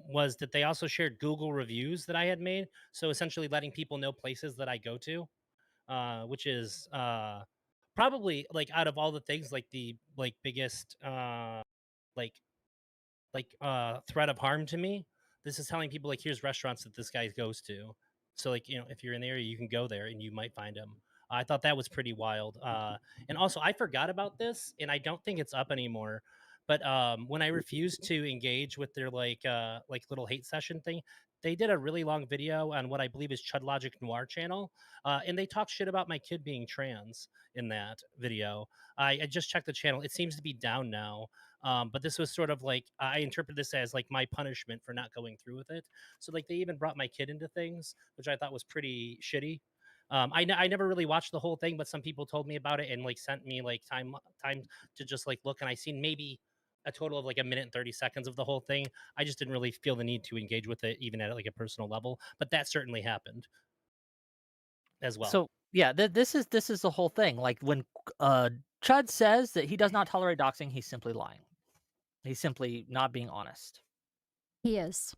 was that they also shared Google reviews that I had made. So essentially letting people know places that I go to, which is probably like out of all the things, like the like biggest like threat of harm to me. This is telling people like here's restaurants that this guy goes to. So like if you're in the area, you can go there and you might find him. I thought that was pretty wild. And also I forgot about this, and I don't think it's up anymore. But when I refused to engage with their like little hate session thing, they did a really long video on what I believe is Chud Logic Noir channel, and they talked shit about my kid being trans in that video. I just checked the channel; it seems to be down now. But this was sort of like I interpret this as like my punishment for not going through with it. So like they even brought my kid into things, which I thought was pretty shitty. I never really watched the whole thing, but some people told me about it and like sent me like time to just like look, and I seen maybe a total of like a minute and 30 seconds of the whole thing. I just didn't really feel the need to engage with it even at like a personal level, but that certainly happened as well. So yeah, this is the whole thing. Like when Chud says that he does not tolerate doxing, he's simply lying. He's simply not being honest. He is.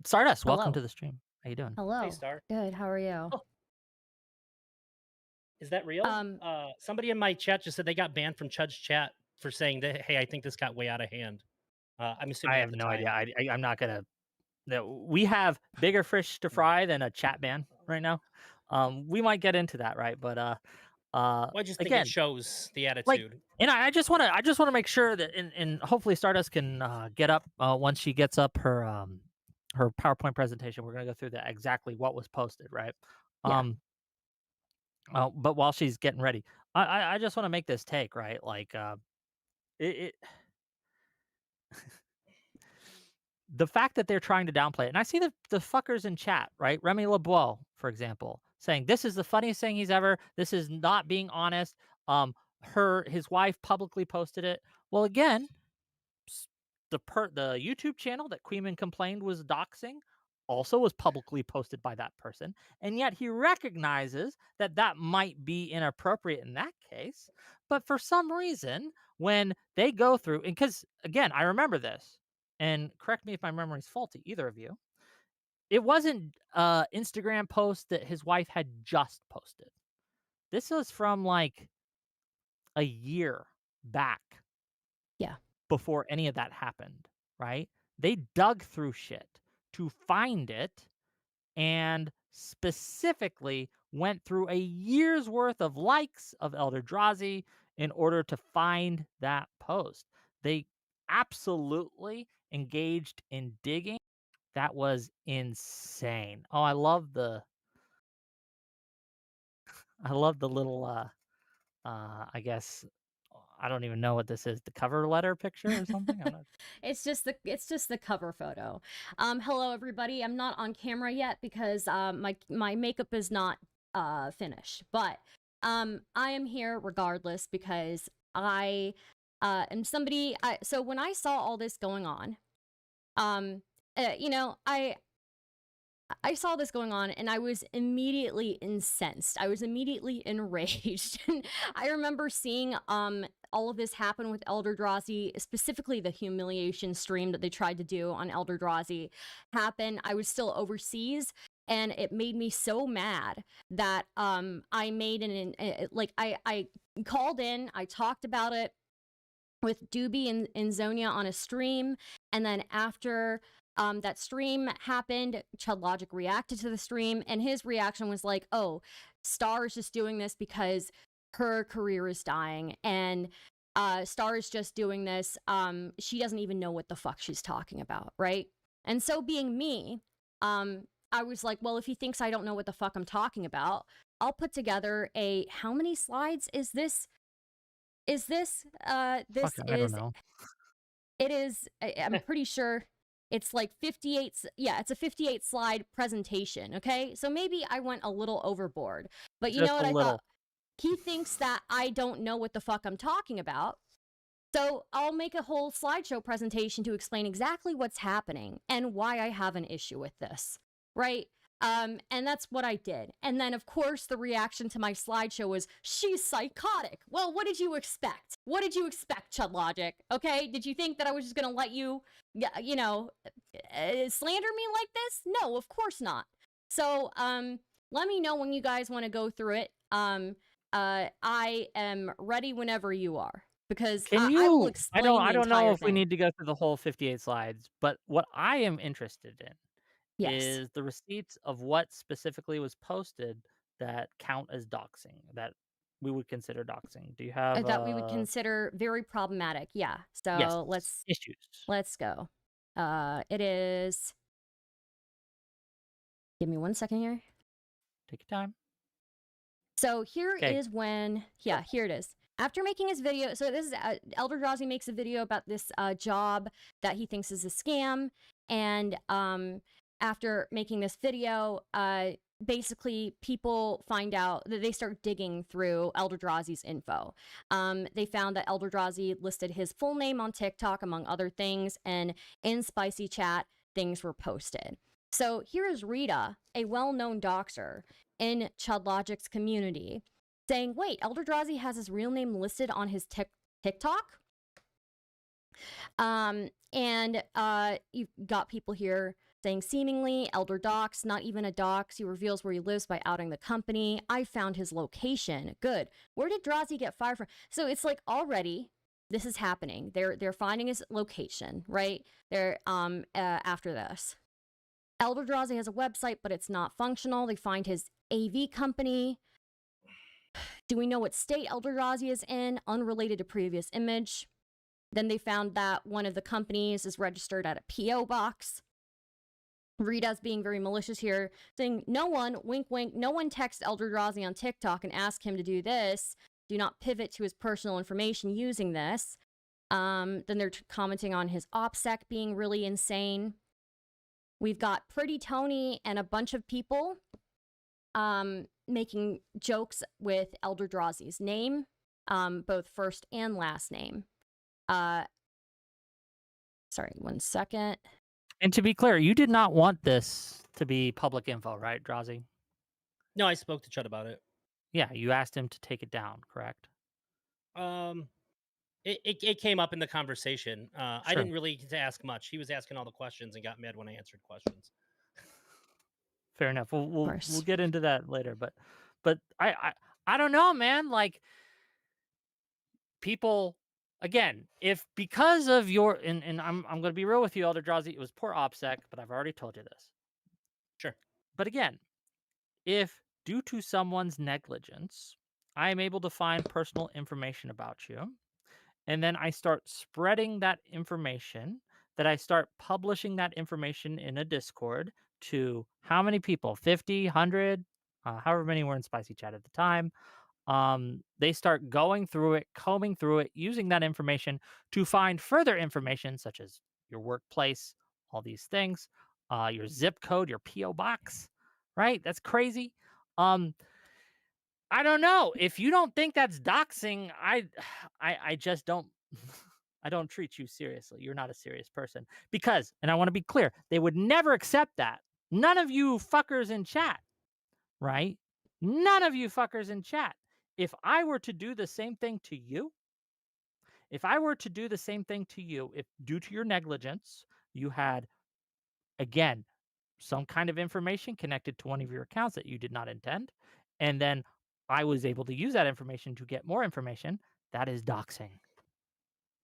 Stardust, welcome Hello. to the stream. How you doing? Hey, Hello. Star. Good. How are you? Oh, is that real? Somebody in my chat just said they got banned from Chud's chat for saying that, hey, I think this got way out of hand. I'm assuming I at have the no time. idea. I'm not gonna. No, we have bigger fish to fry than a chat ban right now. We might get into that, right? But Well, I just think it again, shows the like, attitude. and I just wanna make sure that, and hopefully Stardust can get up once she gets up her PowerPoint presentation. We're gonna go through the exactly what was posted, right? Yeah. But while she's getting ready, I just want to make this take, right? Like, it the fact that they're trying to downplay it, and I see the fuckers in chat, right? Remy LeBois, for example, saying this is the funniest thing he's ever. This is not being honest. His wife publicly posted it. Well, again, the YouTube channel that Quimman complained was doxing also was publicly posted by that person, and yet he recognizes that that might be inappropriate in that case. But for some reason, when they go through, and because again, I remember this, and correct me if my memory's faulty, either of you, it wasn't Instagram post that his wife had just posted. This was from like a year back Yeah. before any of that happened, right? They dug through shit to find it, and specifically went through a year's worth of likes of Elder Drazi in order to find that post. They absolutely engaged in digging. That was insane. Oh, I love the little I guess I don't even know what this is. The cover letter picture or something? I'm not. It's just the cover photo. Hello everybody. I'm not on camera yet because my makeup is not finished. But I am here regardless because I am somebody so when I saw all this going on, you know, I saw this going on and I was immediately incensed. I was immediately enraged. And I remember seeing all of this happen with Elder Drazzie, specifically the humiliation stream that they tried to do on Elder Drazzie happen. I was still overseas, and it made me so mad that I made I called in, I talked about it with Doobie and Zonia on a stream, and then after that stream happened, Chud Logic reacted to the stream, and his reaction was like, oh, Star is just doing this because her career is dying, and Star is just doing this. She doesn't even know what the fuck she's talking about, right? And so being me, I was like, well, if he thinks I don't know what the fuck I'm talking about, I'll put together a, how many slides is this? This Fuck, I don't know. it is, I'm pretty sure it's like 58, yeah, it's a 58 slide presentation, okay? So maybe I went a little overboard, but you Just know what a I little. thought? He thinks that I don't know what the fuck I'm talking about, so I'll make a whole slideshow presentation to explain exactly what's happening and why I have an issue with this, right? And that's what I did. And then, of course, the reaction to my slideshow was, she's psychotic. Well, what did you expect? What did you expect, Chud Logic? Okay? Did you think that I was just going to let you, you know, slander me like this? No, of course not. So, let me know when you guys want to go through it. I am ready whenever you are. Because Can I will you? explain I the don't know entire if we thing. need to go through the whole 58 slides, but what I am interested in Yes. is the receipts of what specifically was posted that count as doxing, that we would consider doxing. Do you have That we would consider very problematic. Yeah. yes, So issues? let's go. It is. Give me 1 second here. Take your time. So here Okay. is when, yeah, here it is. After making his video, so this is Elder Drazi makes a video about this job that he thinks is a scam, and after making this video, basically people find out that they start digging through Elder Drazi's info. They found that Elder Drazi listed his full name on TikTok, among other things, and in Spicy Chat, things were posted. So here is Rita, a well-known doxer in Chud Logic's community, saying, wait, Elder Drazi has his real name listed on his TikTok? And you've got people here saying, seemingly, Elder dox, not even a dox. He reveals where he lives by outing the company. I found his location. Good. Where did Drazi get fired from? So it's like already this is happening. They're finding his location, right? They're after this. Elder Drazi has a website, but it's not functional. They find his AV company. Do we know what state Elder Drazi is in? Unrelated to previous image. Then they found that one of the companies is registered at a P.O. box. Rita's being very malicious here, saying, no one, wink wink, no one texts Elder Drazi on TikTok and ask him to do this. Do not pivot to his personal information using this. Then they're commenting on his OPSEC being really insane. We've got Pretty Tony and a bunch of people making jokes with Elder Drazi's name, both first and last name. Sorry, 1 second. And to be clear, you did not want this to be public info, right, Drazi? No, I spoke to Chud about it. Yeah, you asked him to take it down, correct? It came up in the conversation. I Sure. didn't really get to ask much. He was asking all the questions and got mad when I answered questions. Fair enough. We'll course. get into that later, but I don't know, man. Like people, again, if because of your and I'm going to be real with you, Elder Drazi, it was poor OPSEC, but I've already told you this. Sure. But again, if due to someone's negligence, I am able to find personal information about you, and then I start spreading that information, that I start publishing that information in a Discord to how many people? 50, 100, however many were in Spicy Chat at the time. They start going through it, combing through it, using that information to find further information, such as your workplace, all these things, your zip code, your P.O. box, right? That's crazy. I don't know. If you don't think that's doxing, I just don't I don't treat you seriously. You're not a serious person. Because, and I want to be clear, they would never accept that. None of you fuckers in chat, right? None of you fuckers in chat. If I were to do the same thing to you, if due to your negligence, you had, again, some kind of information connected to one of your accounts that you did not intend, and then I was able to use that information to get more information, that is doxing.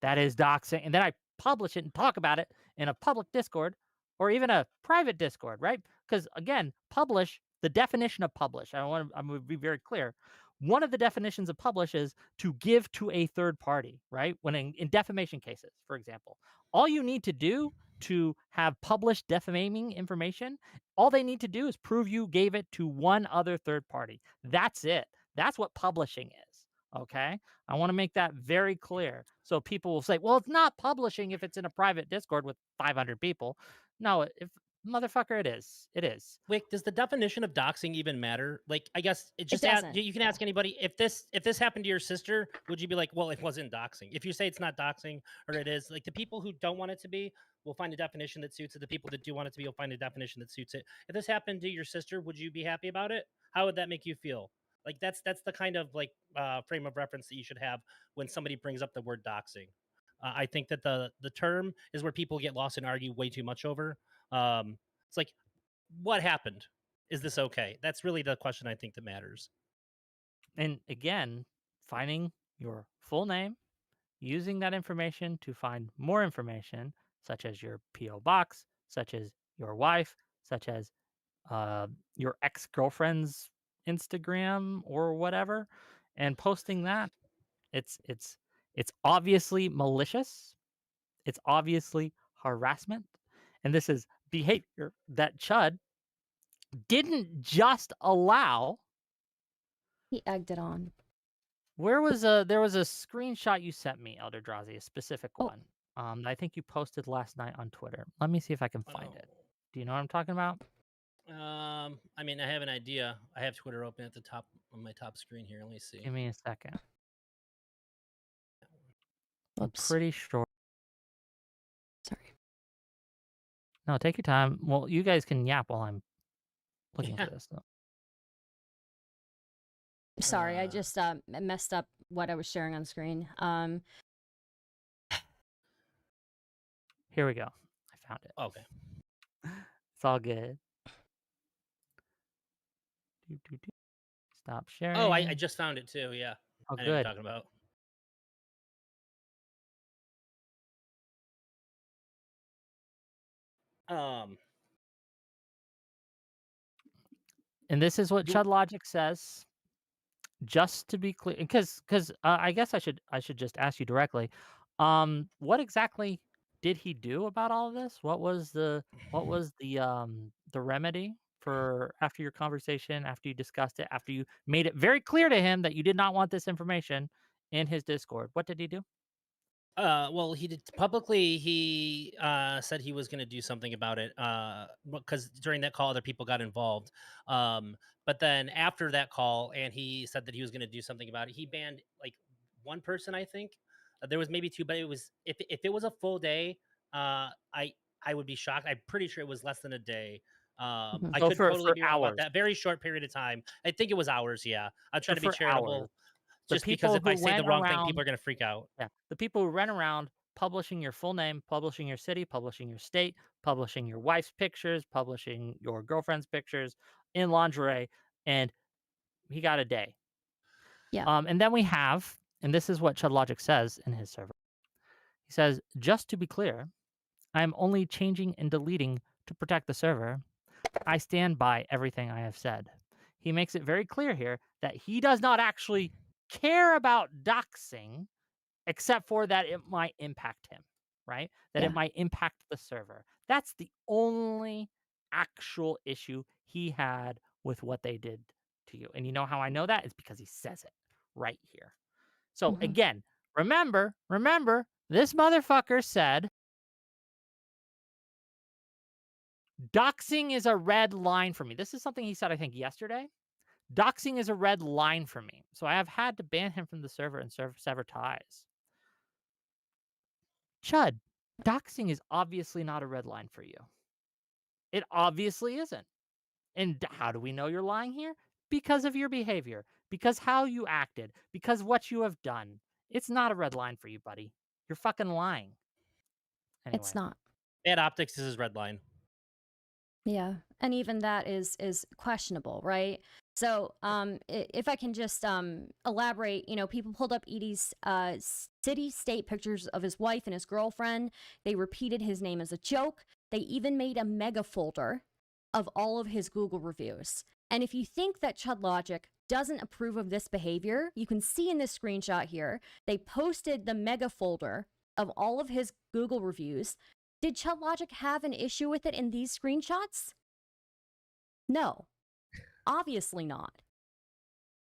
That is doxing. And then I publish it and talk about it in a public Discord or even a private Discord, right? Because again, publish, the definition of publish, I'm going to be very clear. One of the definitions of publish is to give to a third party, right? When in defamation cases, for example, all you need to do to have published defaming information, all they need to do is prove you gave it to one other third party. That's it. That's what publishing is. Okay. I want to make that very clear. So people will say, well, it's not publishing if it's in a private Discord with 500 people. No, if Motherfucker, it is. It is. Wick, does the definition of doxing even matter? Like, I guess it just doesn't. you can ask anybody if this happened to your sister, would you be like, well, it wasn't doxing? If you say it's not doxing or it is, like the people who don't want it to be will find a definition that suits it. The people that do want it to be will find a definition that suits it. If this happened to your sister, would you be happy about it? How would that make you feel? Like that's the kind of like frame of reference that you should have when somebody brings up the word doxing. I think that the term is where people get lost and argue way too much over. It's like, what happened? Is this okay? That's really the question I think that matters. And again, finding your full name, using that information to find more information, such as your P.O. box, such as your wife, such as your ex-girlfriend's Instagram or whatever, and posting that. It's obviously malicious. It's obviously harassment. And this is behavior that Chud didn't just allow. He egged it on. There was a screenshot you sent me, Elder Drazzi, a specific one. I think you posted last night on Twitter. Let me see if I can find it. Do you know what I'm talking about? I mean, I have an idea. I have Twitter open at the top on my top screen here. Let me see. Give me a second. Whoops. I'm pretty sure. Sorry. No, take your time. Well, you guys can yap while I'm looking for this. Though. Sorry, I just messed up what I was sharing on screen. Here we go. I found it. Okay. It's all good. Stop sharing. Oh, I just found it too. Yeah. Oh, I know what good. you're talking about. And this is what Chud Logic says. Just to be clear, because I guess I should just ask you directly. What exactly did he do about all of this? What was the remedy for after your conversation, after you discussed it, after you made it very clear to him that you did not want this information in his Discord? What did he do? Well, he did publicly. He said he was going to do something about it. Because during that call, other people got involved. But then after that call, and he said that he was going to do something about it. He banned like one person, I think. There was maybe two, but it was if it was a full day, I would be shocked. I'm pretty sure it was less than a day. I So could for totally be wrong hours. about that. Very short period of time. I think it was hours. Yeah, I'll try to be For charitable. hours. Just because if I say the wrong thing, people are going to freak out. Yeah, the people who ran around publishing your full name, publishing your city, publishing your state, publishing your wife's pictures, publishing your girlfriend's pictures in lingerie, and he got a day. Yeah. And then we have, and this is what Chud Logic says in his server. He says, just to be clear, I am only changing and deleting to protect the server. I stand by everything I have said. He makes it very clear here that he does not actually care about doxing, except for that it might impact him, right? That it might impact the server. That's the only actual issue he had with what they did to you. And you know how I know that? It's because he says it right here. So again, remember, this motherfucker said, doxing is a red line for me. This is something he said, I think, yesterday. Doxing is a red line for me. So I have had to ban him from the server and sever ties. Chud, doxing is obviously not a red line for you. It obviously isn't. And how do we know you're lying here? Because of your behavior, because how you acted, because what you have done. It's not a red line for you, buddy. You're fucking lying. Anyway. It's not. Bad optics is his red line. Yeah, and even that is questionable, right? So, if I can just elaborate, people pulled up Edie's city-state pictures of his wife and his girlfriend. They repeated his name as a joke. They even made a mega folder of all of his Google reviews. And if you think that Chud Logic doesn't approve of this behavior, you can see in this screenshot here, they posted the mega folder of all of his Google reviews. Did Chud Logic have an issue with it in these screenshots? No, obviously not.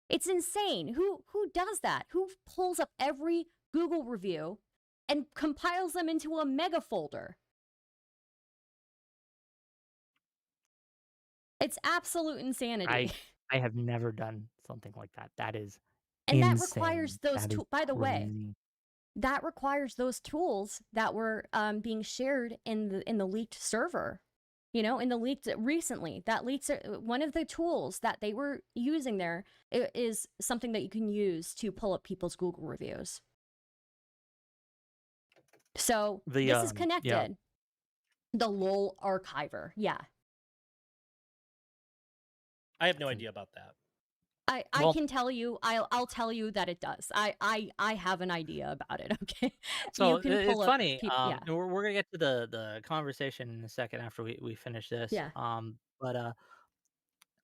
It's insane. Who does that? Who pulls up every Google review and compiles them into a mega folder? It's absolute insanity. I I have never done something like that. That is And that requires insane. those That is tools. By the way, crazy. that requires those tools that were being shared in the leaked server. You know, in the leaked recently, that leaked one of the tools that they were using there is something that you can use to pull up people's Google reviews. So The this is yeah. connected. The LOL archiver, yeah. I have no idea about that. I Well, can tell you, I'll tell you that it does. I have an idea about it. Okay, so you can pull it's up funny. people. Yeah, We're gonna get to the conversation in a second after we finish this. yeah. But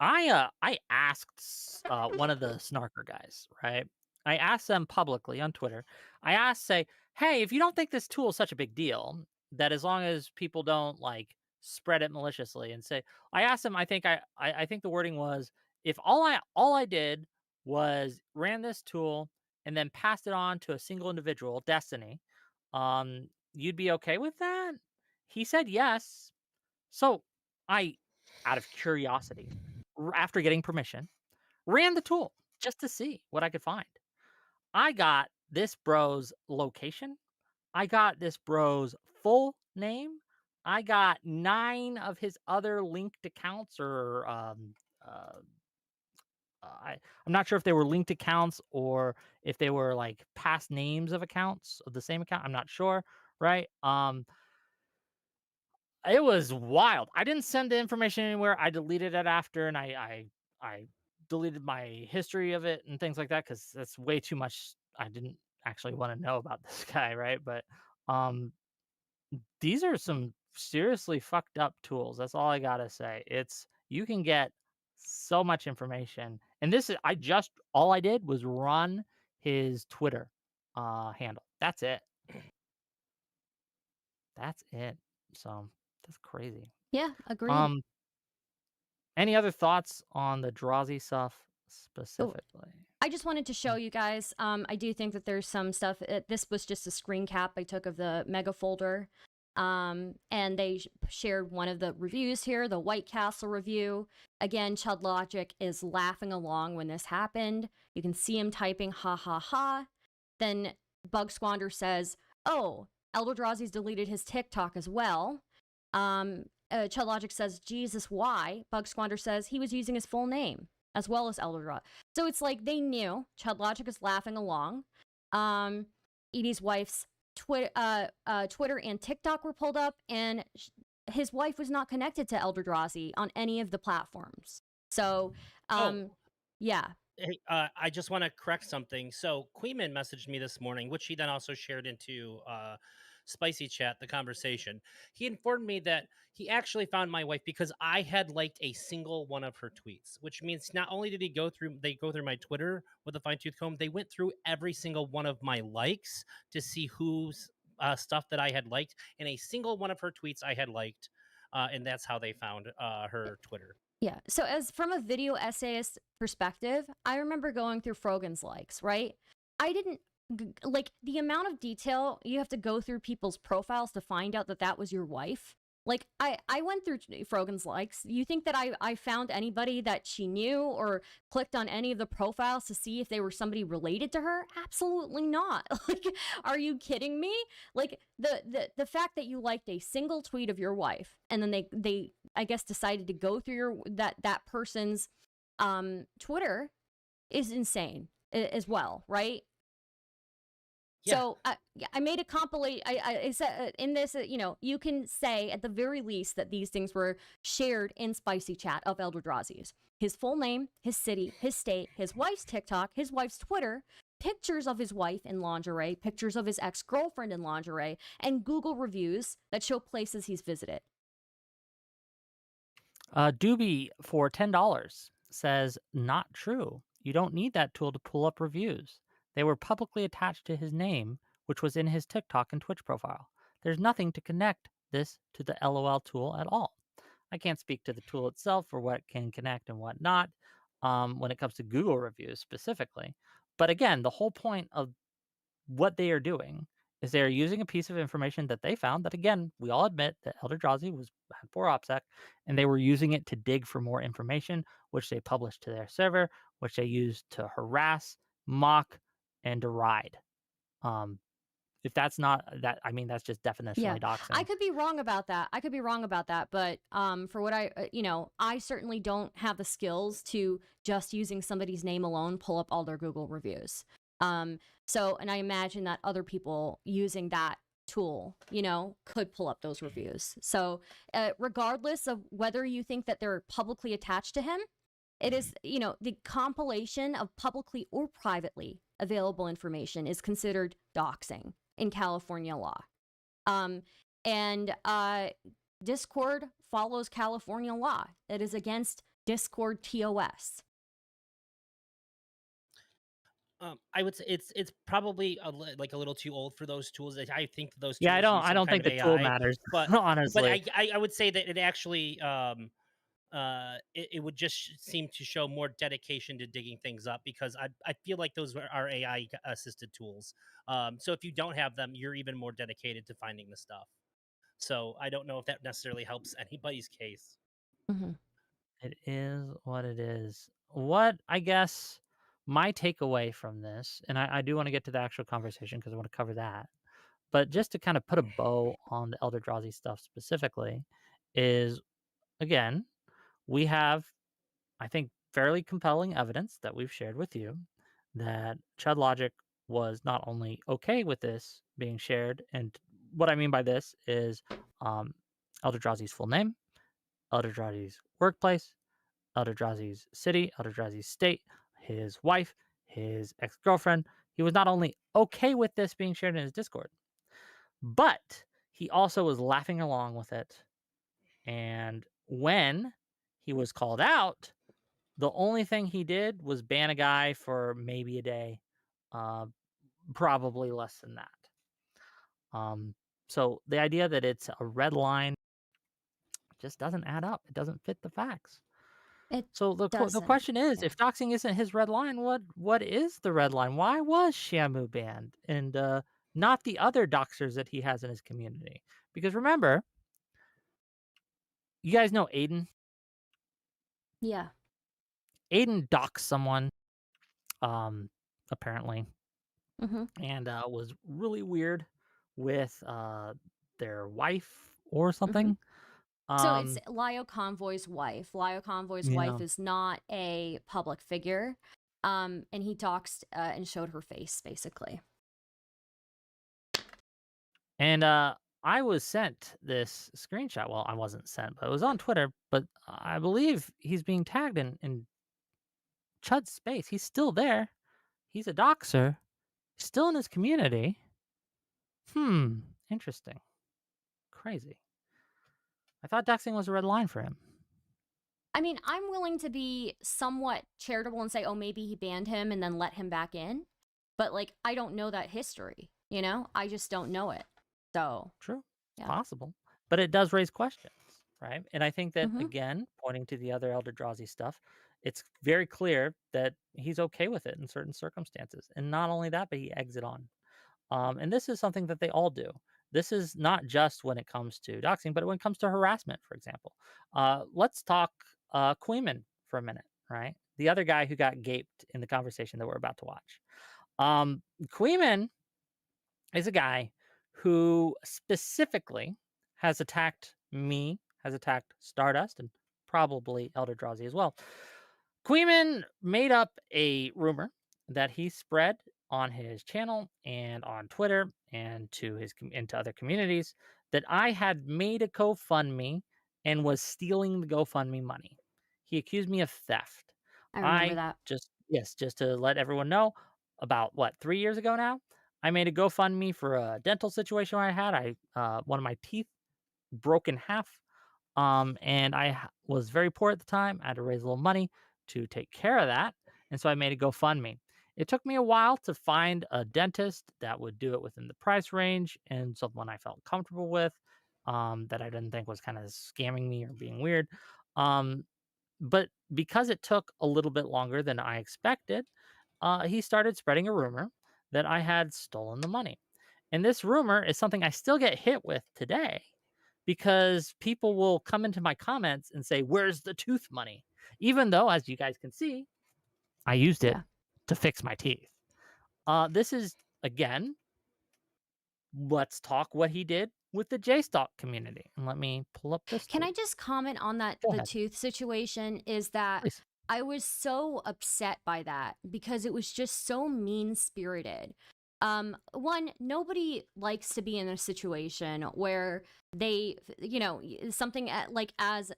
I asked one of the snarker guys, right? I asked them publicly on Twitter. I asked, say, hey, if you don't think this tool is such a big deal, that as long as people don't like spread it maliciously, and say, I asked them. I think the wording was, if all I did was ran this tool and then passed it on to a single individual, Destiny, you'd be okay with that? He said yes. So I, out of curiosity, after getting permission, ran the tool just to see what I could find. I got this bro's location. I got this bro's full name. I got 9 of his other linked accounts, or uh, I'm not sure if they were linked accounts or if they were like past names of accounts of the same account. I'm not sure, right? It was wild. I didn't send the information anywhere. I deleted it after, and I deleted my history of it and things like that, because that's way too much. I didn't actually want to know about this guy, right? But um, these are some seriously fucked up tools. That's all I gotta say. It's You can get so much information, and this is I just all I did was run his Twitter handle. That's it. That's it. So that's crazy. Yeah, agreed. Um, Any other thoughts on the Drazi stuff Oh, specifically? I just wanted to show you guys. I do think that there's some stuff. This was just a screen cap I took of the mega folder. And they shared one of the reviews here, the White Castle review. Again, Chud Logic is laughing along when this happened. You can see him typing ha ha ha. Then Bug Squander says, "Oh, Elder Drazi's deleted his TikTok as well." Chud Logic says, "Jesus, why?" Bug Squander says he was using his full name as well as Elder Drazi. So it's like they knew. Chud Logic is laughing along. Edie's wife's Twitter and TikTok were pulled up, and his wife was not connected to Elder Drazi on any of the platforms. So, Oh, yeah, hey, I just want to correct something. So Quimman messaged me this morning, which he then also shared into Spicy Chat, the conversation. He informed me that he actually found my wife because I had liked a single one of her tweets, which means not only did they go through my Twitter with a fine tooth comb, they went through every single one of my likes to see whose stuff that I had liked, and a single one of her tweets I had liked, and that's how they found her Twitter. yeah. So, as from a video essayist perspective, I remember going through Frogan's likes, right? I didn't like the amount of detail you have to go through people's profiles to find out that that was your wife. Like, I went through Frogan's likes. You think that I found anybody that she knew or clicked on any of the profiles to see if they were somebody related to her? Absolutely not. Like, are you kidding me? Like, the fact that you liked a single tweet of your wife and then they I guess decided to go through that person's Twitter is insane as well, right? Yeah. So I made a compilation. I said in this, you can say at the very least that these things were shared in Spicy Chat of Elder Drazi's. His full name, his city, his state, his wife's TikTok, his wife's Twitter, pictures of his wife in lingerie, pictures of his ex-girlfriend in lingerie, and Google reviews that show places he's visited. Doobie for $10 says, not true. You don't need that tool to pull up reviews. They were publicly attached to his name, which was in his TikTok and Twitch profile. There's nothing to connect this to the LOL tool at all. I can't speak to the tool itself or what can connect and what not when it comes to Google reviews specifically. But again, the whole point of what they are doing is they're using a piece of information that they found that, again, we all admit that Elder Drazi had poor OPSEC, and they were using it to dig for more information, which they published to their server, which they used to harass, mock, and deride. Um, if that's not that, I mean, that's just Yeah, definitionally I doxing. could be wrong about that. I could be wrong about that, but for what I certainly don't have the skills to just using somebody's name alone pull up all their Google reviews. And I imagine that other people using that tool, could pull up those reviews. So, regardless of whether you think that they're publicly attached to him, it is, the compilation of publicly or privately available information is considered doxing in California law. Um, and Discord follows California law. It is against Discord TOS. I would say it's probably like a little too old for those tools. I think those Yeah, tools use I some don't kind think of the tool AI, matters, but honestly. I would say that it actually it would just seem to show more dedication to digging things up, because I feel like those are AI assisted tools. So if you don't have them, you're even more dedicated to finding the stuff. So I don't know if that necessarily helps anybody's case. Mm-hmm. It is what it is. What I guess my takeaway from this, and I do want to get to the actual conversation because I want to cover that, but just to kind of put a bow on the Elder Drazi stuff specifically, is again, we have, I think, fairly compelling evidence that we've shared with you that Chud Logic was not only okay with this being shared, and what I mean by this is um, Elder Drazi's full name, Elder Drazi's workplace, Elder Drazi's city, Elder Drazi's state, his wife, his ex girlfriend. He was not only okay with this being shared in his Discord, but he also was laughing along with it. And when he was called out, the only thing he did was ban a guy for maybe a day, uh, probably less than that. So the idea that it's a red line just doesn't add up. It doesn't fit the facts. It So the doesn't. question is, Yeah. if doxing isn't his red line, what is the red line? Why was Shamu banned and not the other doxers that he has in his community? Because remember, you guys know Aiden. Yeah. Aiden doxed someone, apparently, Mm-hmm. and was really weird with their wife or Mm-hmm. something. So it's Um, Lio Convoy's wife. Lio Convoy's yeah. wife is not a public figure. And he doxed and showed her face, basically. And I was sent this screenshot. Well, I wasn't sent, but it was on Twitter. But I believe he's being tagged in Chud's space. He's still there. He's a doxer. He's still in his community. Interesting. Crazy. I thought doxing was a red line for him. I mean, I'm willing to be somewhat charitable and say, oh, maybe he banned him and then let him back in. But, like, I don't know that history, I just don't know it. So, True. yeah. Possible. But it does raise questions, right? And I think that, Mhm. again, pointing to the other Elder Drazi stuff, it's very clear that he's okay with it in certain circumstances. And not only that, but he eggs it on. And this is something that they all do. This is not just when it comes to doxing, but when it comes to harassment, for example. Let's talk Quimman for a minute, right? The other guy who got gaped in the conversation that we're about to watch. Quimman is a guy who specifically has attacked me, has attacked Stardust, and probably Elder Drazi as well. Quimman made up a rumor that he spread on his channel and on Twitter and to into other communities that I had made a GoFundMe and was stealing the GoFundMe money. He accused me of theft. I remember I that. just to let everyone know, about 3 years ago now, I made a GoFundMe for a dental situation I had. One of my teeth broke in half. And was very poor at the time. I had to raise a little money to take care of that. And so I made a GoFundMe. It took me a while to find a dentist that would do it within the price range and someone I felt comfortable with, that I didn't think was kind of scamming me or being weird. Um, but because it took a little bit longer than I expected, he started spreading a rumor that I had stolen the money. And this rumor is something I still get hit with today because people will come into my comments and say, "Where's the tooth money?" Even though, as you guys can see, I used it Yeah. to fix my teeth. This is, again, let's talk what he did with the JStalk community. And let me pull up this Can I tweet. just comment on that? Go The ahead, tooth situation is that please. I was so upset by that because it was just so mean spirited. One, nobody likes to be in a situation where they, something like as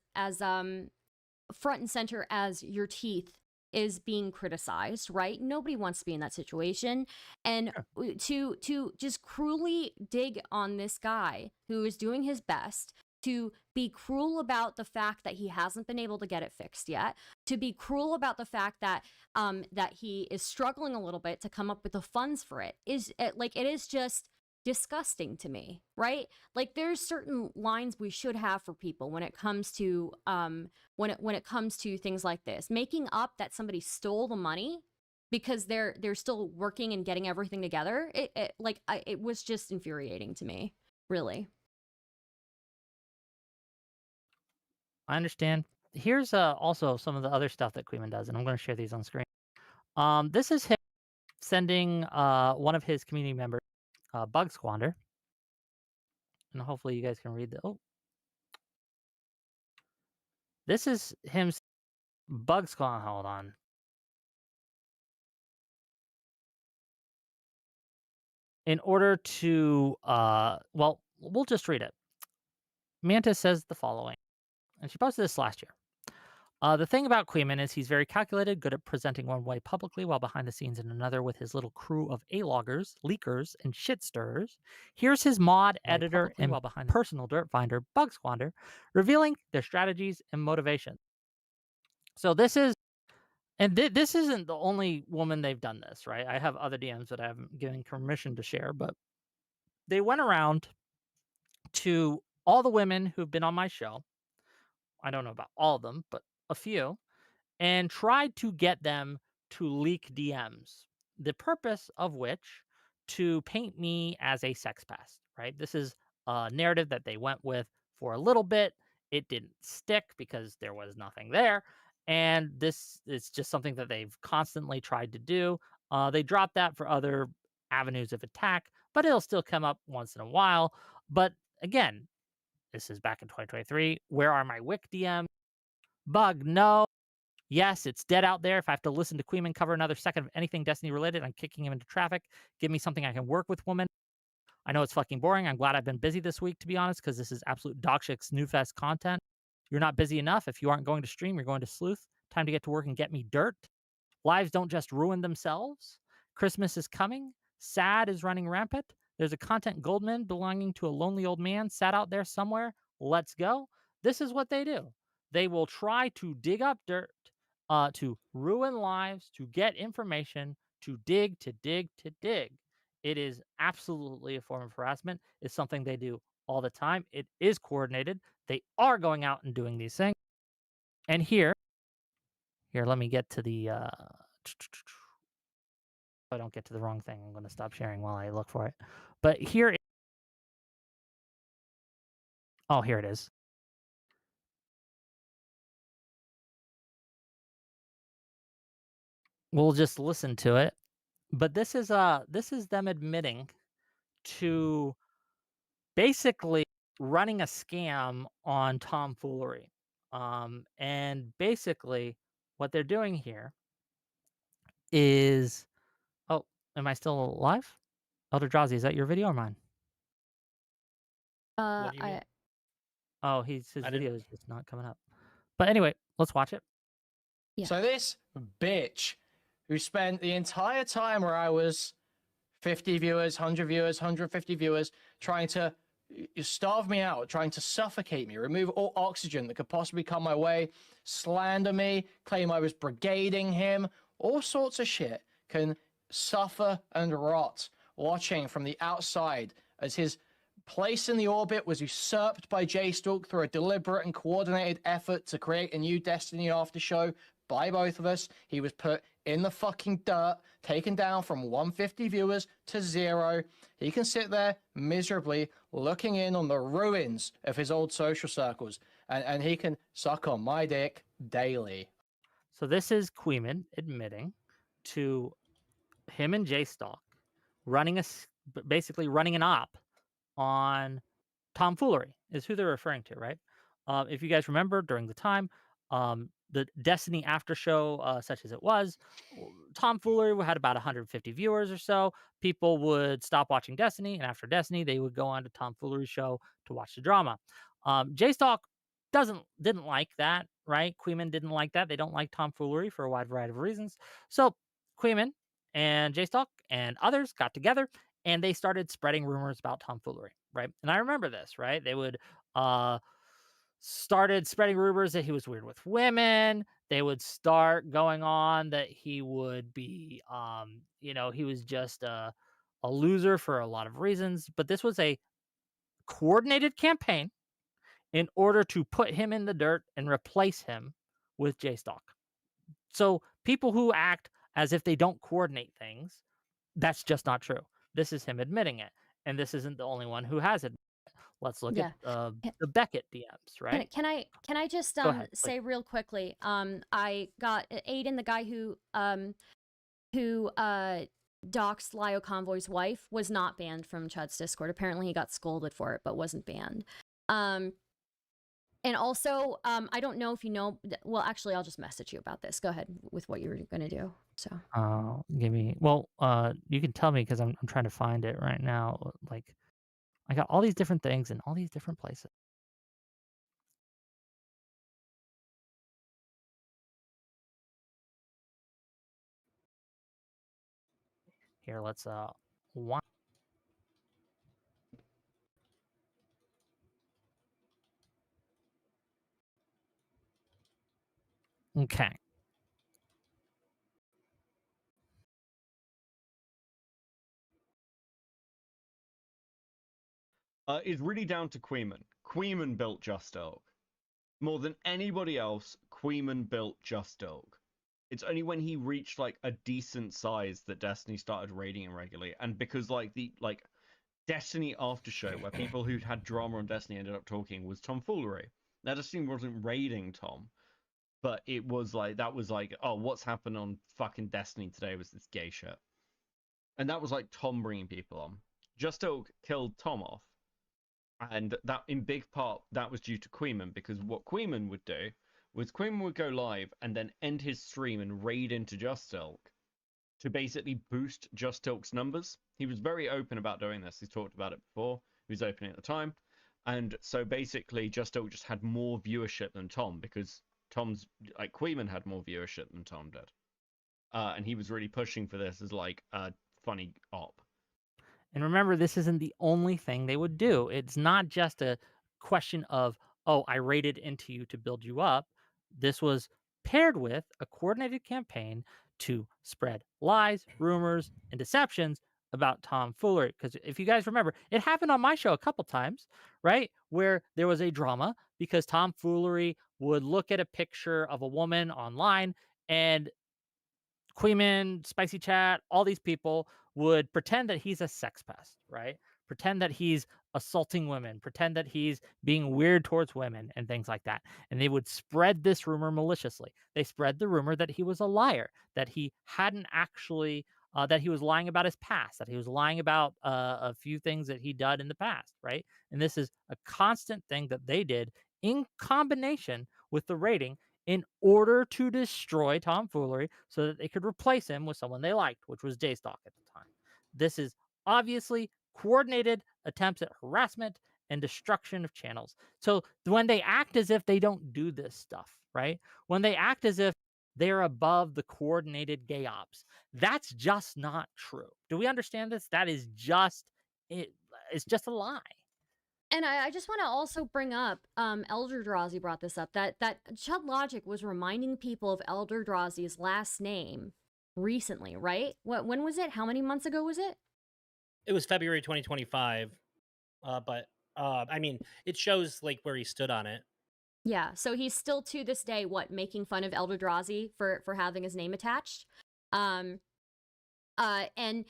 front and center as your teeth is being criticized, right? Nobody wants to be in that situation. And to just cruelly dig on this guy who is doing his best, to be cruel about the fact that he hasn't been able to get it fixed yet, to be cruel about the fact that that he is struggling a little bit to come up with the funds for it, is like, it is just disgusting to me, right? Like, there's certain lines we should have for people when it comes to when it comes to things like this. Making up that somebody stole the money because they're still working and getting everything together, it was just infuriating to me, really. I understand. Here's also some of the other stuff that Quimman does, and I'm going to share these on screen. This is him sending one of his community members, Bug Squander, and hopefully you guys can read the. Oh, this is him, Bug Squander. Hold on. In order to, well, we'll just read it. Mantis says the following, and she posted this last year. The thing about Quimman is he's very calculated, good at presenting one way publicly while behind the scenes in another with his little crew of A-loggers, leakers, and shit stirrers. Here's his mod, editor, and personal dirt finder, Bug Squander, revealing their strategies and motivations. So this is, and this isn't the only woman they've done this, right? I have other DMs that I haven't given permission to share, but they went around to all the women who've been on my show. I don't know about all of them, but a few, and tried to get them to leak DMs. The purpose of which to paint me as a sex pest, right? This is a narrative that they went with for a little bit. It didn't stick because there was nothing there. And this is just something that they've constantly tried to do. They dropped that for other avenues of attack, but it'll still come up once in a while. But again, this is back in 2023. Where are my Wick DMs? Bug, no. Yes, it's dead out there. If I have to listen to Quimman cover another second of anything Destiny related, I'm kicking him into traffic. Give me something I can work with, woman. I know it's fucking boring. I'm glad I've been busy this week, to be honest, because this is absolute dog shit snoo fest content. You're not busy enough. If you aren't going to stream, you're going to sleuth. Time to get to work and get me dirt. Lives don't just ruin themselves. Christmas is coming. Sad is running rampant. There's a content goldman belonging to a lonely old man sat out there somewhere. Let's go. This is what they do. They will try to dig up dirt, to ruin lives, to get information, to dig, to dig, to dig. It is absolutely a form of harassment. It's something they do all the time. It is coordinated. They are going out and doing these things. And here, let me get to the I don't get to the wrong thing. I'm going to stop sharing while I look for it. But here, oh, here it is. We'll just listen to it. But this is them admitting to basically running a scam on Tom Foolery. And basically what they're doing here is, oh, am I still live? Elder Drazzi, is that your video or mine? What do you mean? Oh, his video is just not coming up. But anyway, let's watch it. Yeah. So this bitch who spent the entire time where I was 50 viewers, 100 viewers, 150 viewers, trying to starve me out, trying to suffocate me, remove all oxygen that could possibly come my way, slander me, claim I was brigading him, all sorts of shit, can suffer and rot watching from the outside as his place in the orbit was usurped by JStalk through a deliberate and coordinated effort to create a new Destiny after show by both of us. He was put in the fucking dirt, taken down from 150 viewers to 0. He can sit there miserably looking in on the ruins of his old social circles, and he can suck on my dick daily. So this is Quimman admitting to him and J-Stalk running basically running an op on Tom Foolery is who they're referring to, right? If you guys remember, during the time, the Destiny after show, such as it was, Tom Foolery had about 150 viewers or so. People would stop watching Destiny, and after Destiny, they would go on to Tom Foolery's show to watch the drama. J-Stalk didn't like that, right? Quimman didn't like that. They don't like Tom Foolery for a wide variety of reasons. So Quimman and J-Stalk and others got together and they started spreading rumors about Tom Foolery, right? And I remember this, right? They would started spreading rumors that he was weird with women. They would start going on that he would be, he was just a loser for a lot of reasons. But this was a coordinated campaign in order to put him in the dirt and replace him with J-Stalk. So people who act as if they don't coordinate things, that's just not true. This is him admitting it. And this isn't the only one who has it. Let's look Yeah. at Can- the Beckett DMs, right? Can I just Go ahead, say real quickly? I got Aiden, the guy who doxed Lio Convoy's wife, was not banned from Chud's Discord. Apparently, he got scolded for it, but wasn't banned. And also, I don't know if you know. Well, actually, I'll just message you about this. Go ahead with what you were going to do. So. Give me. Well, you can tell me because I'm trying to find it right now. Like, I got all these different things in all these different places. Here, let's one. Okay. It's really down to Quimman. Quimman built Just Dog. More than anybody else, Quimman built Just Dog. It's only when he reached like a decent size that Destiny started raiding him regularly, and because the Destiny after show where people who'd had drama on Destiny ended up talking was Tom Foolery. Now Destiny wasn't raiding Tom, but it was like oh, what's happened on fucking Destiny today was this gay shit, and that was like Tom bringing people on. Just Dog killed Tom off. And that, in big part, that was due to Quimman, because what Quimman would do was Quimman would go live and then end his stream and raid into Just Ilk to basically boost Just Ilk's numbers. He was very open about doing this. He's talked about it before. He was opening at the time. And so basically, Just Ilk just had more viewership than Tom, because Quimman had more viewership than Tom did. And he was really pushing for this as like a funny op. And remember, this isn't the only thing they would do. It's not just a question of, oh, I raided into you to build you up. This was paired with a coordinated campaign to spread lies, rumors, and deceptions about Tom Foolery. Because if you guys remember, it happened on my show a couple times, right? Where there was a drama because Tom Foolery would look at a picture of a woman online and Quimman, Spicy Chat, all these people would pretend that he's a sex pest, right? Pretend that he's assaulting women, pretend that he's being weird towards women and things like that. And they would spread this rumor maliciously. They spread the rumor that he was a liar, that he hadn't actually, that he was lying about his past, that he was lying about a few things that he'd done in the past, right? And this is a constant thing that they did in combination with the rating in order to destroy Tom Foolery so that they could replace him with someone they liked, which was J-Stalk at the time. This is obviously coordinated attempts at harassment and destruction of channels. So when they act as if they don't do this stuff, right? When they act as if they're above the coordinated gay ops, that's just not true. Do we understand this? That is just, it's just a lie. And I just want to also bring up, Elder Drazzie brought this up, that Chud Logic was reminding people of Elder Drazie's last name recently, right? When was it? How many months ago was it? It was February 2025. But I mean, it shows like where he stood on it. Yeah, so he's still to this day making fun of Elder Drazi for having his name attached. And again,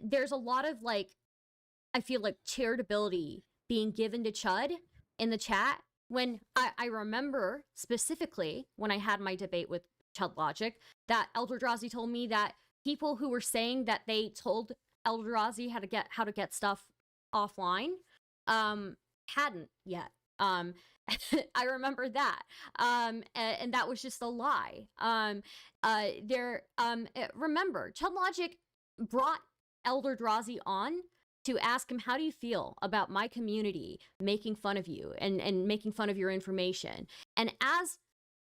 there's a lot of I feel like charitability being given to Chud in the chat. When I remember specifically when I had my debate with Chud Logic, that Elder Drazi told me that people who were saying that they told Elder Drazi how to get stuff offline hadn't yet. I remember that. And that was just a lie. Remember, Chud Logic brought Elder Drazi on to ask him, how do you feel about my community making fun of you and making fun of your information? And as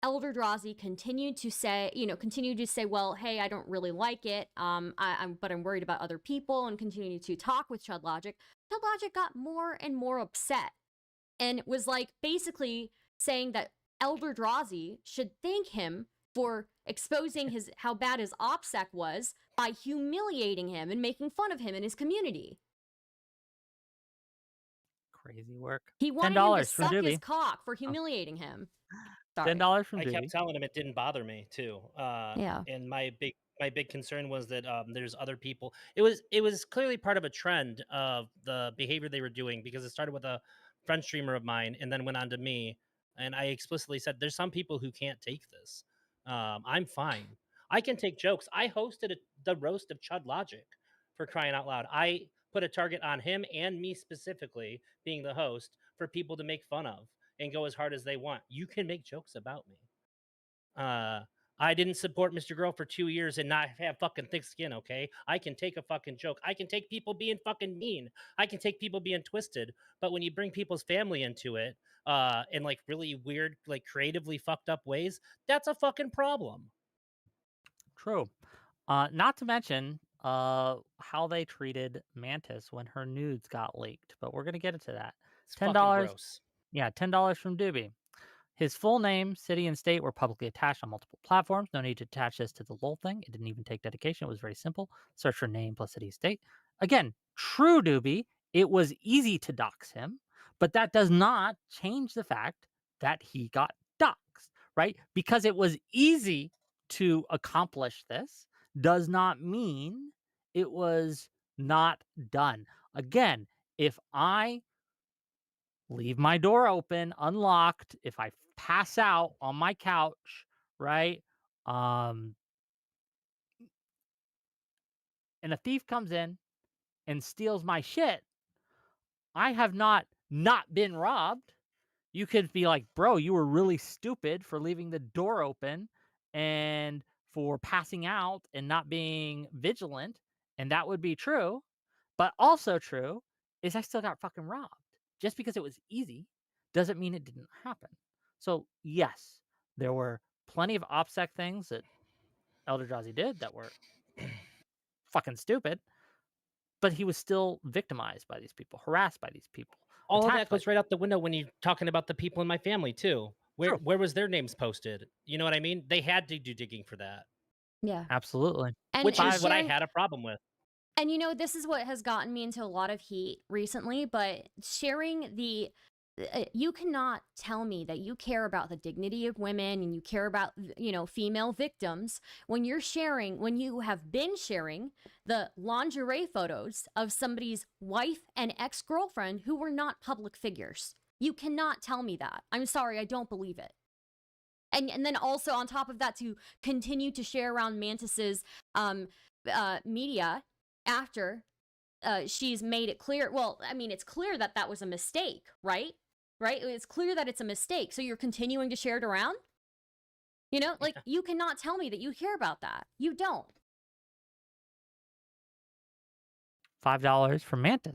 Elder Drazi continued to say, well, hey, I don't really like it. But I'm worried about other people, and continued to talk with Chud Logic. Chud Logic got more and more upset and was basically saying that Elder Drazi should thank him for exposing how bad his OPSEC was by humiliating him and making fun of him in his community. Crazy work. He wanted him to $10 from suck his Doobie. cock for humiliating him. Sorry. $10 from I Doobie. kept telling him it didn't bother me too. Yeah. And my big concern was that there's other people. It was clearly part of a trend of the behavior they were doing, because it started with a friend streamer of mine and then went on to me. And I explicitly said, there's some people who can't take this. I'm fine. I can take jokes. I hosted the roast of Chud Logic, for crying out loud. I put a target on him and me specifically, being the host, for people to make fun of and go as hard as they want. You can make jokes about me. I didn't support Mr. Girl for 2 years and not have fucking thick skin, okay? I can take a fucking joke. I can take people being fucking mean. I can take people being twisted. But when you bring people's family into it, in really weird, creatively fucked up ways, that's a fucking problem. True. Not to mention how they treated Mantis when her nudes got leaked, but we're gonna get into that. It's $10. fucking gross. Yeah, $10 from Doobie. His full name, city, and state were publicly attached on multiple platforms. No need to attach this to the LOL thing. It didn't even take dedication. It was very simple. Search for name plus city, state. Again, true Doobie. It was easy to dox him, but that does not change the fact that he got doxed, right? Because it was easy to accomplish this does not mean it was not done. Again, if I leave my door open, unlocked, if I pass out on my couch, right? And a thief comes in and steals my shit, I have not been robbed. You could be like, bro, you were really stupid for leaving the door open and for passing out and not being vigilant. And that would be true. But also true is I still got fucking robbed. Just because it was easy doesn't mean it didn't happen. So yes, there were plenty of OPSEC things that Elder Drazzie did that were fucking stupid, but he was still victimized by these people, harassed by these people. All of attacked that by goes right out the window when you're talking about the people in my family too. True. Where was their names posted? You know what I mean? They had to do digging for that, Yeah. Absolutely. which is what I sharing- had a problem with. And this is what has gotten me into a lot of heat recently, but sharing you cannot tell me that you care about the dignity of women and you care about, female victims when you have been sharing the lingerie photos of somebody's wife and ex-girlfriend who were not public figures. You cannot tell me that. I'm sorry, I don't believe it. And then also on top of that, to continue to share around Mantis's media after she's made it clear. Well, I mean, it's clear that that was a mistake, right? Right? It's clear that it's a mistake. So you're continuing to share it around? You cannot tell me that you care about that. You don't. $5 from Mantis.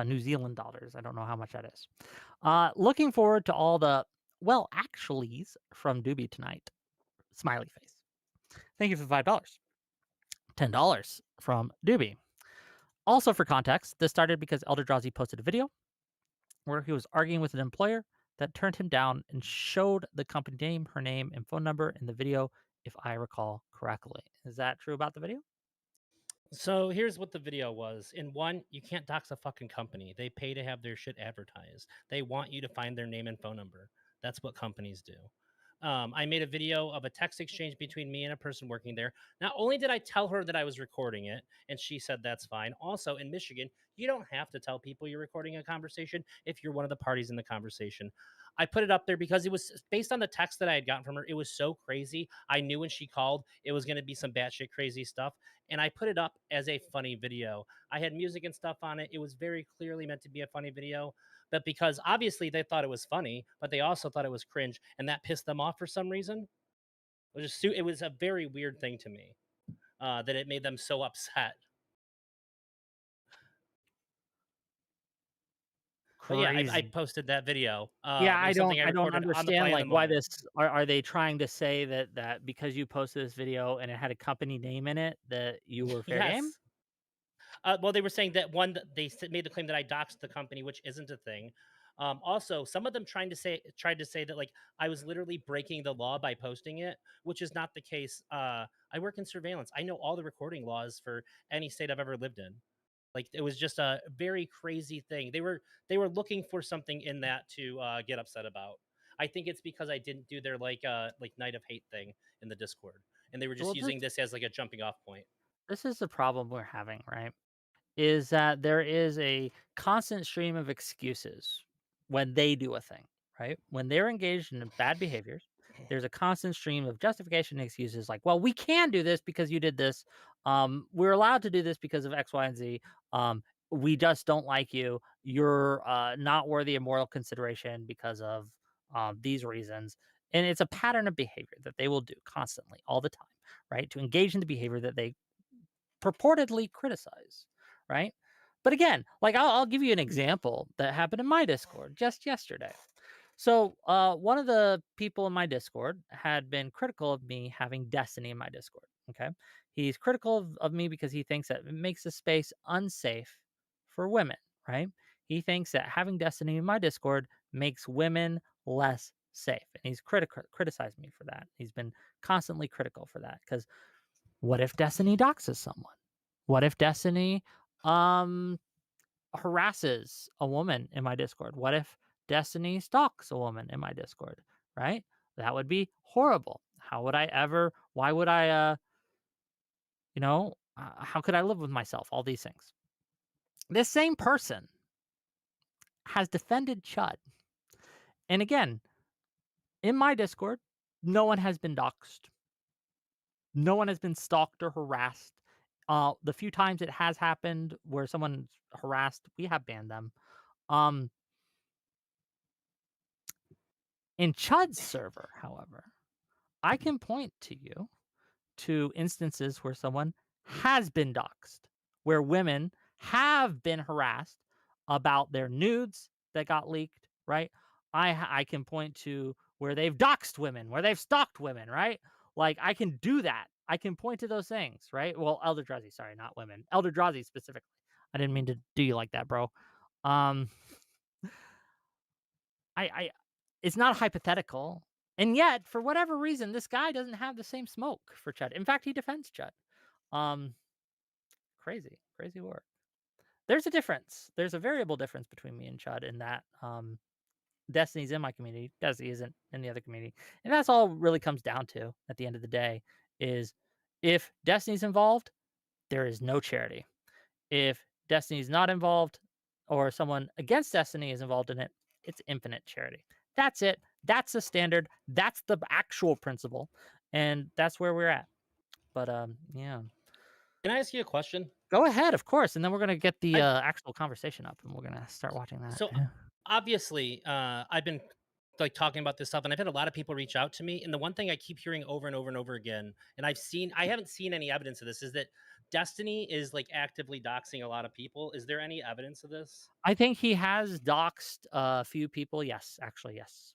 New Zealand dollars. I don't know how much that is. Looking forward to all the actuallys from Doobie tonight. Smiley face. Thank you for the $5. $10 from Doobie. Also, for context, this started because Elder Drazzie posted a video where he was arguing with an employer that turned him down and showed the company name, her name, and phone number in the video, if I recall correctly. Is that true about the video? So here's what the video was. In one, you can't dox a fucking company. They pay to have their shit advertised. They want you to find their name and phone number. That's what companies do. I made a video of a text exchange between me and a person working there. Not only did I tell her that I was recording it, and she said that's fine. Also, in Michigan, you don't have to tell people you're recording a conversation if you're one of the parties in the conversation. I put it up there because it was based on the text that I had gotten from her. It was so crazy. I knew when she called, it was going to be some batshit crazy stuff. And I put it up as a funny video. I had music and stuff on it. It was very clearly meant to be a funny video. But because obviously they thought it was funny, but they also thought it was cringe, and that pissed them off for some reason. It was a very weird thing to me that it made them so upset. But yeah, I Crazy. posted that video. Yeah, It was something I I don't recorded on the understand fly in the like why moment. this are they trying to say that because you posted this video and it had a company name in it that you were fair game? Yes. Well, they were saying that one, made the claim that I doxed the company, which isn't a thing. Also, some of them tried to say that like I was literally breaking the law by posting it, which is not the case. I work in surveillance. I know all the recording laws for any state I've ever lived in. Like it was just a very crazy thing. They were looking for something in that to get upset about. I think it's because I didn't do their like night of hate thing in the Discord, and they were just Well, using this as like a jumping off point. this is the problem we're having, right? Is that there is a constant stream of excuses when they do a thing, right? When they're engaged in bad behaviors, there's a constant stream of justification and excuses like, well, we can do this because you did this. We're allowed to do this because of X, Y, and Z. We just don't like you. You're not worthy of moral consideration because of these reasons. And it's a pattern of behavior that they will do constantly, all the time, right? To engage in the behavior that they purportedly criticize, right? But again, like I'll give you an example that happened in my Discord just yesterday. So one of the people in my Discord had been critical of me having Destiny in my Discord. Okay. He's critical of me because he thinks that it makes the space unsafe for women, right? He thinks that having Destiny in my Discord makes women less safe. And he's criticized me for that. He's been constantly critical for that because what if Destiny doxes someone? What if Destiny harasses a woman in my Discord? What if Destiny stalks a woman in my Discord? Right? That would be horrible. How would I ever? Why would I? How could I live with myself? All these things. This same person has defended Chud, and again, in my Discord, no one has been doxed. No one has been stalked or harassed. The few times it has happened where someone's harassed, we have banned them. Um, in Chud's server, however, I can point to you to instances where someone has been doxxed, where women have been harassed about their nudes that got leaked, right? I can point to where they've doxed women, where they've stalked women, right? Like I can do that. I can point to those things, right? Well, Elder Drazzie, sorry, not women. Elder Drazzie specifically. I didn't mean to do you like that, bro. Um, I it's not hypothetical. And yet, for whatever reason, this guy doesn't have the same smoke for Chud. In fact, he defends Chud. Crazy, crazy work. There's a difference. There's a variable difference between me and Chud in that Destiny's in my community, Destiny isn't in the other community. And that's all it really comes down to at the end of the day is if Destiny's involved, there is no charity. If Destiny's not involved or someone against Destiny is involved in it, it's infinite charity. That's it. That's the standard. That's the actual principle. And that's where we're at. But yeah. Can I ask you a question? Go ahead, of course. And then we're gonna get the I actual conversation up and we're gonna start watching that. So Yeah. obviously, I've been like talking about this stuff, and I've had a lot of people reach out to me. And the one thing I keep hearing over and over and over again, and I haven't seen any evidence of this, is that Destiny is like actively doxing a lot of people. Is there any evidence of this? I think he has doxed a few people. Yes, actually, yes.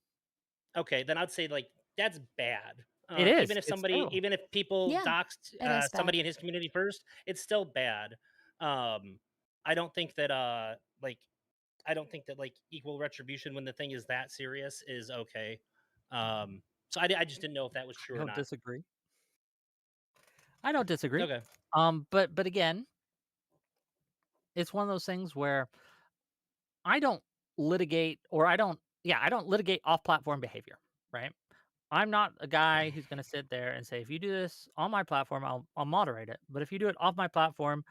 Okay, then I'd say like that's bad. It is. Even if It's somebody, terrible. even if people Yeah, doxed it is bad. somebody in his community first, it's still bad. I don't think that I don't think that like equal retribution when the thing is that serious is okay. So I just didn't know if that was I true or don't not. disagree. I don't disagree. Okay. But again, it's one of those things where I don't litigate I don't litigate off-platform behavior, right? I'm not a guy who's going to sit there and say, if you do this on my platform, I'll moderate it. But if you do it off my platform,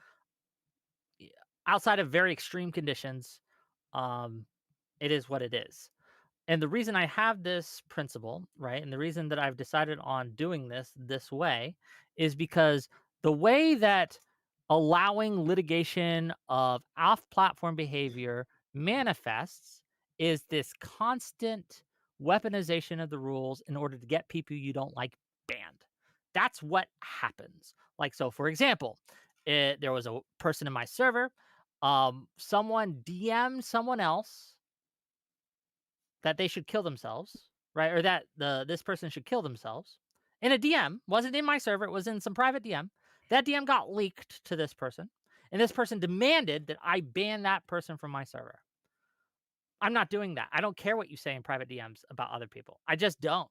outside of very extreme conditions, it is what it is. And the reason I have this principle, right, and the reason that I've decided on doing this way is because the way that allowing litigation of off-platform behavior manifests is this constant weaponization of the rules in order to get people you don't like banned. That's what happens. Like, so for example, there was a person in my server, someone DM'd someone else that they should kill themselves, right? Or that this person should kill themselves. In a DM, wasn't in my server, it was in some private DM. That DM got leaked to this person, and this person demanded that I ban that person from my server. I'm not doing that. I don't care what you say in private DMs about other people. I just don't.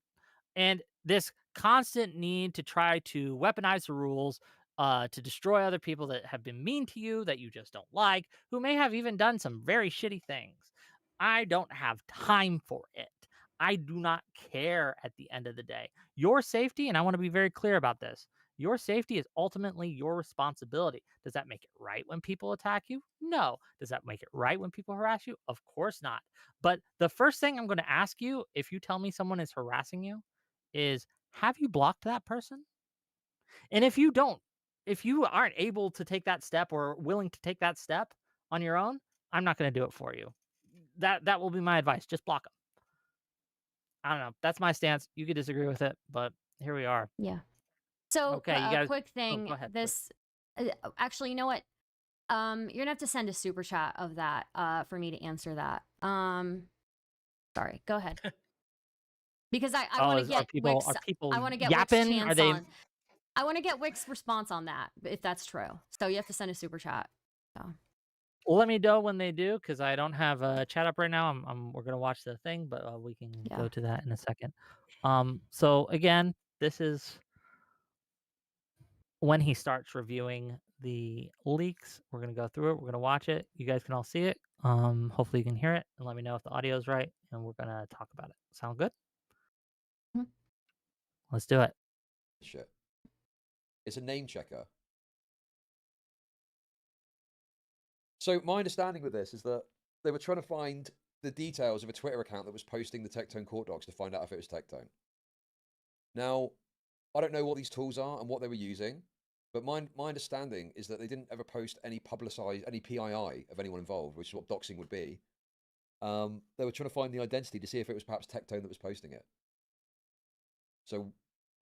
And this constant need to try to weaponize the rules, to destroy other people that have been mean to you, that you just don't like, who may have even done some very shitty things. I don't have time for it. I do not care at the end of the day. Your safety, and I want to be very clear about this, your safety is ultimately your responsibility. Does that make it right when people attack you? No. Does that make it right when people harass you? Of course not. But the first thing I'm going to ask you, if you tell me someone is harassing you, is have you blocked that person? And if you aren't able to take that step or willing to take that step on your own, I'm not going to do it for you. That will be my advice. Just block them. I don't know. That's my stance. You could disagree with it, but here we are. Yeah. So, Okay, you a guys. quick thing. go ahead, Actually, you know what? You're gonna have to send a super chat of that for me to answer that. Sorry, go ahead. Because I want to get Wick's. Are people I want to get yapping? Wick's chance Are they? on. I want to get Wick's response on that, if that's true. So you have to send a super chat. So. Let me know when they do, because I don't have a chat up right now. We're gonna watch the thing, but we can go to that in a second. So again, this is when he starts reviewing the leaks. We're gonna go through it. We're gonna watch it. You guys can all see it. Hopefully you can hear it, and let me know if the audio is right, and we're gonna talk about it. Sound good? Mm-hmm. Let's do it. Shit. It's a name checker. So my understanding with this is that they were trying to find the details of a Twitter account that was posting the Tectone court docs to find out if it was Tectone. Now, I don't know what these tools are and what they were using, but my understanding is that they didn't ever post any PII of anyone involved, which is what doxing would be. They were trying to find the identity to see if it was perhaps Tectone that was posting it. So,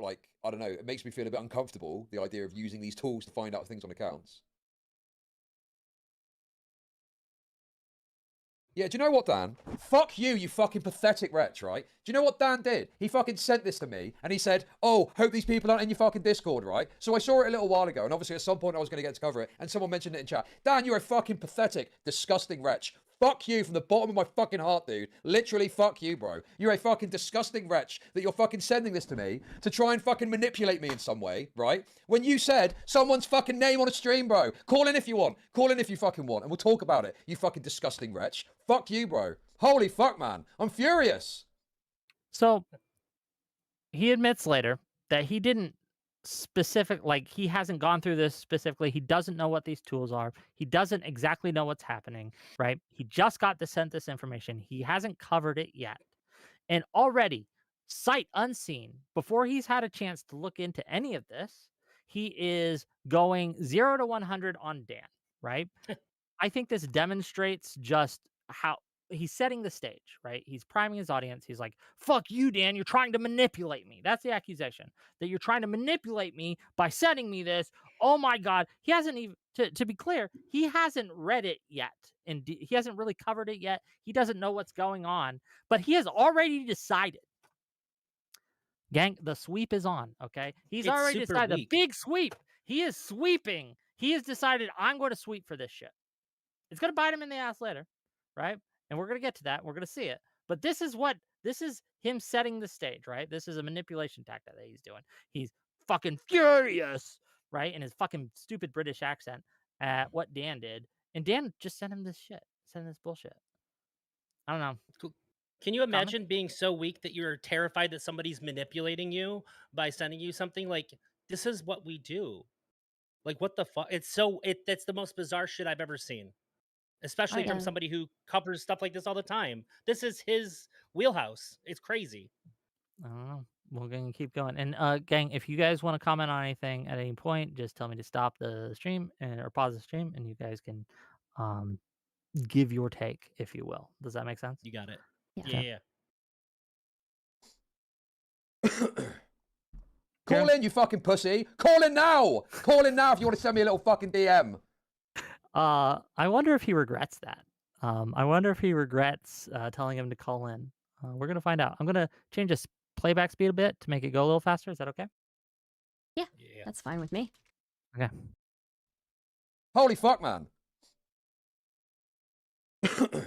like, I don't know, it makes me feel a bit uncomfortable, the idea of using these tools to find out things on accounts. Yeah, do you know what, Dan? Fuck you, you fucking pathetic wretch, right? Do you know what Dan did? He fucking sent this to me, and he said, oh, hope these people aren't in your fucking Discord, right? So I saw it a little while ago, and obviously at some point I was going to get to cover it, and someone mentioned it in chat. Dan, you're a fucking pathetic, disgusting wretch. Fuck you from the bottom of my fucking heart, dude. Literally, fuck you, bro. You're a fucking disgusting wretch that you're fucking sending this to me to try and fucking manipulate me in some way, right? When you said someone's fucking name on a stream, bro. Call in if you want. Call in if you fucking want, and we'll talk about it, you fucking disgusting wretch. Fuck you, bro. Holy fuck, man. I'm furious. So, he admits later that he didn't he hasn't gone through this specifically. He doesn't know what these tools are. He doesn't exactly know what's happening, right? He just got sent this information. He hasn't covered it yet. And already, sight unseen, before he's had a chance to look into any of this, he is going 0 to 100 on Dan, right? I think this demonstrates just how he's setting the stage, right? He's priming his audience. He's like, fuck you, Dan. You're trying to manipulate me. That's the accusation, that you're trying to manipulate me by sending me this. Oh my God. He hasn't even, to be clear, he hasn't read it yet. And he hasn't really covered it yet. He doesn't know what's going on, but he has already decided. Gang, the sweep is on, okay? He's already decided the big sweep. He is sweeping. He has decided, I'm going to sweep for this shit. It's going to bite him in the ass later, right? And we're going to get to that. We're going to see it. But this is him setting the stage, right? This is a manipulation tactic that he's doing. He's fucking furious right, in his fucking stupid British accent at what Dan did, and Dan just sent him this shit, sent him this bullshit. I don't know. Can you Comments? imagine being so weak that you're terrified that somebody's manipulating you by sending you something? Like, this is what we do. Like, what the fuck? That's the most bizarre shit I've ever seen. Especially from Yeah. somebody who covers stuff like this all the time. This is his wheelhouse. It's crazy. I don't know. We're gonna keep going. And gang, if you guys want to comment on anything at any point, just tell me to stop the stream or pause the stream, and you guys can give your take, if you will. Does that make sense? You got it. Yeah. Yeah. Call in, you fucking pussy. Call in now. Call in now if you want to send me a little fucking DM. I wonder if he regrets that. I wonder if he regrets telling him to call in. We're gonna find out. I'm gonna change his playback speed a bit to make it go a little faster. Is that okay? Yeah. That's fine with me. Okay. Holy fuck, man. Are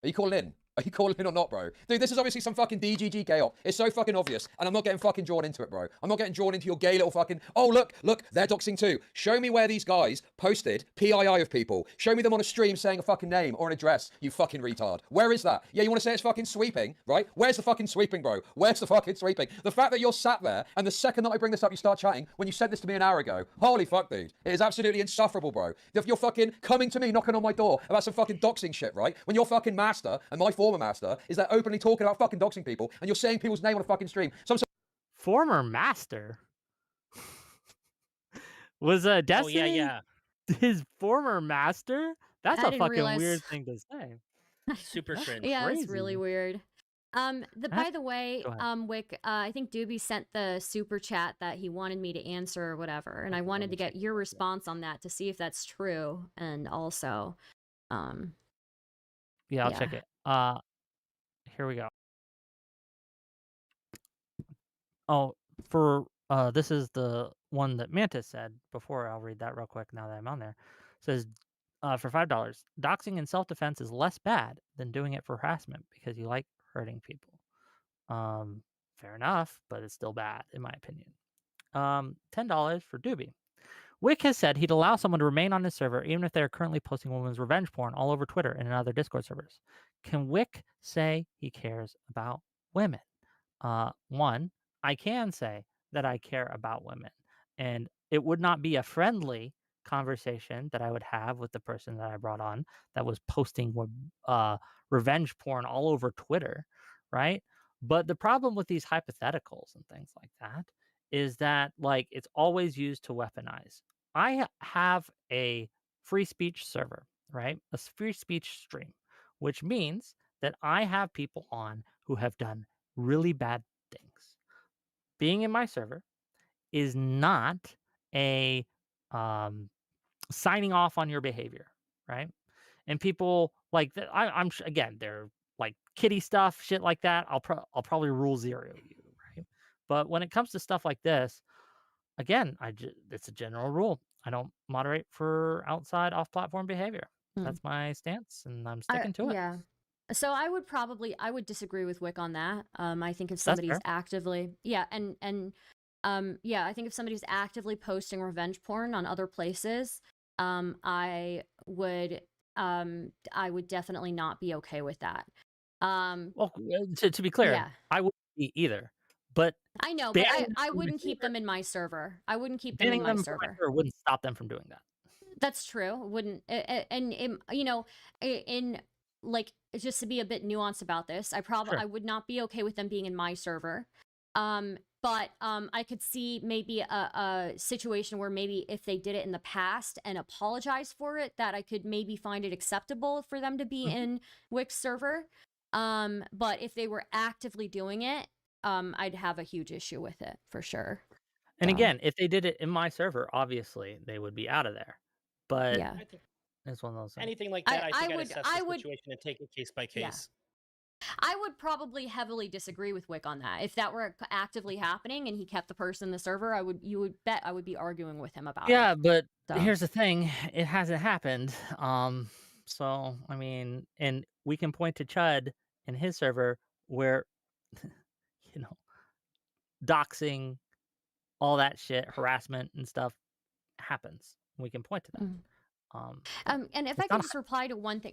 you calling in? Are you calling in or not, bro? Dude, this is obviously some fucking DGG gay op. It's so fucking obvious, and I'm not getting fucking drawn into it, bro. I'm not getting drawn into your gay little fucking, oh, look, they're doxing too. Show me where these guys posted PII of people. Show me them on a stream saying a fucking name or an address, you fucking retard. Where is that? Yeah, you want to say it's fucking sweeping, right? Where's the fucking sweeping, bro? Where's the fucking sweeping? The fact that you're sat there, and the second that I bring this up, you start chatting, when you sent this to me an hour ago. Holy fuck, dude. It is absolutely insufferable, bro. If you're fucking coming to me, knocking on my door about some fucking doxing shit, right? When your fucking master, and my former master, is that openly talking about fucking doxing people, and you're saying people's name on a fucking stream. Former master was Destiny. Oh, yeah. His former master? That's I a didn't fucking realize- weird thing to say. Super cringe. Yeah, it's really crazy. weird. By the way, Go ahead. Wick, I think Doobie sent the super chat that he wanted me to answer or whatever, and I Okay, wanted let me to get check your that, yeah. response on that to see if that's true, and also, Yeah, I'll check Yeah. it. Here we go. Oh, for this is the one that Mantis said before. I'll read that real quick now that I'm on there. It says for $5, doxing in self-defense is less bad than doing it for harassment because you like hurting people. Fair enough, but it's still bad in my opinion. $10 for Doobie. Wick has said he'd allow someone to remain on his server even if they're currently posting women's revenge porn all over Twitter and in other Discord servers. Can Wick say he cares about women? One, I can say that I care about women, and it would not be a friendly conversation that I would have with the person that I brought on that was posting revenge porn all over Twitter, right? But the problem with these hypotheticals and things like that is that like it's always used to weaponize. I have a free speech server, right? A free speech stream, which means that I have people on who have done really bad things. Being in my server is not a signing off on your behavior, right? And people like that. I'm again, they're like kitty stuff, shit like that. I'll probably rule 0 you, right? But when it comes to stuff like this, again, it's a general rule. I don't moderate for outside off-platform behavior. Hmm. That's my stance, and I'm sticking to it. Yeah. So I would disagree with Wick on that. I think if That's somebody's fair. actively, I think if somebody's actively posting revenge porn on other places, I would definitely not be okay with that. Well, to be clear, Yeah. I wouldn't be either. But I know, but banning them I from wouldn't keep behavior- them in my server. I wouldn't keep them in banning my them from my server. server wouldn't stop them from doing that. That's true. Wouldn't and you know, in like just to be a bit nuanced about this, Sure. I would not be okay with them being in my server. But I could see maybe a situation where maybe if they did it in the past and apologized for it, that I could maybe find it acceptable for them to be in Wick's server. But if they were actively doing it, I'd have a huge issue with it for sure. And So, again, if they did it in my server, obviously they would be out of there. But yeah. I think it's one of those things. anything like that, I think I'd assess I the would- situation and take it case by Yeah. case. I would probably heavily disagree with Wick on that. If that were actively happening and he kept the person in the server, you would bet I would be arguing with him about it. Yeah, but So. here's the thing: it hasn't happened. So I mean, and we can point to Chud and his server where, doxing all that shit, harassment and stuff happens. We can point to that. Mhm. And if it's I could not just reply to one thing,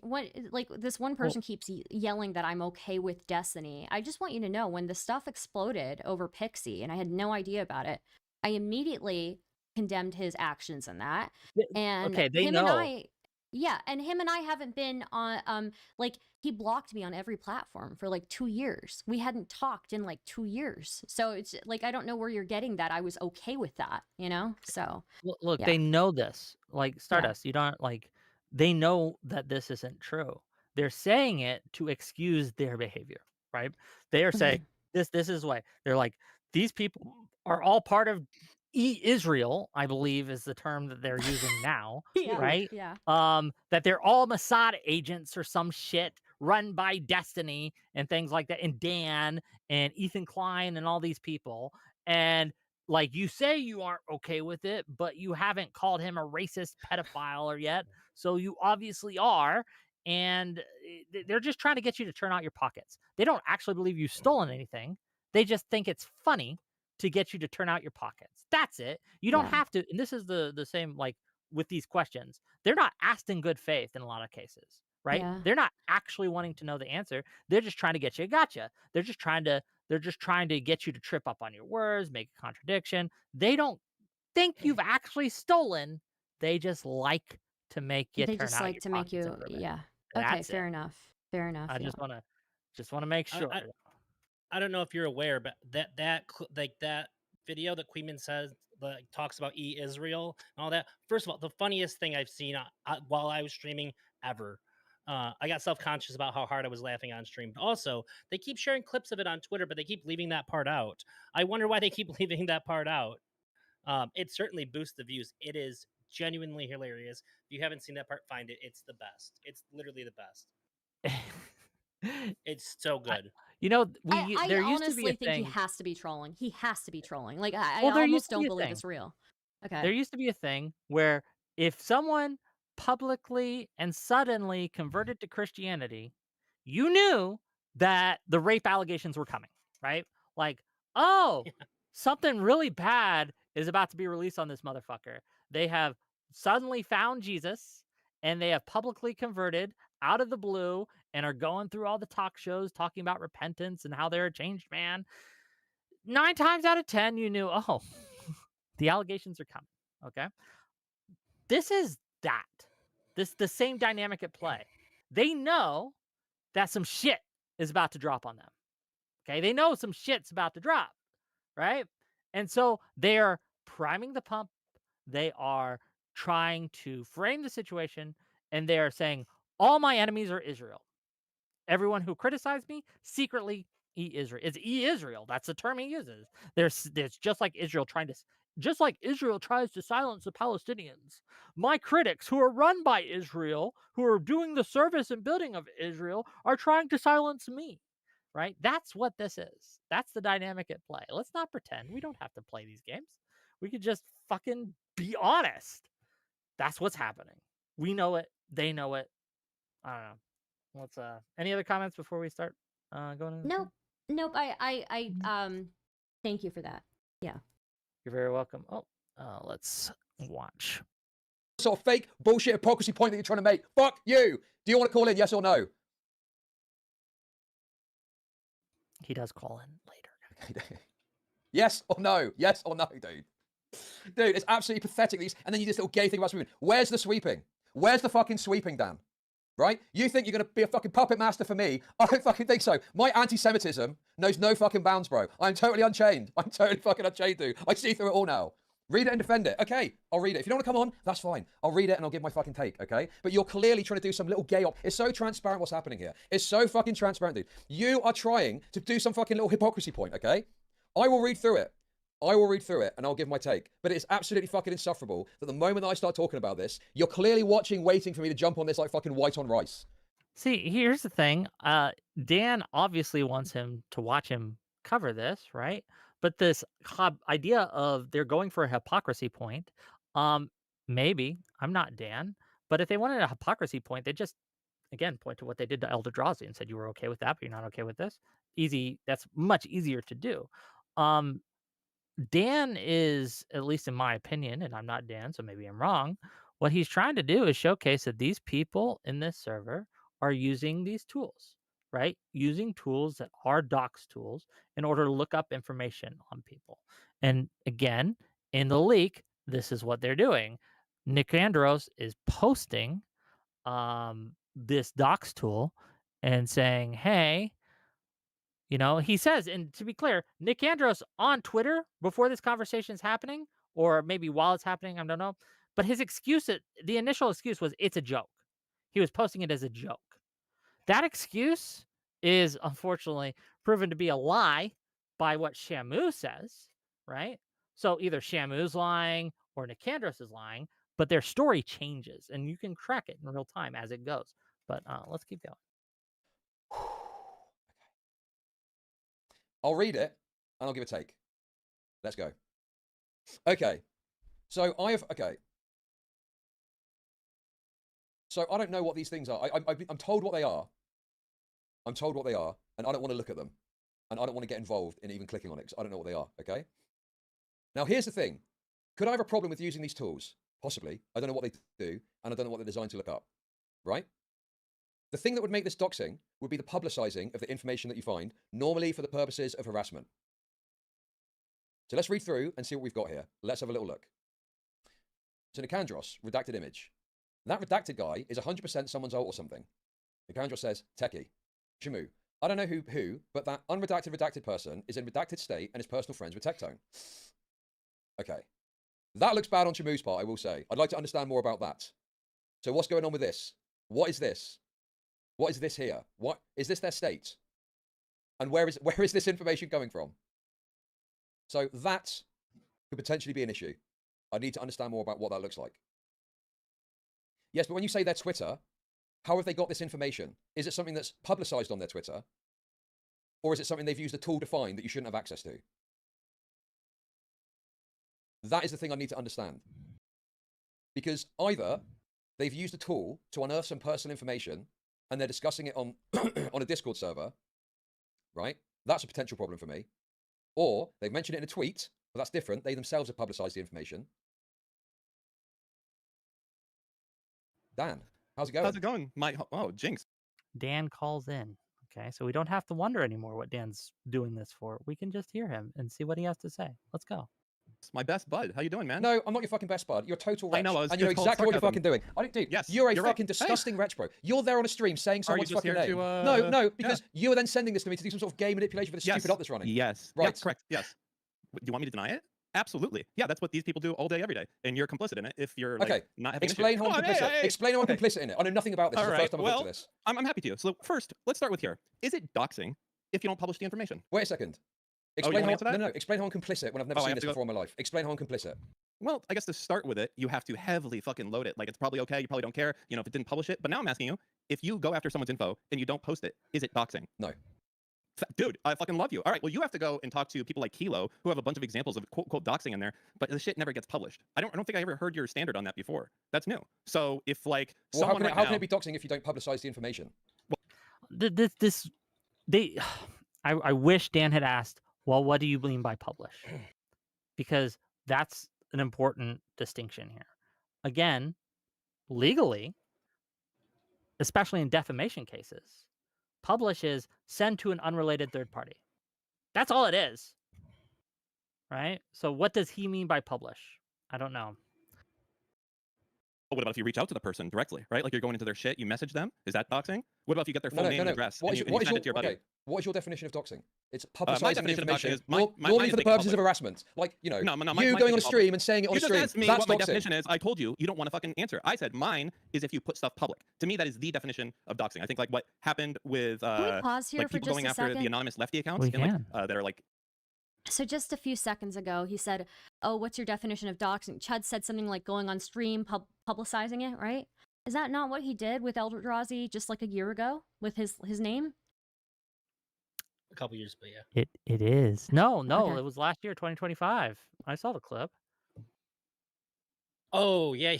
like this one person keeps yelling that I'm okay with Destiny. I just want you to know, when the stuff exploded over Pixie and I had no idea about it, I immediately condemned his actions in that. And okay, they him know. and I, yeah, and him and I haven't been on like, he blocked me on every platform for like 2 years. We hadn't talked in like 2 years. So it's like, I don't know where you're getting that I was okay with that, you know? So Look, yeah. they know this. Like Stardust, you don't like. They know that this isn't true. They're saying it to excuse their behavior, right? They are saying this is why they're like, these people are all part of Israel, I believe is the term that they're using now, Yeah. right? Yeah. That they're all Mossad agents or some shit run by Destiny and things like that, and Dan and Ethan Klein and all these people. And like, you say you aren't okay with it, but you haven't called him a racist pedophile or yet, so you obviously are. And they're just trying to get you to turn out your pockets. They don't actually believe you've stolen anything. They just think it's funny to get you to turn out your pockets. That's it. You don't have to. And this is the same, like, with these questions. They're not asked in good faith in a lot of cases, right? Yeah. They're not actually wanting to know the answer. They're just trying to get you a gotcha. They're just trying to get you to trip up on your words, make a contradiction. They don't think you've actually stolen. They just like to make you They turn just out like your to make pockets you, and prove it. yeah. Okay, That's it. fair enough. Fair enough. I Yeah. just wanna make sure. I don't know if you're aware, but that video that Quimman says, like, talks about Israel and all that. First of all, the funniest thing I've seen while I was streaming ever. I got self-conscious about how hard I was laughing on stream. But also, they keep sharing clips of it on Twitter, but they keep leaving that part out. I wonder why they keep leaving that part out. It certainly boosts the views. It is genuinely hilarious. If you haven't seen that part, find it. It's the best. It's literally the best. It's so good. You know, I there used to be a honestly think he thing. has to be trolling. He has to be trolling. Like, I Well, there used almost to be don't a believe thing. it's real. There Okay. used to be a thing where if someone publicly and suddenly converted to Christianity, you knew that the rape allegations were coming, right? Like, oh, something really bad is about to be released on this motherfucker. They have suddenly found Jesus and they have publicly converted out of the blue and are going through all the talk shows talking about repentance and how they're a changed man. 9 times out of 10, you knew, oh, the allegations are coming. Okay. This is that. The same dynamic at play. They know that some shit is about to drop on them. Okay. They know some shit's about to drop. Right. And so they're priming the pump. They are trying to frame the situation. And they are saying, all my enemies are Israel. Everyone who criticized me secretly Israel. It's Israel. That's the term he uses. There's just like Israel tries to silence the Palestinians. My critics, who are run by Israel, who are doing the service and building of Israel, are trying to silence me. Right? That's what this is. That's the dynamic at play. Let's not pretend. We don't have to play these games. We could just fucking be honest. That's what's happening. We know it. They know it. I don't know. Let's any other comments before we start going into Nope. Thank you for that. Yeah. You're very welcome. Oh, let's watch. Sort of fake bullshit hypocrisy point that you're trying to make. Fuck you. Do you want to call in? Yes or no? He does call in later. Yes or no? Yes or no, dude? Dude, it's absolutely pathetic. And then you do this little gay thing about sweeping. Where's the sweeping? Where's the fucking sweeping, Dan? Right? You think you're going to be a fucking puppet master for me? I don't fucking think so. My anti-Semitism knows no fucking bounds, bro. I'm totally unchained. I'm totally fucking unchained, dude. I see through it all now. Read it and defend it. Okay, I'll read it. If you don't want to come on, that's fine. I'll read it and I'll give my fucking take, okay? But you're clearly trying to do some little gay op. It's so transparent what's happening here. It's so fucking transparent, dude. You are trying to do some fucking little hypocrisy point, okay? I will read through it. I will read through it and I'll give my take. But it's absolutely fucking insufferable that the moment that I start talking about this, you're clearly watching, waiting for me to jump on this like fucking white on rice. See, here's the thing. Dan obviously wants him to watch him cover this, right? But this idea of they're going for a hypocrisy point, maybe. I'm not Dan. But if they wanted a hypocrisy point, they just, again, point to what they did to Elder Drazzi and said you were okay with that, but you're not okay with this. Easy. That's much easier to do. Dan is, at least in my opinion, and I'm not Dan, so maybe I'm wrong. What he's trying to do is showcase that these people in this server are using these tools, right? Using tools that are dox tools in order to look up information on people. And again, in the leak, this is what they're doing. Nick Andros is posting this dox tool and saying, hey, you know, he says, and to be clear, Nick Andros on Twitter before this conversation is happening, or maybe while it's happening, I don't know. But his excuse, the initial excuse was it's a joke. He was posting it as a joke. That excuse is unfortunately proven to be a lie by what Shamu says, right? So either Shamu's lying or Nick Andros is lying, but their story changes and you can track it in real time as it goes. But let's keep going. I'll read it and I'll give a take. Let's go. Okay. So So I don't know what these things are. I'm told what they are. I'm told what they are, and I don't want to look at them. And I don't want to get involved in even clicking on it because I don't know what they are, okay? Now, here's the thing. Could I have a problem with using these tools? Possibly. I don't know what they do, and I don't know what they're designed to look up, right? The thing that would make this doxing would be the publicizing of the information that you find, normally for the purposes of harassment. So let's read through and see what we've got here. Let's have a little look. So Nicandros, redacted image. That redacted guy is 100% someone's alt or something. Nicandros says, techie. Shamu. I don't know who, but that redacted person is in redacted state and is personal friends with Tectone. Okay. That looks bad on Shamu's part, I will say. I'd like to understand more about that. So what's going on with this? What is this? What is this here? What is this their state? And where is this information coming from? So that could potentially be an issue. I need to understand more about what that looks like. Yes, but when you say their Twitter, how have they got this information? Is it something that's publicized on their Twitter? Or is it something they've used a tool to find that you shouldn't have access to? That is the thing I need to understand. Because either they've used a tool to unearth some personal information and they're discussing it on, on a Discord server, right? That's a potential problem for me. Or they've mentioned it in a tweet, but that's different. They themselves have publicized the information. Dan, how's it going? How's it going? Oh, Jinx. Dan calls in. Okay, so we don't have to wonder anymore what Dan's doing this for. We can just hear him and see what he has to say. Let's go. It's my best bud. How you doing, man? No, I'm not your fucking best bud. You're a total wretch. I know. And you know exactly what you're fucking doing. I don't do. Yes, You're a you're fucking right. disgusting wretch, bro. You're there on a stream saying someone's just fucking here name. to, No, because you were then sending this to me to do some sort of game manipulation for the stupid op that's running. Yes. Right. Yes, correct. Yes. Do you want me to deny it? Absolutely. Yeah, that's what these people do all day, every day. And you're complicit in it if you're like, Okay. not having Explain how I'm complicit. Explain how I'm Okay. complicit in it. I know nothing about this. This is the first time I've looked at this. I'm happy to. So first, let's start with here. Is it doxing if you don't publish the information? Wait a second. you Explain wanna how answer that? no. Explain how I'm complicit when I've never I seen have this to go- before in my life. Explain how I'm complicit. Well, I guess to start with it, you have to heavily fucking load it. Like, it's probably okay. You probably don't care, if it didn't publish it. But now I'm asking you, if you go after someone's info and you don't post it, is it doxing? No. Dude, I fucking love you. All right, well, you have to go and talk to people like Kilo, who have a bunch of examples of quote doxing in there, but the shit never gets published. I don't think I ever heard your standard on that before. That's new. So if like Well, someone how can it be doxing if you don't publicize the information? I wish Dan had asked, well, what do you mean by publish? Because that's an important distinction here. Again, legally, especially in defamation cases, publish is send to an unrelated third party. That's all it is. Right? So what does he mean by publish? I don't know. What about if you reach out to the person directly, right? Like you're going into their shit, you message them. Is that doxing? What about if you get their full name and address and you send it to your buddy? Okay. What is your definition of doxing? It's My publicizing the definition of doxing information. is my normally for the thing purposes public. of harassment. Like, you my going thing on a is stream and saying it on You a just stream. asked me That's what my doxing. definition is. I told you, you don't want to fucking answer. I said mine is if you put stuff public. To me, that is the definition of doxing. I think like what happened with Can we pause here like for people just going a after second? the anonymous lefty accounts We and like can. that are like So just a few seconds ago, he said, "Oh, what's your definition of doxing?" Chud said something like going on stream, publicizing it, right? Is that not what he did with Elder Drazzi just like a year ago with his name? A couple years, but yeah. It is. No, Okay. it was last year, 2025. I saw the clip. Oh yeah,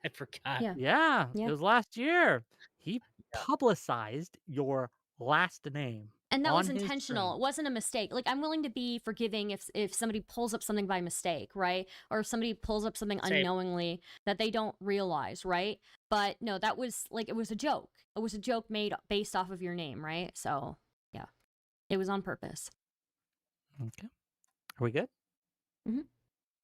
I forgot. Yeah. Yeah, Yeah. it was last year. He publicized your last name. And that On was his intentional. stream. It wasn't a mistake. Like, I'm willing to be forgiving if somebody pulls up something by mistake, right? Or if somebody pulls up something Same. unknowingly that they don't realize, right? But no, that was like, it was a joke. It was a joke made based off of your name, right? So yeah, it was on purpose. Okay. Are we good?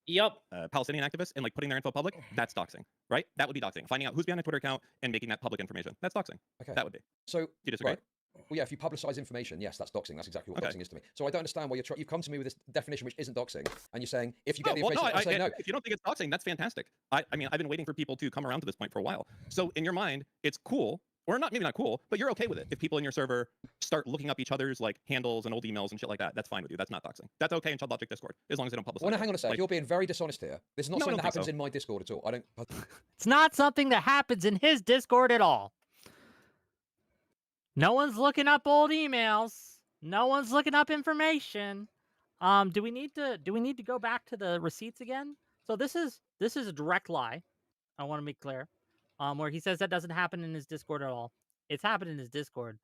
Yep. Palestinian activists and like putting their info public, that's doxing, right? That would be doxing. Finding out who's behind a Twitter account and making that public information. That's doxing. Okay. That would be. So, Do you disagree? right. Well, yeah, if you publicize information, yes, that's doxing. That's exactly what Okay. doxing is to me. So I don't understand why you've come to me with this definition which isn't doxing, and you're saying if you get Oh, the well, information, no, I'm saying no. if you don't think it's doxing, that's fantastic. I mean, I've been waiting for people to come around to this point for a while. So in your mind, it's cool, or not, maybe not cool, but you're okay with it. If people in your server start looking up each other's like handles and old emails and shit like that, that's fine with you. That's not doxing. That's okay in Chud Logic Discord, as long as they don't publicize. Well, now, it. hang on a sec. Like, You're being very dishonest here. This is not No, I something don't that think happens so. in my Discord at all. I don't. It's not something that happens in his Discord at all. No one's looking up old emails. No one's looking up information. Do we need to go back to the receipts again? So this is a direct lie. I want to be clear. Where he says that doesn't happen in his Discord at all. It's happened in his Discord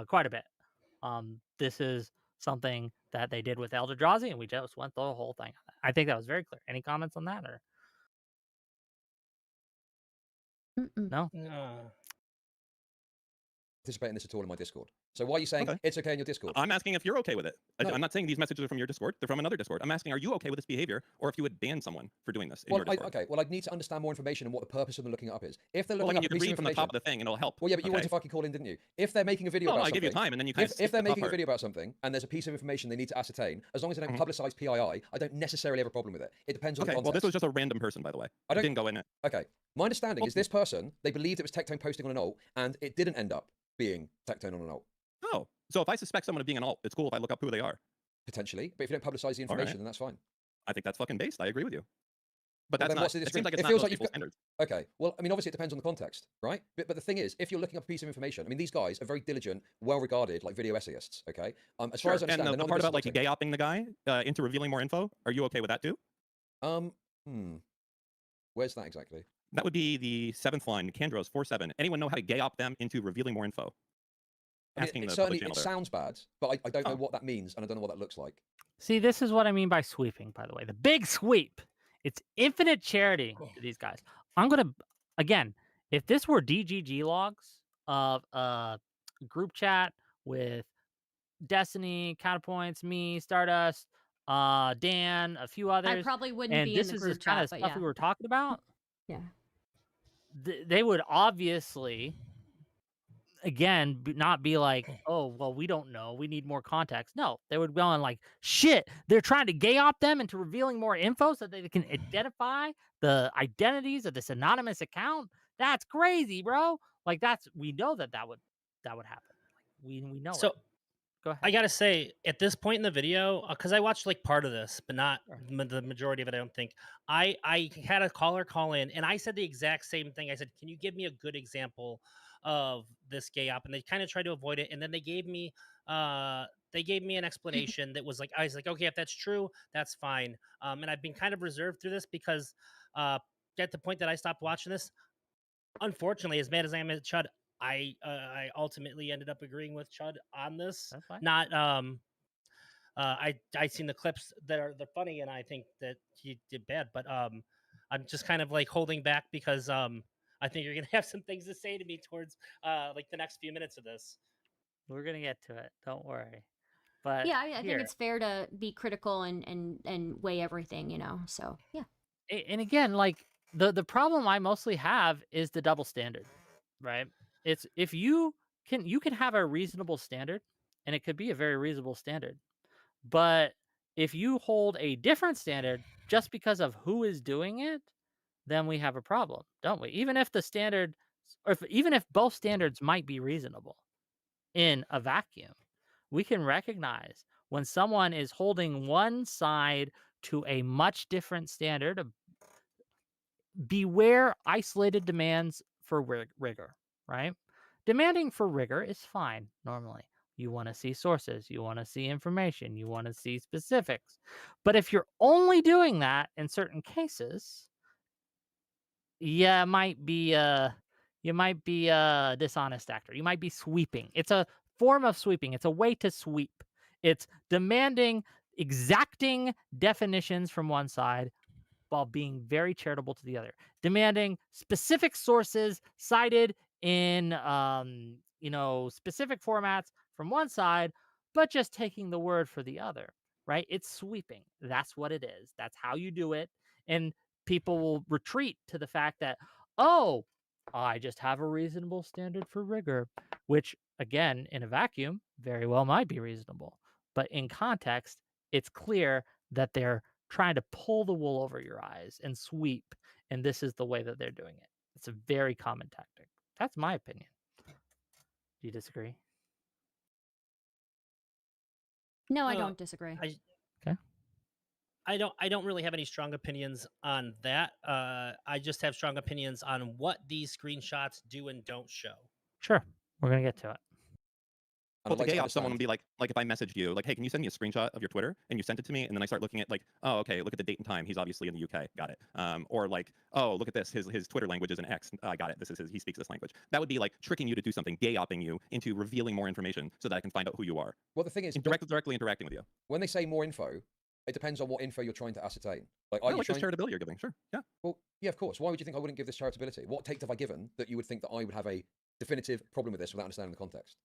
quite a bit. This is something that they did with Elder Drazzi, and we just went the whole thing. I think that was very clear. Any comments on that, or no? Participate in this at all in my Discord. So why are you saying Okay. it's okay in your Discord? I'm asking if you're okay with it. No. I'm not saying these messages are from your Discord. They're from another Discord. I'm asking, are you okay with this behavior, or if you would ban someone for doing this in Well, your Discord? okay. Well, I need to understand more information and what the purpose of them looking it up is. If they're Well, looking I mean, up you a can piece read of from the information, top of the thing, and it'll help. well, yeah, but you wanted okay? to fucking call in, didn't you? If they're making a video Well, about I give you something, time, and then you kind if they're of making a video about something and there's a piece of information they need to ascertain, as long as they don't publicize PII, I don't necessarily have a problem with it. It depends on the Okay, context. well, this was just a random person, by the way. I It don't- didn't go in it. Okay. My understanding is this person, they believed it was Tectone posting on an alt, and it didn't end up being Tectone on an alt, Oh, so if I suspect someone of being an alt, it's cool if I look up who they are. potentially. But if you don't publicize the All right. information, then that's fine. I think that's fucking based. I agree with you. But Well, that's then not. what's the It seems like disagreement? it's It not feels most like you've people's got- standards. Okay. Well, I mean, obviously it depends on the context, right? But the thing is, if you're looking up a piece of information, I mean, these guys are very diligent, well-regarded, like video essayists. Okay. As far as I And understand, the they're not part in the about like business of gay-opping the guy into revealing more info, are you okay with that too? doxing. Where's that exactly? That would be the 7th line, Candros 47. Anyone know how to gay-op them into revealing more info? I mean, Asking it the certainly public it channel there. sounds bad, but I don't know Oh. what that means, and I don't know what that looks like. See, this is what I mean by sweeping, by the way. The big sweep. It's infinite charity to these guys. I'm going to, again, if this were DGG logs of a group chat with Destiny, Counterpoints, me, Stardust, Dan, a few others. I probably wouldn't and be this in the is group kind chat, of but stuff yeah. we were talking about. Yeah. They would obviously, again, not be like, oh, well, we don't know. We need more context. No, they would go on like, shit, they're trying to gay op them into revealing more info so that they can identify the identities of this anonymous account. That's crazy, bro. Like we know that would happen. Like, we know So it. Go ahead. I gotta say, at this point in the video, because I watched like part of this, but not Sure. the majority of it, I don't think. I had a caller call in, and I said the exact same thing. I said, "Can you give me a good example of this gay op?" And they kind of tried to avoid it, and then they gave me an explanation that was like, I was like, okay, if that's true, that's fine. And I've been kind of reserved through this because at the point that I stopped watching this, unfortunately, as mad as I am at Chud, I ultimately ended up agreeing with Chud on this. That's fine. Not I seen the clips they're funny, and I think that he did bad, but I'm just kind of like holding back because I think you're gonna have some things to say to me towards like the next few minutes of this. We're gonna get to it. Don't worry. But Yeah, I think here. it's fair to be critical and weigh everything, you know. So yeah. And again, like the problem I mostly have is the double standard, right? It's if you can have a reasonable standard, and it could be a very reasonable standard, but if you hold a different standard just because of who is doing it, then we have a problem, don't we? Even if the standard, or even if both standards might be reasonable in a vacuum, we can recognize when someone is holding one side to a much different standard. Beware isolated demands for rigor, right? Demanding for rigor is fine normally. You want to see sources, you want to see information, you want to see specifics. But if you're only doing that in certain cases, you might be a dishonest actor. You might be sweeping. It's a form of sweeping. It's a way to sweep. It's demanding exacting definitions from one side while being very charitable to the other, demanding specific sources cited in specific formats from one side, but just taking the word for the other, right? It's sweeping. That's what it is. That's how you do it. And people will retreat to the fact that, oh, I just have a reasonable standard for rigor, which again, in a vacuum, very well might be reasonable. But in context, it's clear that they're trying to pull the wool over your eyes and sweep. And this is the way that they're doing it. It's a very common tactic. That's my opinion. Do you disagree? No, I don't disagree. Okay. I don't really have any strong opinions on that. I just have strong opinions on what these screenshots do and don't show. Sure. We're going to get to it. Well, the gay off someone would be like if I messaged you, like, hey, can you send me a screenshot of your Twitter? And you sent it to me, and then I start looking at like, oh, okay, look at the date and time. He's obviously in the UK. Got it. Or like, oh, look at this. His Twitter language is an X. I got it. This is he speaks this language. That would be like tricking you to do something, gay opping you into revealing more information so that I can find out who you are. Well, the thing is, directly interacting with you. When they say more info, it depends on what info you're trying to ascertain. Like, this charitability you're giving. Sure. Yeah. Well, yeah, of course. Why would you think I wouldn't give this charitability? What take have I given that you would think that I would have a definitive problem with this without understanding the context?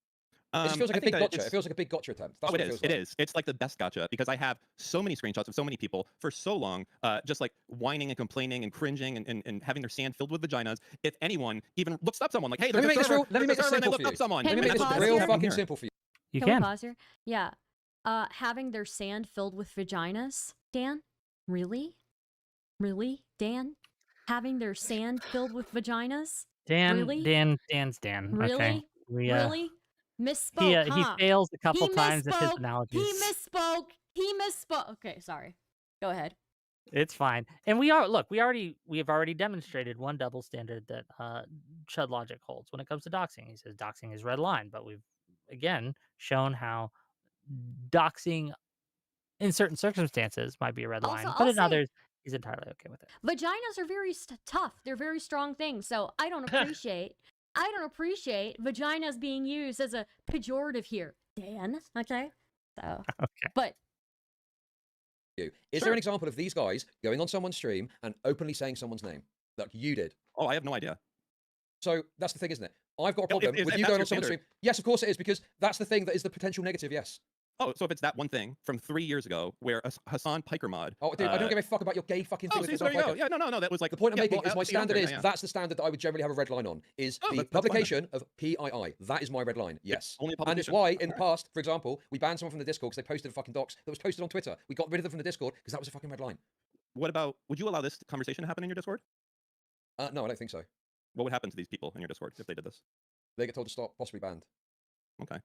It just feels like a big gotcha. It feels like a big gotcha attempt. That's what it is. It is. It's like the best gotcha because I have so many screenshots of so many people for so long, just like whining and complaining and cringing and having their sand filled with vaginas. If anyone even looks up someone, like, hey, let me make this real simple for you. Let me make this real fucking simple for you. You can we pause here? Yeah. Having their sand filled with vaginas, Dan? Really? Really, Dan? Having their sand filled with vaginas? Dan, really? Dan's Dan. Really? Okay. Really? Misspoke, he fails a couple times at his misspoke. analogies. He misspoke. Okay, sorry. Go ahead. It's fine. And we have already demonstrated one double standard that Chud Logic holds when it comes to doxing. He says doxing is red line, but we've again shown how doxing in certain circumstances might be a red line, but in others he's entirely okay with it. Vaginas are very tough. They're very strong things. So I don't appreciate vaginas being used as a pejorative here, Dan. Okay. So, okay. But is there an example of these guys going on someone's stream and openly saying someone's name like you did? Oh, I have no idea. So that's the thing, isn't it? I've got a problem with you going on someone's stream. Yes, of course it is, because that's the thing that is the potential negative. Yes. Oh, so if it's that one thing from 3 years ago where Hassan Piker mod. Oh, dude, I don't give a fuck about your gay fucking thing. Oh, there you go. Yeah, no, that was like the point I'm making is my standard is that's the standard that I would generally have a red line on is the publication of PII. That is my red line. Yes, and it's why in the past, for example, we banned someone from the Discord because they posted a fucking dox that was posted on Twitter. We got rid of them from the Discord because that was a fucking red line. What about? Would you allow this conversation to happen in your Discord? No, I don't think so. What would happen to these people in your Discord if they did this? They get told to stop, possibly banned. Okay.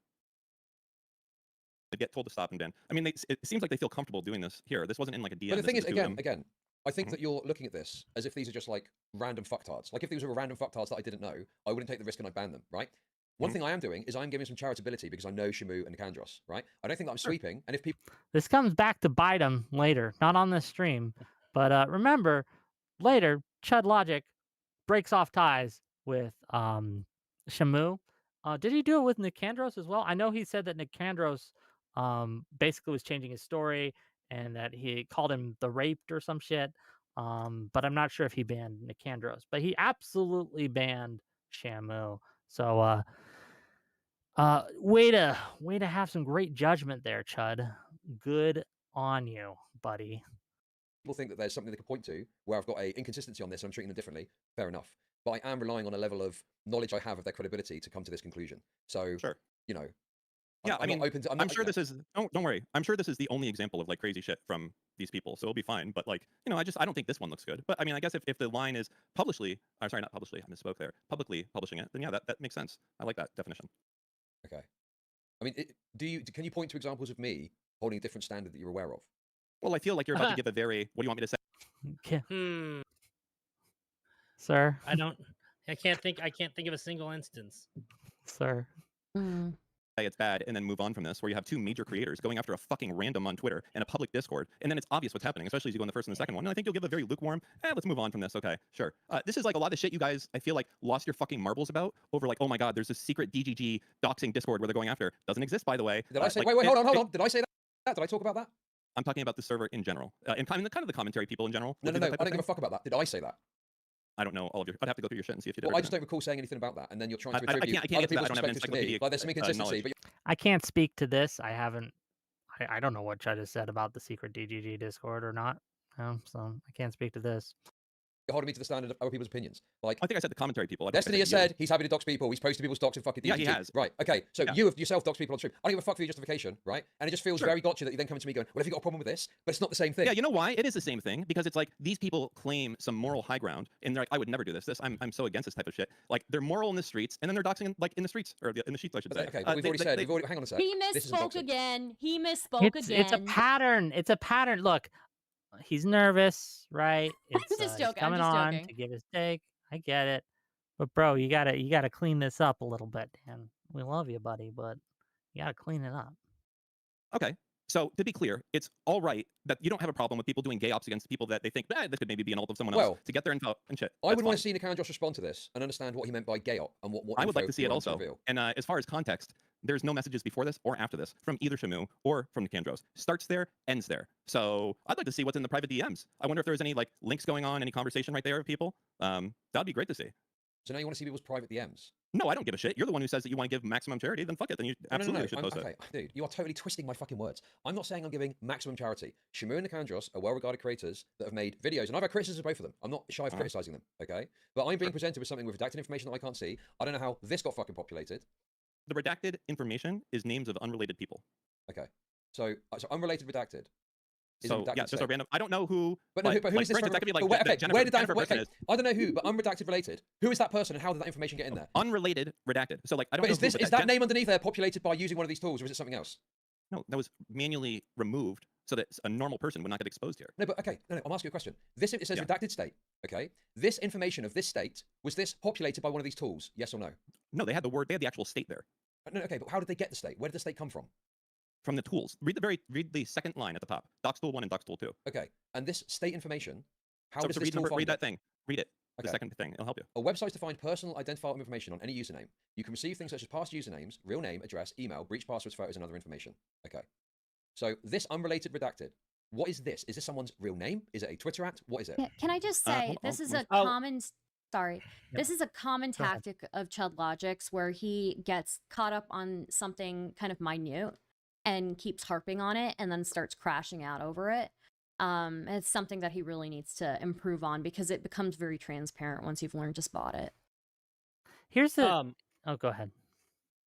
They get told to stop and ban. I mean, it seems like they feel comfortable doing this here. This wasn't in like a DM. But the thing is, again, I think that you're looking at this as if these are just like random fucktards. Like if these were random fucktards that I didn't know, I wouldn't take the risk and I'd ban them, right? One thing I am doing is I'm giving some charitability because I know Shamu and Nicandros, right? I don't think that I'm sweeping. And if people... This comes back to bite them later, not on this stream. But remember, later, Chud Logic breaks off ties with Shamu. Did he do it with Nicandros as well? I know he said that Nicandros basically was changing his story and that he called him the raped or some shit. But I'm not sure if he banned Nicandros, but he absolutely banned Shamu. So way to have some great judgment there, Chud. Good on you, buddy. People think that there's something they could point to where I've got a inconsistency on this and I'm treating them differently. Fair enough. But I am relying on a level of knowledge I have of their credibility to come to this conclusion. So, sure. You know, yeah, I'm sure this is. Don't worry. I'm sure this is the only example of like crazy shit from these people, so it'll be fine. But like, you know, I don't think this one looks good. But I mean, I guess if the line is publicly, I'm sorry, not publicly, I misspoke there. Publicly publishing it, then yeah, that makes sense. I like that definition. Okay. I mean, can you point to examples of me holding a different standard that you're aware of? Well, I feel like you're about to give a very. What do you want me to say? Okay. Sir, I can't think of a single instance. Sir. it's bad and then move on from this, where you have two major creators going after a fucking random on Twitter and a public Discord, and then it's obvious what's happening, especially as you go in the first and the second one. And I think you'll give a very lukewarm, let's move on from this. Okay, sure. This is like a lot of shit you guys, I feel like, lost your fucking marbles about over like, oh my god, there's this secret DGG doxing Discord where they're going after. Doesn't exist, by the way. Did I say? Like, wait, hold on. Did I say that? Did I talk about that? I'm talking about the server in general, and kind of the commentary people in general. No. I don't give a fuck about that. Did I say that? I don't know all of your. I'd have to go through your shit and see if you did. Well, I just don't recall saying anything about that, and then you're trying to attribute I can't other people's I don't have an perspectives to me. Like there's some inconsistency, but I can't speak to this. I haven't. I don't know what Chud has said about the secret DGG Discord or not. So I can't speak to this. you're holding me to the standard of other people's opinions. Like I think I said the commentary people. Destiny has said he's happy to dox people. He's posted people's docs in fucking DGG. Yeah, he has. Right. Okay. So you have yourself doxed people on stream. I don't give a fuck for your justification, right? And it just feels very gotcha that you then come to me going, well, have you got a problem with this? But it's not the same thing. Yeah, you know why? It is the same thing because it's like these people claim some moral high ground, and they're like, I would never do this. I'm so against this type of shit. Like they're moral in the streets, and then they're doxing like in the streets or in the sheets, I should say. Okay, but we've already said. Hang on a sec. He misspoke again. He misspoke again. It's a pattern. It's a pattern. Look, he's nervous, right? It's I'm just joking. he's coming on to give his take. I get it, but bro, you gotta clean this up a little bit, Dan. We love you, buddy, but you gotta clean it up. Okay. So to be clear, it's all right that you don't have a problem with people doing gay ops against people that they think this could maybe be an alt of someone else to get their info and shit. I would want to see Nikan Josh respond to this and understand what he meant by gay op and what I would like to see it also. And as far as context, there's no messages before this or after this from either Shamu or from Nicandros. Starts there, ends there. So I'd like to see what's in the private DMs. I wonder if there's any like links going on, any conversation right there with people. That'd be great to see. So now you want to see people's private DMs? No, I don't give a shit. You're the one who says that you want to give maximum charity. Then fuck it. Then you absolutely should post it. Dude, you are totally twisting my fucking words. I'm not saying I'm giving maximum charity. Shamu and Nicandros are well-regarded creators that have made videos, and I've had criticisms of both of them. I'm not shy of criticizing them, okay? But I'm being presented with something with redacted information that I can't see. I don't know how this got fucking populated. The redacted information is names of unrelated people. Okay. So unrelated redacted. So yeah, just a random. I don't know who. But no, like, but who is this? That could be like where did that? Is. I don't know who, but unredacted related. Who is that person, and how did that information get in there? Unrelated, redacted. So like I don't. But know is that name underneath there populated by using one of these tools, or is it something else? No, that was manually removed so that a normal person would not get exposed here. No, but okay, no, I'm asking you a question. It says redacted state. Okay, this information of this state, was this populated by one of these tools? Yes or no? No, they had the word. They had the actual state there. No, okay, but how did they get the state? Where did the state come from? From the tools. Read the second line at the top. Docs tool 1 and docs tool 2. Okay, and this state information, how so does this tool find read that thing. Read it. Okay. The second thing. It'll help you. A website to find personal identifiable information on any username. You can receive things such as past usernames, real name, address, email, breach passwords, photos, and other information. Okay. So this unrelated redacted. What is this? Is this someone's real name? Is it a Twitter @ What is it? Can I just say this is a common. Sorry, this is a common tactic of Chud Logic's where he gets caught up on something kind of minute and keeps harping on it and then starts crashing out over it. It's something that he really needs to improve on because it becomes very transparent once you've learned to spot it. Here's the oh, go ahead.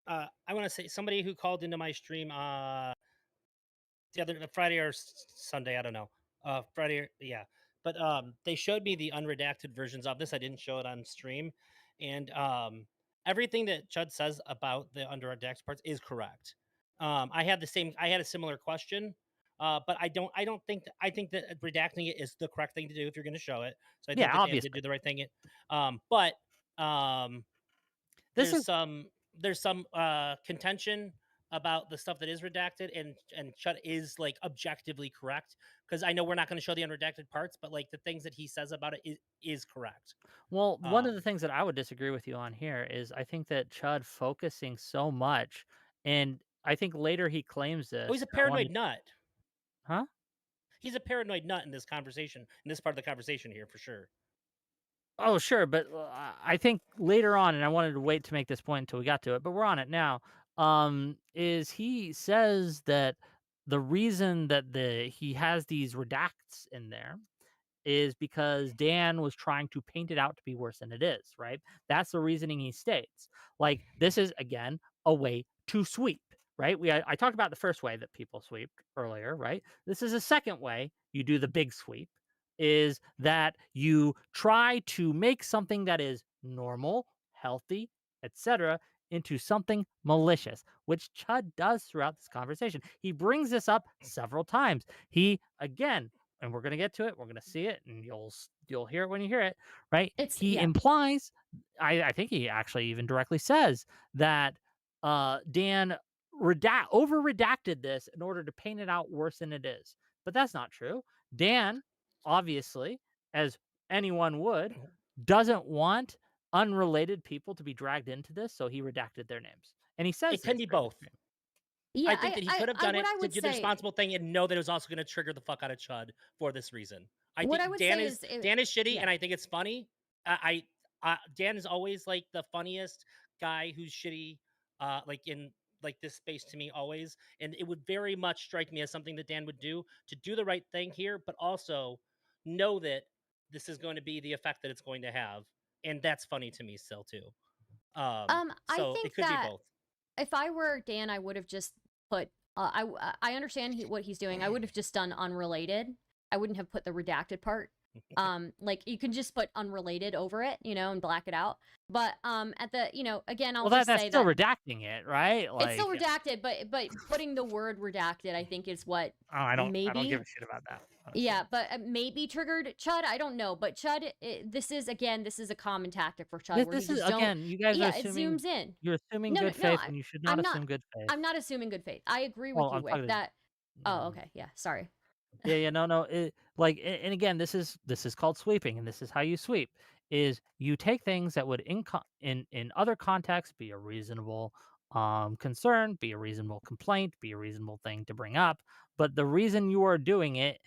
I want to say somebody who called into my stream the other Friday or Sunday, I don't know. Friday, yeah. But they showed me the unredacted versions of this. I didn't show it on stream. And everything that Chud says about the unredacted parts is correct. I had a similar question, but I think that redacting it is the correct thing to do if you're going to show it. So I think obviously to do the right thing. There's some contention about the stuff that is redacted, and Chud is like objectively correct because I know we're not going to show the unredacted parts, but like the things that he says about it is correct. Well, one of the things that I would disagree with you on here is I think that Chud focusing so much, and I think later he claims this. Oh, he's a paranoid nut. Huh? He's a paranoid nut in this conversation, in this part of the conversation here, for sure. Oh, sure, but I think later on, and I wanted to wait to make this point until we got to it, but we're on it now, is he says that the reason that he has these redacts in there is because Dan was trying to paint it out to be worse than it is, right? That's the reasoning he states. Like, this is, again, a way to sweep. Right? I talked about the first way that people sweep earlier, right? This is a second way you do the big sweep, is that you try to make something that is normal, healthy, etc., into something malicious, which Chud does throughout this conversation. He brings this up several times. He, again, and we're going to get to it, we're going to see it, and you'll hear it when you hear it, right? He implies, I think he actually even directly says that Dan over redacted this in order to paint it out worse than it is. But that's not true. Dan, obviously, as anyone would, doesn't want unrelated people to be dragged into this, so he redacted their names. And he says It can be both. Yeah, I think that he could have done it what I to would do the say, responsible thing and know that it was also going to trigger the fuck out of Chud for this reason. I what think I would Dan say is is, Dan is shitty, yeah. and I think it's funny. Dan is always like the funniest guy who's shitty, like in like this space to me always, and it would very much strike me as something that Dan would do to do the right thing here, but also know that this is going to be the effect that it's going to have, and that's funny to me still too. I So think it could be that both. if I were Dan, I would have just put. I understand what he's doing. I would have just done unrelated. I wouldn't have put the redacted part. Like you can just put unrelated over it, and black it out. But at the, again, I'll just that's say still that redacting it, right? it's still redacted, but putting the word redacted, I think, is what I don't give a maybe. shit about that. honestly. Yeah, but maybe triggered Chud. I don't know, but Chud, this is a common tactic for Chud. Where This he is just don't. again, you guys are Yeah, it assuming zooms in. you're assuming No, good no, faith when you should not I'm not. assume good faith. I'm not assuming good faith. I agree with Well, you, I'm Wick. talking- That. Oh, okay. Yeah. Sorry. Yeah, no. And again, this is called sweeping, and this is how you sweep: is you take things that would in other contexts be a reasonable concern, be a reasonable complaint, be a reasonable thing to bring up, but the reason you are doing it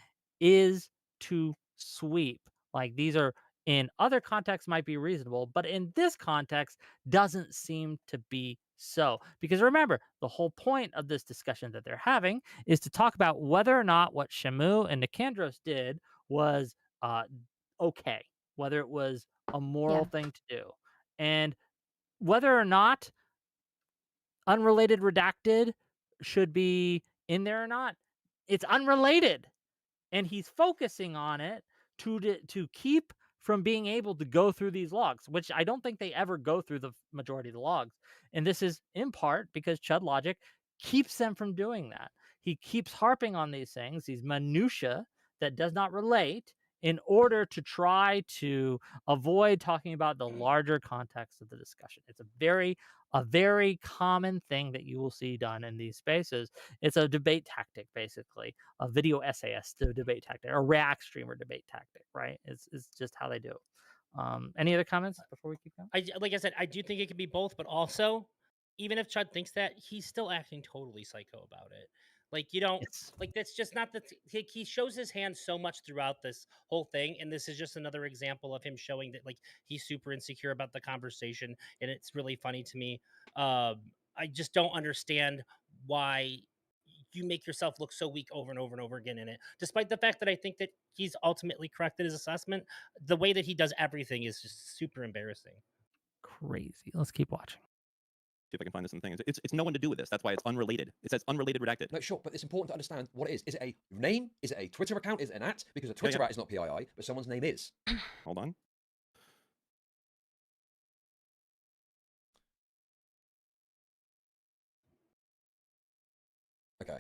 is to sweep. Like these are in other contexts might be reasonable, but in this context doesn't seem to be so. Because remember, the whole point of this discussion that they're having is to talk about whether or not what Shamu and Nikandros did was okay, whether it was a moral thing to do, and whether or not unrelated redacted should be in there or not. It's unrelated, and he's focusing on it to keep from being able to go through these logs, which I don't think they ever go through the majority of the logs. And this is in part because Chud Logic keeps them from doing that. He keeps harping on these things, these minutia that does not relate, in order to try to avoid talking about the larger context of the discussion. It's a very common thing that you will see done in these spaces. It's a debate tactic, basically, a video essayist debate tactic, a React streamer debate tactic, right? It's just how they do it. Any other comments before we keep going? Like I said, I do think it could be both, but also, even if Chud thinks that, he's still acting totally psycho about it. Like you don't like that's just not the he shows his hand so much throughout this whole thing, and this is just another example of him showing that like he's super insecure about the conversation, and it's really funny to me. I just don't understand why you make yourself look so weak over and over and over again in it, despite the fact that I think that he's ultimately correct in his assessment. The way that he does everything is just super embarrassing. Crazy. Let's keep watching. See if I can find this in the thing. It's no one to do with this. That's why it's unrelated. It says unrelated redacted. No, sure, but it's important to understand what it is. Is it a name? Is it a Twitter account? Is it an @ Because a Twitter @ is not PII, but someone's name is. Hold on. Okay.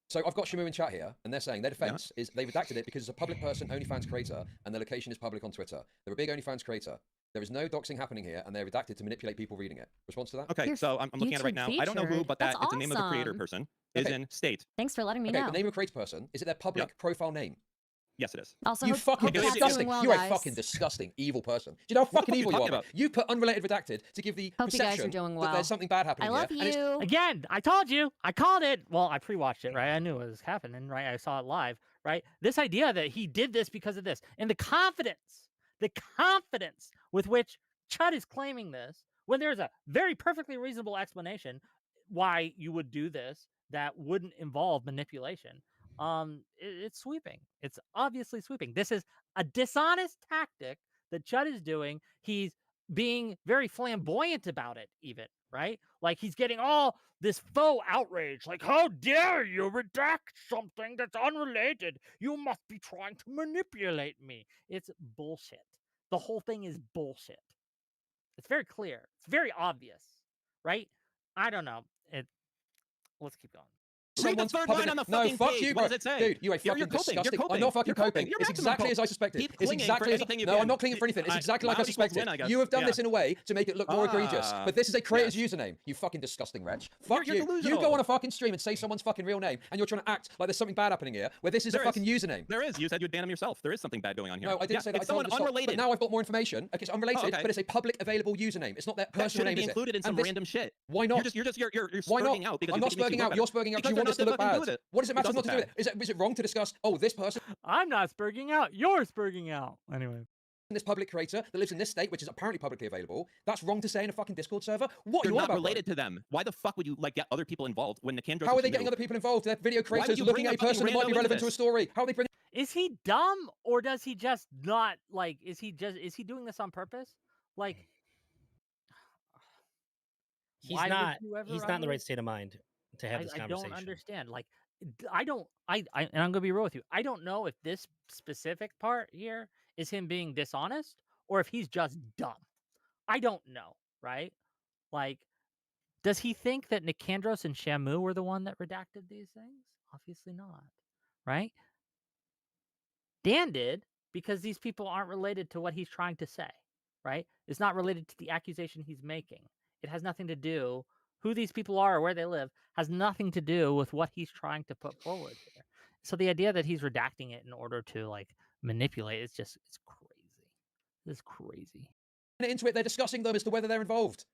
So I've got Shamu in chat here, and they're saying their defense is they redacted it because it's a public person, OnlyFans creator, and their location is public on Twitter. They're a big OnlyFans creator. There is no doxing happening here, and they're redacted to manipulate people reading it. Response to that? Okay, so I'm looking at it right now. I don't know who, but That's it's the name of the creator awesome. person is Okay. in state. Thanks for letting me Okay, know. the name of creator person, is it their public profile name? Yes, it is. Also, You hope, fucking hope Chad's disgusting. doing well, You're a guys. fucking disgusting, evil person. Do you know how fucking are you evil you talking are? about? You put unrelated redacted to give the Hope you guys are perception doing that well. there's something bad happening I love here. and it's- you. Again, I told you. I called it. Well, I pre-watched it, right? I knew it was happening, right? I saw it live, right? This idea that he did this because of this, and the confidence with which Chud is claiming this, when there's a very perfectly reasonable explanation why you would do this that wouldn't involve manipulation. It's sweeping. It's obviously sweeping. This is a dishonest tactic that Chud is doing. He's being very flamboyant about it, even, right? Like he's getting all this faux outrage. Like, how dare you redact something that's unrelated? You must be trying to manipulate me. It's bullshit. The whole thing is bullshit. It's very clear. It's very obvious, right? I don't know. Let's keep going. Read the someone's third public... line on the No, fucking fuck page. you, What bro. does it say? Dude, you are You're fucking coping. You're disgusting. coping. I'm not fucking You're coping. You're It's maximum exactly as I suspected. Keep It's clinging exactly for as... anything you No, can. I'm not clinging for anything. It's exactly like I Loud equals suspected. win, I guess. You have done Yeah. this in a way to make it look more egregious. Ah, But this is a creator's yes. username. You fucking disgusting wretch. Fuck You're you. You delusional. go on a fucking stream and say someone's fucking real name, and you're trying to act like there's something bad happening here, where this is a There fucking is. username. There is. You said you'd ban him yourself. There is something bad going on here. No, I didn't say that. It's I told someone them to stop. unrelated. But now I've got more information. Okay, it's unrelated, okay. but it's a public available username. It's not their That personal shouldn't name, be is it? included in And some this- random shit. Why not? You're Why not? spurging out because I'm you not think it makes spurging you out. look You're better. spurging out because Because you you're want this to not look fucking bad. good at it. What does it It matter does what to look do with it? Is it wrong to discuss, oh, this person, I'm not spurging out. You're spurging out. Anyway. this public creator that lives in this state, which is apparently publicly available, that's wrong to say in a fucking Discord server? What are You're you on not about, bro? related to them. Why the fuck would you like get other people involved when Nicandros? How are they getting other people involved? They're video Why would creators you looking bring at a a fucking person that might be rando into relevant to a this? story. How are they bringing... Is he dumb or does he just not like? Is he doing this on purpose? Like, He's why would not. you ever He's not in the right unrelease- state of mind to have this I conversation. don't understand. Like, I don't. And I'm gonna be real with you. I don't know if this specific part here is him being dishonest or if he's just dumb. I don't know, right? Like, does he think that Nicandros and Shamu were the one that redacted these things? Obviously not, right? Dan did because these people aren't related to what he's trying to say, right? It's not related to the accusation he's making. It has nothing to do, who these people are or where they live has nothing to do with what he's trying to put forward here. So the idea that he's redacting it in order to like manipulate, it's crazy. It's crazy. into it, they're discussing them as to whether they're involved.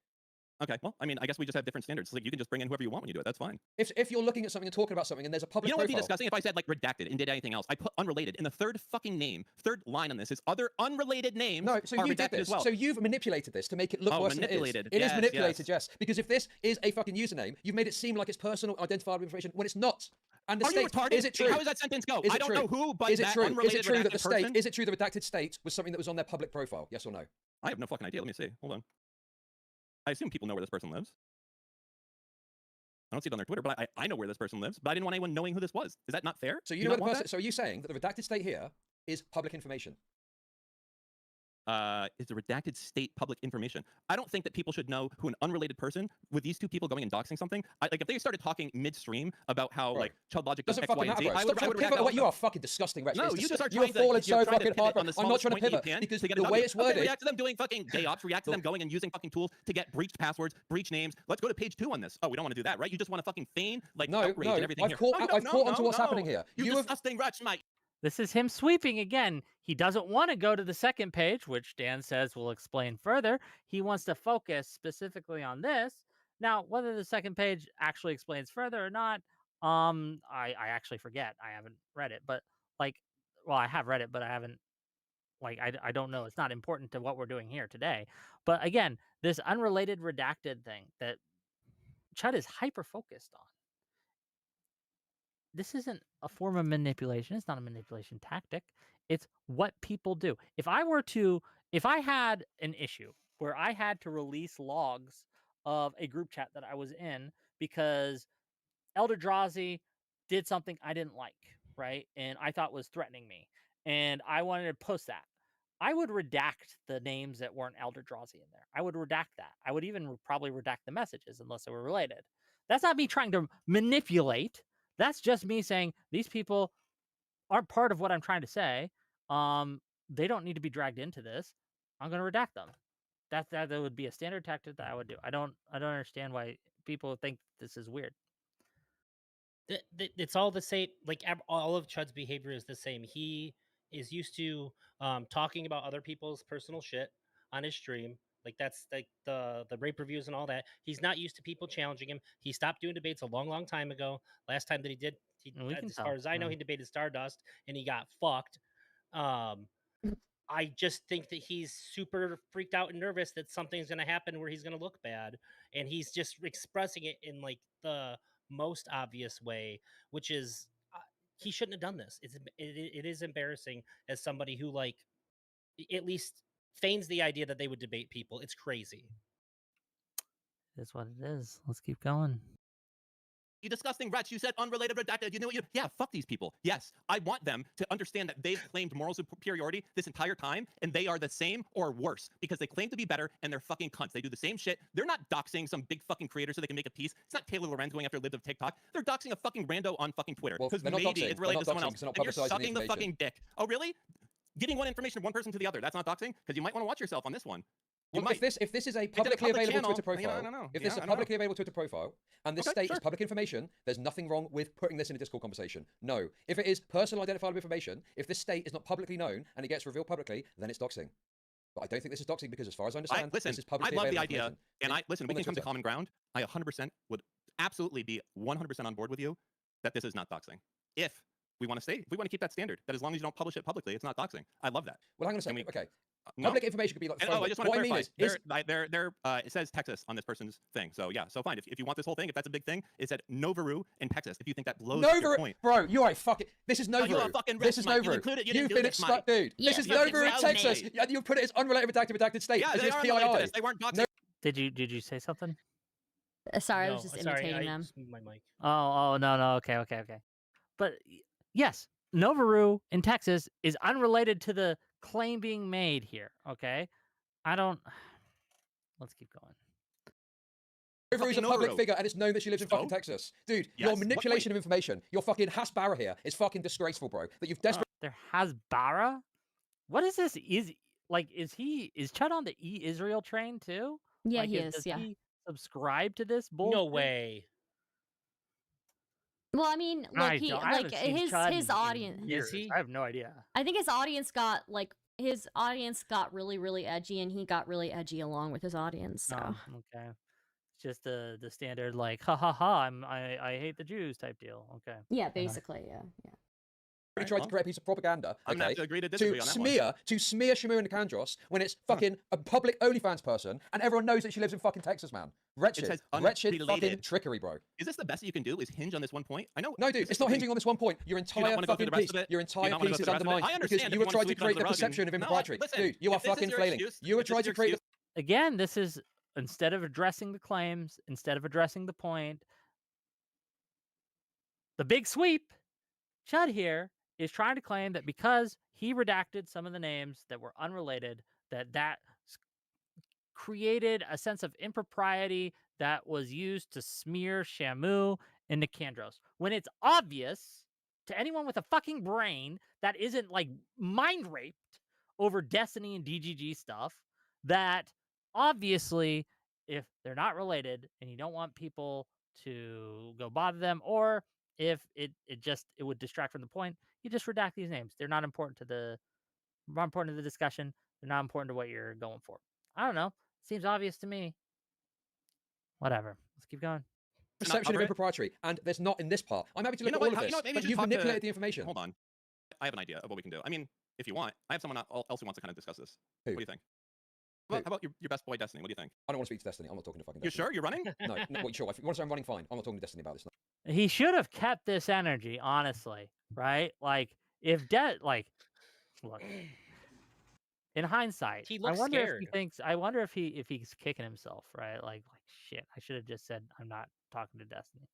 Okay, well, I mean, I guess we just have different standards. Like, you can just bring in whoever you want when you do it. That's fine. If you're looking at something and talking about something and there's a public You know what would be profile... disgusting if I said like redacted and did anything else? I put unrelated in the third fucking name, third line on this is other unrelated names. No, so are you did redacted this. as well. So you've manipulated this to make it look Oh, worse than manipulated. it is. It is Yes, manipulated, yes. yes. Because if this is a fucking username, you've made it seem like it's personal identifiable information when it's not. And the Are you state, retarded? is it true? How does that sentence go? Is I it don't true? know who, but Is it that true? Is unrelated it true that the redacted state? person- Is it true the redacted state was something that was on their public profile? Yes or no? I have no fucking idea. Let me see. Hold on. I assume people know where this person lives. I don't see it on their Twitter, but I know where this person lives. But I didn't want anyone knowing who this was. Is that not fair? So Do you know not the want person. So are you saying that the redacted state here is public information? Is the redacted state public information? I don't think that people should know who an unrelated person with these two people going and doxing something. Like if they started talking midstream about how Bro. like Chud Logic does Doesn't X, fucking Y, and matter, Z, bro. I Stop would trying to redact pivot. all What of you them. are fucking disgusting, Rex. No, It's you just are you're trying to falling you're so trying to fucking pivot hard. on the I'm not smallest trying to point you pivot can because to get the a way W. it's worded. Okay, react to them doing fucking gay ops. React to them going and using fucking tools to get breached passwords, breach names. Let's go to page 2 on this. Oh, we don't want to do that, right? You just want to fucking feign like No, outrage no. and everything I've here. caught. Oh, you I've don't- caught no, onto what's no. happening here. You You have. disgusting wretch, mate. This is him sweeping again. He doesn't want to go to the second page, which Dan says will explain further. He wants to focus specifically on this. Now, whether the second page actually explains further or not, I actually forget. I haven't read it, but like, well, I have read it, but I haven't. Like, I don't know. It's not important to what we're doing here today. But again, this unrelated redacted thing that Chud is hyper focused on. This isn't a form of manipulation. It's not a manipulation tactic. It's what people do. If I had an issue where I had to release logs of a group chat that I was in because Elder Drazi did something I didn't like, right? And I thought was threatening me. And I wanted to post that. I would redact the names that weren't Elder Drazi in there. I would redact that. I would even probably redact the messages unless they were related. That's not me trying to manipulate. That's just me saying these people aren't part of what I'm trying to say. They don't need to be dragged into this. I'm going to redact them. That would be a standard tactic that I would do. I don't understand why people think this is weird. It's all the same. Like all of Chud's behavior is the same. He is used to talking about other people's personal shit on his stream. Like that's like the rape reviews and all that. He's not used to people challenging him. He stopped doing debates a long time ago. Last time that he did, as far as I know, he debated Stardust and he got fucked. I just think that he's super freaked out and nervous that something's going to happen where he's going to look bad, and he's just expressing it in like the most obvious way, which is he shouldn't have done this. It is embarrassing as somebody who like at least feigns the idea that they would debate people. It's crazy. It is what it is. Let's keep going. You disgusting wretch. You said unrelated redacted. You know what? Yeah, fuck these people. Yes, I want them to understand that they've claimed moral superiority this entire time, and they are the same or worse because they claim to be better and they're fucking cunts. They do the same shit. They're not doxing some big fucking creator so they can make a piece. It's not Taylor Lorenz going after libs of TikTok. They're doxing a fucking rando on fucking Twitter Well, because they're not maybe doxing. it's related to They're someone not else. doxing 'cause they're not And you're publicising the sucking the information. fucking dick. Oh, really? Getting one information from one person to the other. That's not doxing because you might want to watch yourself on this one. Well, if this is a did a publicly public available channel. Twitter You know, I profile, don't know. if Yeah, this is I a don't know. publicly available Twitter profile and this Okay, state sure. is public information, there's nothing wrong with putting this in a Discord conversation. No. If it is personal identifiable information, if this state is not publicly known and it gets revealed publicly, then it's doxing. But I don't think this is doxing because, as far as I understand, Listen, this is publicly I love the available idea, information. and I listen. We on the can come to Twitter. common ground. I 100% would absolutely be 100% on board with you that this is not doxing. If we want to keep that standard, that as long as you don't publish it publicly, it's not doxing. I love that. Well, hang on a Can second. we- Okay. No? Public information could be like. And, I just want to what I mean clarify. is It says Texas on this person's thing. So yeah, so fine. If you want this whole thing, if that's a big thing, it said Novaru in Texas. If you think that blows your Novaru, point. bro, you are a fucking. This is No, you are Novaru. fucking This is Mike. You Novaru. included- you You've didn't do been this, stuck, Mike. dude. Yeah, This is you Novaru in fucking Texas. made. Yeah, you put it as unrelated redacted state. Yeah, This they is are PII. related to this. They weren't doxing. No. Did you say something? Sorry, I No, was just sorry, imitating I them. just moved my mic. Oh, no. Okay. But yes, Novaru in Texas is unrelated to the claim being made here. Okay, I don't. Let's keep going. Novaru is a Fucking public Novaru. figure and it's known that she lives in fucking So? Texas. Dude, Yes, your what manipulation of information, your fucking Haas Barra here is fucking disgraceful, bro. That you've desperately. There has Barra. What is this? Is Chud on the Israel train too? Yeah, Like, he is. Does Yeah. he subscribe to this bullshit? No way. Well, I mean, look, I he don't- I like haven't seen Chud his in audience. years. he? I have no idea. I think his audience got really, really edgy, and he got really edgy along with his audience. So Oh, okay. It's just the standard like ha ha ha. I hate the Jews type deal. Okay. yeah, basically, yeah. Right, tried well, to create a piece of propaganda. I'm gonna Okay. have to agree to disagree To on that one. smear Shimura and Kandros when it's fucking a public OnlyFans person and everyone knows that she lives in fucking Texas, man. Wretched. says Wretched fucking unrelated. trickery, bro. Is this the best that you can do? Is hinge on this one point? I know. No, dude, this it's is not something- hinging on this one point. Your not entire wanna go through fucking the rest piece, of it? your Do you entire not wanna piece go is through the rest of it? undermined I understand because if you you have wanna tried to sweep it create under the the rug perception of and- No, impropriety. listen, Dude, you are if this is fucking your flailing. excuse- You are if this is trying to your create. excuse- Again, this is instead of addressing the claims, instead of addressing the point, the big sweep. Chud here is trying to claim that because he redacted some of the names that were unrelated, that created a sense of impropriety that was used to smear Shamu and Nicandros. When it's obvious to anyone with a fucking brain that isn't like mind raped over Destiny and DGG stuff, that obviously if they're not related and you don't want people to go bother them, or if it would distract from the point, you just redact these names. They're not important to the discussion. They're not important to what you're going for. I don't know. Seems obvious to me. Whatever. Let's keep going. Perception of cover it? impropriety, and there's not in this part. I'm happy to You look know at all what? of You know this, what? Maybe but we should you've talk to- manipulated the information. Hold on. I have an idea of what we can do. I mean, if you want, I have someone else who wants to kind of discuss this. Who? What do you think? Who? How about your best boy Destiny? What do you think? I don't want to speak to Destiny. I'm not talking to fucking You Destiny. sure you're running? No, well, sure. If you want to say I'm running, fine. I'm not talking to Destiny about this. No. He should have kept this energy, honestly, right? Like, if look, in hindsight, He I looks wonder if scared. he thinks, I wonder if he's kicking himself, right? Like shit, I should have just said I'm not talking to Destiny.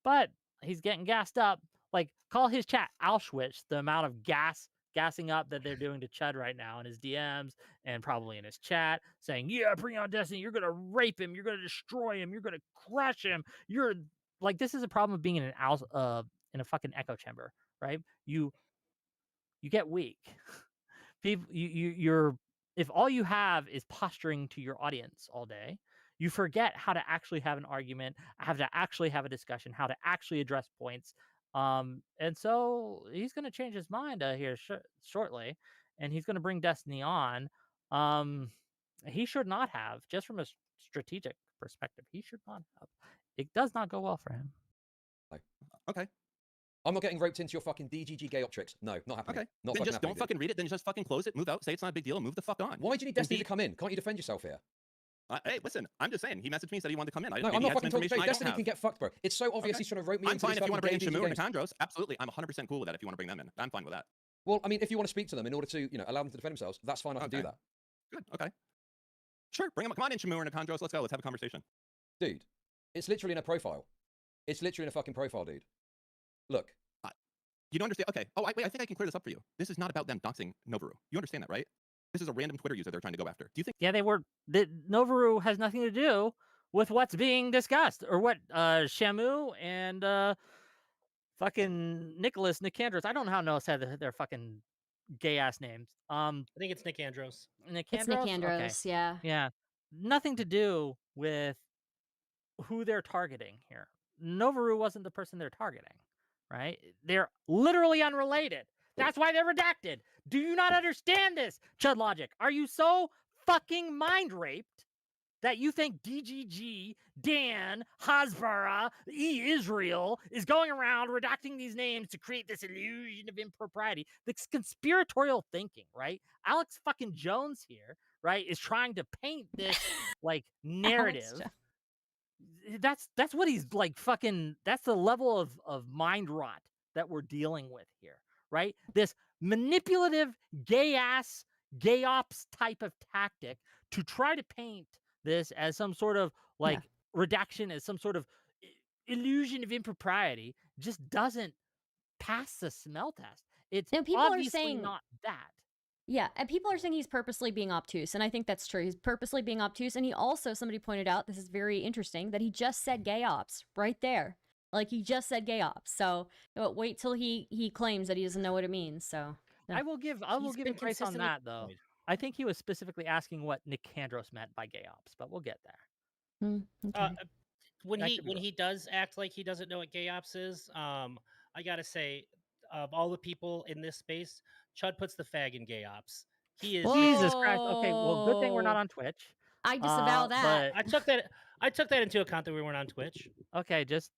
But he's getting gassed up. Like, call his chat Auschwitz, the amount of gassing up that they're doing to Chud right now in his DMs and probably in his chat, saying, yeah, bring on Destiny, you're gonna rape him, you're gonna destroy him, you're gonna crush him. You're like, this is a problem of being in a fucking echo chamber, right? You get weak. People, you're if all you have is posturing to your audience all day, you forget how to actually have an argument, how to actually have a discussion, how to actually address points. And so he's going to change his mind here shortly, and he's going to bring Destiny on. He should not have, just from a strategic perspective, he should not have. It does not go well for him. Okay. I'm not getting roped into your fucking DGG gay optrix. No, not happening. Okay. Not Then fucking just happening, don't fucking read it. Then just fucking close it, move out, say it's not a big deal, and move the fuck on. Why do you need Destiny to be- come in? Can't you defend yourself here? Hey, listen, I'm just saying. He messaged me, said he wanted to come in. No, maybe I'm he not had some fucking talking information to I don't Destiny have. can get fucked, bro. It's so obvious Okay. he's trying to rope me I'm into fine these if you want to fucking bring in gay Shimur and DGG games. Kandros. Absolutely. I'm 100% cool with that if you want to bring them in. I'm fine with that. Well, I mean, if you want to speak to them in order to, allow them to defend themselves, that's fine. I can do Okay. that. Good. Okay. Sure. Bring them. Come on in, Shimur and Kandros. Let's go. Let's have a conversation. Dude, it's literally in a profile. It's literally in a fucking profile, dude. Look. You don't understand. Okay. Oh, wait, I think I can clear this up for you. This is not about them doxing Novaru. You understand that, right? This is a random Twitter user they're trying to go after. Do you think? Yeah, they were. Novaru has nothing to do with what's being discussed, or what Shamu and fucking Nicholas Nicandros. I don't know how to say their fucking gay ass names. I think it's Nick Andros. Nicandros? It's Okay. Nicandros, yeah. Yeah. Nothing to do with who they're targeting here. Novaru wasn't the person they're targeting, right? They're literally unrelated. That's why they're redacted. Do you not understand this, Chud Logic? Are you so fucking mind raped that you think DGG, Dan, Hasbara, Israel is going around redacting these names to create this illusion of impropriety? This conspiratorial thinking, right? Alex fucking Jones here, right, is trying to paint this like narrative. That's what he's like fucking. That's the level of mind rot that we're dealing with here, right? This manipulative gay ops type of tactic to try to paint this as some sort of like redaction, as some sort of illusion of impropriety, just doesn't pass the smell test. It's people obviously are saying not that. Yeah, and people are saying he's purposely being obtuse, and I think that's true. He's purposely being obtuse, and he also, somebody pointed out, this is very interesting, that he just said gay ops right there. Like, he just said gay ops. So wait till he claims that he doesn't know what it means. So yeah. I will give him grace on that, though. I think he was specifically asking what Nicandros meant by gay ops, but we'll get there. Okay. When he does act like he doesn't know what gay ops is, I gotta say, of all the people in this space, Chud puts the fag in gay ops. He is Jesus Christ. Okay, well, good thing we're not on Twitch. I disavow that. But I took that into account that we weren't on Twitch. Okay, just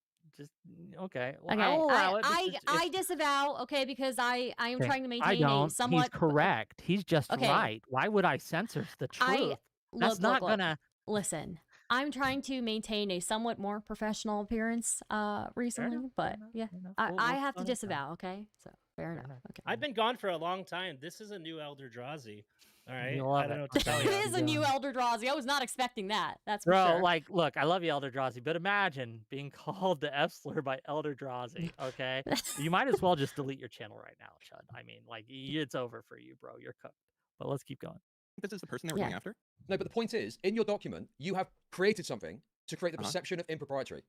okay. Well, Okay. I'll allow it. I disavow. Okay, because I am okay, trying to maintain I don't. a somewhat. He's correct. He's just right. Why would I censor the truth? That's not gonna. Listen, I'm trying to maintain a somewhat more professional appearance recently, but yeah, I have to disavow. Okay, so fair enough. Okay. I've been gone for a long time. This is a new Elder Drazzi. All right, I don't know what to tell you. It is a new Elder Drazzi. I was not expecting that. That's for Bro, sure. like, look, I love you, Elder Drazzi, but imagine being called the F slur by Elder Drazzi. Okay, you might as well just delete your channel right now, Chud. I mean, like, it's over for you, bro. You're cooked. But let's keep going. This is the person they were going after? No, but the point is, in your document, you have created something to create the perception of impropriety.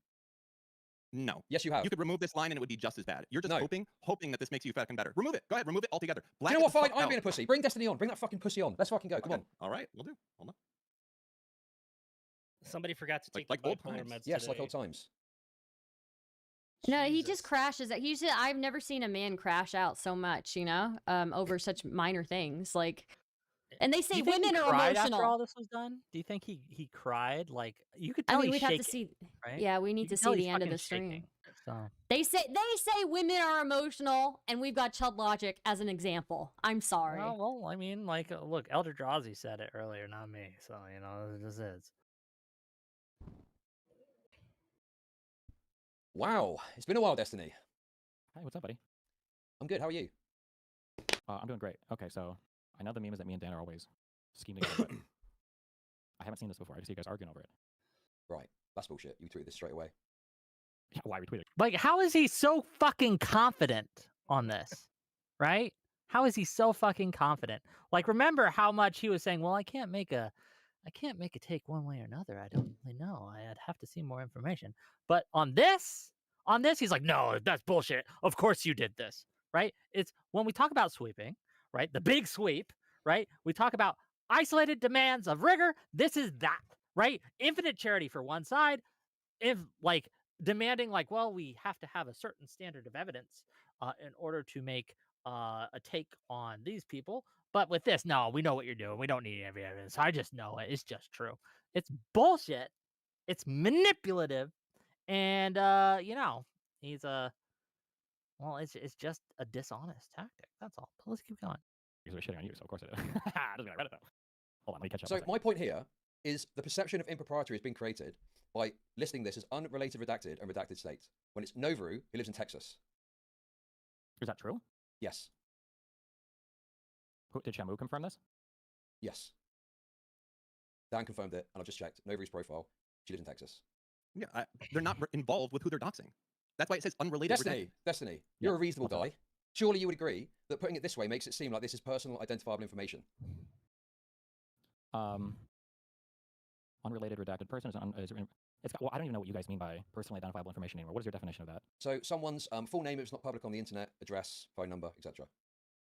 No. Yes, you have. You could remove this line and it would be just as bad. You're just hoping that this makes you fucking better. Remove it. Go ahead, remove it altogether. You know what? Fine, I'm being a pussy. Bring Destiny on. Bring that fucking pussy on. Let's fucking go. Come on. All right, we'll do. Hold on. Somebody forgot to take like the old bipolar times. meds Yes, today. like old times. No, he just crashes. I've never seen a man crash out so much, over such minor things. Like, and they say women are emotional. After all this was done, do you think he cried? Like, you could tell. I mean, we'd have to see. Right? Yeah, we need to see the end of the stream. Shaking, so. They say women are emotional, and we've got Chud Logic as an example. I'm sorry. Well, I mean, like, look, Elder Drazzi said it earlier, not me. So it just is. Wow, it's been a while, Destiny. Hi, what's up, buddy? I'm good. How are you? I'm doing great. Okay, so I know the meme is that me and Dan are always scheming together, but I haven't seen this before. I just see you guys arguing over it. Right, that's bullshit. You tweeted this straight away. Yeah, why retweet it? Like, how is he so fucking confident on this? Right? How is he so fucking confident? Like, remember how much he was saying, well, I can't make a take one way or another. I don't really know. I'd have to see more information. But on this, he's like, no, that's bullshit. Of course you did this, right? It's when we talk about sweeping, right? The big sweep, right? We talk about isolated demands of rigor. This is that, right? Infinite charity for one side, if like demanding, like, well, we have to have a certain standard of evidence in order to make a take on these people. But with this, no, we know what you're doing. We don't need any evidence. I just know it. It's just true. It's bullshit. It's manipulative. And, he's it's just a dishonest tactic. That's all. But let's keep going. Because we're shitting on you, so of course it is. Doesn't mean I read it, though. Hold on, let me catch up. So my point here is the perception of impropriety has been created by listing this as unrelated redacted and redacted state, when it's Novaru who lives in Texas. Is that true? Yes. Did Shamu confirm this? Yes. Dan confirmed it, and I've just checked. Novaru's profile. She lives in Texas. Yeah, they're not involved with who they're doxing. That's why it says unrelated. Destiny, you're a reasonable guy. Surely you would agree that putting it this way makes it seem like this is personal, identifiable information. Unrelated redacted person well, I don't even know what you guys mean by personally identifiable information anymore. What is your definition of that? So someone's full name if it's not public on the internet, address, phone number, etc.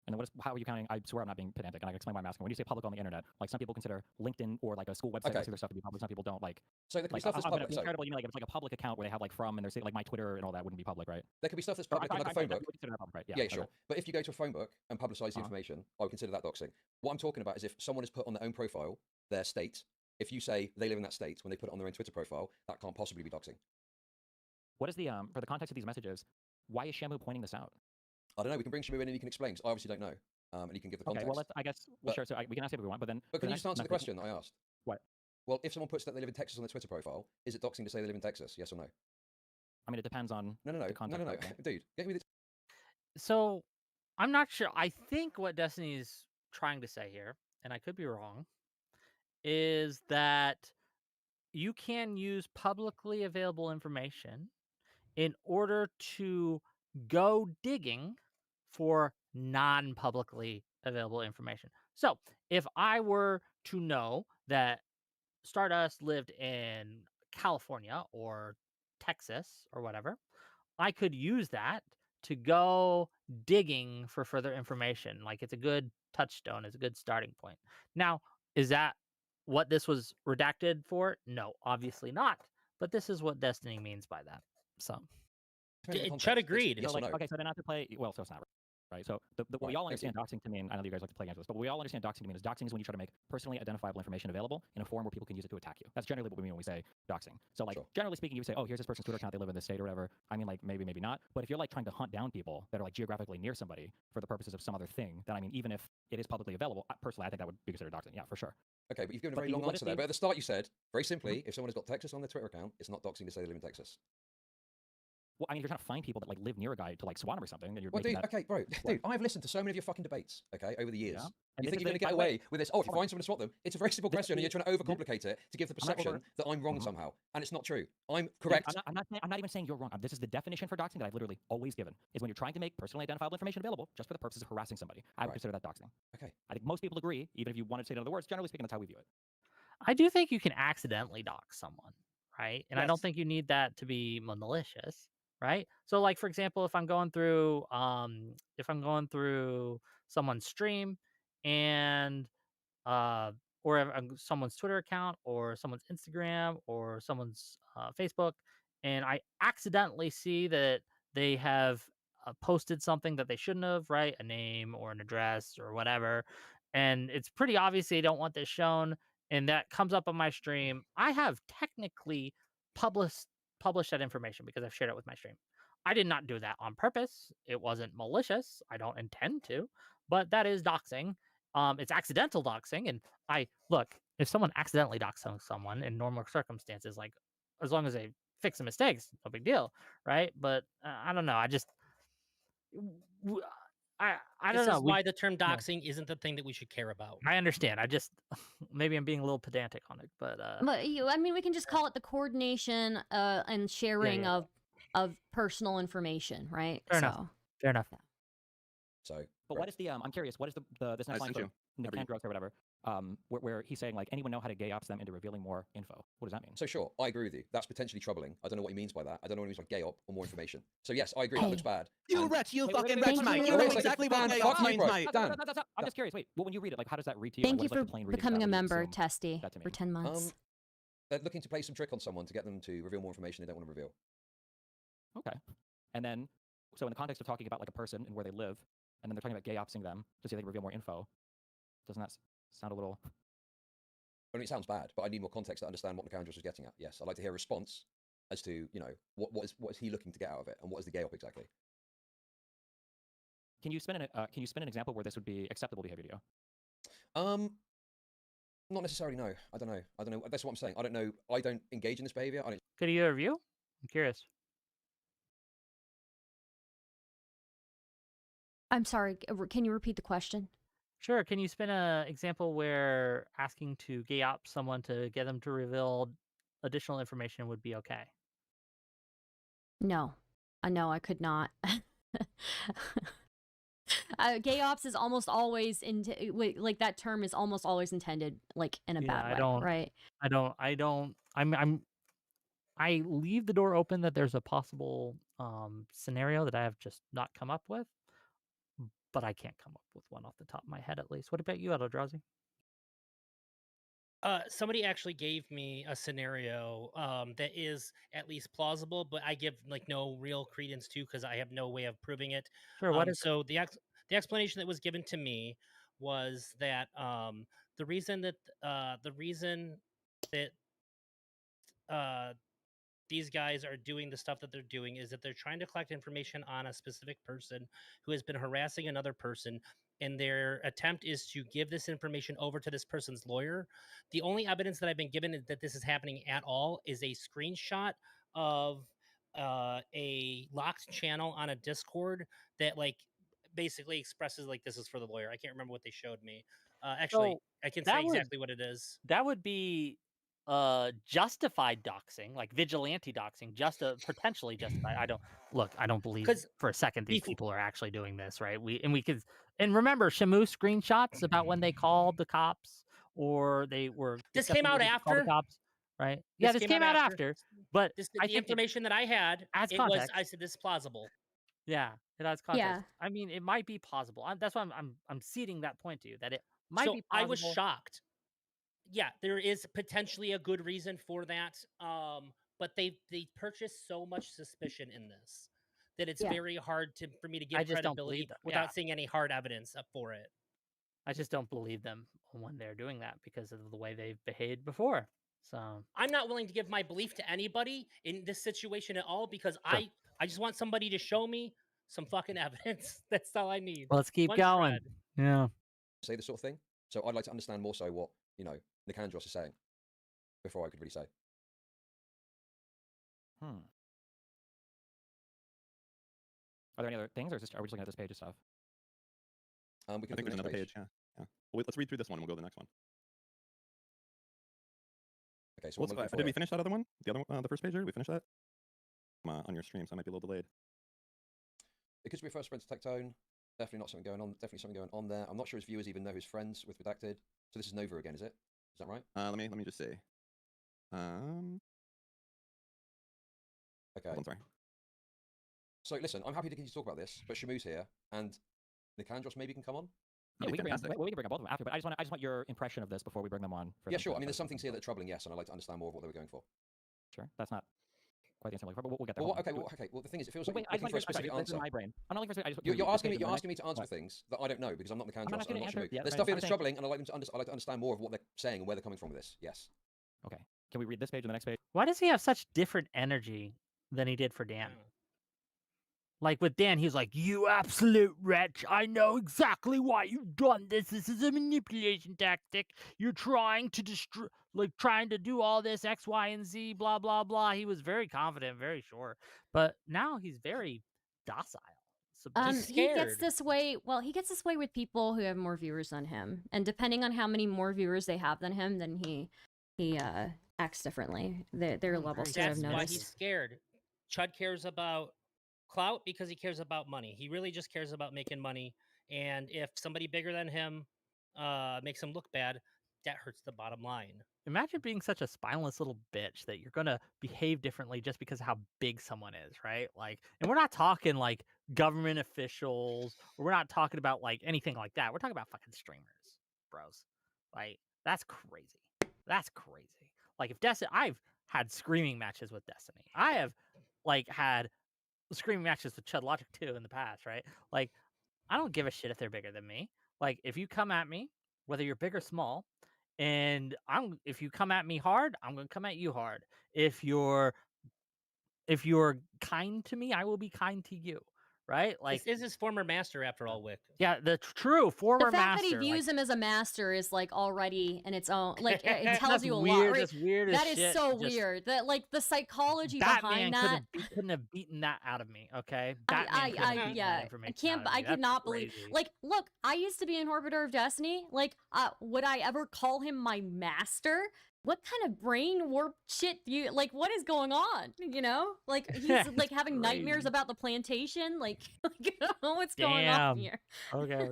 And then how are you counting? I swear I'm not being pedantic, and I can explain why I'm asking. When you say public on the internet, like some people consider LinkedIn or like a school website consider stuff to be public. Some people don't. Like, so there can be like stuff that's public. Being charitable, you mean like if it's like a public account where they have like from and they're saying like my Twitter and all that wouldn't be public, right? There could be stuff that's public, like a phone book. Public, right? Yeah, sure. But if you go to a phone book and publicize the information, I would consider that doxing. What I'm talking about is if someone has put on their own profile their state. If you say they live in that state when they put it on their own Twitter profile, that can't possibly be doxing. What is the for the context of these messages? Why is Shamu pointing this out? I don't know. We can bring Shamu in and he can explain. I obviously don't know, and he can give the context. Okay, well, I guess sure. So we can ask if we want, but then. But can you just answer the question that I asked? What? Well, if someone puts that they live in Texas on their Twitter profile, is it doxing to say they live in Texas? Yes or no? I mean, it depends on. No, dude, get me the. So, I'm not sure. I think what Destiny's trying to say here, and I could be wrong, is that you can use publicly available information in order to go digging for non-publicly available information. So, if I were to know that Stardust lived in California or Texas or whatever, I could use that to go digging for further information. Like, it's a good touchstone, it's a good starting point. Now, is that what this was redacted for? No, obviously not. But this is what Destiny means by that. So, Chud agreed. Yes so, like, or no? okay, so then not to play. Well, so it's not right. So we all understand doxing to mean. I know you guys like to play games with this, but we all understand doxing to mean is doxing is when you try to make personally identifiable information available in a form where people can use it to attack you. That's generally what we mean when we say doxing. So like generally speaking, you say, oh, here's this person's Twitter account, they live in this state or whatever. I mean, like maybe not. But if you're like trying to hunt down people that are like geographically near somebody for the purposes of some other thing, then I mean, even if it is publicly available, personally, I think that would be considered doxing. Yeah, for sure. Okay, but you've given a very long answer there. But at the start, you said very simply, if someone has got Texas on their Twitter account, it's not doxing to say they live in Texas. Well, I mean, if you're trying to find people that like live near a guy to like swat him or something, then you're. Well, dude, okay, bro, dude, I've listened to so many of your fucking debates, okay, over the years. Yeah. And you think you're going to get away with this? Oh, if you find someone to swat them, it's a very simple question, and you're trying to overcomplicate it to give the perception that I'm wrong somehow, and it's not true. I'm correct. I'm not even saying you're wrong. This is the definition for doxing that I've literally always given: is when you're trying to make personally identifiable information available just for the purposes of harassing somebody. I would consider that doxing. Okay. I think most people agree, even if you wanted to say it in other words. Generally speaking, that's how we view it. I do think you can accidentally dox someone, right? And I don't think you need that to be malicious. Right. So like, for example, if I'm going through someone's stream and or someone's Twitter account or someone's Instagram or someone's Facebook, and I accidentally see that they have posted something that they shouldn't have, right? A name or an address or whatever. And it's pretty obvious they don't want this shown. And that comes up on my stream. I have technically published that information because I've shared it with my stream. I did not do that on purpose. It wasn't malicious. I don't intend to, but that is doxing. It's accidental doxing. And if someone accidentally doxes someone in normal circumstances, like as long as they fix the mistakes, no big deal, right? But I don't know. I don't know. This is why the term doxing isn't the thing that we should care about. I understand. I just maybe I'm being a little pedantic on it, but I mean, we can just call it the coordination and sharing of personal information, right? Fair enough. Fair enough. Yeah. So, but what is the I'm curious, what is this next line from Nick Drugs or whatever? Where he's saying like anyone know how to gay ops them into revealing more info. What does that mean? So sure, I agree with you. That's potentially troubling. I don't know what he means by that. I don't know what he means by gay op or more information. So yes, I agree. That looks bad. You wretch, you fucking wretch, mate. You know exactly what gay ops means, mate. I'm just curious. Wait, well, when you read it, like, how does that read to you? Thank you for becoming a member, Testy, for 10 months. They're looking to play some trick on someone to get them to reveal more information they don't want to reveal. Okay, and then so in the context of talking about like a person and where they live, and then they're talking about gay opsing them to see if they reveal more info. Doesn't that sound a little? I mean, it sounds bad, but I need more context to understand what McAndrews was getting at. Yes, I'd like to hear a response as to, you know, what is he looking to get out of it, and what is the gay op exactly? Can you spin an example where this would be acceptable behavior to you? Not necessarily. No, I don't know. That's what I'm saying. I don't know. I don't engage in this behavior. Could you review? I'm curious. I'm sorry. Can you repeat the question? Sure. Can you spin an example where asking to gay op someone to get them to reveal additional information would be okay? No, no, I could not. Gay ops is almost always like that term is almost always intended like in a bad way, right? I leave the door open that there's a possible scenario that I have just not come up with, but I can't come up with one off the top of my head at least. What about you, Drazzi? Somebody actually gave me a scenario that is at least plausible, but I give like no real credence to because I have no way of proving it. Sure. What is So the explanation that was given to me was that the reason that these guys are doing the stuff that they're doing is that they're trying to collect information on a specific person who has been harassing another person, and their attempt is to give this information over to this person's lawyer. The only evidence that I've been given that this is happening at all is a screenshot of a locked channel on a Discord that like basically expresses like this is for the lawyer. I can't remember what they showed me. Actually, So I can that say would- exactly what it is. That would be justified doxing, like vigilante doxing, potentially justified. I don't believe 'Cause for a second these befo- people are actually doing this, right? And remember Shamu screenshots about when they called the cops or they were This came out discussing whether to call the after? cops, right? Yeah, this came out after, but This, I the think information that I had, adds it was, context. I said, this is plausible. Yeah, it has context. Yeah. I mean, it might be plausible. That's why I'm ceding that point to you that it might So be plausible. I was shocked. Yeah, there is potentially a good reason for that. But they purchased so much suspicion in this that it's Yeah. very hard for me to give I just don't credibility believe that. without Yeah. seeing any hard evidence up for it. I just don't believe them when they're doing that because of the way they've behaved before. So I'm not willing to give my belief to anybody in this situation at all because Sure. I just want somebody to show me some fucking evidence. That's all I need. let's keep One going. shred. Yeah. Say this sort of thing. So I'd like to understand more so what, Nicandros is saying before I could really say. Are there any other things, or are we just looking at this page of stuff? We I can think look there's at the another next page. Yeah. Well, let's read through this one and we'll go to the next one. Okay, so Did we finish that other one? The first page there? We finished that? On your stream, so I might be a little delayed. It could be a first friend to Tectone. Definitely not something going on. Definitely something going on there. I'm not sure his viewers even know his friends with Redacted. So this is Nova again, is it? Is that right? Let me just see. Okay. Hold on, sorry. So listen, I'm happy to continue to talk about this, but Shamu's here, and Nicandros maybe can come on. Yeah, That'd we be can fantastic. bring up both of them after, but I just want your impression of this before we bring them on. Yeah, sure. I mean, there's some things here that are troubling, yes, and I'd like to understand more of what they were going for. Sure, that's not quite the answer I'm looking for, but we'll get there. Well, okay. Well, the thing is, it feels like Wait, you're looking for a specific answer. in my brain. I'm not looking for. You're asking me to answer things that I don't know because I'm not Nicandros and I'm not Shamu. There's stuff here that's troubling, and I'd like to understand more of what they're saying and where they're coming from with this. Yes. Okay. Can we read this page and the next page? Why does he have such different energy than he did for Dan? Like with Dan, he's like, "You absolute wretch! I know exactly why you've done this. This is a manipulation tactic. You're trying to destroy, trying to do all this X, Y, and Z, blah blah blah." He was very confident, very sure, but now he's very docile. He gets this way. Well, he gets this way with people who have more viewers than him, and depending on how many more viewers they have than him, then he acts differently. Their levels. That's why he's scared. Chud cares about clout because he cares about money. He really just cares about making money. And if somebody bigger than him makes him look bad, that hurts the bottom line. Imagine being such a spineless little bitch that you're gonna behave differently just because of how big someone is, right? And we're not talking like government officials, or we're not talking about like anything like that. We're talking about fucking streamers, bros. That's crazy. That's crazy. If Destiny, I've had screaming matches with Destiny. I have had screaming matches with Chud Logic too in the past, right? I don't give a shit if they're bigger than me. If you come at me, whether you're big or small, and if you come at me hard, I'm gonna come at you hard. If you're kind to me, I will be kind to you, right? This is his former master after all, Wick. Yeah, the true former master. The fact master, that he views him as a master is already in its own. It tells that's you a weird, lot. Right? That's weird as that is shit. so weird. That the psychology that behind man that. couldn't have beaten that out of me. Okay, that man couldn't have beaten that information I could not believe. Look, I used to be an Orbiter of Destiny. Would I ever call him my master? what kind of brain warp shit do you like? What is going on? You know, like he's like having nightmares Crazy. about the plantation. Like, I don't know what's going on Damn. here. Okay.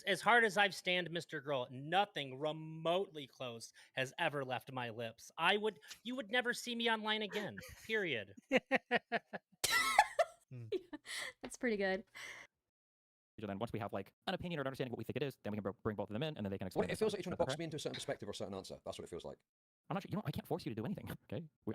As hard as I've stand Mr. Girl, nothing remotely close has ever left my lips. You would never see me online again. Period. That's pretty good. So then once we have like an opinion or an understanding of what we think it is, then we can bring both of them in, and then they can explain. Well, it feels like you're trying to box me into a certain perspective or a certain answer. That's what it feels like. I'm not sure. I can't force you to do anything. Okay, you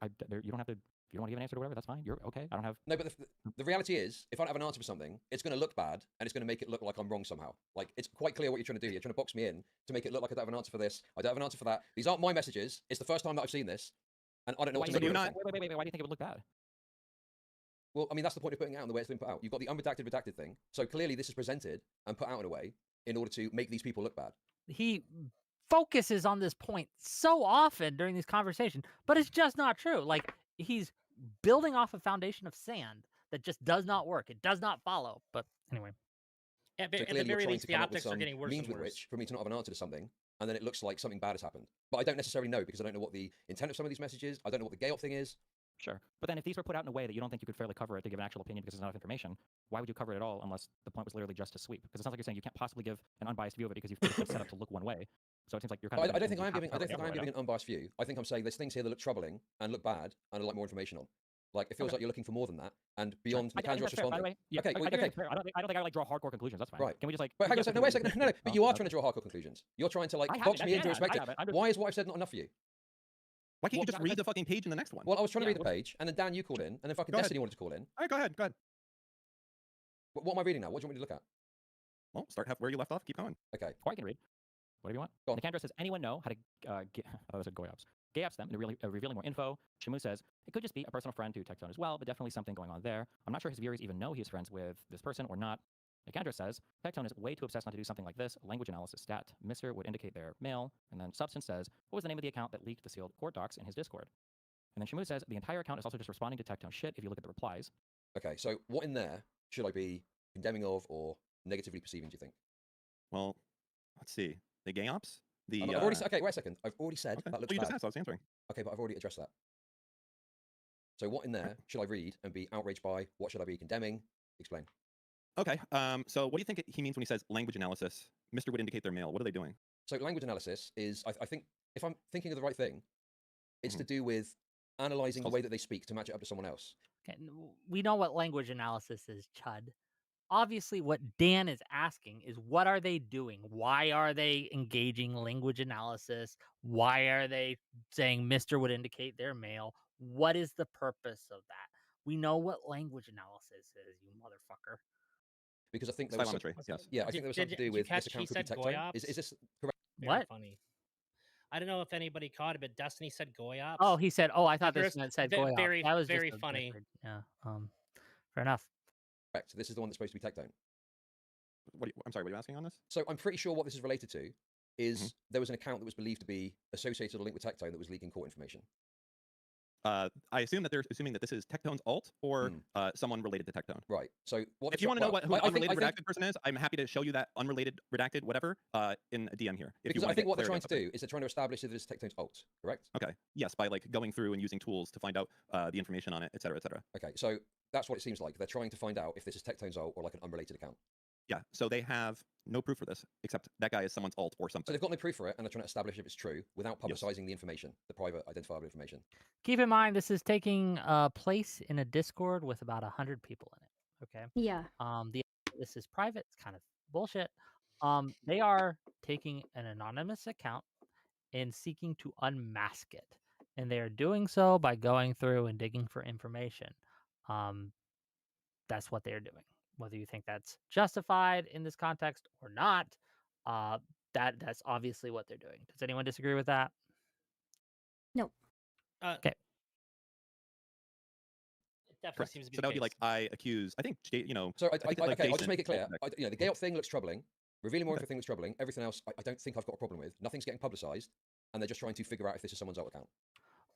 don't have to. If you don't want to give an answer to whatever, that's fine. You're okay. I don't have. No, but the reality is, if I don't have an answer for something, it's going to look bad, and it's going to make it look like I'm wrong somehow. Like, it's quite clear what you're trying to do. You're trying to box me in to make it look like I don't have an answer for this. I don't have an answer for that. These aren't my messages. It's the first time that I've seen this, and I don't know what to make of it. Wait. Why do you think it would look bad? Well, I mean, that's the point of putting it out in the way it's been put out. You've got the redacted thing. So clearly this is presented and put out in a way in order to make these people look bad. He focuses on this point so often during these conversations, but it's just not true. Like, he's building off a foundation of sand that just does not work. It does not follow. But anyway. At So the clearly you're very trying least, to the come up with optics are some getting worse means and with worse. which for me to not have an answer to something, and then it looks like something bad has happened. But I don't necessarily know because I don't know what the intent of some of these messages. I don't know what the gay op thing is. Sure. But then if these were put out in a way that you don't think you could fairly cover it to give an actual opinion because there's not enough information, why would you cover it at all unless the point was literally just to sweep? Because it sounds like you're saying you can't possibly give an unbiased view of it because you've got it set up to look one way. So it seems like you're kind of. I don't think I'm giving an unbiased view. I think I'm saying there's things here that look troubling and look bad, and I'd like more information on. Like, it feels like you're looking for more than that, and beyond Nicandros responding. Yeah, okay. I don't think I like draw hardcore conclusions. That's fine. Right. Can we just like? But hang on a second. No, wait a second. No. But you are trying to draw hardcore conclusions. You're trying to like box me into perspective. Why is what I've said not enough for you? Why can't you just read the fucking page in the next one? Well, I was trying to read the page, and then Dan, you called in, and then fucking Destiny wanted to call in. All right, go ahead. What am I reading now? What do you want me to look at? Well, start where you left off. Keep going. Okay. Or I can read. Whatever you want. Go on. Nicandros says, anyone know how to get... Oh, those are goyops. Gayops them, and revealing more info. Shamu says, it could just be a personal friend to Tectone as well, but definitely something going on there. I'm not sure his viewers even know he's friends with this person or not. Nicandros says, Tectone is way too obsessed not to do something like this. Language analysis stat. Mr. would indicate their male. And then Substance says, what was the name of the account that leaked the sealed court docs in his Discord? And then Shamu says, the entire account is also just responding to Tectone shit if you look at the replies. Okay, so what in there should I be condemning of or negatively perceiving, do you think? Well, let's see. The gay ops? I've already said, okay, wait a second. I've already said Okay. that looks Well, you bad. just asked, I was answering. Okay, but I've already addressed that. So what in there should I read and be outraged by? What should I be condemning? Explain. Okay, so what do you think he means when he says language analysis? Mr. would indicate their male. What are they doing? So language analysis is, I think, if I'm thinking of the right thing, it's to do with analyzing the way that they speak to match it up to someone else. Okay, we know what language analysis is, Chud. Obviously, what Dan is asking is, what are they doing? Why are they engaging language analysis? Why are they saying Mr. would indicate their male? What is the purpose of that? We know what language analysis is, you motherfucker. Because I think there was Spirometry, yes. Yeah, I think there was something to do with this account could be Tectone. Is this correct? Very What? funny. I don't know if anybody caught it, but Destiny said goyops. Oh, he said, oh, I thought this meant said goy very, that was very just funny. Yeah, fair enough. Correct. This is the one that's supposed to be Tectone. I'm sorry, what are you asking on this? So I'm pretty sure what this is related to is there was an account that was believed to be associated or linked with Tectone that was leaking court information. I assume that they're assuming that this is Tectone's alt or someone related to Tectone. Right. So what if you want to know who the unrelated redacted person is, I'm happy to show you that unrelated redacted whatever in a DM here. Because I think what they're trying to do is they're trying to establish that it's Tectone's alt, correct? Okay. Yes, by like going through and using tools to find out the information on it, et cetera, et cetera. Okay, so that's what it seems like. They're trying to find out if this is Tectone's alt or like an unrelated account. Yeah, so they have no proof for this, except that guy is someone's alt or something. So they've got no proof for it, and they're trying to establish if it's true without publicizing the information, the private identifiable information. Keep in mind, this is taking place in a Discord with about 100 people in it. Okay. Yeah. This is private. It's kind of bullshit. They are taking an anonymous account and seeking to unmask it, and they are doing so by going through and digging for information. That's what they're doing. Whether you think that's justified in this context or not, that's obviously what they're doing. Does anyone disagree with that? No. Okay. It definitely Correct. seems to be So that would be like I accuse. I think you know. So think okay, I'll just make it clear. Jason- The gay op thing looks troubling. Revealing more info looks troubling. Everything else, I don't think I've got a problem with. Nothing's getting publicized, and they're just trying to figure out if this is someone's alt account.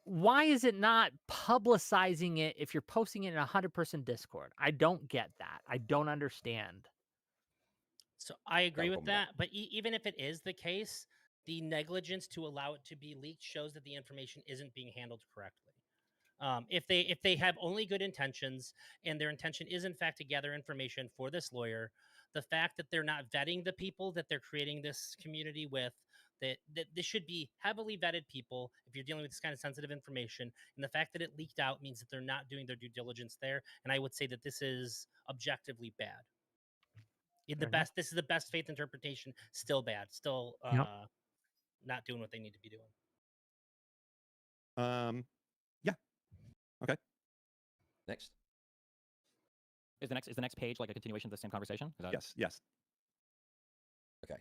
Why is it not publicizing it if you're posting it in a 100-person Discord? I don't get that. I don't understand. So I agree with problem with that, but even if it is the case, the negligence to allow it to be leaked shows that the information isn't being handled correctly. If they have only good intentions and their intention is in fact to gather information for this lawyer, the fact that they're not vetting the people that they're creating this community with, that this should be heavily vetted people if you're dealing with this kind of sensitive information, and the fact that it leaked out means that they're not doing their due diligence there. And I would say that this is objectively bad. This is the best faith interpretation. Still bad. Still not doing what they need to be doing. Yeah. Okay. Next. Is the next page like a continuation of the same conversation? Is that... Yes. Okay.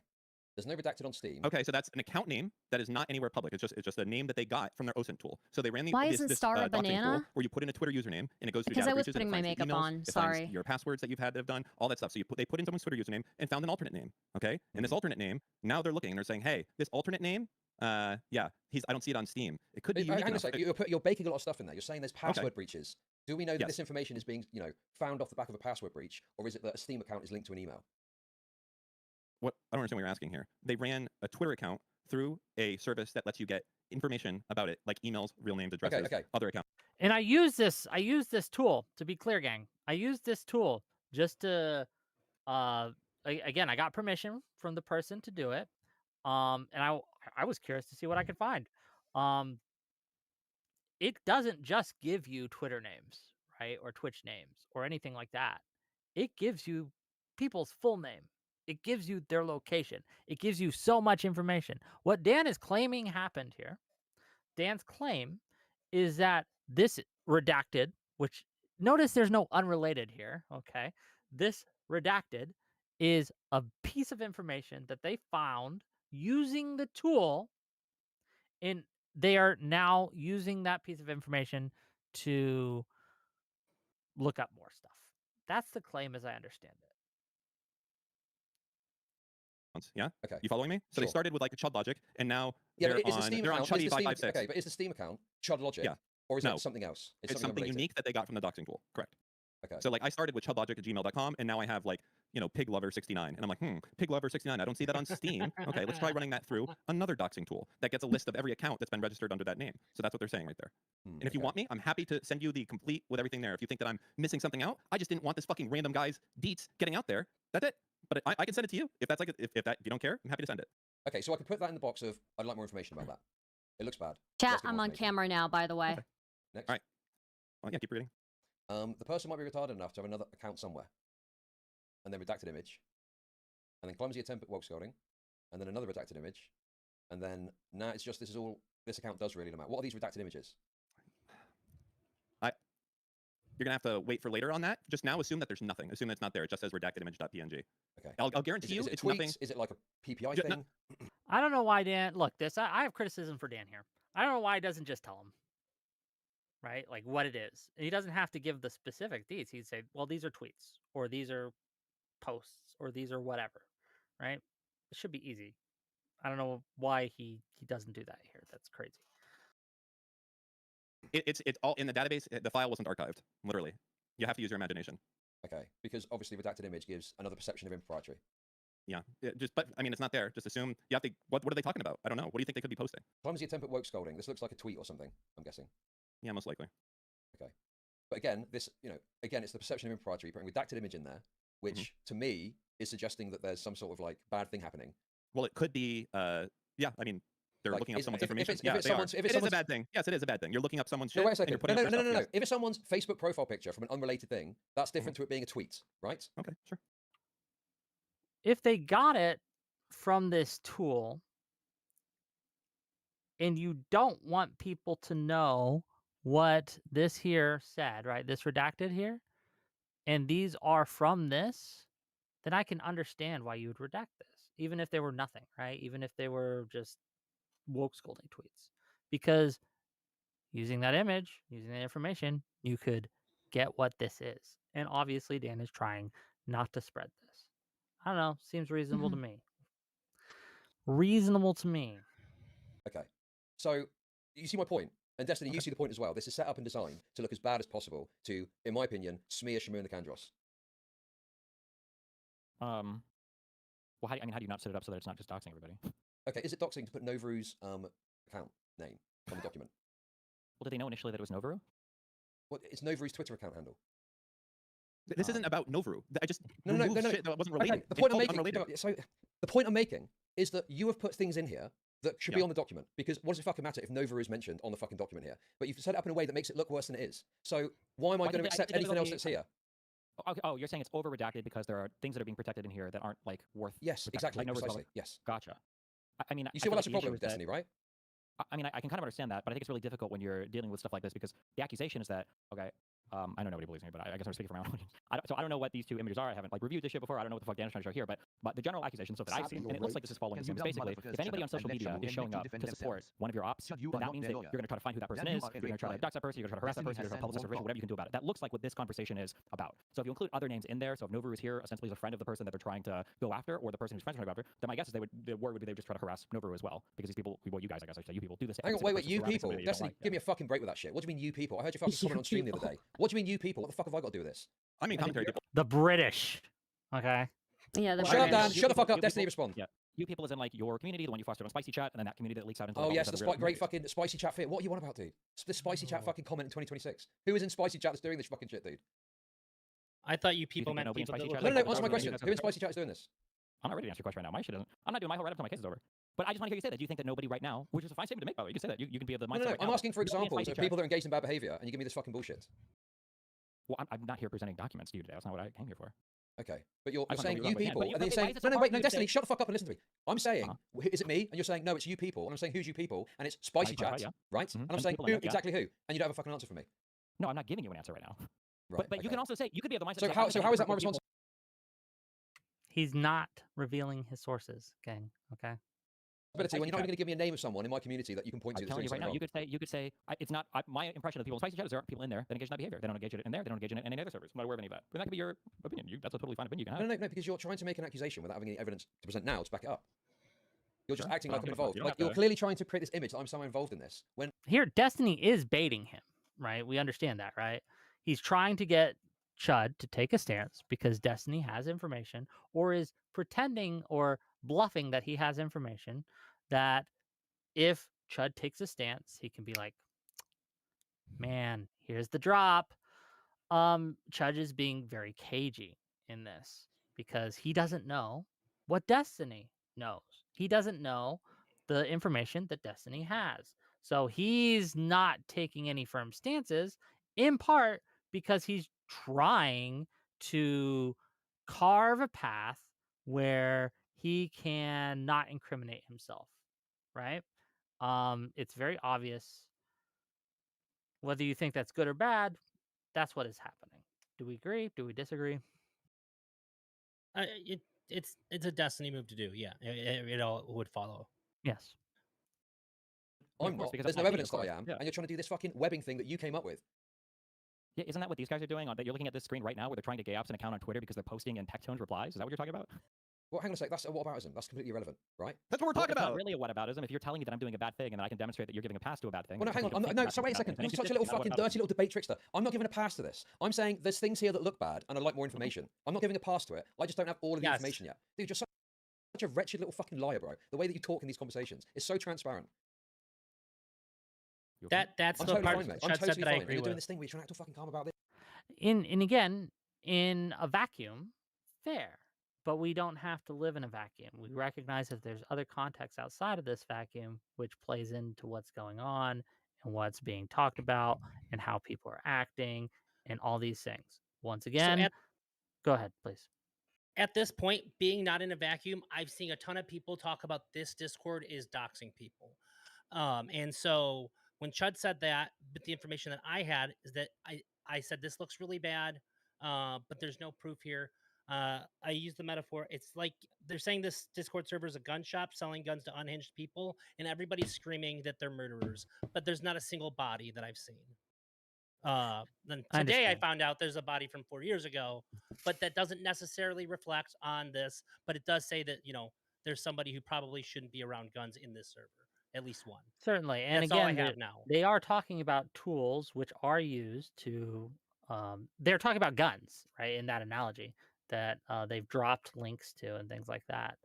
There's no redacted on Steam. Okay, so that's an account name that is not anywhere public. It's just a name that they got from their OSINT tool. So they ran Why this isn't Star a doxing tool banana? where you put in a Twitter username and it goes through Because data I was breaches, putting my and it finds makeup emails, on. it finds Sorry. your passwords that you've had that have done, all that stuff. So they put in someone's Twitter username and found an alternate name. Okay, and this alternate name, now they're looking and they're saying, hey, this alternate name, I don't see it on Steam. It could be unique Hang on a enough. second. You're baking a lot of stuff in there. You're saying there's password breaches. Do we know that this information is being, found off the back of a password breach, or is it that a Steam account is linked to an email? What I don't understand what you're asking here. They ran a Twitter account through a service that lets you get information about it, like emails, real names, addresses, other accounts. And I use this tool, to be clear, gang. I use this tool just to again, I got permission from the person to do it. And I was curious to see what I could find. It doesn't just give you Twitter names, right? Or Twitch names or anything like that. It gives you people's full name. It gives you their location. It gives you so much information. What Dan is claiming happened here, Dan's claim is that this redacted, which notice there's no unrelated here, okay? This redacted is a piece of information that they found using the tool, and they are now using that piece of information to look up more stuff. That's the claim as I understand it. Yeah. Okay. You following me? So they started with like a Chud Logic, and now they're on Chuddy 556. Okay, but is the Steam account Chud Logic? Yeah. Or is it something else? It's something unique that they got from the doxing tool. Correct. Okay. So like I started with chudlogic@gmail.com, and now I have like piglover69, and I'm like, piglover69. I don't see that on Steam. Okay, let's try running that through another doxing tool that gets a list of every account that's been registered under that name. So that's what they're saying right there. And if you want me, I'm happy to send you the complete with everything there. If you think that I'm missing something out, I just didn't want this fucking random guy's deets getting out there. That's it. But I can send it to you if that's like if you don't care, I'm happy to send it. Okay, so I can put that in the box of I'd like more information about that. It looks bad. Chat, I'm on camera now, by the way. Okay. Next. All right. Well, yeah, keep reading. The person might be retarded enough to have another account somewhere, and then redacted image, and then clumsy attempt at woke scolding, and then another redacted image, and then now it's just this is all this account does really no matter. What are these redacted images? You're gonna have to wait for later on that. Just now, assume that there's nothing. Assume it's not there. It just says redacted image.png. Okay. I'll guarantee is it it's tweets? nothing. Is it like a PPI thing? No. I don't know why Dan. Look, I have criticism for Dan here. I don't know why he doesn't just tell him, right? Like what it is. He doesn't have to give the specific deeds. He'd say, well, these are tweets, or these are posts, or these are whatever, right? It should be easy. I don't know why he doesn't do that here. That's crazy. It's all in the database. The file wasn't archived. Literally, you have to use your imagination. Okay, because obviously redacted image gives another perception of impropriety. Yeah, but I mean, it's not there. Just assume you have to. What are they talking about? I don't know. What do you think they could be posting? Clumsy attempt at woke scolding. This looks like a tweet or something. I'm guessing. Yeah, most likely. Okay, but again, this again, it's the perception of impropriety. You're putting redacted image in there, which to me is suggesting that there's some sort of like bad thing happening. Well, it could be. Yeah, I mean, they're Like, looking up someone's if information. it's someone's- if it's It is a someone's- bad thing. Yes, it is a bad thing. You're looking up someone's shit. No, wait a and second. you're putting up their stuff. No. Yes. If it's someone's Facebook profile picture from an unrelated thing, that's different to it being a tweet, right? Okay, sure. If they got it from this tool and you don't want people to know what this here said, right? This redacted here, and these are from this, then I can understand why you would redact this, even if they were nothing, right? Even if they were just woke scolding tweets. Because using that image, using that information, you could get what this is. And obviously Dan is trying not to spread this. I don't know. Seems reasonable to me. Reasonable to me. Okay. So you see my point. And Destiny, you see the point as well. This is set up and designed to look as bad as possible to, in my opinion, smear Shamu and the Kandros. Well, how do you not set it up so that it's not just doxing everybody? Okay, is it doxing to put Novaru's account name on the document? Well, did they know initially that it was Novaru? What? It's Novaru's Twitter account handle. This isn't about Novaru. I just No. removed shit that wasn't related. Okay, the point I'm It's making. unrelated. No, so the point I'm making is that you have put things in here that should be Yeah. on the document, because what does it fucking matter if Novaru is mentioned on the fucking document here? But you've set it up in a way that makes it look worse than it is. So why am I Why going to did they- accept did they anything go else the- that's here? Oh, you're saying it's over redacted because there are things that are being protected in here that aren't like worth. Yes, protecting, exactly, like Novaru's precisely. public- Yes. Gotcha. I mean, You I see feel why like that's a the problem issue with is that- Destiny, right? I mean, I can kind of understand that, but I think it's really difficult when you're dealing with stuff like this because the accusation is that, okay, I know nobody believes me, but I guess I'm speaking for my own audience. So I don't know what these two images are. I haven't like reviewed this shit before. I don't know what the fuck Dan's trying to show here, but the general accusation, so that I've seen, and it looks like this is following the same, is basically, if anybody on social media is showing up to support one of your ops, then that means that you're going to try to find who that person is, you're going to try to dox that person, you're going to try to harass that person, you're going to publish information, whatever you can do about it. That looks like what this conversation is about. So if you include other names in there, so if Novaru is here, ostensibly is a friend of the person that they're trying to go after, or the person who's friends trying to go after, then my guess is the word would be they would just try to harass Novaru as well, because these people, well, you guys, I guess I should say, you people do this. Hang on, wait, you people. Destiny, give me a fucking break with that shit. What do you mean, you people? I heard you fucking comment on stream the other day. What do you mean, you people? What the fuck have I got to do with this? I mean, commentary people. The British. Okay. Yeah, the Shut up, Dan. British. Shut the fuck up. You Destiny, people- respond. Yeah. You people as in like your community, the one you fostered on Spicy Chat, and then that community that leaks out into Oh, like, yes, all the these other great communities. fucking Spicy Chat fit. What are you on about, dude? The Spicy Chat fucking comment in 2026. Who is in Spicy Chat that's doing this fucking shit, dude? I thought you people think meant nobody in people that Spicy look Chat No, like no, Like, answer my what question. was it? Who in Spicy Chat is doing this? I'm not ready to answer your question right now. My shit isn't. I'm not doing my whole write up until my case is over. But I just want to hear you say that. Do you think that nobody right now, which is a fine statement to make, by the way, you can say that. You can be of the mindset No, right I'm now, asking for nobody in examples Spicy of Chat- people that are engaged in bad behavior, and you give me this fucking bullshit. Well, I'm not here presenting documents to you today. That's not what I came here for. Okay, but you're I don't know saying what you you're people, but you- and then you're okay, why saying, is it no, so no, hard wait, for no, you to Destiny, say- shut the fuck up and listen to me. I'm saying, is it me? And you're saying, no, it's you people. And I'm saying, who's you people? And it's Spicy Right, Chat, yeah. right? Mhm. And I'm And saying, people in who, it, yeah. exactly who? And you don't have a fucking answer for me. No, I'm not giving you an answer right now. Right, But you can also say, you could be of the mindset. So that how I'm saying is that my people- response? He's not revealing his sources, gang. Okay. When you're not even Chat. going to give me a name of someone in my community that you can point to I'm that's telling doing you right something now, wrong. you could say, it's not, my impression of the people in Spicy Chat is there aren't people in there that engage in that behavior. They don't engage in it in there. They don't engage in it in any other servers. I'm not aware of any of that. But that could be your opinion. That's a totally fine opinion you can have. No, because you're trying to make an accusation without having any evidence to present now to back it up. You're just Sure. acting Well, like I'm I'm gonna- involved. you don't Like have you're to- clearly trying to create this image that I'm somehow involved in this. When Here, Destiny is baiting him, right? We understand that, right? He's trying to get Chud to take a stance because Destiny has information, or is pretending or bluffing that he has information that if Chud takes a stance, he can be like, man, here's the drop. Chud is being very cagey in this because he doesn't know what Destiny knows. He doesn't know the information that Destiny has. So he's not taking any firm stances, in part because he's trying to carve a path where he can not incriminate himself, right? It's very obvious. Whether you think that's good or bad, that's what is happening. Do we agree? Do we disagree? It's a Destiny move to do. Yeah, it all would follow. Yes. Yeah, I'm of course, not, because there's that's no my opinion, evidence of that I course. am, Yeah. and you're trying to do this fucking webbing thing that you came up with. Yeah, isn't that what these guys are doing? That you're looking at this screen right now where they're trying to gay apps an account on Twitter because they're posting in tech tones replies? Is that what you're talking about? Well, hang on a sec, that's a whataboutism. That's completely irrelevant, right? That's what we're Well, talking it's not about. really a whataboutism. If you're telling me that I'm doing a bad thing and then I can demonstrate that you're giving a pass to a bad thing. Well, no, because hang on. you I'm don't not, think no, that's so wait a bad second. thing, then You're it's such a little just not fucking whataboutism. dirty little debate trickster. I'm not giving a pass to this. I'm saying there's things here that look bad, and I'd like more information. I'm not giving a pass to it. I just don't have all of the Yes. information yet. Dude, you're such a wretched little fucking liar, bro. The way that you talk in these conversations is so transparent. You okay? That's I'm the totally part fine, mate. Chud I'm said totally that I fine. And agree you're doing with. this thing where you're trying to act all fucking calm about this. And again, in a vacuum, fair. But we don't have to live in a vacuum. We recognize that there's other contexts outside of this vacuum, which plays into what's going on and what's being talked about and how people are acting and all these things. Once again, go ahead, please. At this point, being not in a vacuum, I've seen a ton of people talk about this Discord is doxing people. And so when Chud said that, but the information that I had is that I said this looks really bad, but there's no proof here. I use the metaphor. It's like they're saying this Discord server is a gun shop selling guns to unhinged people, and everybody's screaming that they're murderers, but there's not a single body that I've seen. Then I today I understand. found out there's a body from 4 years ago, but that doesn't necessarily reflect on this. But it does say that there's somebody who probably shouldn't be around guns in this server, at least one. Certainly. And That's all I again, have now. they are talking about tools which are used to, they're talking about guns, right? In that analogy that they've dropped links to and things like that.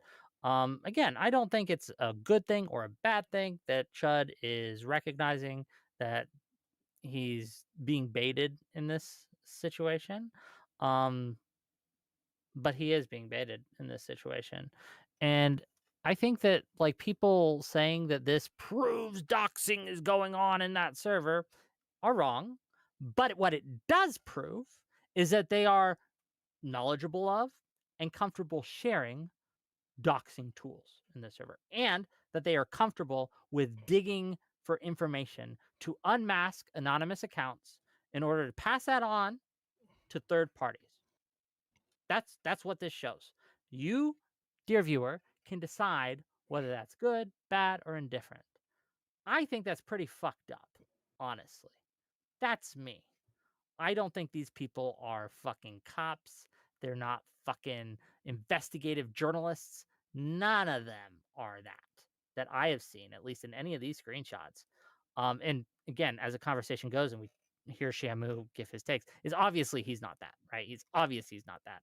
Again, I don't think it's a good thing or a bad thing that Chud is recognizing that he's being baited in this situation. But he is being baited in this situation. And I think that like people saying that this proves doxing is going on in that server are wrong. But what it does prove is that they are knowledgeable of and comfortable sharing doxing tools in the server, and that they are comfortable with digging for information to unmask anonymous accounts in order to pass that on to third parties. That's what this shows. You, dear viewer, can decide whether that's good, bad, or indifferent. I think that's pretty fucked up, honestly. That's me. I don't think these people are fucking cops. They're not fucking investigative journalists. None of them are that I have seen, at least in any of these screenshots. And again, as the conversation goes and we hear Shamu give his takes, is obviously he's not that, right? He's obvious he's not that.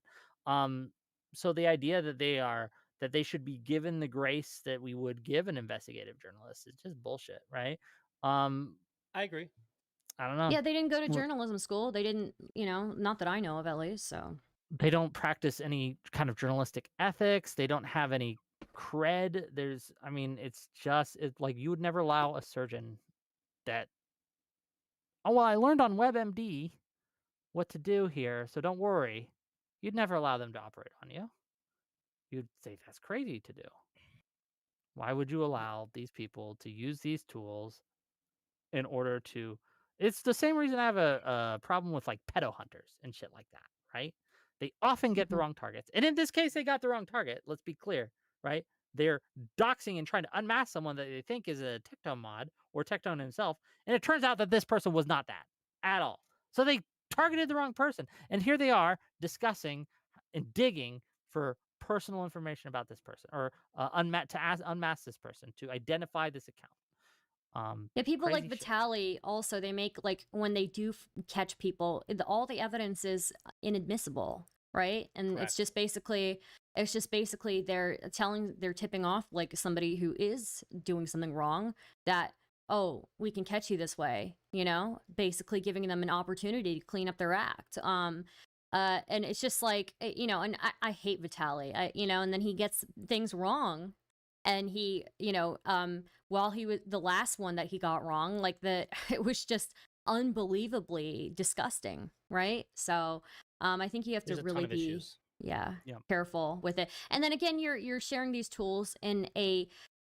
So the idea that they should be given the grace that we would give an investigative journalist is just bullshit, right? I agree. I don't know. Yeah, they didn't go to journalism school. They didn't, not that I know of at least. So they don't practice any kind of journalistic ethics. They don't have any cred. It's just like you would never allow a surgeon that, oh, well, I learned on WebMD what to do here, so don't worry. You'd never allow them to operate on you. You'd say that's crazy to do. Why would you allow these people to use these tools in order to... It's the same reason I have a problem with like pedo hunters and shit like that, right? They often get the wrong targets. And in this case, they got the wrong target. Let's be clear, right? They're doxing and trying to unmask someone that they think is a Tectone mod or Tectone himself. And it turns out that this person was not that at all. So they targeted the wrong person. And here they are discussing and digging for personal information about this person, or unmask this person, to identify this account. Yeah, people like Crazy shit. Vitali also, they make, like, when they do catch people, all the evidence is inadmissible, right? And Correct. it's just basically they're tipping off like somebody who is doing something wrong, that, oh, we can catch you this way, basically giving them an opportunity to clean up their act. And it's just like, and I hate Vitali, and then he gets things wrong. And he, while he was the last one that he got wrong, like it was just unbelievably disgusting, right? So I think you have There's to a ton really of be issues. careful with it. And then again, you're sharing these tools in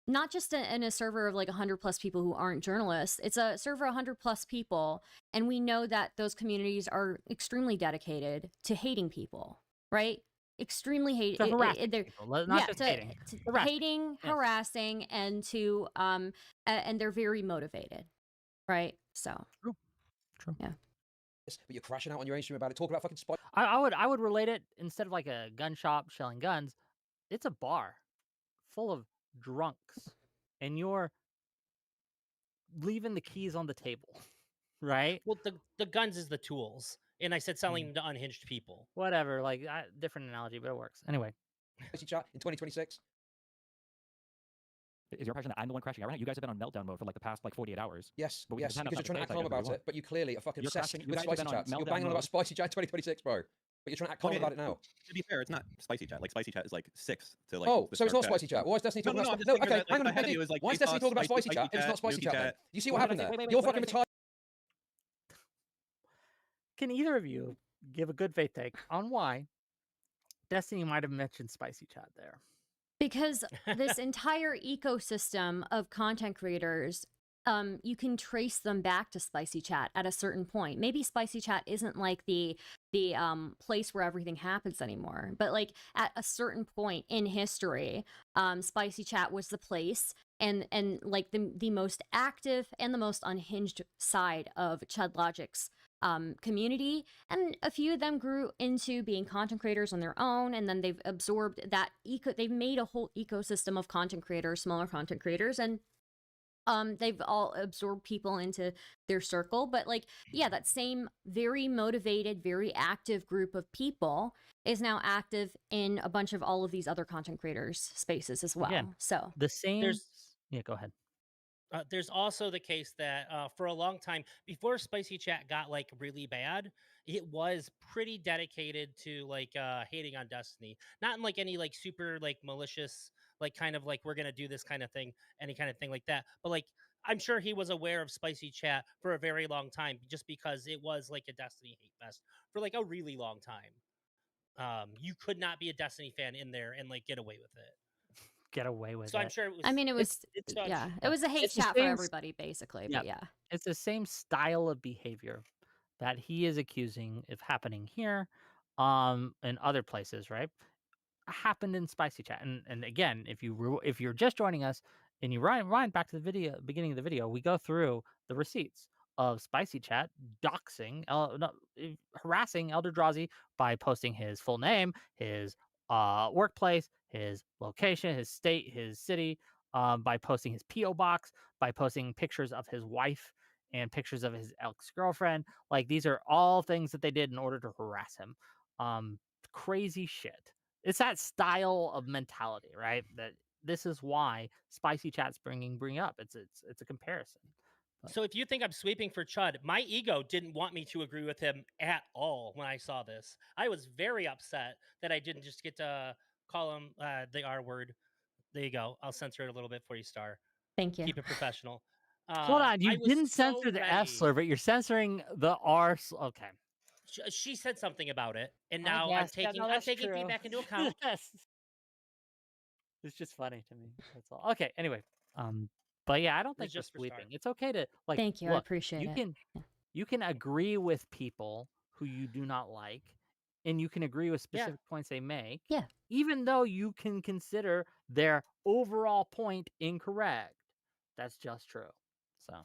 not just in a server of like 100+ people who aren't journalists. It's a server of 100+ people, and we know that those communities are extremely dedicated to hating people, right? Extremely hate. To harassing people, not just hating. Hating, harassing, and to and they're very motivated, right? So True. Yeah. But you're crashing out on your own stream about it. Talk about fucking spy. I would relate it, instead of like a gun shop selling guns, it's a bar full of drunks, and you're leaving the keys on the table, right? Well, the guns is the tools, and I said selling them to unhinged people. Whatever, like different analogy, but it works. Anyway, chat in 2026. Is your impression that I'm the one crashing out right now? You guys have been on meltdown mode for like the past 48 hours. Yes, But we yes, can because pretend you're trying to that's act not calm the case, about it, but you clearly are fucking You're obsessed crashing- you with guys have Spicy been on Chats. You're meltdown banging on about mode. Spicy Chat 2026, bro. But you're trying to act calm Okay, about it now. To be fair, it's not Spicy Chat. Like Spicy Chat is like 6 to like. Oh, the so it's Star not Spicy Chat. Why is Destiny No, talking no, about I'm No, just thinking okay, that, hang on. like, ahead of you is, like, Why is Face Destiny Off, talking about Spicy Spicy Chat if it's not Chat, Spicy Mookie Chat then? Chat. You see what happened there? wait, You're wait, fucking wait, retarded. can either of you give a good faith take on why Destiny might have mentioned Spicy Chat there? Because this entire ecosystem of content creators, you can trace them back to Spicy Chat at a certain point. Maybe Spicy Chat isn't like the place where everything happens anymore, but like at a certain point in history, Spicy Chat was the place, and like the most active and the most unhinged side of Chud Logic's community, and a few of them grew into being content creators on their own, and then they've absorbed that they've made a whole ecosystem of content creators, smaller content creators, and they've all absorbed people into their circle, but like, yeah, that same very motivated, very active group of people is now active in a bunch of all of these other content creators spaces as well. Again, So the same. There's Yeah, go ahead. there's also the case that for a long time before Spicy Chat got like really bad, it was pretty dedicated to like hating on Destiny. Not in like any like super like malicious like kind of like we're gonna do this kind of thing, any kind of thing like that. But like I'm sure he was aware of Spicy Chat for a very long time, just because it was like a Destiny hate fest for like a really long time. You could not be a Destiny fan in there and like get away with it. Get away with So I'm it. sure it was. I mean, it was it's yeah, it was a hate It's the chat for same everybody basically, yeah. but yeah. It's the same style of behavior that he is accusing of happening here, and other places, right? Happened in Spicy Chat. And again, if you're just joining us and you rewind back to the video, beginning of the video, we go through the receipts of Spicy Chat doxing, harassing Elder Drazi by posting his full name, his workplace, his location, his state, his city, by posting his PO box, by posting pictures of his wife and pictures of his ex-girlfriend. Like, these are all things that they did in order to harass him. Crazy shit. It's that style of mentality, right? That this is why Spicy Chat's bring up. It's a comparison. So if you think I'm sweeping for Chud, my ego didn't want me to agree with him at all when I saw this. I was very upset that I didn't just get to call him the R word. There you go. I'll censor it a little bit for you, Star. Thank you. Keep it professional. Hold on, you I was didn't so censor the F ready. slur, but you're censoring the R. Okay. She said something about it, and I now I'm guess. Yeah, taking no, that's taking true. feedback into account. Yes. It's just funny to me. That's all. Okay. Anyway, but yeah, I don't think It's we're just for Star. sweeping. It's okay to like. Thank you. I Look, appreciate you it. can Yeah. you can agree with people who you do not like, and you can agree with specific points they make. Yeah. Even though you can consider their overall point incorrect. That's just true. So.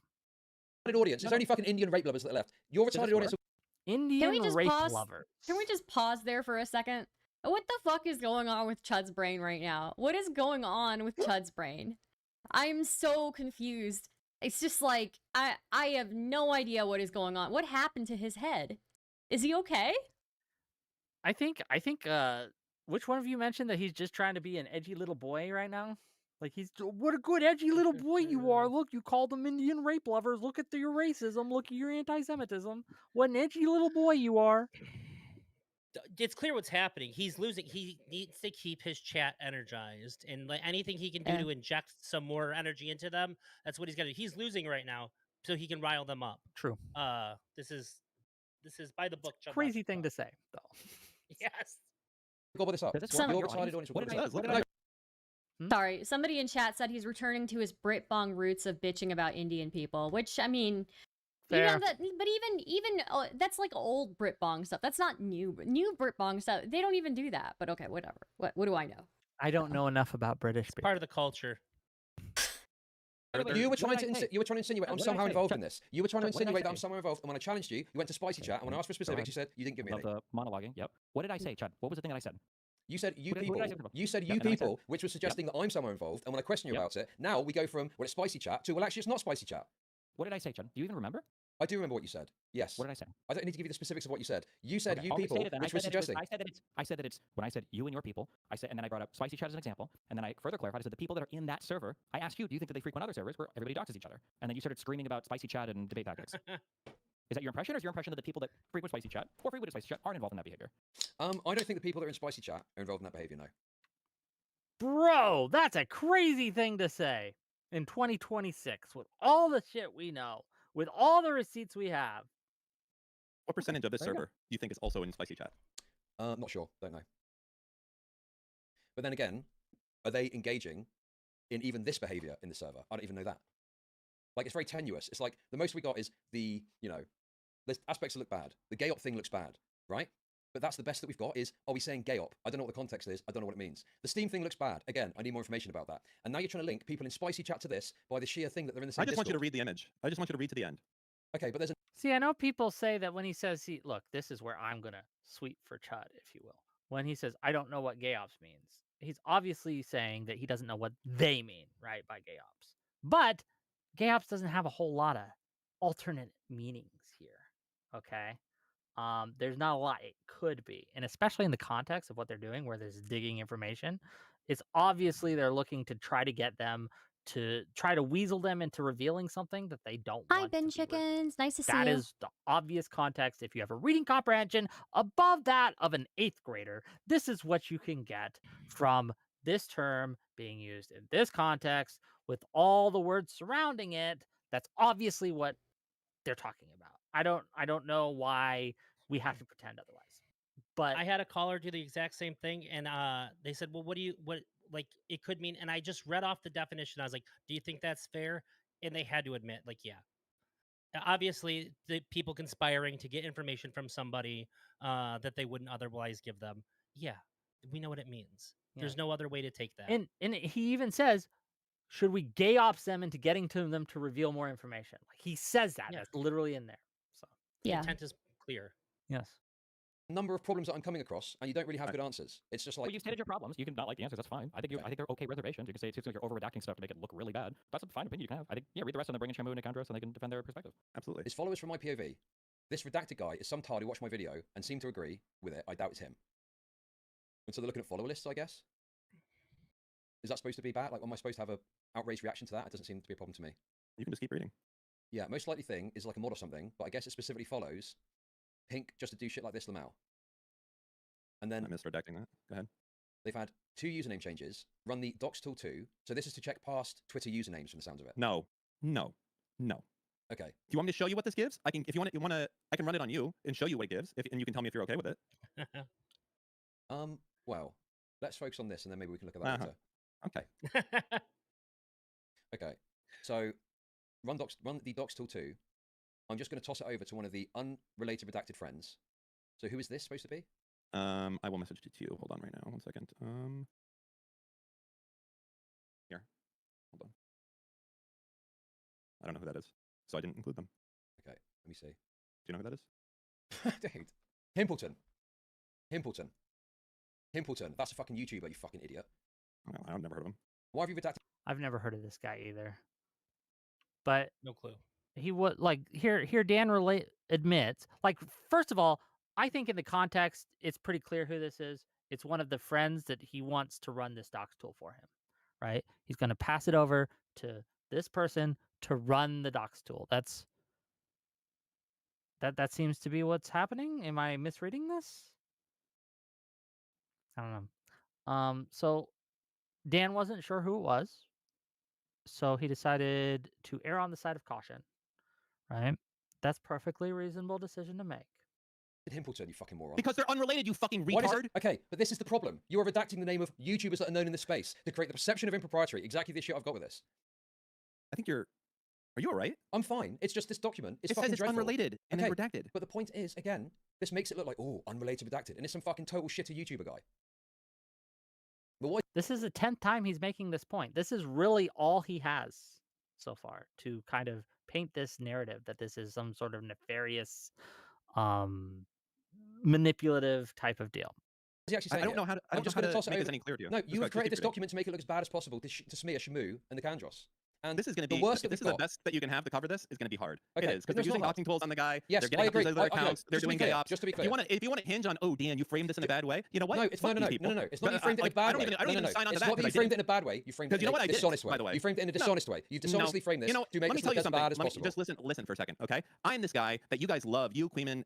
Audience. There's only fucking Indian rape lovers that are left. Your retarded audience. Indian just rape pause? lovers. Can we just pause there for a second? What the fuck is going on with Chud's brain right now? What is going on with Chud's brain? I'm so confused. It's just like I have no idea what is going on. What happened to his head? Is he okay? I think which one of you mentioned that he's just trying to be an edgy little boy right now? Like, what a good edgy little boy you are. Look, you called them Indian rape lovers. Look at your racism. Look at your anti-Semitism. What an edgy little boy you are. It's clear what's happening. He's losing. He needs to keep his chat energized, and like anything he can do to inject some more energy into them, that's what he's gonna do. He's losing right now, so he can rile them up. True. This is by the book. Chud Crazy Logic thing book. to say, though. Yes. Gobble this up. Does this Some- Your your retarded audience? audience. What did I- Look what at did that. Sorry, somebody in chat said he's returning to his Brit bong roots of bitching about Indian people, which I mean, you know Fair. that, but even that's like old Brit bong stuff. That's not new Brit bong stuff. They don't even do that. But okay, whatever. What do I know? I don't know enough about British people. Part of the culture. You were trying to What did I say? insinuate I'm What did I somehow say? involved Chud, in this. You were trying to Chud, what did I insinuate that I'm say? somehow involved, and when I challenged you, you went to Spicy Chat, and when I asked for specifics, you said you didn't give me Love any. the monologuing. Yep. What did I say, Chud? What was the thing that I said? You said you What did people. I say before? You said Yeah, you and I said- people, which was suggesting that I'm somehow involved. And when I question you Yep. about it, now we go from well, it's Spicy Chat to well, actually, it's not Spicy Chat. What did I say, Chud? Do you even remember? I do remember what you said. Yes. What did I say? I don't need to give you the specifics of what you said. You said Okay, you I'll people, restate it then. which was suggesting. I said that it's when I said you and your people. I said, and then I brought up Spicy Chat as an example, and then I further clarified. I said the people that are in that server. I asked you, do you think that they frequent other servers where everybody doxes each other? And then you started screaming about Spicy Chat and debate tactics. Is that your impression, or is your impression that the people that frequent Spicy Chat or frequent Spicy Chat aren't involved in that behavior? I don't think the people that are in Spicy Chat are involved in that behavior. No. Bro, that's a crazy thing to say in 2026 with all the shit we know, with all the receipts we have. What percentage of this There you go. server do you think is also in Spicy Chat? Not sure. Don't know. But then again, are they engaging in even this behavior in the server? I don't even know that. Like, it's very tenuous. It's like the most we got is the, there's aspects that look bad. The gay op thing looks bad, right? But that's the best that we've got is, are we saying gay op? I don't know what the context is. I don't know what it means. The Steam thing looks bad. Again, I need more information about that. And now you're trying to link people in Spicy Chat to this by the sheer thing that they're in the same I just want you to Discord. read the image. I just want you to read to the end. Okay, but there's See, I know people say that when he says, look, this is where I'm going to sweep for Chud, if you will. When he says, I don't know what gay ops means, he's obviously saying that he doesn't know what they mean, right, by gay ops. But gay ops doesn't have a whole lot of alternate meanings here. Okay. There's not a lot it could be. And especially in the context of what they're doing, where there's digging information, it's obviously they're looking to try to get them to try to weasel them into revealing something that they don't Hi, want Ben to be revealed. Chickens. Nice to see That you. is the obvious context. If you have a reading comprehension above that of an 8th grader, this is what you can get from this term being used in this context with all the words surrounding it. That's obviously what they're talking about. I don't know why we have to pretend otherwise. But I had a caller do the exact same thing, and they said, "Well, what like it could mean?" And I just read off the definition. I was like, "Do you think that's fair?" And they had to admit, like, yeah, obviously, the people conspiring to get information from somebody that they wouldn't otherwise give them. Yeah, we know what it means. Yeah. There's no other way to take that. and he even says, should we gay ops them into getting to them to reveal more information? Like he says that. Yeah. That's literally in there. So The Yeah. intent is clear. yes. Number of problems that I'm coming across, and you don't really have good answers. It's just Well, like you stated your problems. You can not like the answers. That's fine. I think I think they're okay reservations. You can say it seems like you're over redacting stuff to make it look really bad. That's a fine opinion you can have. I think read the rest and then bring in Shamu and Nikandros and they can defend their perspective. Absolutely. it's followers from my POV. This redacted guy is some tard who watched my video and seemed to agree with it. I doubt it's him. And so they're looking at follower lists, I guess. Is that supposed to be bad? Like, am I supposed to have a outraged reaction to that? It doesn't seem to be a problem to me. You can just keep reading. Yeah, most likely thing is like a mod or something, but I guess it specifically follows Pink just to do shit like this, Lamau. And I then missed redacting that. Go ahead. they've had 2 username changes, run the docs tool 2. So this is to check past Twitter usernames from the sounds of it. No. No. No. Okay. Do you want me to show you what this gives? I can. If you want to, I can run it on you and show you what it gives, and you can tell me if you're okay with it. Well, let's focus on this and then maybe we can look at that later. Okay. Okay. So run the docs tool 2. I'm just going to toss it over to one of the unrelated redacted friends. So who is this supposed to be? I will message it to you. Hold on right now. 1 second. Here. Hold on. I don't know who that is, so I didn't include them. Okay, let me see. Do you know who that is? Dude. Himpleton. That's a fucking YouTuber, you fucking idiot. Oh, I've never heard of him. Why have you redacted? I've never heard of this guy either. But No clue. he would like here Dan admits, like, first of all, I think in the context it's pretty clear who this is. It's one of the friends that he wants to run this docs tool for him, right? He's going to pass it over to this person to run the docs tool. That seems to be what's happening. Am I misreading this? I don't know. So Dan wasn't sure who it was, so he decided to err on the side of caution, right? That's perfectly reasonable decision to make. Himpleton, you fucking moron. Because they're unrelated, you fucking Why does retard. it- Okay, but this is the problem. You are redacting the name of YouTubers that are known in this space to create the perception of impropriety. Exactly the shit I've got with this. I think you're. Are you all right? I'm fine. It's just this document. It's It fucking says it's dreadful. unrelated and then redacted. But the point is, again, this makes it look like, oh, unrelated redacted. And it's some fucking total shitter YouTuber guy. But why? This is the 10th time he's making this point. This is really all he has so far to kind of paint this narrative that this is some sort of nefarious, manipulative type of deal. Is he actually I saying don't know how to. I I'm don't just know going to how toss to it make over. this any clearer to you. No, Just you go- have just created keep this reading. document to make it look as bad as possible to smear Shamu and the Kandros. And This is going to the be. worst If that this is we've the got. best that you can have to cover this, is going to be hard. Okay, It is but because they're it's using not hard. doxing tools on the guy. Yes, they're getting I up these agree. other accounts. They're just to be doing gay clear, ops. just to be If you want to hinge on, oh Dan, you framed this in a bad way. You know what? No, it's Fuck no. these people. It's not you But, framed it in a like, bad I don't way. even. I don't even sign on to It's that. not that you because I framed it didn't. in a bad way. You framed it Because you know in what a I did, dishonest way. by the way? You framed it in a No. dishonest way. You've dishonestly framed this You know, to make let me this tell look you as something. bad as Let me possible. just listen for a second, okay? I'm this guy that you guys love. You, Quimman,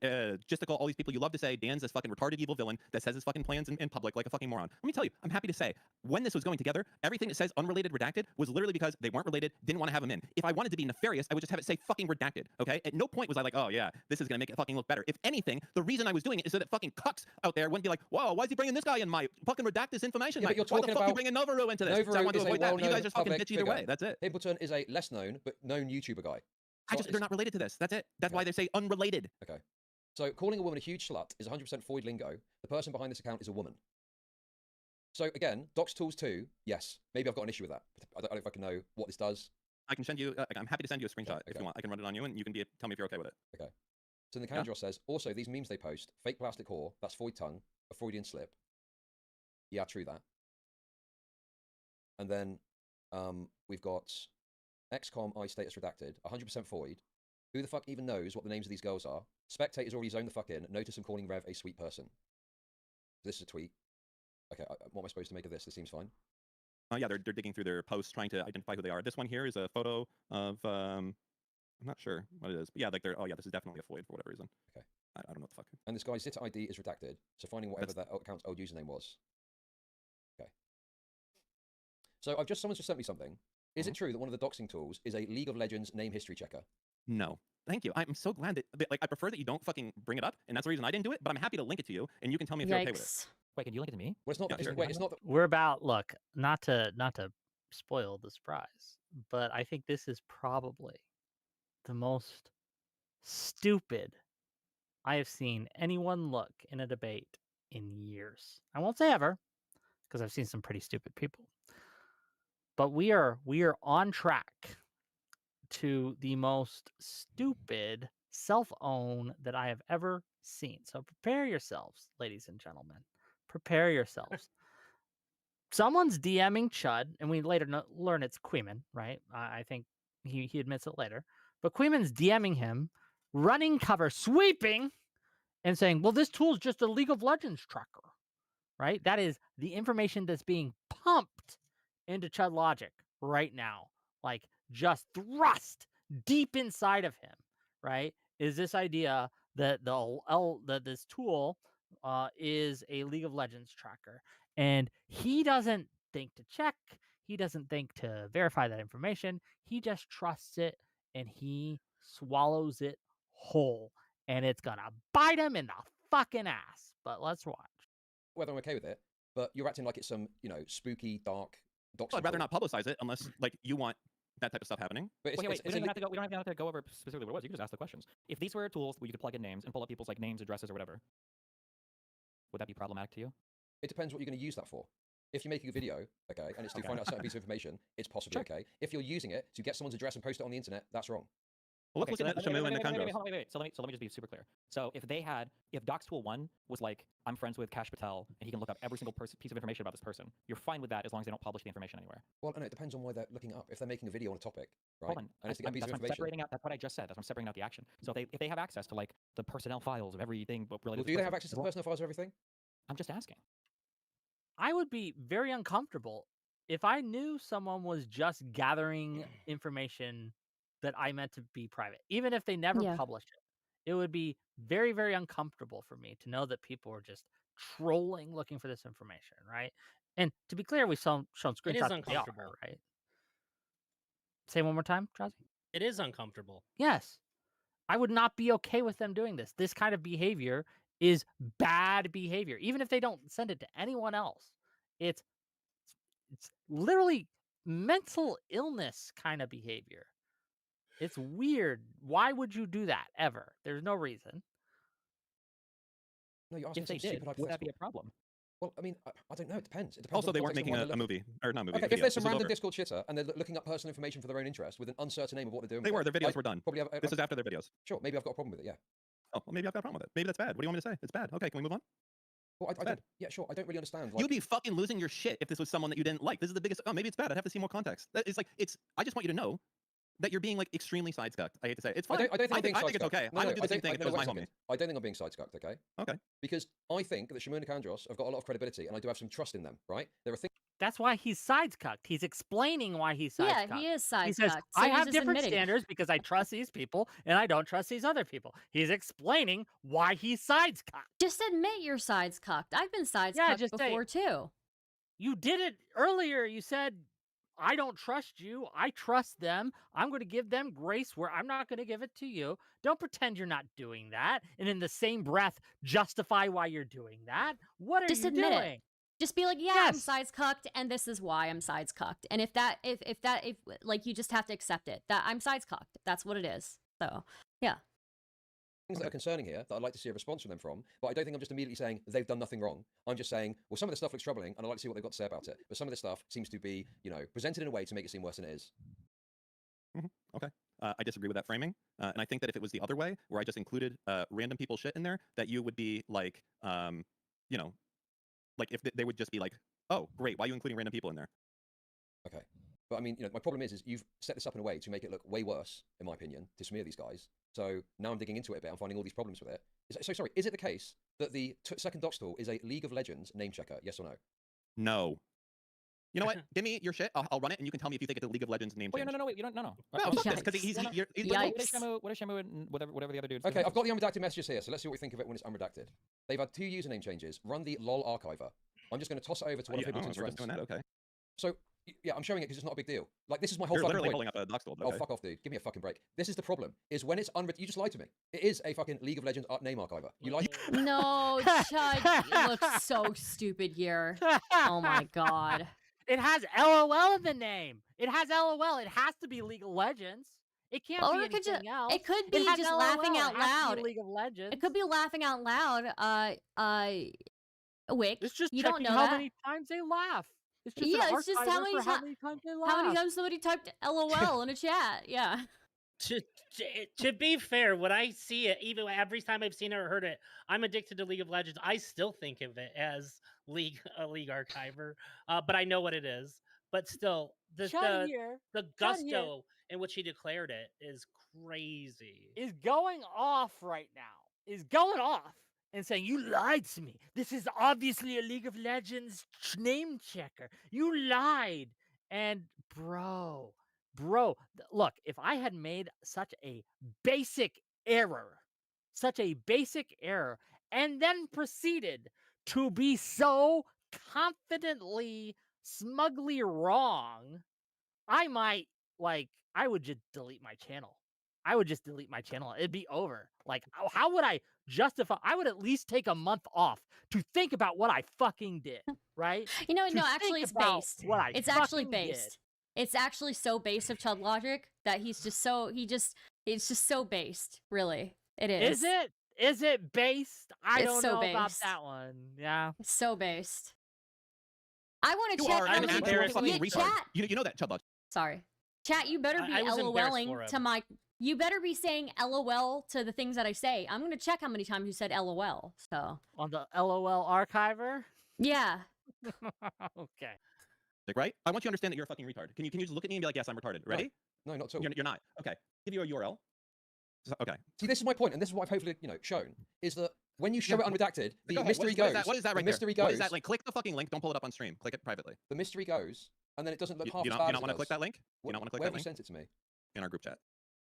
Justical, all these people. You love to say Dan's this fucking retarded evil villain that says his fucking plans in public like a fucking moron. Let me tell you, I'm happy to say when this was going together, everything that says unrelated redacted was literally because they weren't related, didn't want to have them in. If I wanted to be nefarious, I would just have it say fucking redacted, okay? At no point was I like, oh yeah, this is gonna make it fucking look better. If anything, the reason I was doing it is so that fucking cucks out there wouldn't be like, whoa, why is he bringing this guy in my fucking redact this information? Yeah, but Mike? you're Why the talking fuck are you about- bringing Novaru into this? So I Novaru want to is a avoid that. But you well-known guys just fucking public bitch either figure. way. That's it. Himpleton is a less known but known YouTuber guy. They're not related to this. That's it. That's why they say unrelated. Okay. So calling a woman a huge slut is 100% Freud lingo. The person behind this account is a woman. So again, docs tools 2, yes. Maybe I've got an issue with that. I don't know if I can know what this does. I can send you. I'm happy to send you a screenshot if Okay. you want. I can run it on you, and you can tell me if you're okay with it. Okay. So the Kandros says, also, these memes they post, fake plastic whore, that's Freud tongue, a Freudian slip. Yeah, true that. And then we've got XCOM I status redacted. 100% void. Who the fuck even knows what the names of these girls are? Spectators already zoned the fuck in. Notice I'm calling Rev a sweet person. This is a tweet. Okay, what am I supposed to make of this? This seems fine. Yeah, they're digging through their posts trying to identify who they are. This one here is a photo of I'm not sure what it is, but yeah, like they're this is definitely a void for whatever reason. Okay. I don't know what the fuck. And this guy's Zitter ID is redacted, so finding whatever that account's old username was. Okay. So someone's just sent me something. Is it true that one of the doxing tools is a League of Legends name history checker? No. Thank you. I'm so glad that like I prefer that you don't fucking bring it up, and that's the reason I didn't do it. But I'm happy to link it to you, and you can tell me if you're okay with it. Yikes. Wait, can you link it to me? Well, it's not. Yeah, sure. Wait, it's not. We're about not to spoil the surprise, but I think this is probably the most stupid I have seen anyone look in a debate in years. I won't say ever, because I've seen some pretty stupid people. But we are on track to the most stupid self-own that I have ever seen. So prepare yourselves, ladies and gentlemen. Prepare yourselves. Someone's DMing Chud, and we later learn it's Quimman, right? I think he admits it later. But Quimman's DMing him, running cover, sweeping, and saying, well, this tool's just a League of Legends tracker, right? That is the information that's being pumped into Chud Logic right now. Like, just thrust deep inside of him, right? Is this idea that that this tool is a League of Legends tracker. And he doesn't think to check. He doesn't think to verify that information. He just trusts it, and he swallows it whole. And it's going to bite him in the fucking ass. But let's watch. Whether I'm okay with it, but you're acting like it's some, spooky, dark doxing. Well, I'd rather tool. not publicize it unless like you want that type of stuff happening. But Wait, we don't even have to go over specifically what it was. You can just ask the questions. If these were tools where you could plug in names and pull up people's like names, addresses, or whatever, would that be problematic to you? It depends what you're going to use that for. If you're making a video, okay, and it's to find out a certain piece of information, it's possibly okay. If you're using it to get someone's address and post it on the internet, that's wrong. Well, let's look at Shamu and Nikandros. Wait. So let me just be super clear. So if Dox Tool 1 was like, I'm friends with Kash Patel, and he can look up every single piece of information about this person, you're fine with that as long as they don't publish the information anywhere. Well, no, it depends on why they're looking up. If they're making a video on a topic, right? Hold on. And it's to get a piece of information. Separating out, that's what I just said. That's why I'm separating out the action. So if they have access to like the personnel files of everything, but related Well, do they have access to the personal files of everything? I'm just asking. I would be very uncomfortable if I knew someone was just gathering information that I meant to be private, even if they never published it. It would be very, very uncomfortable for me to know that people are just trolling, looking for this information, right? And to be clear, we've shown screenshots. It is that they uncomfortable, are, right? Say one more time, Drazzie. It is uncomfortable. Yes. I would not be okay with them doing this. This kind of behavior is bad behavior. Even if they don't send it to anyone else, it's literally mental illness kind of behavior. It's weird. Why would you do that ever? There's no reason. No, you're asking If they some did, stupid would that be a hypothetical. problem? Well, I mean, I don't know. It depends. It depends. Also, on the they weren't context of making why a movie or not movie. Okay, video. if there's some This is random over. Discord chitter and they're looking up personal information for their own interest with an uncertain name of what they're doing, They were. Their videos were done. Probably have, This is after their videos. Sure, maybe I've got a problem with it. Yeah. Oh, well, maybe I've got a problem with it. Maybe that's bad. What do you want me to say? It's bad. Okay, can we move on? Well, I bad. don't, yeah, sure. I don't really understand. Like, You'd be fucking losing your shit if this was someone that you didn't like. This is the biggest. Oh, maybe it's bad. I'd have to see more context. It's like I just want you to know that you're being like extremely sidescucked. I hate to say it. It's fine. I don't think I'm being I think it's sidescucked. okay. No, I no, would do the same thing if it was my homie. I don't think I'm being sidescucked. Okay. Okay. Because I think that Shamu and Nikandros have got a lot of credibility, and I do have some trust in them. Right? There are things. That's why he's sidecucked. He's explaining why he's sidecucked. Yeah, he is sidecucked. He says, So I he's have just different admitting it. standards because I trust these people and I don't trust these other people. He's explaining why he's sidecucked. Just admit your side's cucked. I've been side's cucked just say- before too. You did it earlier. You said, I don't trust you. I trust them. I'm going to give them grace where I'm not going to give it to you. Don't pretend you're not doing that. And in the same breath, justify why you're doing that. What are Just you admit it. doing? Just be like, yeah, Yes. I'm side's cucked, and this is why I'm side's cucked. And if like you just have to accept it that I'm side's cucked. That's what it is. So yeah. Things that are concerning here that I'd like to see a response from them from, but I don't think I'm just immediately saying they've done nothing wrong. I'm just saying, well, some of the stuff looks troubling, and I'd like to see what they've got to say about it. But some of this stuff seems to be, presented in a way to make it seem worse than it is. Okay. I disagree with that framing, and I think that if it was the other way, where I just included random people shit in there, that you would be like, like if they would just be like, oh, great, why are you including random people in there? Okay. But I mean, my problem is you've set this up in a way to make it look way worse, in my opinion, to smear these guys. So now I'm digging into it a bit. I'm finding all these problems with it. So sorry, is it the case that the second dox tool is a League of Legends name checker? Yes or no? No. You know what? Give me your shit. I'll run it, and you can tell me if you think it's a League of Legends name Wait, change. no, wait, you don't, no. No, fuck this, because he's Yikes. What is Shamu and whatever the other dudes? Okay, I've got the unredacted messages here, so let's see what we think of it when it's unredacted. They've had 2 username changes. Run the lol archiver. I'm just going to toss it over to one of Hibbleton's we're friends. just doing that, okay. So, yeah, I'm showing it because it's not a big deal. Like, this is my whole You're fucking literally point. holding up a dox tool. Oh, fuck off, dude. Give me a fucking break. This is the problem, is when it's you just lied to me. It is a fucking League of Legends name archiver. You lied. No, Chud, you look so stupid here. Oh my god. It has LOL in the name. It has LOL. It has to be League of Legends. It can't Or be it could anything else. It could be has just LOL. laughing It out has to loud. be League of Legends. It could be laughing out loud. Wick, It's just you don't checking know how that. many times they laugh. It's just Yeah, an it's just archiver how many for how many times they laugh. How many times somebody typed LOL in a chat? Yeah. To be fair, when I see it, even every time I've seen it or heard it, I'm addicted to League of Legends. I still think of it as a League archiver, but I know what it is. But still, the gusto in which he declared it is crazy. Is going off right now. Is going off and saying, you lied to me. This is obviously a League of Legends name checker. You lied. And bro, look, if I had made such a basic error, and then proceeded to be so confidently, smugly wrong, I would just delete my channel. It'd be over. Like, how would I justify? I would at least take a month off to think about what I fucking did, right? No, To actually, think it's about based. what I It's actually fucking based. did. It's actually so based of Chud Logic that it's just so based, really. It is. Is it based? I It's don't so know about based. that one. Yeah. It's so based. I want to You check are how an many actual fucking retard. chat. You know that, Chud Logic. Sorry. Chat, you better be I was embarrassed LOLing for to him. my you better be saying LOL to the things that I say. I'm gonna check how many times you said LOL. So On the LOL archiver? yeah. Okay. Right? I want you to understand that you're a fucking retard. Can you just look at me and be like, yes, I'm retarded. Ready? No, not at all. You're not. Okay. Give you a URL. Okay. See, this is my point, and this is what I've hopefully, shown, is that when you show it unredacted, the Go ahead. mystery What is goes. that? What is that right the there? mystery What goes. is that link? Click the fucking link. Don't pull it up on stream. Click it privately. The mystery goes, and then it doesn't look half You as don't, bad you as don't it want to does. click that link? You don't want to click Where that have you link? sent it to me? In our group chat.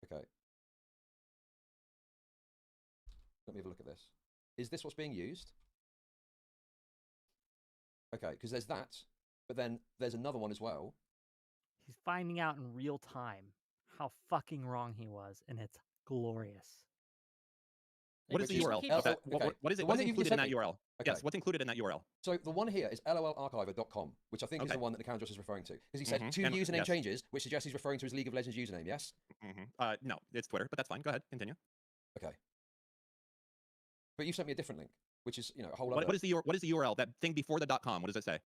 Okay. Let me have a look at this. Is this what's being used? Okay, because there's that, but then there's another one as well. He's finding out in real time how fucking wrong he was, and it's glorious. What is the URL? okay. What is The it? one What's that you've included in that sent me. URL? Okay. Yes, what's included in that URL? So the one here is lolarchiver.com, which I think is Okay. the one that the account is referring to. Because he said Mhm. 2 And- username yes. changes, which suggests he's referring to his League of Legends username, yes? No, it's Twitter, but that's fine. Go ahead, continue. Okay. But you sent me a different link, which is, a whole What other... is the URL? That thing before the .com. What does it say?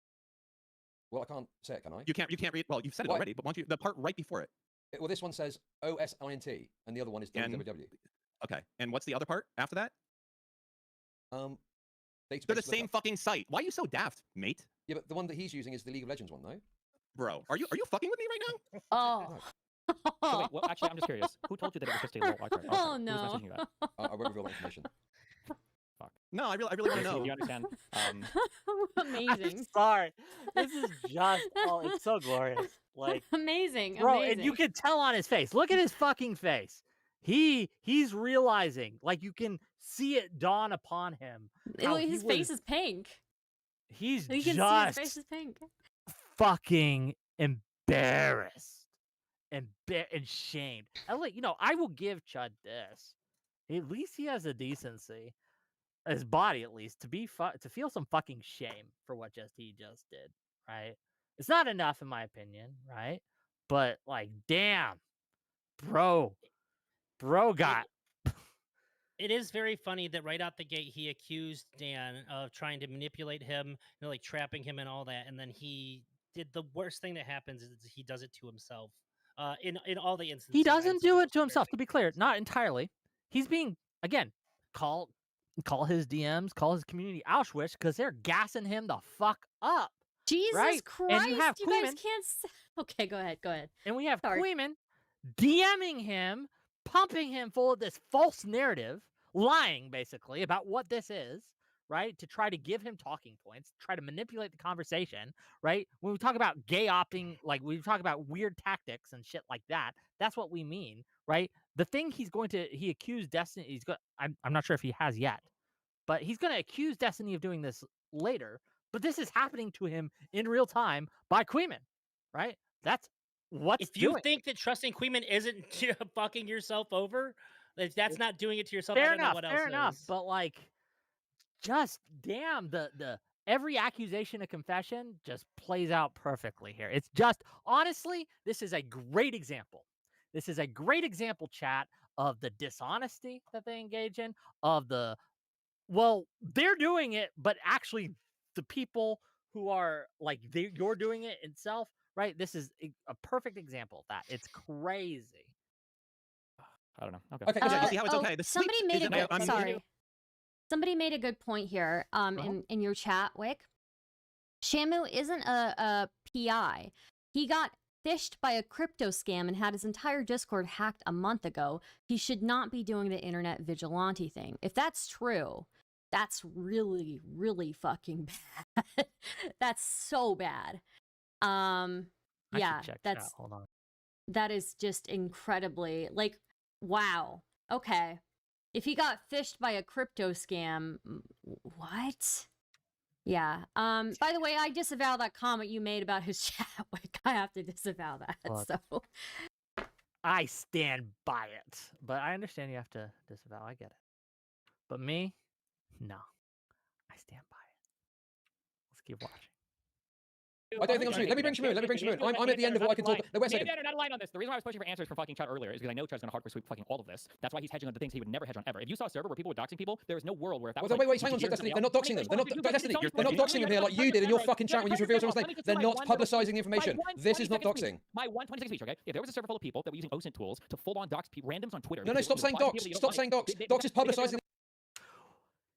Well, I can't say it, can I? You can't read. Well, you've said it Why? already, but the part right before it. Well, this one says OSINT, and the other one is And- www. Okay, and what's the other part after that? Database They're the same lookup. fucking site. Why are you so daft, mate? Yeah, but the one that he's using is the League of Legends one, no? Bro, are you fucking with me right now? Oh. So wait, well, actually, I'm just curious. Who told you that it was just a low archive? Oh, Who no. was messaging you that? I won't reveal that information. No, I really want to Do know. you understand? Amazing. Sorry. This is just, it's so glorious. Like, Amazing. bro, amazing. and you can tell on his face. Look at his fucking face. He's realizing, like, you can see it dawn upon him. how he his was- face is pink. He's You can see his just face is pink. fucking embarrassed and shamed. And like, I will give Chud this. At least he has a decency, his body at least, to feel some fucking shame for what he just did. Right? It's not enough in my opinion, right? But like, damn, bro got. It is very funny that right out the gate he accused Dan of trying to manipulate him, like trapping him and all that, and then he did the worst thing that happens is he does it to himself. In all the instances, He doesn't I'd do say it to himself. To very- be clear, not entirely. He's being, again, call his DMs, call his community Auschwitz because they're gassing him the fuck up. Jesus Right? Christ! And you have you guys Quimman. can't. Okay, go ahead. Go ahead. And we have Sorry. Quimman DMing him, pumping him full of this false narrative, lying basically about what this is, right? To try to give him talking points, try to manipulate the conversation, right? When we talk about gay opping, like we talk about weird tactics and shit like that, that's what we mean, right? The thing he accused Destiny, I'm not sure if he has yet, but he's going to accuse Destiny of doing this later, but this is happening to him in real time by Quimman, right? That's what's If you doing. think that trusting Quimman isn't fucking yourself over, if that's not doing it to yourself, Fair I don't know enough, what fair else enough. is. But like, just damn, the every accusation of confession just plays out perfectly here. It's just honestly, this is a great example. This is a great example, chat, of the dishonesty that they engage in, of the they're doing it, but actually the people who are like you're doing it itself, right? This is a perfect example of that. It's crazy. I don't know. Okay. Okay, you see how it's okay. The Somebody sweeps made is a that good. I'm- Sorry. Somebody made a good point here. In your chat, Wick. Shamu isn't a PI. He got phished by a crypto scam and had his entire Discord hacked a month ago. He should not be doing the internet vigilante thing. If that's true, that's really, really fucking bad. That's so bad. I Yeah, should check that's chat. Hold on. that is just incredibly like, wow. Okay. If he got phished by a crypto scam, what? Yeah. By the way, I disavow that comment you made about his chat. Like, I have to disavow that. Look. So I stand by it, but I understand you have to disavow. I get it. But me, no. I stand by it. Let's keep watching. I don't think I'm sweet. Let me bring Shmoon. I'm at the end of what I can talk. No, wait a second. Maybe not aligned on this. The reason why I was pushing for answers from fucking Chud earlier is because I know Chud's gonna hardcore sweep fucking all of this. That's why he's hedging on the things he would never hedge on ever. If you saw a server where people were doxing people, there is no world where if that was Wait, hang on a second, Destiny. They're not doxing them. They're not Destiny. They're not doxing them here like you did in your fucking chat when you revealed someone's name. They're not publicizing the information. This is not doxing. My 126 speech, okay? If there was a server full of people that were using OSINT tools to full on dox randoms on Twitter. No, stop saying dox. Stop saying dox. Dox is publicizing.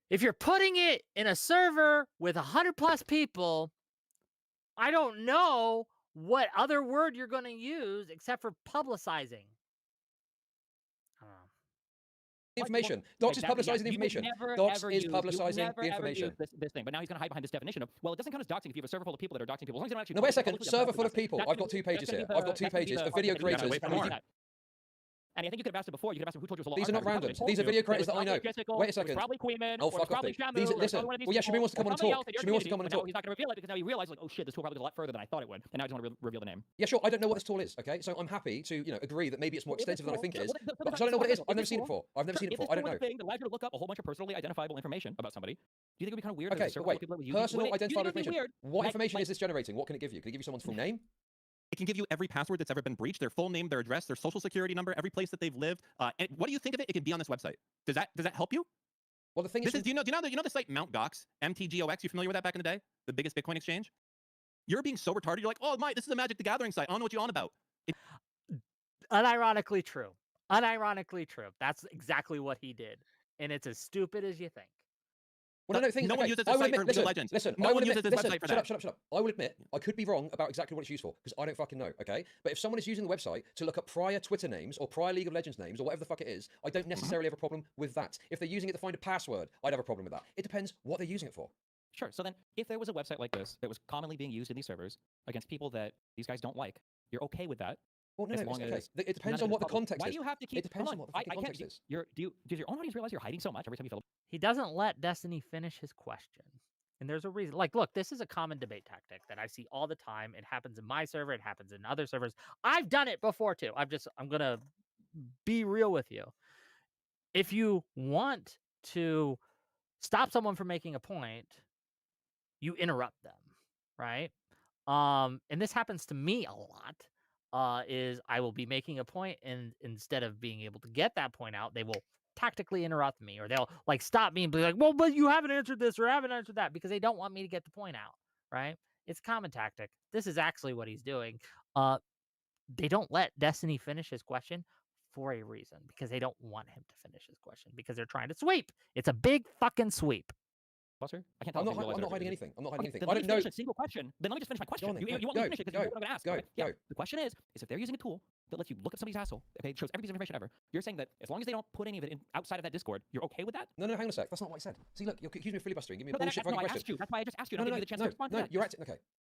If you're putting it in a server with 100+ people, I don't know what other word you're going to use except for publicizing. I don't know. Information. Dox is publicizing the information. Dox is publicizing the information. This thing, but now he's going to hide behind this definition of, well, it doesn't count as doxing if you have a server full of people that are doxing people. As long as they're not actually No, wait a second. Server full of people. I've got 2 pages here. I've got 2 pages of video creators. And I think you could have asked it before. You could have asked him who told you it was a These are not randoms. These are video creators that I know. Wait a second. Probably Quimman. Oh, fuck off. Listen. Well, yeah, Shmoon wants to come on and talk. Shmoon wants to come on and talk. He's not going to reveal it because now he realized, like, oh shit, this tool probably goes a lot further than I thought it would. And now I just want to reveal the name. Yeah, sure. I don't know what this tool is. Okay, so I'm happy to agree that maybe it's more extensive than I think it is. But I don't know what it is. I've never seen it before. I don't know. If thing that allows you to look up a whole bunch of personally identifiable information about somebody, do you think it'd be kind of weird? Okay, but wait. Personal identifiable information. What information is this generating? What can it give you? Can it give you someone's full name? It can give you every password that's ever been breached, their full name, their address, their social security number, every place that they've lived. And what do you think of it? It can be on this website. Does that help you? Well, the thing is, do you know the site Mt. Gox, MTGOX? You familiar with that back in the day? The biggest Bitcoin exchange. You're being so retarded. You're like, oh my, this is a Magic the Gathering site. I don't know what you're on about. Unironically true. Unironically true. That's exactly what he did, and it's as stupid as you think. Well, no one uses this site for League of Legends. No one uses this website for that. Shut up. I will admit, I could be wrong about exactly what it's used for, because I don't fucking know, okay? But if someone is using the website to look up prior Twitter names or prior League of Legends names or whatever the fuck it is, I don't necessarily have a problem with that. If they're using it to find a password, I'd have a problem with that. It depends what they're using it for. Sure. So then, if there was a website like this that was commonly being used in these servers against people that these guys don't like, you're okay with that? Well, no, okay. It depends on what the context is. Why do you have to keep? It depends on what the context is. Does your own audience realize you're hiding so much every time you fill? He doesn't let Destiny finish his question. And there's a reason. Like, look, this is a common debate tactic that I see all the time. It happens in my server. It happens in other servers. I've done it before, too. I'm going to be real with you. If you want to stop someone from making a point, you interrupt them, right? And this happens to me a lot. Is I will be making a point, and instead of being able to get that point out, they will tactically interrupt me, or they'll like stop me and be like, well, but you haven't answered this or haven't answered that, because they don't want me to get the point out, right? It's a common tactic. This is actually what he's doing. They don't let Destiny finish his question for a reason, because they don't want him to finish his question, because they're trying to sweep. It's a big fucking sweep. Buster? I can't tell. I'm if you realize not it. hiding anything. I'm not hiding anything. Then I let don't me know. finish a single question. Then let me just finish my question. on then, You want go, me to finish it because go, you don't know what to ask. go, Okay? Yeah. go. The question is if they're using a tool that lets you look at somebody's asshole, okay, it shows every piece of information ever, you're saying that as long as they don't put any of it in, outside of that Discord, you're okay with that? No, hang on a sec. That's not what I said. See, look, you're accusing me of filibustering. Give me a No, bullshit fucking I question. asked you. That's why I just asked you. No, And I'll give you the chance to respond to that. you're acting. Okay.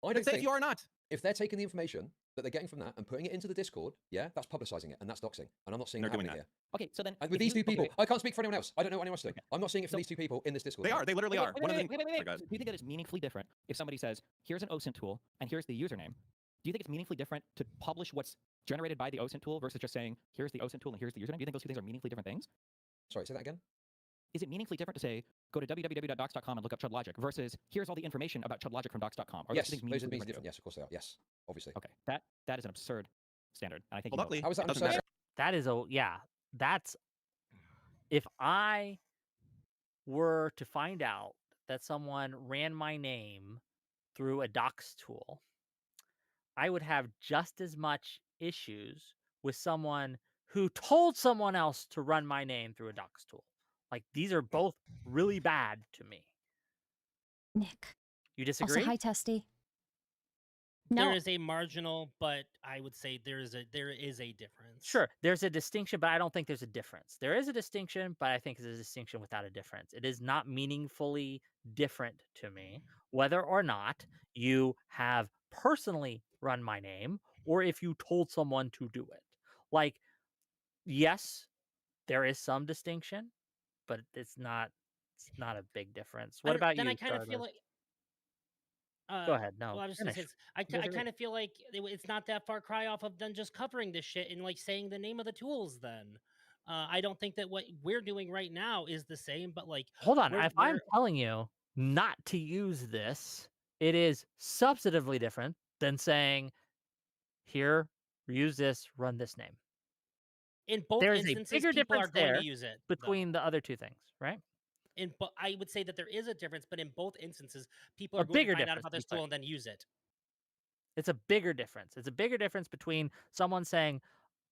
I don't Let's say think you are not. if they're taking the information that they're getting from that and putting it into the Discord, yeah, that's publicizing it and that's doxing. And I'm not seeing They're that doing happening here. Okay, so then And with if these two people, okay, I can't speak for anyone else. I don't know what anyone else is doing. Okay. I'm not seeing it from So- these two people in this Discord. They are. They literally are. One of them. Wait. Sorry, guys. Do you think that it's meaningfully different if somebody says, here's an OSINT tool and here's the username? Do you think it's meaningfully different to publish what's generated by the OSINT tool versus just saying, here's the OSINT tool and here's the username? Do you think those two things are meaningfully different things? Sorry, say that again. Is it meaningfully different to say, go to www.docs.com and look up Chud Logic versus here's all the information about Chud Logic from docs.com? Are Yes, those things those are meaningfully different. Yes, of course they are. Yes, obviously. Okay, that is an absurd standard, and I think Well, you know luckily, How is that it doesn't absurd? matter. That is that's if I were to find out that someone ran my name through a docs tool, I would have just as much issues with someone who told someone else to run my name through a docs tool. Like these are both really bad to me. Nick. You disagree? Also, hi, Testy. There No, is a marginal, but I would say there is a difference. Sure, there's a distinction, but I don't think there's a difference. There is a distinction, but I think it's a distinction without a difference. It is not meaningfully different to me whether or not you have personally run my name or if you told someone to do it. Like, yes, there is some distinction, but it's not a big difference. What about Then you? I kind of feel Stardust? like. Go ahead. No, Well, I was just gonna say, finish. I Disagree. kind of feel like it's not that far cry off of them just covering this shit and like saying the name of the tools. Then, I don't think that what we're doing right now is the same. But like, Hold on. we're- If I'm we're- telling you not to use this, it is substantively different than saying, here, use this, run this name. in both There's a instances, bigger people are difference going there to use it between the other two things, right? But I would say that there is a difference, but in both instances, people A are going bigger to find out difference, about to be this clear. tool and then use it. It's a bigger difference. It's a bigger difference between someone saying,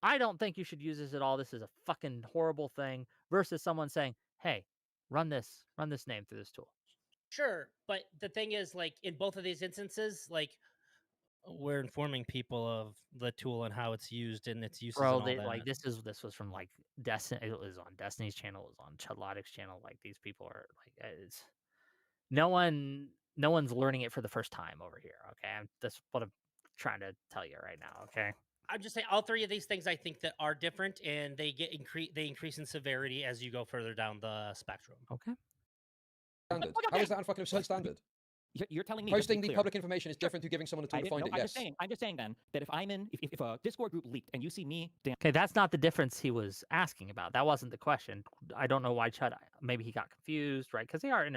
I don't think you should use this at all. This is a fucking horrible thing, versus someone saying, hey, run this name through this tool. Sure, but the thing is, like in both of these instances, like we're informing people of the tool and how it's used and its uses Bro, and all that. like this was from like Destiny. It was on Destiny's channel. It was on Chud Logic's channel. Like these people are like, it's no one's learning it for the first time over here. Okay, that's what I'm trying to tell you right now. Okay, I'm just saying all three of these things I think that are different and they increase in severity as you go further down the spectrum. okay. Standard. How is that a fucking absurd standard? You're telling me just to Posting be the clear, public information is different to giving someone a tool I to didn't find know, it. Yes. I'm just saying then that if I'm in, if a Discord group leaked and you see me, Okay, that's not the difference he was asking about. That wasn't the question. I don't know why Chud. Maybe he got confused, right? Because they are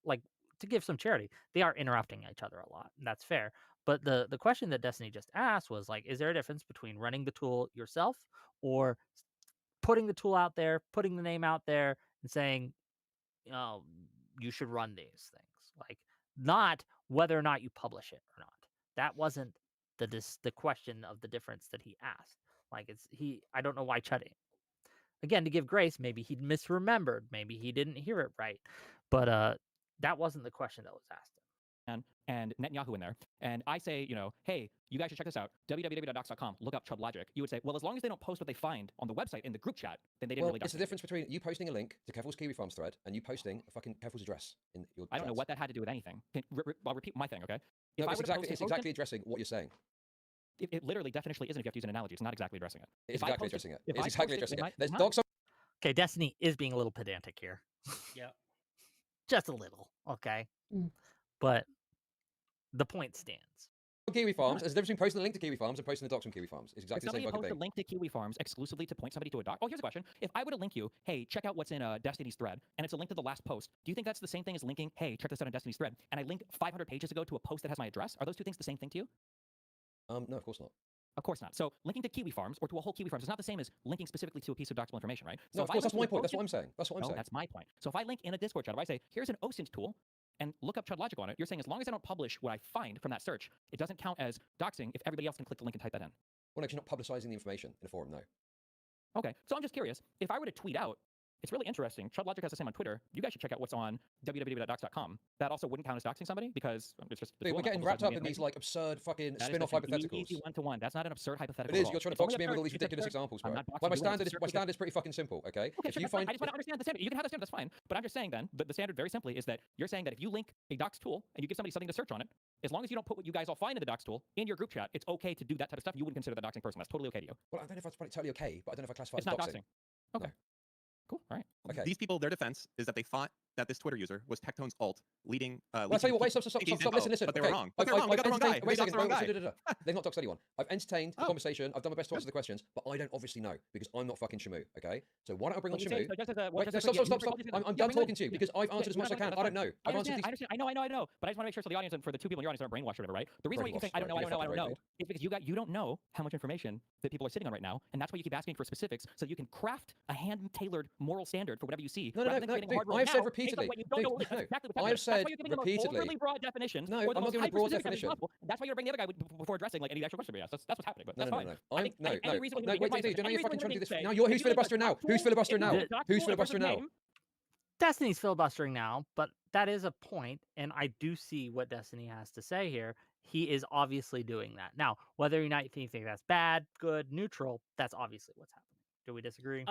like to give some charity, they are interrupting each other a lot. And that's fair. But the question that Destiny just asked was like, is there a difference between running the tool yourself or putting the tool out there, putting the name out there, and saying, oh, you should run these things? Like, not whether or not you publish it or not. That wasn't the question of the difference that he asked. Like I don't know why Chud. Again, to give grace, maybe he misremembered, maybe he didn't hear it right, but that wasn't the question that was asked. and Netanyahu in there, and I say, hey, you guys should check this out, www.docs.com, look up Chud Logic. You would say, well, as long as they don't post what they find on the website in the group chat, then they didn't Well, really. it's the difference between you posting a link to Kevil's Kiwi Farms thread and you posting a fucking Kevil's address in your. I don't know chats. what that had to do with anything. I'll repeat my thing, okay? No, I it's would've exactly, posted addressing what you're saying. it literally definitionally isn't if you have to use an analogy. It's not exactly addressing it. It's If I exactly posted- addressing it. if It's I exactly posted addressing in it. my- There's no. dogs. Okay, Destiny is being a little pedantic here. Yeah. Just a little, okay? Mm. But the point stands. Kiwi Farms. There's a difference between posting a link to Kiwi Farms and posting the docs from Kiwi Farms. It's If exactly the somebody same fucking posts a thing. link to Kiwi Farms exclusively to point somebody to a doc. Oh, here's a question. If I were to link you, hey, check out what's in Destiny's thread, and it's a link to the last post, do you think that's the same thing as linking, hey, check this out on Destiny's thread, and I linked 500 pages ago to a post that has my address? Are those two things the same thing to you? No, of course not. Of course not. So linking to Kiwi Farms or to a whole Kiwi Farms is not the same as linking specifically to a piece of doxable information, right? So No, if of I course, that's link my to a point. That's posted- what I'm saying. That's what I'm No, saying. that's my point. So if I link in a Discord chat, if I say, here's an OSINT tool, and look up Chud Logic on it, you're saying as long as I don't publish what I find from that search, it doesn't count as doxing if everybody else can click the link and type that in. Well, no, 'cause you're not publicizing the information in a forum, no. Okay, so I'm just curious. If I were to tweet out, it's really interesting. Chud Logic has the same on Twitter. You guys should check out what's on www.dox.com. That also wouldn't count as doxing somebody because it's just. Dude, we're getting wrapped up in these like absurd fucking spin-off hypotheticals. Easy one-to-one. That's not an absurd hypothetical. It is. You're trying to box me in with all these ridiculous examples, bro. Like my standard is pretty fucking simple. Okay. Okay, If sure, you that's fine. find, I just want to understand the standard. You can have the standard. That's fine. But I'm just saying then the standard very simply is that you're saying that if you link a dox tool and you give somebody something to search on it, as long as you don't put what you guys all find in the dox tool in your group chat, it's okay to do that type of stuff. You wouldn't consider that doxing person. That's totally okay to you. well, I don't know if that's probably totally okay, but I don't know if I classify it It's as not doxing. doxing. Okay. No. Cool. All right. Okay. These people, their defense is that they thought that this Twitter user was Tectone's alt leading. Well, I'll tell you what, wait, stop, listen. But they okay. were wrong. But they were wrong. They got the wrong guy. Wait a They got second, the wrong guy. They've not doxed anyone. I've entertained the Oh. conversation. I've done my best to answer the questions, but I don't obviously know because I'm not fucking Shamu, okay? So why don't I bring on Shamu? Wait, stop. I'm done talking to you because I've answered as much as I can. I don't know. I've answered these. I understand. I know. But I just want to make sure so the audience and for the two people in your audience aren't brainwashed or whatever, right? The reason why you keep saying I don't know is because you don't know how much information that people are sitting on right now, and that's why you keep asking for specifics so you can craft a hand-tailored moral standard for whatever you see. No, dude, I've said repeatedly. I have said repeatedly. Broad definitions. No, I'm not giving a broad definition. That's why you're bringing the other guy before addressing like any actual question. Yes, that's what's happening. But that's fine. Wait, dude, you're fucking trying to do this now. Who's filibustering now? Who's filibustering now? Who's filibustering now? Destiny's filibustering now, but that is a point, and I do see what Destiny has to say here. He is obviously doing that. Now, whether or not you think that's bad, good, neutral, that's obviously what's happening. Do we disagree?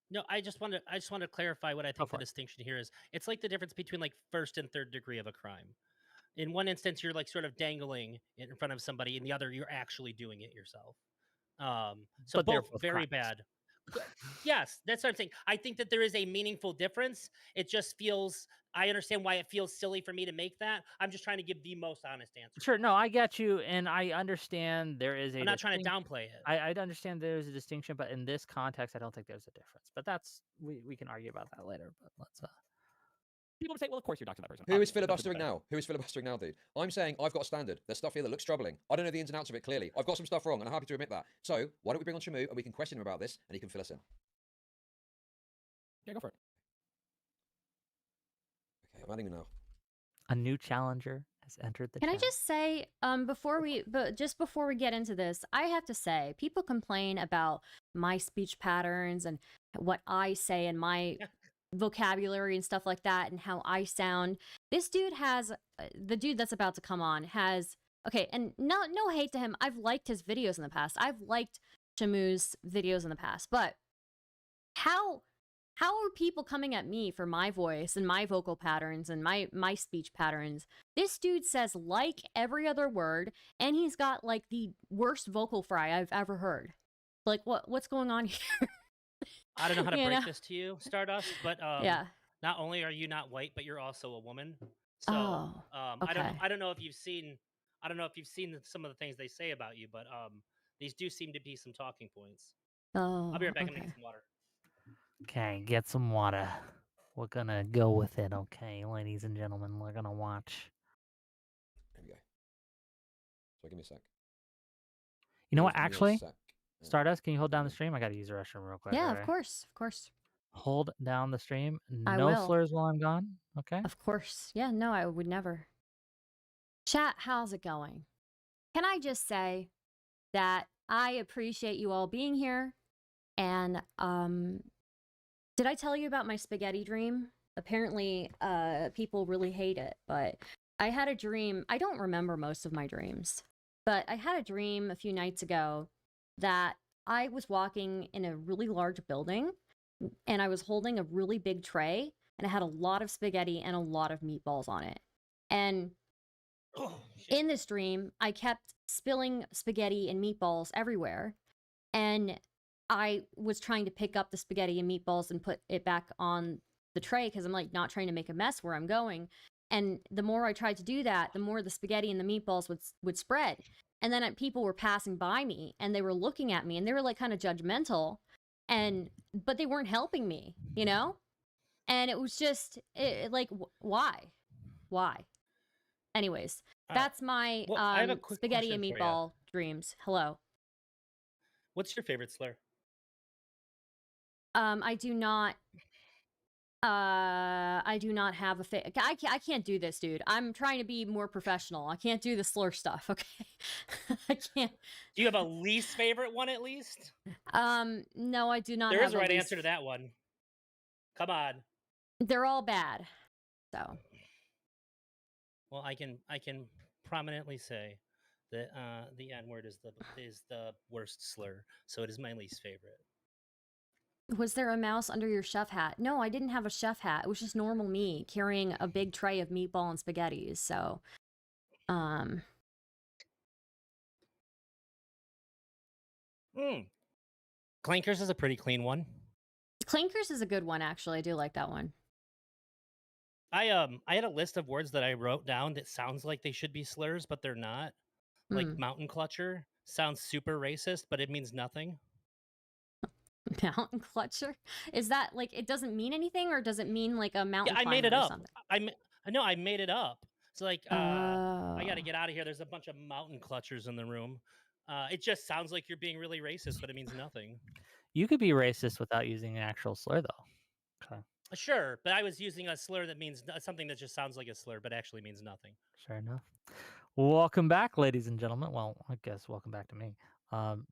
No, I just want to clarify what I think the distinction here is. It's like the difference between like first and third degree of a crime. In one instance, you're like sort of dangling it in front of somebody. In the other, you're actually doing it yourself. So But they're both both very crimes. bad. Yes, that's what I'm saying. I think that there is a meaningful difference. It just feels. I understand why it feels silly for me to make that. I'm just trying to give the most honest answer. Sure, no, I get you, and I understand there is a. I'm not trying to downplay it. I understand there's a distinction, but in this context, I don't think there's a difference. But that's we can argue about that later. But let's. People say, well, of course you're doxing that person. Who is Obviously, that's filibustering now? Who is filibustering now, dude? I'm saying I've got a standard. There's stuff here that looks troubling. I don't know the ins and outs of it clearly. I've got some stuff wrong, and I'm happy to admit that. So why don't we bring on Shamu and we can question him about this, and he can fill us in. Yeah, go for it. Okay, I'm adding him now. A new challenger has entered the. Can I chat. just say, before we get into this, I have to say, people complain about my speech patterns and what I say and my vocabulary and stuff like that, and how I sound. This dude has, the dude that's about to come on has, okay, and no hate to him. I've liked his videos in the past. I've liked Shamu's videos in the past, but how are people coming at me for my voice and my vocal patterns and my speech patterns? This dude says like every other word, and he's got like the worst vocal fry I've ever heard. Like what's going on here? I don't know how to break this to you, Stardust, but yeah. Not only are you not white, but you're also a woman. So okay. I don't know if you've seen some of the things they say about you, but these do seem to be some talking points. Oh, I'll be right back. okay. I'm gonna get some water. Okay, get some water. We're gonna go with it, okay, ladies and gentlemen. We're gonna watch. There we go. So give me a sec. You know what? Give me a Actually, sec. Stardust, can you hold down the stream? I gotta use the restroom real quick. Yeah, okay? of course. Hold down the stream. I No will. slurs while I'm gone. Okay. Of course. Yeah, no, I would never. Chat, how's it going? Can I just say that I appreciate you all being here, and did I tell you about my spaghetti dream? Apparently, people really hate it, but I had a dream. I don't remember most of my dreams, but I had a dream a few nights ago that I was walking in a really large building, and I was holding a really big tray, and it had a lot of spaghetti and a lot of meatballs on it. And in this dream, I kept spilling spaghetti and meatballs everywhere, and I was trying to pick up the spaghetti and meatballs and put it back on the tray because I'm like not trying to make a mess where I'm going. And the more I tried to do that, the more the spaghetti and the meatballs would spread. And then people were passing by me, and they were looking at me, and they were like kind of judgmental, but they weren't helping me, you know? And it was just like, why? Anyways, that's my I have a quick spaghetti and question for meatball dreams. Hello. What's your favorite slur? I do not have a I can't do this, dude. I'm trying to be more professional. I can't do the slur stuff, okay? I can't. Do you have a least favorite one at least? No, I do not There have is a a right least... answer to that one. Come on. They're all bad. So Well, I can prominently say that the N word is the worst slur, so it is my least favorite. was there a mouse under your chef hat? No, I didn't have a chef hat. It was just normal me carrying a big tray of meatball and spaghettis. So, Clankers is a pretty clean one. Clankers is a good one, actually. I do like that one. I had a list of words that I wrote down that sounds like they should be slurs, but they're not. Like mountain clutcher sounds super racist, but it means nothing. Mountain clutcher? Is that like it doesn't mean anything, or does it mean like a mountain? Yeah, I made it climber or up. something? I made it up. It's like I got to Oh. get out of here. There's a bunch of mountain clutchers in the room. It just sounds like you're being really racist, but it means nothing. You could be racist without using an actual slur, though. Okay. Sure, but I was using a slur that means something that just sounds like a slur, but actually means nothing. Fair enough. Welcome back, ladies and gentlemen. Well, I guess welcome back to me.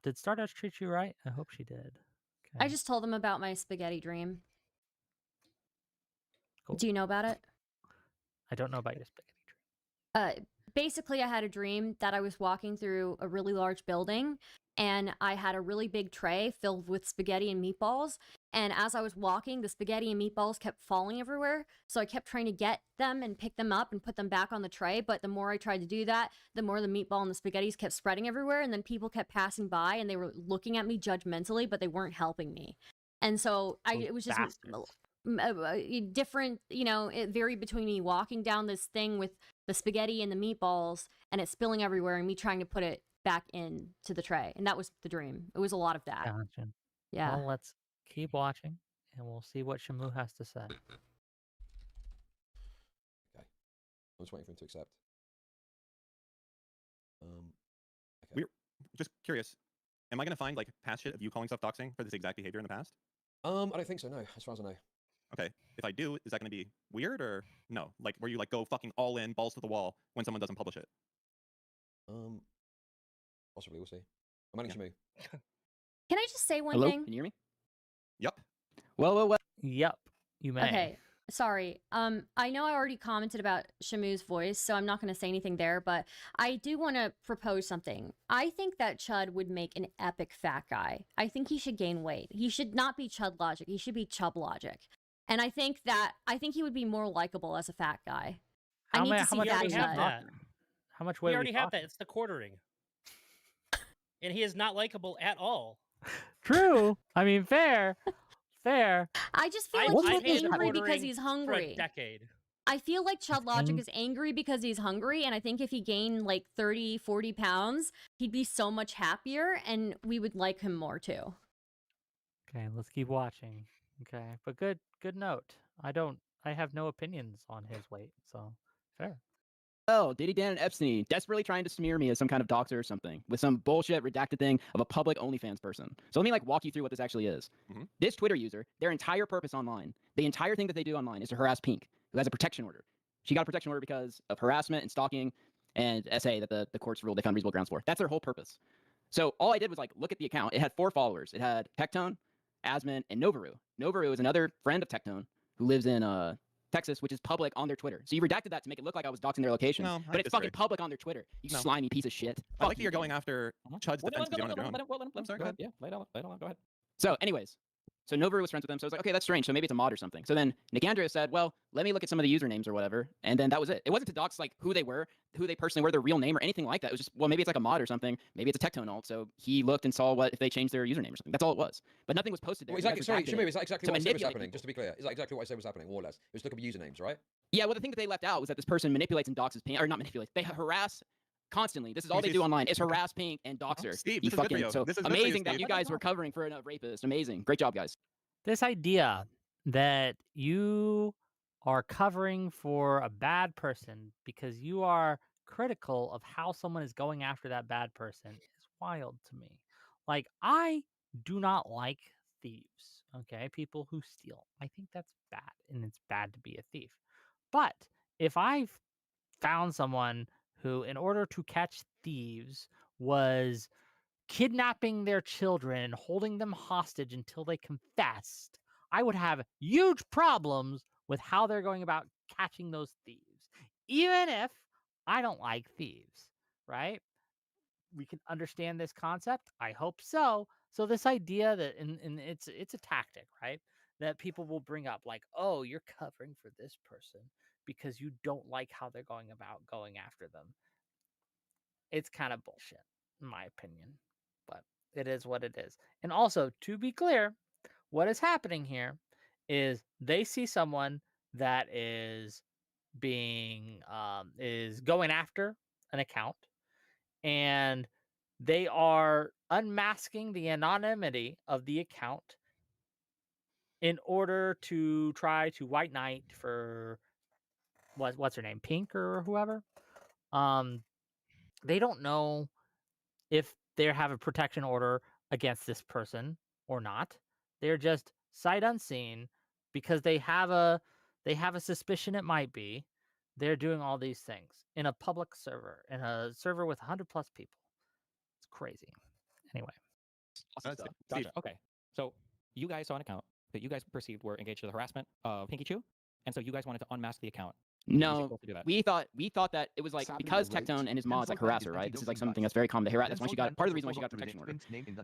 Did Stardust treat you right? I hope she did. I just told them about my spaghetti dream. Cool. Do you know about it? I don't know about your spaghetti dream. Basically, I had a dream that I was walking through a really large building, and I had a really big tray filled with spaghetti and meatballs. And as I was walking, the spaghetti and meatballs kept falling everywhere. So I kept trying to get them and pick them up and put them back on the tray. But the more I tried to do that, the more the meatball and the spaghettis kept spreading everywhere. And then people kept passing by and they were looking at me judgmentally, but they weren't helping me. And so it was just different, it varied between me walking down this thing with the spaghetti and the meatballs and it spilling everywhere and me trying to put it back into the tray. And that was the dream. It was a lot of that. Gotcha. Yeah. Well, let's keep watching and we'll see what Shamu has to say. Okay. I'm just waiting for him to accept. Okay. We're just curious. Am I going to find like past shit of you calling stuff doxing for this exact behavior in the past? I don't think so, no, as far as I know. Okay. If I do, is that going to be weird or no? Like, where you like go fucking all in, balls to the wall when someone doesn't publish it? Possibly, we'll see. I'm managing Shamu. Can I just say one Hello? thing? Can you hear me? Yep. Well. Yep, you may. Okay. Sorry. I know I already commented about Shamu's voice, so I'm not going to say anything there, but I do want to propose something. I think that Chud would make an epic fat guy. I think he should gain weight. He should not be Chud Logic. He should be Chub Logic. And I think he would be more likable as a fat guy. I need to see much that weight have Chud. that. How much We weight? already have that. It's the quartering. And he is not likable at all. True. I mean, fair. I just feel I like he's hated angry because quartering he's for a hungry. decade. I feel like Chud Logic is angry because he's hungry, and I think if he gained like 30, 40 pounds, he'd be so much happier, and we would like him more too. Okay, let's keep watching. Okay, but good note. I have no opinions on his weight, so fair. Oh, Diddy Dan and Epstein desperately trying to smear me as some kind of doxer or something with some bullshit redacted thing of a public OnlyFans person. So let me walk you through what this actually is. This Twitter user, their entire purpose online, the entire thing that they do online is to harass Pink, who has a protection order. She got a protection order because of harassment and stalking and SA that the courts ruled they found reasonable grounds for. That's their whole purpose. So all I did was look at the account. It had 4 followers. It had Tectone, Asman, and Novaru. Novaru is another friend of Tectone who lives in Texas, which is public on their Twitter. So you redacted that to make it look like I was doxing their location. No, but it's fucking public on their Twitter. You slimy piece of shit. I like that you're going after Chud's defense because you don't have your own. I'm sorry, go ahead. Yeah, lay it on, go ahead. So anyways, so Novaru was friends with them. So I was like, okay, that's strange. So maybe it's a mod or something. So then Nick Andrea said, well, let me look at some of the usernames or whatever. And then that was it. It wasn't to dox who they were, who they personally were, their real name or anything like that. It was just, well, maybe it's like a mod or something. Maybe it's a Tectone alt. So he looked and saw if they changed their username or something. That's all it was. But nothing was posted there. Well, exactly. Sorry, Shamu, is that exactly what I said was happening? Just to be clear, is that exactly what I said was happening, more or less? It was look up usernames, right? Yeah, well, the thing that they left out was that this person manipulates and doxes Pink, or not manipulates, they harass constantly. This is all they do online is harass Pink and doxer. Steve, you this is good for you. So This is good for you, amazing that Steve. you guys were covering for a rapist. Amazing. Great job, guys. This idea that you are covering for a bad person because you are critical of how someone is going after that bad person is wild to me. I do not like thieves, okay? People who steal. I think that's bad, and it's bad to be a thief. But if I found someone who, in order to catch thieves, was kidnapping their children and holding them hostage until they confessed, I would have huge problems with how they're going about catching those thieves, even if I don't like thieves, right? We can understand this concept. I hope so. So this idea that, and it's a tactic, right? That people will bring up like, oh, you're covering for this person because you don't like how they're going about going after them. It's kind of bullshit, in my opinion, but it is what it is. And also, to be clear, what is happening here is they see someone that is being is going after an account, and they are unmasking the anonymity of the account in order to try to white knight for what's her name, Pink or whoever. They don't know if they have a protection order against this person or not. They're just sight unseen because they have a suspicion it might be. They're doing all these things in a public server, in a server with 100 plus people. It's crazy. Anyway. Awesome stuff. Gotcha. Okay. So you guys saw an account that you guys perceived were engaged in the harassment of Pinky Chew, and so you guys wanted to unmask the account. No, we thought that it was like because Tectone and his mods like harass her, right? This is like something that's very common. That's why she got part of the reason why she got protection order.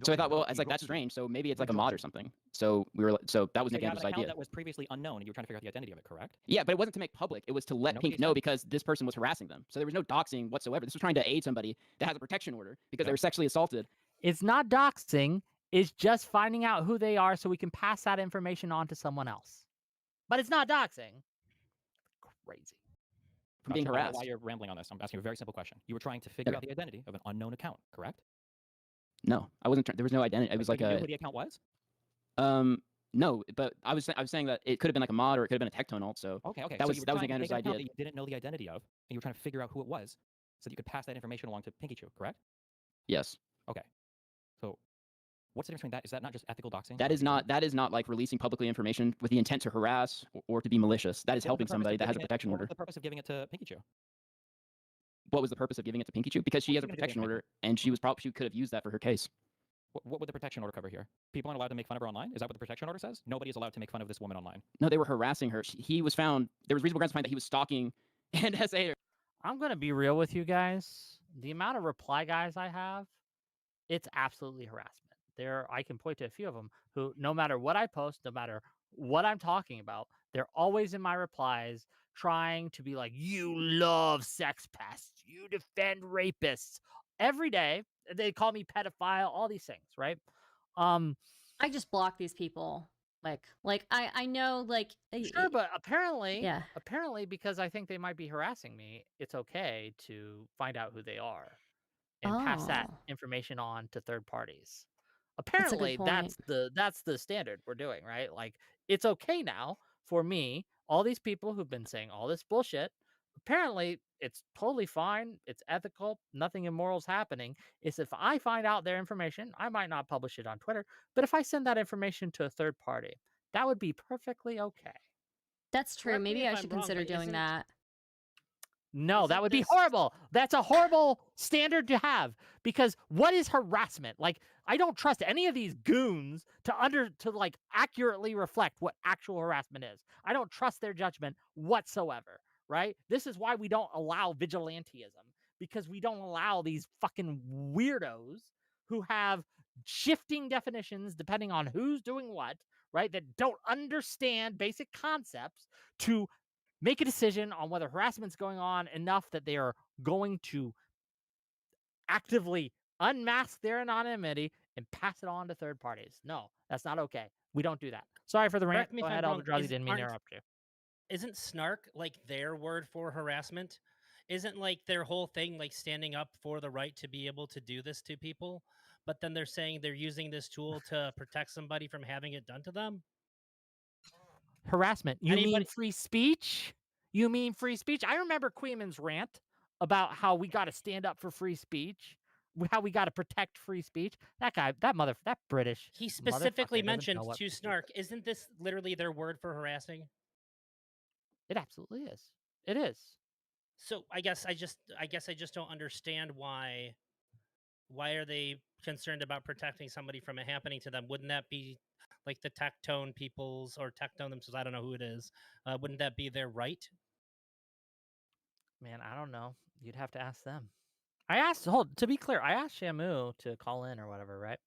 So I thought, well, it's like that's strange. So maybe it's like a mod or something. So we were so that was Nick Andrew's idea. That was previously unknown, and you were trying to figure out the identity of it, correct? Yeah, but it wasn't to make public. It was to let Pink know because this person was harassing them. So there was no doxing whatsoever. This was trying to aid somebody that has a protection order because they were sexually assaulted. It's not doxing. It's just finding out who they are so we can pass that information on to someone else. But it's not doxing. Crazy. From being harassed. Why you're rambling on this? I'm asking a very simple question. You were trying to figure out the identity of an unknown account, correct? No, I wasn't. There was no identity. It was like you knew who the account was? No, but I was saying that it could have been like a mod or it could have been a Tectone alt. So okay. That was Nick Andrew's idea. That you didn't know the identity of, and you were trying to figure out who it was, so that you could pass that information along to Pinky Chew, correct? Yes. Okay. So what's the difference between that? Is that not just ethical doxing? That is not like releasing publicly information with the intent to harass or to be malicious. That is helping somebody that has a protection order. What's the purpose of giving it to Pinky Chew? What was the purpose of giving it to Pinky Chew? Because she has a protection order, and she could have used that for her case. What would the protection order cover here? People aren't allowed to make fun of her online? Is that what the protection order says? Nobody is allowed to make fun of this woman online. No, they were harassing her. He was found. There was reasonable grounds to find that he was stalking and SA her. I'm gonna be real with you guys. The amount of reply guys I have, it's absolutely harassment. I can point to a few of them who, no matter what I post, no matter what I'm talking about, they're always in my replies trying to be like, you love sex pests, you defend rapists. Every day, they call me pedophile, all these things, right? I just block these people. Like I know, like sure, but apparently, yeah. Apparently, because I think they might be harassing me, it's okay to find out who they are and pass that information on to third parties. Apparently, that's the standard we're doing, right? Like, it's okay now for me, all these people who've been saying all this bullshit, apparently it's totally fine, it's ethical, nothing immoral's happening. It's if I find out their information, I might not publish it on Twitter, but if I send that information to a third party, that would be perfectly okay. That's true. Maybe I should consider doing that. No, that would be horrible. That's a horrible standard to have, because what is harassment? Like, I don't trust any of these goons to like accurately reflect what actual harassment is. I don't trust their judgment whatsoever, right? This is why we don't allow vigilantism, because we don't allow these fucking weirdos who have shifting definitions depending on who's doing what, right? That don't understand basic concepts to make a decision on whether harassment's going on enough that they are going to actively unmask their anonymity and pass it on to third parties. No, that's not okay. We don't do that. Sorry for the rant. Go ahead, Elder Drazzie, didn't mean to interrupt you. Isn't snark like their word for harassment? Isn't like their whole thing like standing up for the right to be able to do this to people? But then they're saying they're using this tool to protect somebody from having it done to them? Harassment. You mean free speech? You mean free speech? I remember Quimman's rant about how we got to stand up for free speech, how we got to protect free speech. That guy, that British. He specifically mentioned to snark. Isn't this literally their word for harassing? It absolutely is. It is. So I guess I just don't understand why are they concerned about protecting somebody from it happening to them? Wouldn't that be like the Tectone peoples or Tectone themselves. I don't know who it is. Wouldn't that be their right? Man, I don't know. You'd have to ask them. To be clear, I asked Shamu to call in or whatever, right?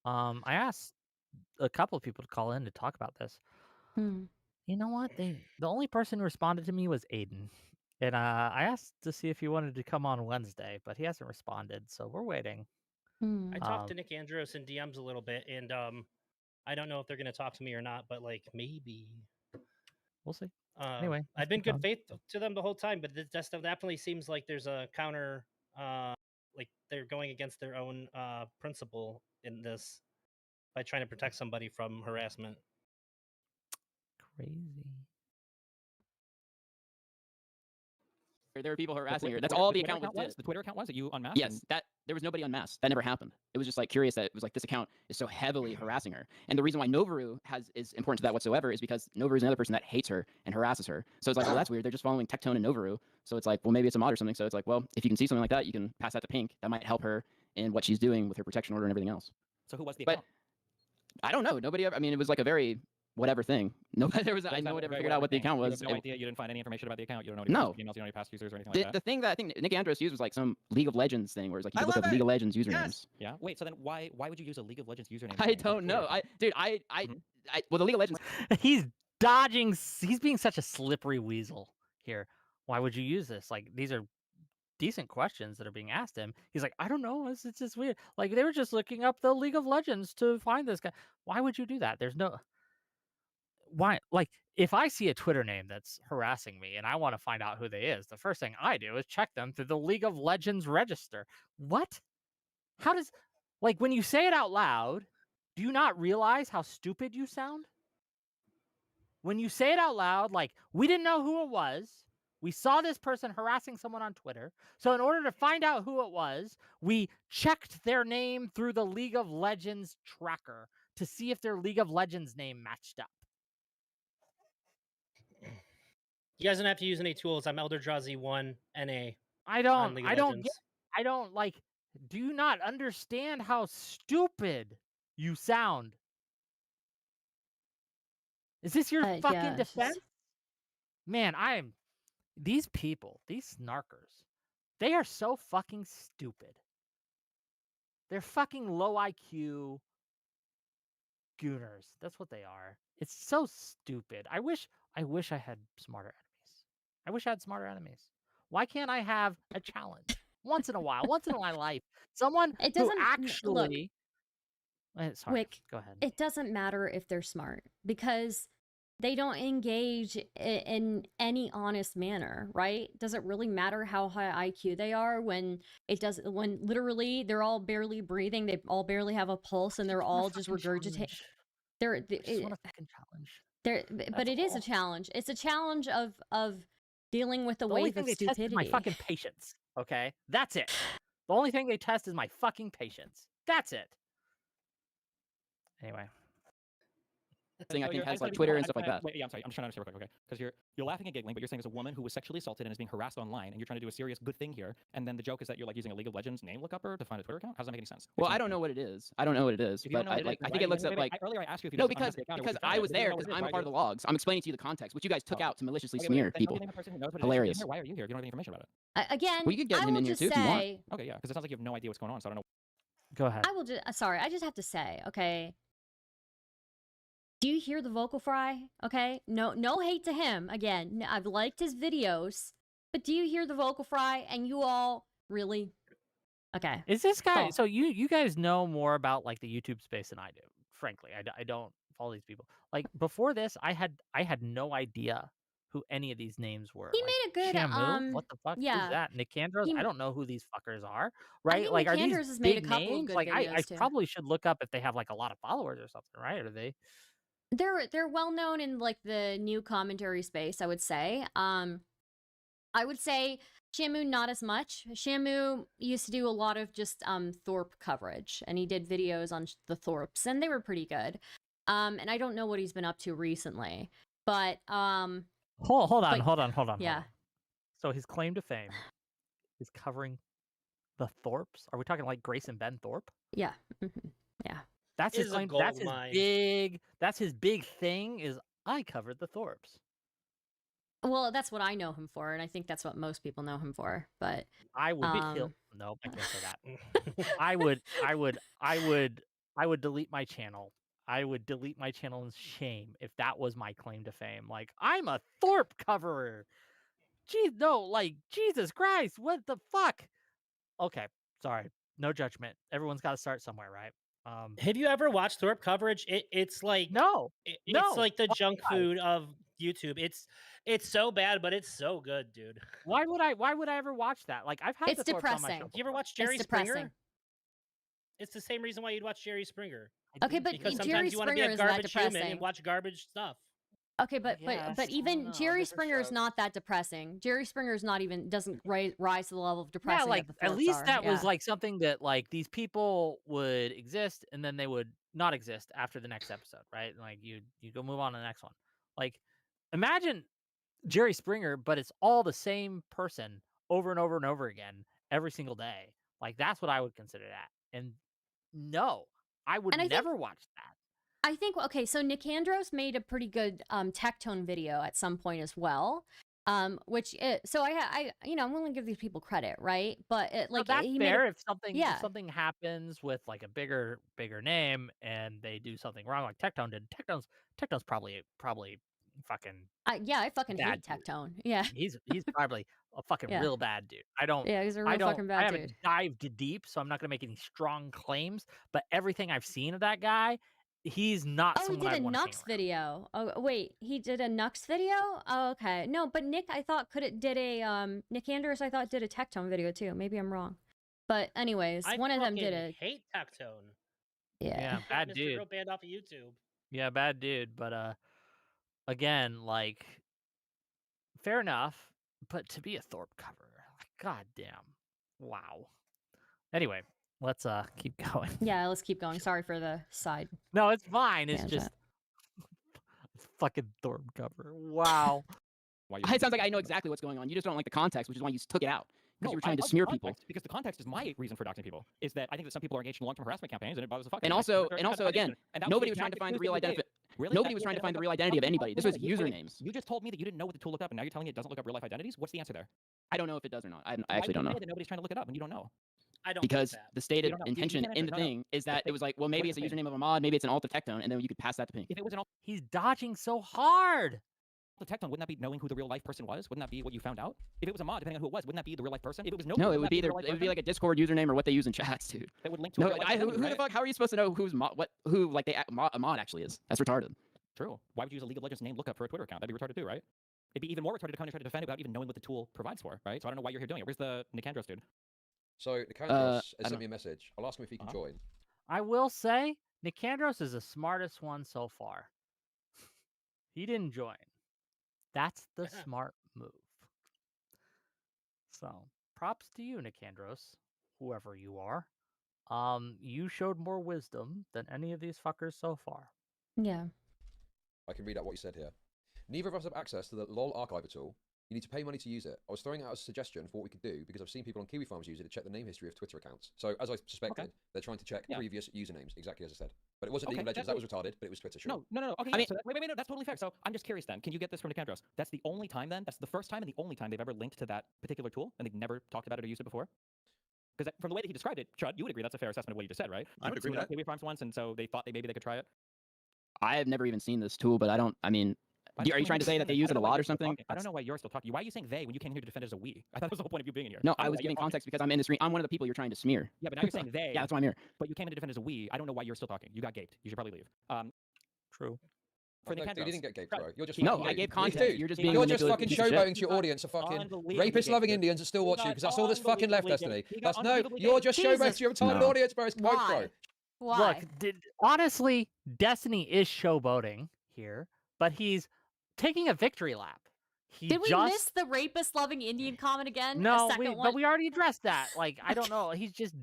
I asked a couple of people to call in to talk about this. Hmm. You know what? The only person who responded to me was Aiden. And I asked to see if he wanted to come on Wednesday, but he hasn't responded, so we're waiting. Hmm. I talked to Nick Andros in DMs a little bit, and I don't know if they're going to talk to me or not, but like maybe. We'll see. Anyway, I've been good faith to them the whole time, but this definitely seems like there's a counter, like they're going against their own principle in this by trying to protect somebody from harassment. Crazy. There were people harassing her. The That's Twitter- all the the Twitter account was. The Twitter account was that you unmasked. Yes, that there was nobody unmasked. That never happened. It was just like curious that it was like this account is so heavily harassing her. And the reason why Novaru is important to that whatsoever is because Novaru is another person that hates her and harasses her. So it's like, well, that's weird. They're just following Tectone and Novaru. So it's like, well, maybe it's a mod or something. So it's like, well, if you can see something like that, you can pass that to Pink. That might help her in what she's doing with her protection order and everything else. So who was the But account? I don't know. Nobody ever. I mean, it was like a very whatever thing. Nobody there was. What is that Nobody ever very figured out what the whatever thing? account was. You have no idea. You didn't find any information about the account. You don't know any No. emails. You don't know any past users or anything The, like that. the thing that I think Nick Andros used was like some League of Legends thing, where it's like you I could look love up it. League of Legends usernames. Yes. Yeah. Wait. So then why would you use a League of Legends username? I don't know. Well, the League of Legends. He's dodging. He's being such a slippery weasel here. Why would you use this? Like, these are decent questions that are being asked him. He's like, I don't know. It's just weird. Like, they were just looking up the League of Legends to find this guy. Why would you do that? There's no. Why? Like, if I see a Twitter name that's harassing me and I want to find out who they is, the first thing I do is check them through the League of Legends register. What? How does, like, when you say it out loud, do you not realize how stupid you sound? When you say it out loud, like, we didn't know who it was. We saw this person harassing someone on Twitter. So in order to find out who it was, we checked their name through the League of Legends tracker to see if their League of Legends name matched up. You guys don't have to use any tools. I'm Elder Drazi 1 NA. I don't like, do you not understand how stupid you sound? Is this your fucking yeah, defense? Man, these people, these snarkers, they are so fucking stupid. They're fucking low IQ gooners. That's what they are. It's so stupid. I wish I had smarter enemies. I wish I had smarter enemies. Why can't I have a challenge once in a while, once in my life? Someone It who doesn't actually. Sorry, Wick, go ahead. it doesn't matter if they're smart because they don't engage in any honest manner, right? Does it really matter how high IQ they are when when literally they're all barely breathing, they all barely have a pulse, and they're all just regurgitating. I just want a fucking challenge. But it is a challenge. It's a challenge of dealing with the only wave thing of they test stupidity. is my fucking patience. Okay, that's it. The only thing they test is my fucking patience. That's it. Anyway. Thing I So think you're- has like I'm Twitter sorry, and stuff like that. Wait, yeah, I'm sorry. I'm just trying to understand real quick, okay? Because you're laughing and giggling, but you're saying as a woman who was sexually assaulted and is being harassed online, and you're trying to do a serious good thing here, and then the joke is that you're like using a League of Legends name lookuper to find a Twitter account. How does that make any sense? Well, I don't know what it is. I don't know what it is, If you don't but know what it is, I then think why- it looks wait, up wait, like. I- earlier I asked you if you No, just unmasked because the account or because if you I found was it. If you there don't know because what it is, I'm why a part of do the logs. I'm explaining to you the context, which you guys took Oh. out to maliciously Okay, smear wait, people. I'm the person who knows what it is. Hilarious. Why are you here? You don't have any information about it. Again, Well, you could get I him will in here just too if you want. say, Okay, yeah, because it sounds like you have no idea what's going on, so I don't know. Go ahead. I will just sorry, I just have to say, okay. Do you hear the vocal fry? Okay, no hate to him. Again, I've liked his videos, but do you hear the vocal fry? And you all really? Okay. Is this guy? Cool. So you guys know more about like the YouTube space than I do. Frankly, I don't follow these people. Like before this, I had no idea who any of these names were. He like, made a good, Shamu? What the fuck yeah. is that? Nicandros? He- I don't know who these fuckers are. Right? think like, are these Nicandros has made a big couple of names? good Like, I videos, too. probably should look up if they have like a lot of followers or something, right? Are they? They're well known in like the new commentary space, I would say. I would say Shamu not as much. Shamu used to do a lot of just Thorpe coverage, and he did videos on the Thorpes, and they were pretty good. And I don't know what he's been up to recently, but Hold on. yeah. So his claim to fame is covering the Thorpes. Are we talking like Grace and Ben Thorpe? Yeah. Mhm. Yeah. That's his is a claim. gold That's his mine. big. That's his big thing. Is I covered the Thorpes. Well, that's what I know him for, and I think that's what most people know him for. But I would be killed. No, I can't say that. I would delete my channel. I would delete my channel in shame if that was my claim to fame. Like, I'm a Thorpe coverer. Geez, no, like, Jesus Christ, what the fuck? Okay, sorry. No judgment. Everyone's got to start somewhere, right? Have you ever watched Thorpe coverage? It's like No, it's no. like the junk Why? food of YouTube. It's so bad, but it's so good, dude. Why would I ever watch that? Like, I've had It's the Thorpes on my depressing. show. Do you ever watch it's Jerry Springer? depressing. It's the same reason why you'd watch Jerry Springer. Okay, but Because Jerry sometimes you want to be Springer a is that garbage human depressing. and watch garbage stuff. Okay, but Yes, I even don't know, Jerry different Springer is shows. not that depressing. Jerry Springer is not even doesn't rise to the level of depressing. Yeah, like that the at Thorpes least are. that was Yeah. like something that like these people would exist and then they would not exist after the next episode, right? Like you go move on to the next one. Like imagine Jerry Springer, but it's all the same person over and over and over again every single day. Like that's what I would consider that. And no, I would And I think- never watch that. I think okay, so Nick Andros made a pretty good tech tone video at some point as well. So I I'm willing to give these people credit, right? But it, No, like that's he fair made if something yeah. if something happens with like a bigger name and they do something wrong like Tectone did. Tectone's probably fucking I fucking bad hate tech tone. Yeah. he's probably a fucking Yeah. real bad dude. I don't Yeah, he's a I real don't fucking I bad haven't dude. dived deep, so I'm not gonna make any strong claims. But everything I've seen of that guy, he's not Oh, he someone did I'd a want to hang Nux around. video. Oh, wait, he did a Nux video? Oh, okay. No, but Nick, I thought did a Nick Andros, I thought did a tech tone video too. Maybe I'm wrong. But anyways, I one of them did fucking a hate Tectone. Yeah, bad Mr. dude. Girl banned off of YouTube. Yeah, bad dude. But again, like fair enough. But to be a Thorpe cover, like, goddamn, wow. Anyway, let's keep going. Yeah, let's keep going. Sorry for the side. No, it's fine. It's Tangent. just it's fucking Thorpe cover. Wow. Why It sounds like I know exactly what's going on. You just don't like the context, which is why you took it out. Because you were trying to smear people. Because the context is my reason for doxing people. Is that I think that some people are engaged in long-term harassment campaigns, and it bothers the fuck. And out of me. also, Like, and also, that's again, and that nobody the was trying to exact find the excuse real that they identity. did. Really? Nobody was trying to find the real identity of anybody. This was usernames. You just told me that you didn't know what the tool looked up, and now you're telling me it doesn't look up real-life identities. What's the answer there? I don't know if it does or not. I Why actually would don't you know. say that nobody's trying to look it up, and you don't know. I don't Because believe that. the stated don't know. You intention can't in the answer. No, no. thing is that it was like, well, maybe What's it's a the thing? username of a mod, maybe it's an alt of Tectone, and then you could pass that to pink. If it was an He's dodging so hard. the Tectone, wouldn't that be knowing who the real life person was? Wouldn't that be what you found out? If it was a mod, depending on who it was, wouldn't that be the real life person? If it was No, wouldn't it would that be the either real life it would be person? like a Discord username or what they use in chats, dude. That would link to a No, real life who identity, the right? fuck? How are you supposed to know who's who like a mod actually is? That's retarded. True. Why would you use a League of Legends name lookup for a Twitter account? That'd be retarded too, right? It'd be even more retarded to come and try to defend it without even knowing what the tool provides for, right? So I don't know why you're here doing it. Where's the Nick Andros dude? So I Nicandros has don't- sent me a message. I'll ask him if he can join. I will say, Nicandros is the smartest one so far. He didn't join. That's the smart move. So, props to you, Nicandros, whoever you are. You showed more wisdom than any of these fuckers so far. Yeah. I can read out what you said here. Neither of us have access to the LOL archiver tool. You need to pay money to use it. I was throwing out a suggestion for what we could do because I've seen people on Kiwi Farms use it to check the name history of Twitter accounts. So as I suspected, they're trying to check previous usernames, exactly as I said. But it wasn't League of Legends, that was retarded, but it was Twitter, sure. No. Okay, I mean- so wait, no, that's totally fair. So I'm just curious then. Can you get this from Nick Andros? That's the only time then? That's the first time and the only time they've ever linked to that particular tool, and they've never talked about it or used it before? Because from the way that he described it, Chud, you would agree that's a fair assessment of what you just said, right? I would agree with that. Kiwi Farms once, and so they thought maybe they could try it. I have never even seen this tool, but are you trying to say that they use it a lot or something? I don't know why you're still talking. Why are you saying they when you came here to defend it as a we? I thought that was the whole point of you being in here. No, don't I know was why giving you're talking. context because I'm in the stream. I'm one of the people you're trying to smear. Yeah, but now you're saying they. Yeah, that's why I'm here. But you came in to defend it as a we. I don't know why you're still talking. You got gaped. You should probably leave. True. For No, Nick dude, you Andros. didn't get gaped, bro. You're just No, fucking I dude. gave Dude, context. dude. You're just being You're just manipulative fucking piece of shit. showboating to your audience of fucking Unbelievably rapist-loving gaped. Indians that still watch you because that's all this fucking left, Destiny. He got That's no, unbelievably you're gaped. just showboating Jesus. to your retarded No. audience, bro. It's coke, bro. Why? Why? Look, honestly, Destiny is showboating here, but he's taking a victory lap. He Did we just miss the rapist loving Indian comment again? no, a second one? but we already addressed that. Like, I don't know. He's just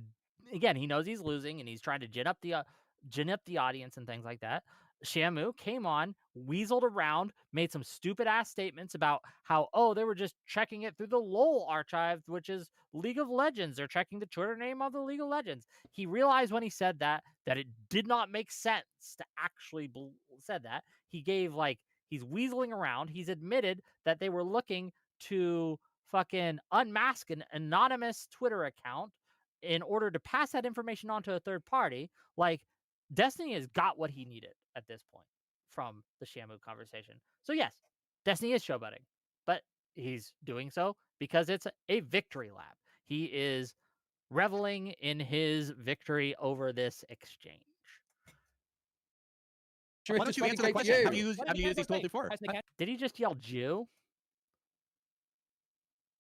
again, he knows he's losing, and he's trying to gin up the audience and things like that. Shamu came on, weaseled around, made some stupid ass statements about how, oh, they were just checking it through the LOL archive, which is League of Legends. They're checking the Twitter name of the League of Legends. He realized when he said that it did not make sense to actually said that. He gave he's weaseling around. He's admitted that they were looking to fucking unmask an anonymous Twitter account in order to pass that information on to a third party. Destiny has got what he needed at this point from the Shamu conversation. So yes, Destiny is showboating, but he's doing so because it's a victory lap. He is reveling in his victory over this exchange. Why don't you answer the question? Have you used these tools before? Did he just yell Jew?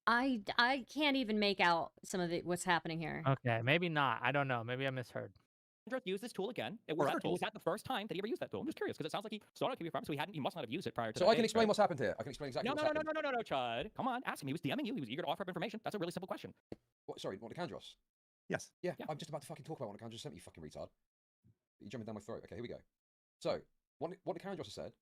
I can't even make out some of what's happening here. Okay, maybe not. I don't know. Maybe I misheard. Use this tool again. Was that the first time that he ever used that tool? I'm just curious because it sounds like he started KV Farm, so he must not have used it prior to. So I can explain what's happened here. I can explain exactly what's happened. No, Chud. Come on, ask him. He was DMing you. He was eager to offer up information. That's a really simple question. What, sorry, Wandakandros? Yes. Yeah, I'm just about to fucking talk about Wandakandros sent me, you fucking retard. You're jumping down my throat. Okay, here we go. So, what Wandakandros has said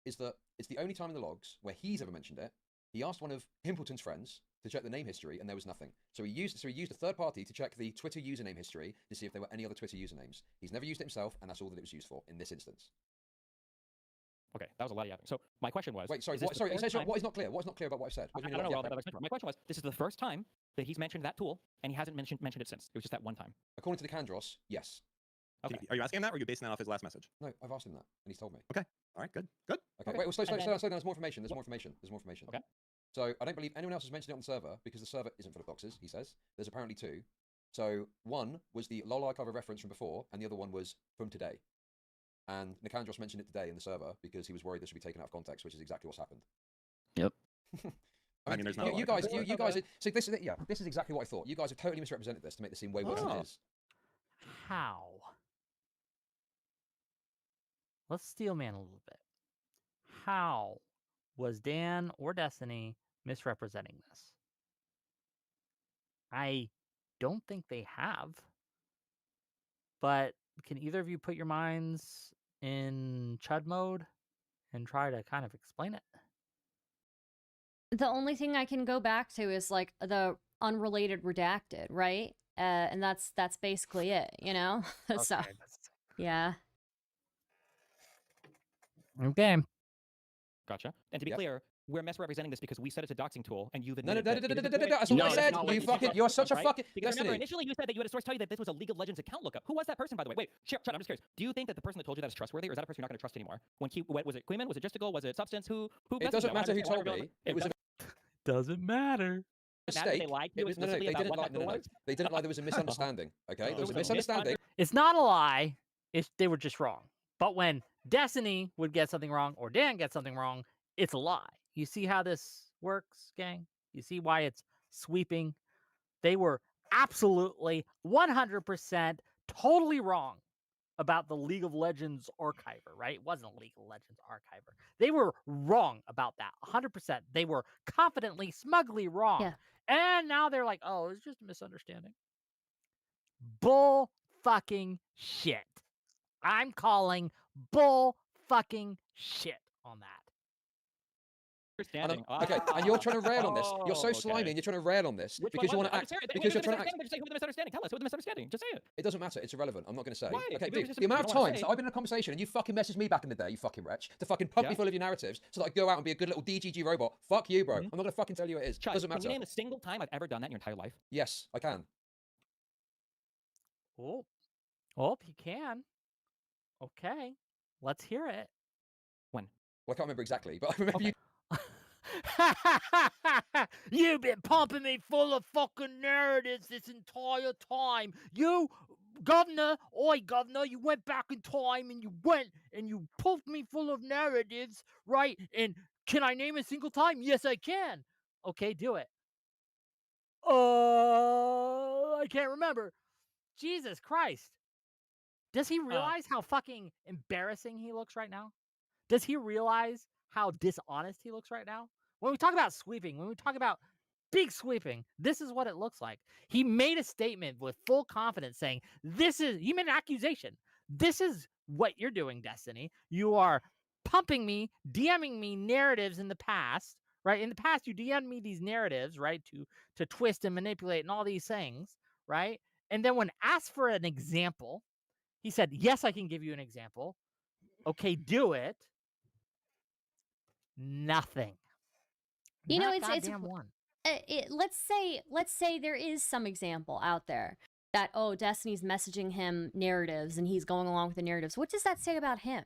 is that it's the only time in the logs where he's ever mentioned it. He asked one of Himpleton's friends to check the name history, and there was nothing. So he used a third party to check the Twitter username history to see if there were any other Twitter usernames. He's never used it himself, and that's all that it was used for in this instance. Okay, that was a lot of yapping. So my question was... Wait, sorry, what is not clear? What is not clear about what I've said? I don't know what I've said. My question was, this is the first time that he's mentioned that tool, and he hasn't mentioned it since. It was just that one time. According to the Kandros, yes. Okay. Are you asking him that, or are you basing that off his last message? No, I've asked him that, and he's told me. Okay. All right, good. Okay, wait, well, slow down. There's more information. Okay. So I don't believe anyone else has mentioned it on the server because the server isn't full of boxes, he says. There's apparently two. So one was the LOL archive reference from before, and the other one was from today. And Nikandros mentioned it today in the server because he was worried this would be taken out of context, which is exactly what's happened. Yep. I mean, there's not you guys, so this is exactly what I thought. You guys have totally misrepresented this to make this seem way worse than it is. How? Let's steel man a little bit. How was Dan or Destiny misrepresenting this? I don't think they have. But can either of you put your minds in Chud mode and try to kind of explain it? The only thing I can go back to is the unrelated redacted, right? And that's basically it, you know? So, Okay, yeah. Okay. Gotcha. And to be clear, we're misrepresenting this because we said it's a doxing tool, and you've No, admitted that's what I said. You're such a fucking... Because remember, initially you said that you had a source tell you that this was a League of Legends account lookup. Who was that person, by the way? Wait, Chud, I'm just curious. Do you think that the person that told you that is trustworthy, or is that a person you're not going to trust anymore? Was it Quimman? Was it Justical? Was it Substance? Who It doesn't matter who told me. It was a Doesn't matter. mistake. They lied to you No, they didn't lie. No. They didn't lie. There was a misunderstanding. Okay, there was a misunderstanding. It's not a lie. They were just wrong. But when Destiny would get something wrong, or Dan gets something wrong, it's a lie. You see how this works, gang? You see why it's sweeping? They were absolutely 100% totally wrong about the League of Legends archiver, right? It wasn't a League of Legends archiver. They were wrong about that, 100%. They were confidently, smugly wrong. Yeah. And now they're like, oh, it's just a misunderstanding. Bull fucking shit. I'm calling bull fucking shit on that. Okay, and you're trying to rail on this. You're so slimy, and you're trying to rail on this because you want to act. Because you're trying to act. Just say who the misunderstanding. Tell us who the misunderstanding. Just say it. It doesn't matter. It's irrelevant. I'm not going to say. Why? Okay, Maybe dude, it's the amount of you don't wanna times say. that I've been in a conversation and you fucking messaged me back in the day, you fucking wretch, to fucking pump me full of your narratives so that I go out and be a good little DGG robot. Fuck you, bro. I'm not going to fucking tell you it is. Chud, Doesn't can matter. you name a single time I've ever done that in your entire life? Yes, I can. Oh, you can. Okay, let's hear it. When? Well, I can't remember exactly, but I remember you. You've been pumping me full of fucking narratives this entire time. You, governor, you went back in time and you pumped me full of narratives, right? And can I name a single time? Yes, I can. Okay, do it. I can't remember. Jesus Christ. Does he realize how fucking embarrassing he looks right now? Does he realize how dishonest he looks right now? When we talk about sweeping, when we talk about big sweeping, this is what it looks like. He made a statement with full confidence saying, he made an accusation. This is what you're doing, Destiny. You are pumping me, DMing me narratives in the past, right? In the past, you DM'd me these narratives, right, to twist and manipulate and all these things, right? And then when asked for an example, he said, yes, I can give you an example. Okay, do it. Nothing. You know, Not it's goddamn one. let's say there is some example out there that, oh, Destiny's messaging him narratives and he's going along with the narratives. What does that say about him?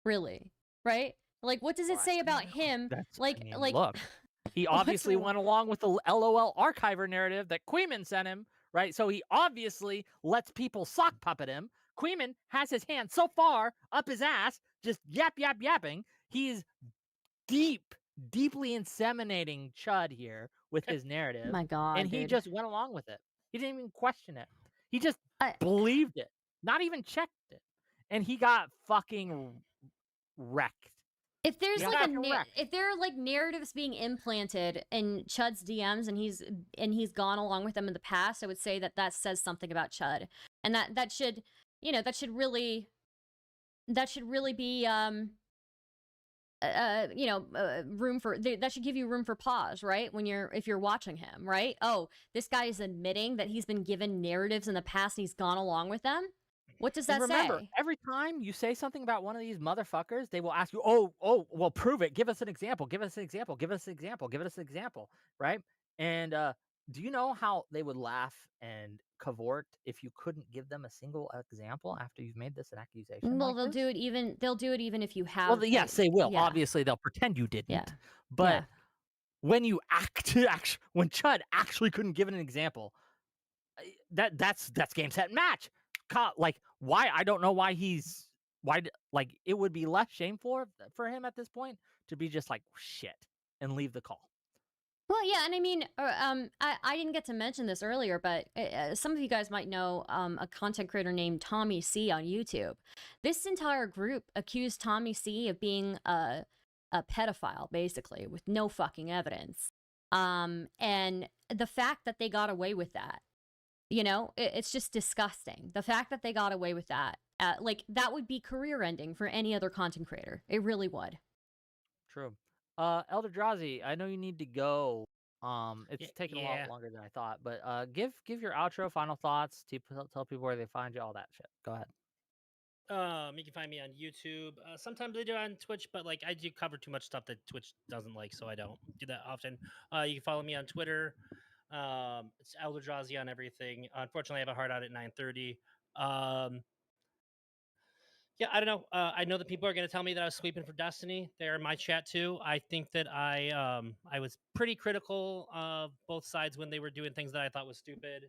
Really? Right? Like, what does it say about him? Look, he obviously went along with the LOL archiver narrative that Quimman sent him, right? So he obviously lets people sock puppet him. Quimman has his hand so far up his ass, just yapping. He's deeply inseminating Chud here with his narrative. My God, and he dude. just went along with it. He didn't even question it. He just believed it, not even checked it, and he got fucking wrecked. If there's if there are like narratives being implanted in Chud's DMs and he's gone along with them in the past, I would say that says something about Chud, and that should really be room for that should give you room for pause, right? If you're watching him, right? Oh, this guy is admitting that he's been given narratives in the past and he's gone along with them. What does that remember, say? Every time you say something about one of these motherfuckers, they will ask you, well, prove it. Give us an example. Give us an example. Give us an example. Give us an example. Right? And do you know how they would laugh and cavort if you couldn't give them a single example after you've made this an accusation? Well, like they'll do it even if you have. Well, yes, they will. Yeah. Obviously, they'll pretend you didn't. Yeah. But when you when Chud actually couldn't give it an example, that's game set match. Like, why? I don't know why it would be less shameful for him at this point to be just like shit and leave the call. Well, yeah, and I mean, I didn't get to mention this earlier, but some of you guys might know a content creator named Tommy C on YouTube. This entire group accused Tommy C of being a pedophile, basically, with no fucking evidence. And the fact that they got away with that, it's just disgusting. The fact that they got away with that, that would be career ending for any other content creator. It really would. True. Elder Drazi, I know you need to go. It's taking a lot longer than I thought, but give your outro, final thoughts, tell people where they find you, all that shit. Go ahead. You can find me on YouTube. Sometimes I do it on Twitch, but I do cover too much stuff that Twitch doesn't like, so I don't do that often. You can follow me on Twitter. It's Elder Drazi on everything. Unfortunately, I have a hard out at 9:30. Yeah, I don't know. I know that people are going to tell me that I was sweeping for Destiny. They're in my chat too. I think that I was pretty critical of both sides when they were doing things that I thought was stupid.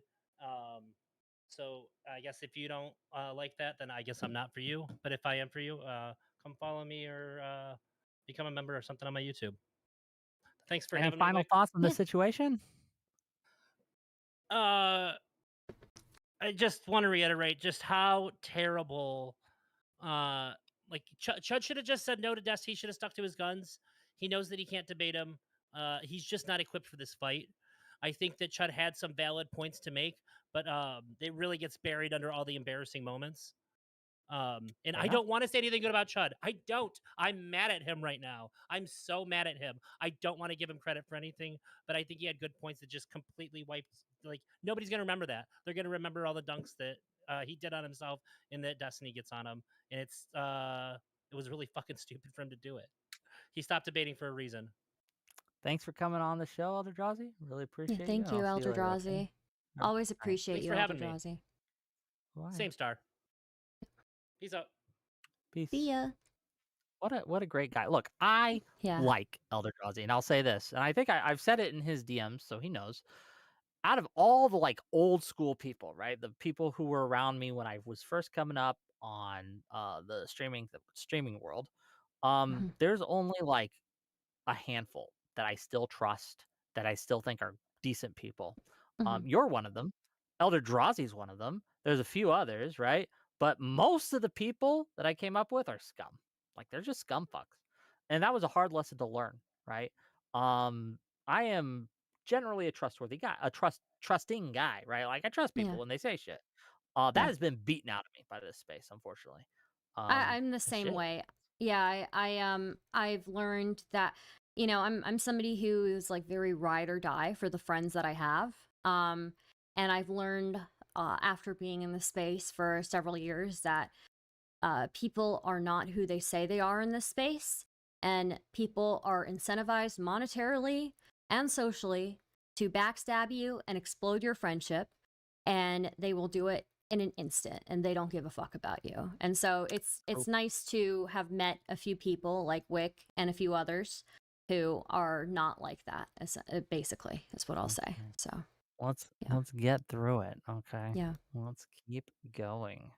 So I guess if you don't like that, then I guess I'm not for you. But if I am for you, come follow me or become a member or something on my YouTube. Thanks for having me. Any final thoughts on the situation? I just want to reiterate just how terrible. Chud should have just said no to Dest. He should have stuck to his guns. He knows that he can't debate him. He's just not equipped for this fight. I think that Chud had some valid points to make, but it really gets buried under all the embarrassing moments. And I don't want to say anything good about Chud. I don't. I'm mad at him right now. I'm so mad at him. I don't want to give him credit for anything, but I think he had good points that just completely wiped. Nobody's going to remember that. They're going to remember all the dunks that he did on himself and that Destiny gets on him. And it was really fucking stupid for him to do it. He stopped debating for a reason. Thanks for coming on the show, Elder Drazi. Really appreciate it. Thank you, Elder Drazi. Always appreciate you, Elder Drazi. Same star. Peace out. Peace. See ya. What a great guy. Look, I like Elder Drazi, and I'll say this, and I think I've said it in his DMs, so he knows. Out of all the old school people, right? The people who were around me when I was first coming up on the streaming world, there's only a handful that I still trust, that I still think are decent people. You're one of them. Elder Drazi's one of them. There's a few others, right? But most of the people that I came up with are scum. They're just scum fucks. And that was a hard lesson to learn, right? I am generally a trustworthy guy, a trusting guy, right? I trust people when they say shit. That Yeah. has been beaten out of me by this space, unfortunately. I'm the same shit. way. Yeah, I've learned that, I'm somebody who is like very ride or die for the friends that I have. And I've learned after being in the space for several years that people are not who they say they are in this space, and people are incentivized monetarily and socially to backstab you and explode your friendship, and they will do it in an instant, and they don't give a fuck about you. And so it's nice to have met a few people like Wick and a few others who are not like that, basically, is what I'll say. So Let's Yeah. get through it. Okay. Yeah. Let's keep going.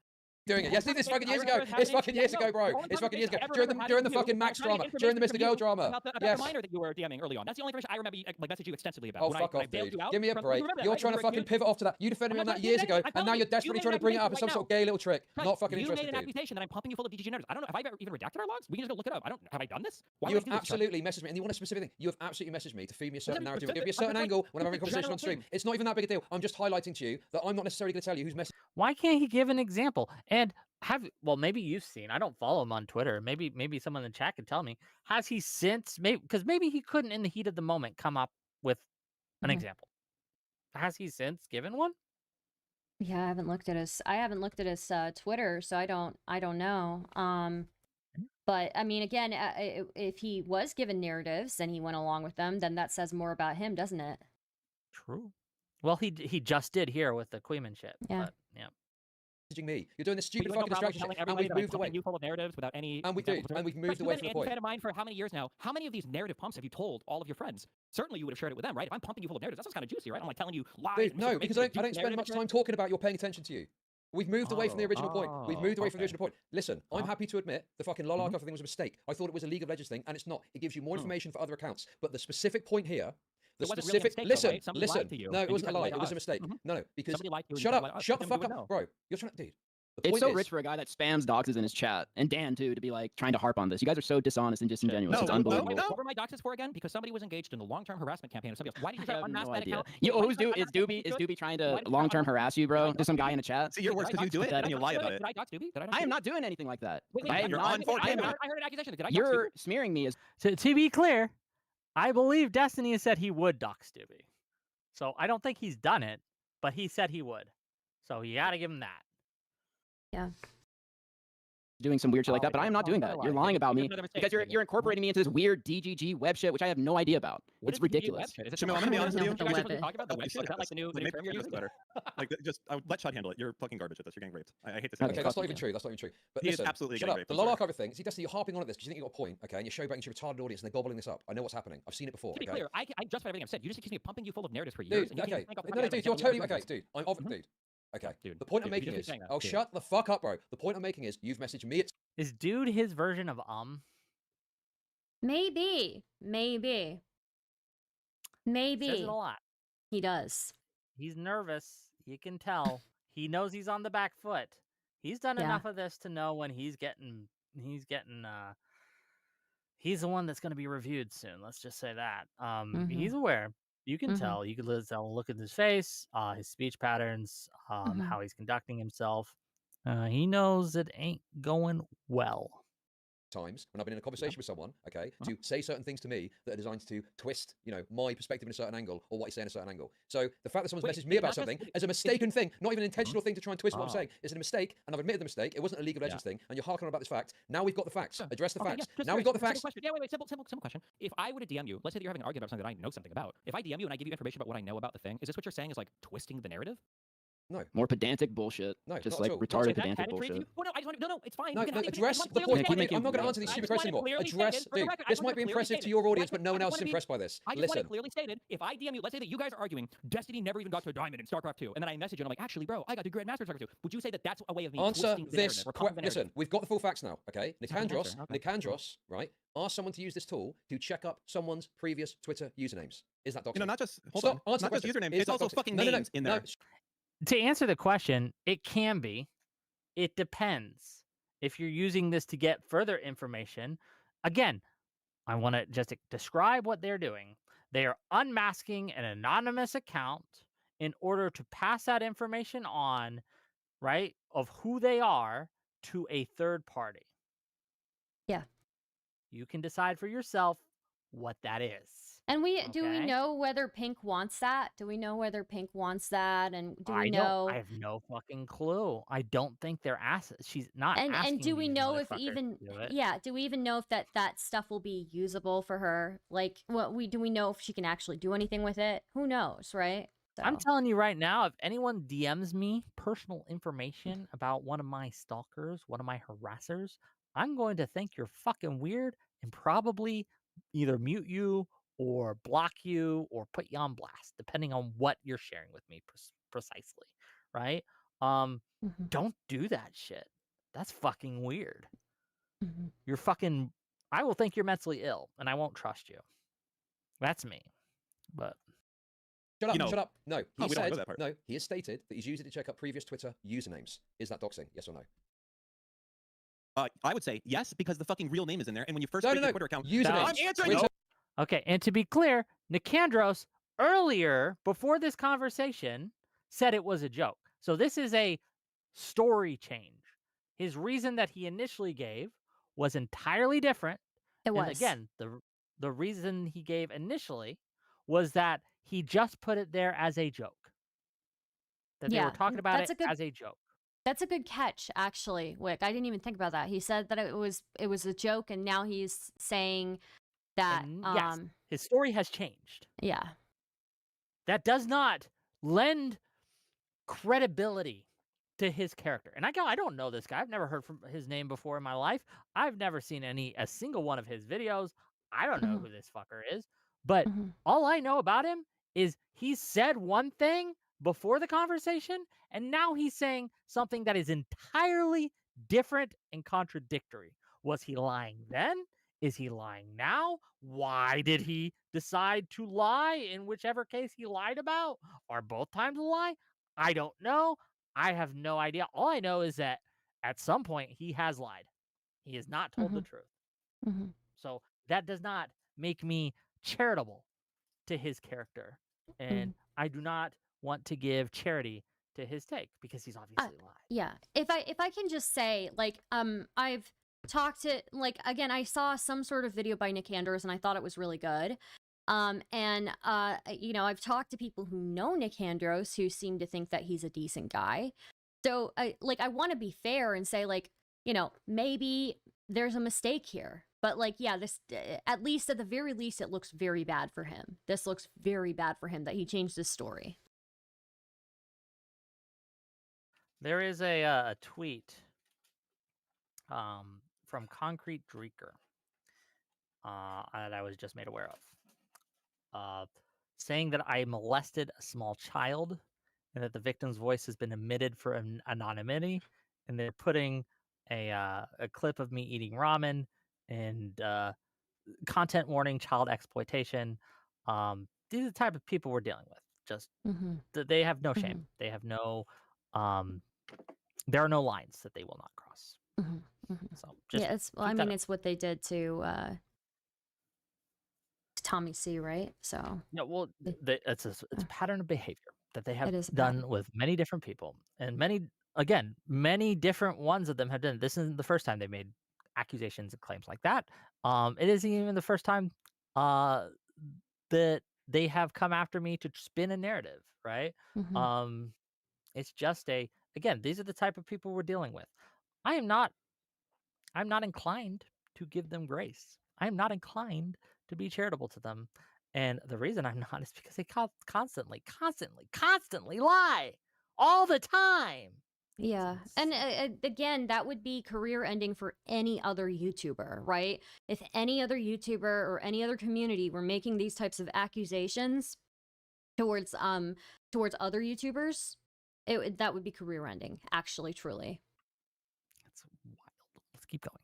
Doing it. Yes, this fucking years ago. It's fucking years ago, bro. It's fucking years ago. During the fucking Max drama. During the Mr. Girl drama. About the Yes. minor that you were DMing early on. That's the only information I remember like messaged you extensively about. Oh, When fuck when off, bailed dude. you out Give me a from- break. you remember that, You're right? trying to You were fucking accused- pivot off to that. You defended me on I'm that not years doing ago, that. and now you're desperately made trying to an bring it up as accusation some sort of gay little trick. Right. Not fucking You interested, made an dude. accusation that I'm pumping you full of DG nerds. I don't know. Have I ever even redacted our logs? We can just go look it up. Have I done this? Why You would I have do this, Chud? absolutely messaged me, and you want a specific thing. You have absolutely messaged me to feed me a certain But narrative, then- give me a but certain then- angle when I'm having a it's a conversation general on stream. thing. It's not even that big a deal. I'm just highlighting to you that I'm not necessarily going to tell you who's messaging. Why can't he give an example? And maybe you've seen. I don't follow him on Twitter. Maybe someone in the chat can tell me. Has he since because maybe he couldn't in the heat of the moment come up with an Mhm. example. Has he since given one? Yeah, I haven't looked at his Twitter, so I don't know. But I mean, again, if he was given narratives and he went along with them, then that says more about him, doesn't it? True. Well, he just did here with the Quimman shit. Yeah. But, yeah. Messaging me. You're doing this But you stupid have no fucking problem distraction telling shit, and everybody we've that I'm moved away. pumping you full of narratives without any. And we examples do, of and it. we've moved But away you've from the been an point. fan of mine for how many years now? How many of these narrative pumps have you told all of your friends? Certainly, you would have shared it with them, right? If I'm pumping you full of narratives, that sounds kind of juicy, right? I'm like telling you lies. Dude, no, because I misinformation, don't spend much time talking about you're paying attention to you. We've moved away from the original point. We've moved away from the original point. Listen, I'm happy to admit the fucking LOL archive thing was a mistake. I thought it was a League of Legends thing, and it's not. It gives you more information for other accounts. But the specific point here, the It wasn't really a specific mistake, though, listen, right? Somebody lied listen. to you, No, it and you wasn't a tried to lie. lie It to was a us. mistake. No, because Somebody lied to you and shut you tried to lie to up, us, shut the and we fuck would up, know. bro. You're trying to, dude. The It's point so is, rich for a guy that spams doxes in his chat, and Dan too, to be like trying to harp on this. You guys are so dishonest and disingenuous. No, It's no, unbelievable. no. What were my doxes for again? Because somebody was engaged in a long-term harassment campaign of somebody else. Why did you I try to have unmask no that idea. account? You Why always did you do. try Is to unmask Doobie that account? trying Why to did you try to long-term unmask harass you, bro? that? Just some guy in a chat. See, your words because you do it pathetic. and you lie about it. Did I dox Doobie? Did I dox I am Doobie? not doing anything like that. Wait, I am you're not. on 4K. I heard an accusation. Did I dox You're Doobie? smearing me as To be clear, I believe Destiny has said he would dox Doobie. So I don't think he's done it, but he said he would. So you got to give him that. Yeah. doing some weird shit like Oh, that, but I am yeah. not doing Oh, that. I You're lied. lying about You me did another mistake, because didn't you? you're incorporating me into this weird DGG web shit, which I have no idea about. What It's is the DGG ridiculous. web shit? Is it Shamil, I'm gonna be honest with you. What the guys web supposed to is. talk about the web shit? Is that like the new They make term you're this using? better. Like, just let Chud handle it. You're fucking garbage at this. You're getting raped. I hate to say Okay, Okay, that. that's fuck not you, even Dan. true. That's not even true. But He is listen, absolutely shut getting up. raped, The I'm LOL sorry. archive thing. See, Destiny, you're harping on at this because you think you got a point, okay? And you're showboating to a retarded audience and they're gobbling this up. I know what's happening. I've seen it before. To be Okay, clear, I justify everything I've said. You just accuse me of pumping you full of narratives for years. dude. and you Okay, can't think of no, dude, you're totally okay, dude. I'm off, Mhm. dude. Okay, Dude, the point I'm dude, you making just is, keep saying that. oh, Dude. shut the fuck up, bro. The point I'm making is, you've messaged me. It's Is dude his version of Maybe. Says it a lot. He does. He's nervous. You can tell. He knows he's on the back foot. He's done Yeah. enough of this to know when he's the one that's going to be reviewed soon. Let's just say that. He's aware. You can Mhm. tell. You can look at his face, his speech patterns, Mhm. how he's conducting himself. He knows it ain't going well. times when I've been in a conversation with someone, okay, to say certain things to me that are designed to twist, my perspective in a certain angle or what you say in a certain angle. So the fact that someone's Wait, messaged me it's about not just- something as a mistaken thing, not even an intentional thing to try and twist what I'm Oh. saying, is a mistake, and I've admitted the mistake. It wasn't a League of Legends thing, and you're harking on about this fact. Now we've got the facts. Sure. Address the Okay, facts. yeah, just Now we've curious, got the facts. simple question. Yeah, wait, simple question. If I were to DM you, let's say that you're having an argument about something that I know something about. If I DM you and I give you information about what I know about the thing, is this what you're saying is like twisting the narrative? more pedantic bullshit. No, Just not like at all. Not retarded at If that pedantic penetrates bullshit. you, well, no, I just want to, no, it's fine. No, You can have the opinion. address I just the want point, clearly dude. stated. I'm not going to Yeah. answer these I stupid just want questions it anymore. clearly Address, stated, for the dude. record, I This just might want be it clearly impressive to stated. your audience, What- but no one I else just is wanna be- impressed by this. I just want it Listen. clearly stated. If I DM you, let's say that you guys are arguing, Destiny never even got to a diamond in StarCraft 2, and then I message you and I'm like, actually, bro, I got to Grandmaster in StarCraft 2. Would you say that that's a way of me Answer twisting the this. narrative or pumping the narrative? Listen, we've got the full facts now, okay? Nicandros, Okay. Nicandros, right? Ask someone to use this tool to check up someone's previous Twitter usernames. Is that doxing? Not just hold Stop. on. Answer Not the just question. username. Is It's that also doxing? fucking No, no, no, names in no. there. To answer the question, it can be. It depends. If you're using this to get further information, again, I want to just describe what they're doing. They are unmasking an anonymous account in order to pass that information on right, of who they are to a third party. Yeah. You can decide for yourself what that is. And do we Okay? know whether Pink wants that? Do we know whether Pink wants that? And do we I know? I have no fucking clue. I don't think they're she's not asking And do we these know if motherfuckers even to do it. yeah, do we even know if that stuff will be usable for her? Like, do we know if she can actually do anything with it? Who knows, right? I'm So. telling you right now, if anyone DMs me personal information about one of my stalkers, one of my harassers, I'm going to think you're fucking weird and probably either mute you or block you or put you on blast, depending on what you're sharing with me precisely, right? Don't do that shit. That's fucking weird. You're fucking. I will think you're mentally ill, and I won't trust you. That's me. But Shut up, You know- shut up. No, he we don't know said, that part. no, he has stated that he's used it to check up previous Twitter usernames. Is that doxing? Yes or no? I would say yes, because the fucking real name is in there. And when you first No, create no, your no. Twitter account, Usernames. I'm answering Twitter- you. okay, and to be clear, Nicandros earlier before this conversation said it was a joke. So this is a story change. His reason that he initially gave was entirely different. It was. And again, the reason he gave initially was that he just put it there as a joke. That they Yeah, were talking about that's it as a joke. That's a good catch, actually, Wick. I didn't even think about that. He said that it was a joke, and now he's saying that And yes, his story has changed. yeah. That does not lend credibility to his character. And I don't know this guy. I've never heard from his name before in my life. I've never seen a single one of his videos. I don't know who this fucker is. But all I know about him is he said one thing before the conversation, and now he's saying something that is entirely different and contradictory. Was he lying then? Is he lying now? Why did he decide to lie in whichever case he lied about? Are both times a lie? I don't know. I have no idea. All I know is that at some point he has lied. He has not told the truth. So that does not make me charitable to his character. And I do not want to give charity to his take because he's obviously lied. Yeah. If I can just say, like, I've talked to, like, again, I saw some sort of video by Nicandros and I thought it was really good. You know, I've talked to people who know Nicandros who seem to think that he's a decent guy. So I want to be fair and say, like, you know, maybe there's a mistake here. But, like, yeah, this, at least at the very least, it looks very bad for him. This looks very bad for him that he changed his story. There is a tweet from Concrete Dreaker that I was just made aware of, saying that I molested a small child and that the victim's voice has been omitted for anonymity, and they're putting a clip of me eating ramen and content warning, child exploitation. These are the type of people we're dealing with. Just they have no shame. They have no there are no lines that they will not cross. So just yeah, it's what they did to Tommy C, right? So yeah, well, it's a pattern of behavior that they have It is a done pattern. with many different people, and many different ones of them have done. This isn't the first time they made accusations and claims like that. It isn't even the first time that they have come after me to spin a narrative, right? It's just again, these are the type of people we're dealing with. I'm not inclined to give them grace. I'm not inclined to be charitable to them. And the reason I'm not is because they constantly lie all the time. Yeah. And again, that would be career ending for any other YouTuber, right? If any other YouTuber or any other community were making these types of accusations towards other YouTubers, that would be career ending, actually, truly. That's wild. Let's keep going.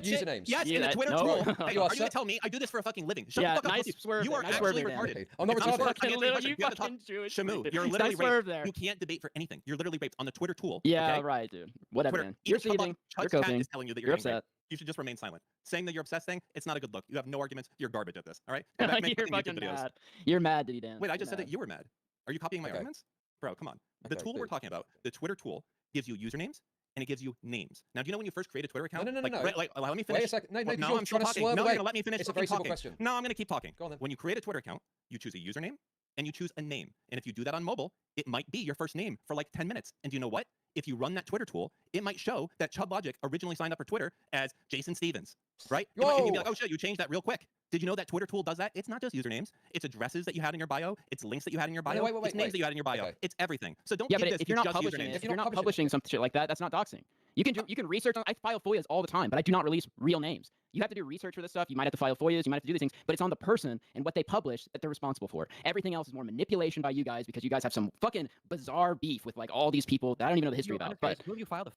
Usernames. Yes, Yeah, in the Twitter no. tool. You Hey, are are you gonna set- tell me I do this for a fucking living? Shut Yeah, the fuck up. nice with you. swerve You there, are nice actually swerve there, Dan. retarded. I'm not It's retarded. not Fucking I'm little, answering you questions. You have to fucking Jewish. Shamu, you're Nice literally swerve raped. there. You can't debate for anything. You're literally raped on the Twitter tool. Yeah, okay? right, dude. Whatever, Twitter. man. You're Even Chud seething. You're Chud's chat coping. is telling you that You're you're getting upset. raped. You should just remain silent. Saying that you're obsessed thing, it's not a good look. You have no arguments. You're garbage at this. All right? Go back and make You're fucking YouTube fucking videos. mad. You're mad, Diddy Dan. Wait, I You're just said mad. that you were mad. Are you copying my Okay. arguments? Bro, come on. The Okay, tool we're dude. talking about, the Twitter tool, gives you usernames, and it gives you names. Now, do you know when you first create a Twitter account? No. Like, let me finish. Wait a second. No, Well, because no, you're I'm still trying to talking. swerve No, away. you're gonna let me finish. It's a very simple talking. question. No, I'm gonna keep talking. Go on then. When you create a Twitter account, you choose a username and you choose a name. And if you do that on mobile, it might be your first name for like 10 minutes. And do you know what? If you run that Twitter tool, it might show that Chud Logic originally signed up for Twitter as Jason Stevens, right? And you'd be like, oh shit, you changed that real quick. Did you know that Twitter tool does that? It's not just usernames. It's addresses that you had in your bio. It's links that you had in your bio. It's names that you had in your bio. Okay. It's everything. So don't Yeah, give but this if you're it's not just publishing usernames. it, if you're not publishing some shit like that, that's not doxing. You can research. I file FOIAs all the time, but I do not release real names. You have to do research for this stuff. You might have to file FOIAs. You might have to do these things, but it's on the person and what they publish that they're responsible for. Everything else is more manipulation by you guys because you guys have some fucking bizarre beef with like all these people that I don't even know the history about. But who have you filed?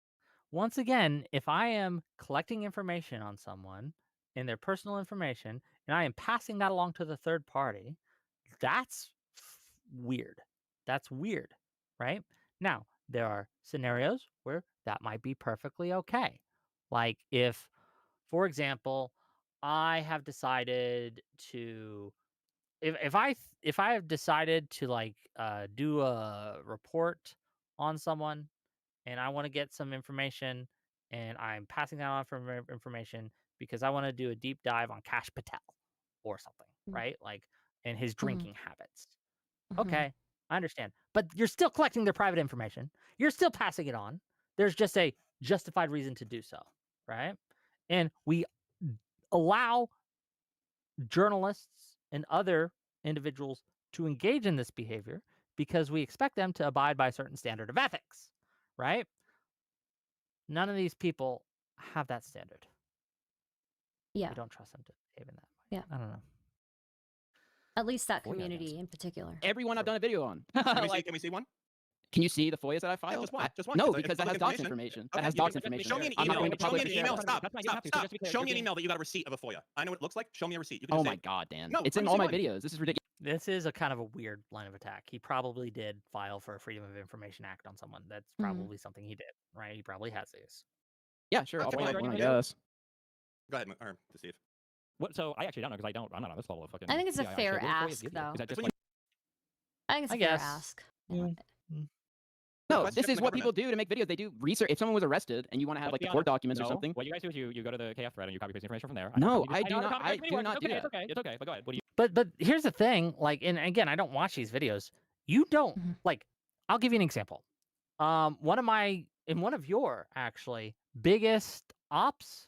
Once again, if I am collecting information on someone and their personal information, and I am passing that along to the third party, that's weird. That's weird, right? Now, there are scenarios where that might be perfectly okay. Like if, for example, I have decided to if I have decided to like do a report on someone and I want to get some information and I'm passing that on for information because I want to do a deep dive on Kash Patel or something, right? Like and his drinking habits. Okay, I understand. But you're still collecting their private information. You're still passing it on. There's just a justified reason to do so, right? And we allow journalists and other individuals to engage in this behavior because we expect them to abide by a certain standard of ethics, right? None of these people have that standard. Yeah. We don't trust them to behave in that way. Yeah. I don't know. At least that FOIA community in particular. everyone I've done a video on. Can we see one? Can you see the FOIAs that I filed? just one. Just one. No, It's because that has public dox information. Okay, That has you dox can- information. Show me an I'm not email. going to Show me publish an it. email. That's Stop. fine. Stop. Just to be clear, Show me an you're email that you got a receipt of a FOIA. I know what it looks like. Show me a receipt. You can Oh just my say, god, Dan. No, It's let in me all see my one. videos. This is ridiculous. This is a kind of a weird line of attack. He probably did file for a Freedom of Information Act on someone. That's probably something he did, right? He probably has these. Yeah, sure. I'll Okay, point go out one, I ahead. guess. Go ahead, or Steve. What? So I actually don't know because I'm not on this level of fucking. I think it's a PII fair shit. What does FOIA ask, give you? though. Is that That's just when like, I think it's I a fair guess. ask. No, Let's this check is the what government. people do to make videos. They do research. If someone was arrested and you want to have let's like the be court honest, documents or no. something. What you guys do is you go to the KF thread and you copy paste information from there. No, know I you do know not- the copy I paste do anyway. not It's do okay, that. It's okay. It's okay. But go ahead. What do you? But here's the thing, like, and again, I don't watch these videos. You don't like. I'll give you an example. One of your actually biggest ops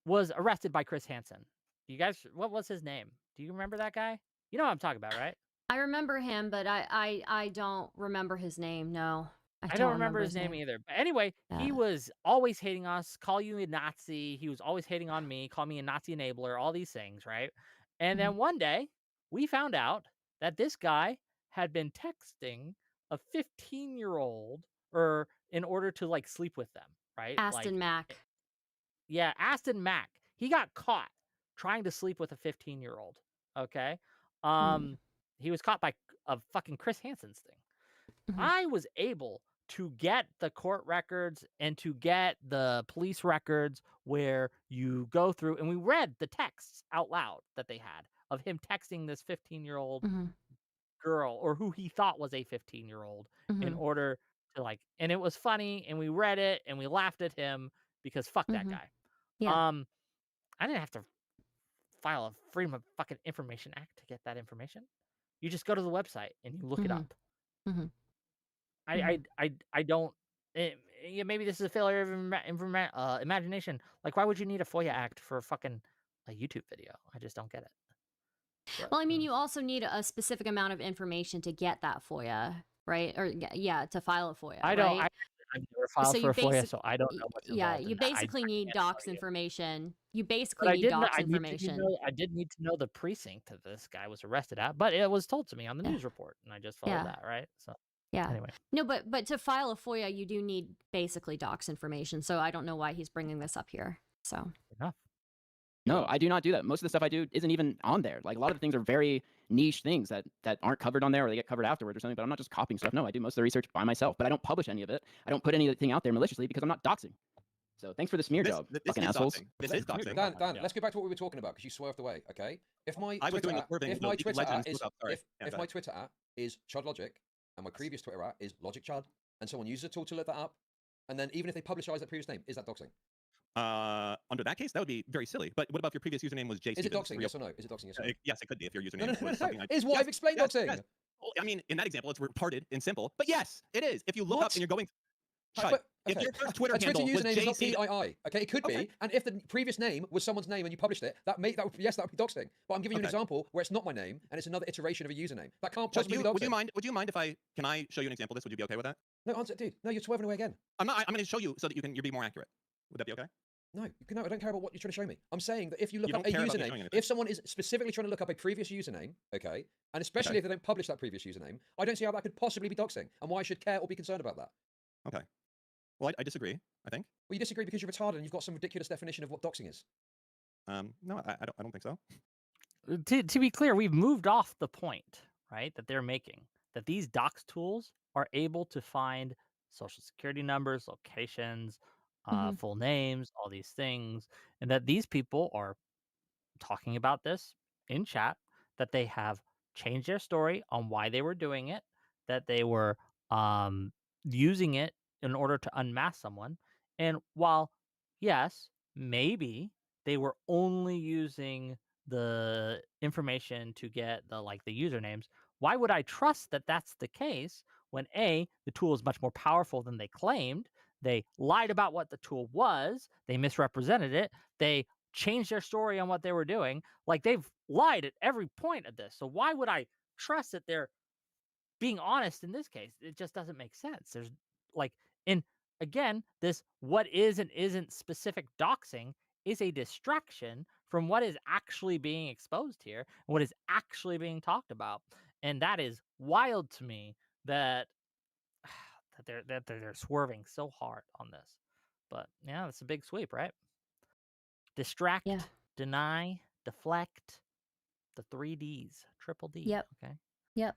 was arrested by Chris Hansen. You guys, what was his name? Do you remember that guy? You know what I'm talking about, right? I remember him, but I don't remember his name. No, I don't remember his name either. But anyway, he Yeah. was always hating us, call you a Nazi. He was always hating on me, call me a Nazi enabler, all these things, right? And then one day, we found out that this guy had been texting a 15-year-old or in order to like sleep with them, right? Aston Like, Mack. yeah, Aston Mack. He got caught trying to sleep with a 15-year-old. Okay. He was caught by a fucking Chris Hansen's thing. I was able to get the court records and to get the police records where you go through and we read the texts out loud that they had of him texting this 15-year-old girl or who he thought was a 15-year-old in order to like, and it was funny and we read it and we laughed at him because fuck that guy. Yeah. I didn't have to file a Freedom of fucking Information Act to get that information. You just go to the website and you look it up. I don't. Yeah, maybe this is a failure of imagination. Like, why would you need a FOIA act for fucking a YouTube video? I just don't get it. But, Well, I mean, you also need a specific amount of information to get that FOIA, right? Or yeah, to file a FOIA. I don't. Right? I've never filed So for you a FOIA, basic- so I don't know what's Yeah, involved in you that. I basically need can't tell docs you. information. You But basically I need did docs I need to information. know. I did need to know the precinct that this guy was arrested at, but it was told to me on the news report, and I just followed that. Right. So Yeah. anyway, No, but to file a FOIA, you do need basically docs information. So I don't know why he's bringing this up here. So enough. No, I do not do that. Most of the stuff I do isn't even on there. Like a lot of the things are very niche things that aren't covered on there or they get covered afterwards or something. But I'm not just copying stuff. No, I do most of the research by myself, but I don't publish any of it. I don't put anything out there maliciously because I'm not doxing. So thanks for the smear job, fucking assholes. This is doxing. Dan, Yeah. let's go back to what we were talking about because you swerved away. Okay, if my I was Twitter doing the at, swerving, if the my League of Twitter at Legends is was up. Sorry. if, Yeah, if go my ahead. Twitter at is Chud Logic and my previous Twitter at is Logic Chud, and someone uses a tool to look that up, And then even if they publicize that previous name, is that doxing? Under that case, that would be very silly. But what about if your previous username was J? Is it doxing? Yes or no? Is it doxing? Yes or no? Yes, it could be if your username No, was something. Is what I've explained doxing. Yes. Well, I mean, in that example, it's retarded and simple. But yes, it is. If you look up and you're going, if your first Twitter handle was username is not JC, PII. Okay, it could be. And if the previous name was someone's name and you published it, that would be doxing. But I'm giving you an example where it's not my name and it's another iteration of a username. That can't possibly be doxing. Would you mind if can I show you an example of this? Would you be okay with that? No, answer, dude. No, you're swerving away again. I'm not. I'm going to show you so that you'll be more accurate. Would that be okay? No, I don't care about what you're trying to show me. I'm saying that if you look up a username, if someone is specifically trying to look up a previous username, okay, and especially if they don't publish that previous username, I don't see how that could possibly be doxing and why I should care or be concerned about that. Okay. Well, I disagree, I think. Well, you disagree because you're retarded and you've got some ridiculous definition of what doxing is. No, I don't think so. To be clear, we've moved off the point, right, that they're making, that these dox tools are able to find social security numbers, locations, full names, all these things, and that these people are talking about this in chat, that they have changed their story on why they were doing it, that they were using it in order to unmask someone. And while, yes, maybe they were only using the information to get the usernames, why would I trust that that's the case when A, the tool is much more powerful than they claimed, they lied about what the tool was, they misrepresented it, they changed their story on what they were doing, like they've lied at every point of this. So why would I trust that they're being honest in this case? It just doesn't make sense. There's again, this what is and isn't specific doxing is a distraction from what is actually being exposed here and what is actually being talked about. And that is wild to me that they're swerving so hard on this. But yeah, it's a big sweep, right? Distract, deny, deflect, the 3 Ds, triple D. Yep. Okay. Yep.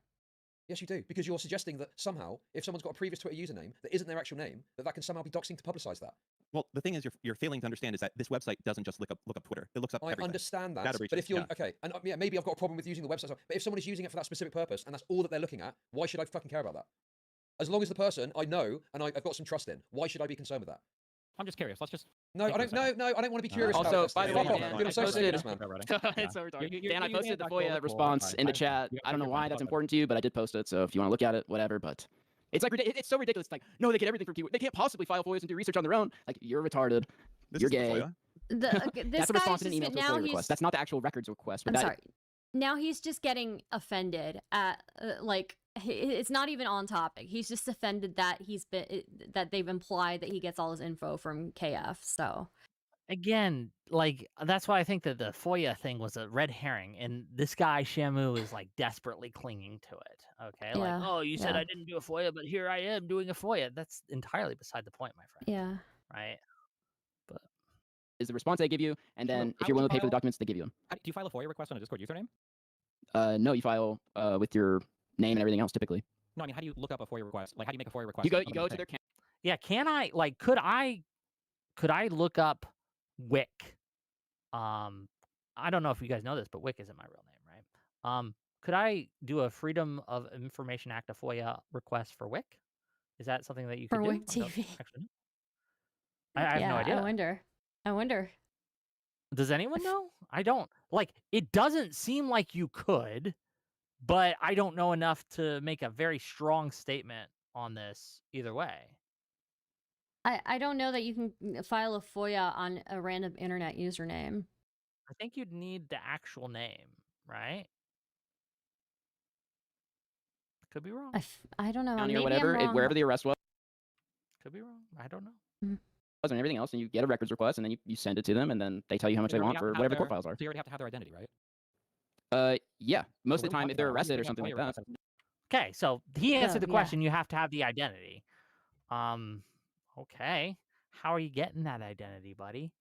Yes, you do, because you're suggesting that somehow, if someone's got a previous Twitter username that isn't their actual name, that can somehow be doxing to publicize that. Well, the thing is, you're failing to understand is that this website doesn't just look up Twitter. It looks up everything. I understand that, Data breaches, but if you're okay, and maybe I've got a problem with using the website, but if someone is using it for that specific purpose and that's all that they're looking at, why should I fucking care about that? As long as the person I know and I've got some trust in, why should I be concerned with that? I'm just curious. Let's just. No, I don't. No, I don't want to be curious. Also, about by the way, fuck off, Dan, dude, I'm so sick of this, man. It's so retarded. Dan, I you posted the made that FOIA goal response cool. in the chat. I don't know why that's important to you, but I did post it. So if you want to look at it, whatever. But it's like it's so ridiculous. It's like, no, they get everything from keywords. They can't possibly file FOIAs and do research on their own. Like, you're retarded. You're gay. That's a response in an email to a FOIA request. That's not the actual records request. I'm sorry. Now he's just getting offended at it's not even on topic. He's just offended that that they've implied that he gets all his info from KF. So again, that's why I think that the FOIA thing was a red herring, and this guy Shamu is desperately clinging to it. Okay, oh, you said I didn't do a FOIA, but here I am doing a FOIA. That's entirely beside the point, my friend. Yeah. Right. But is the response they give you, and then if you're willing to pay for the documents, they give you them. Do you file a FOIA request on a Discord username? No, you file with your name and everything else typically. No, I mean, how do you look up a FOIA request? How do you make a FOIA request? You go to their camp. Yeah, can I could I look up Wick? I don't know if you guys know this, but Wick isn't my real name, right? Could I do a Freedom of Information Act, a FOIA request for Wick? Is that something that you could do? WhickTV. I have no idea. I wonder. Does anyone know? I don't. It doesn't seem like you could, but I don't know enough to make a very strong statement on this either way. I don't know that you can file a FOIA on a random internet username. I think you'd need the actual name, right? Could be wrong. I don't know. County Maybe or whatever, I'm wrong. wherever the arrest was. Could be wrong. I don't know. And everything else, and you get a records request, and then you send it to them, and then they tell you how much they want for whatever the court files are. So you already have to have their identity, right? Yeah. Most of the time, if they're arrested or something like that. Okay, so he answered the question. You have to have the identity. Okay. How are you getting that identity, buddy?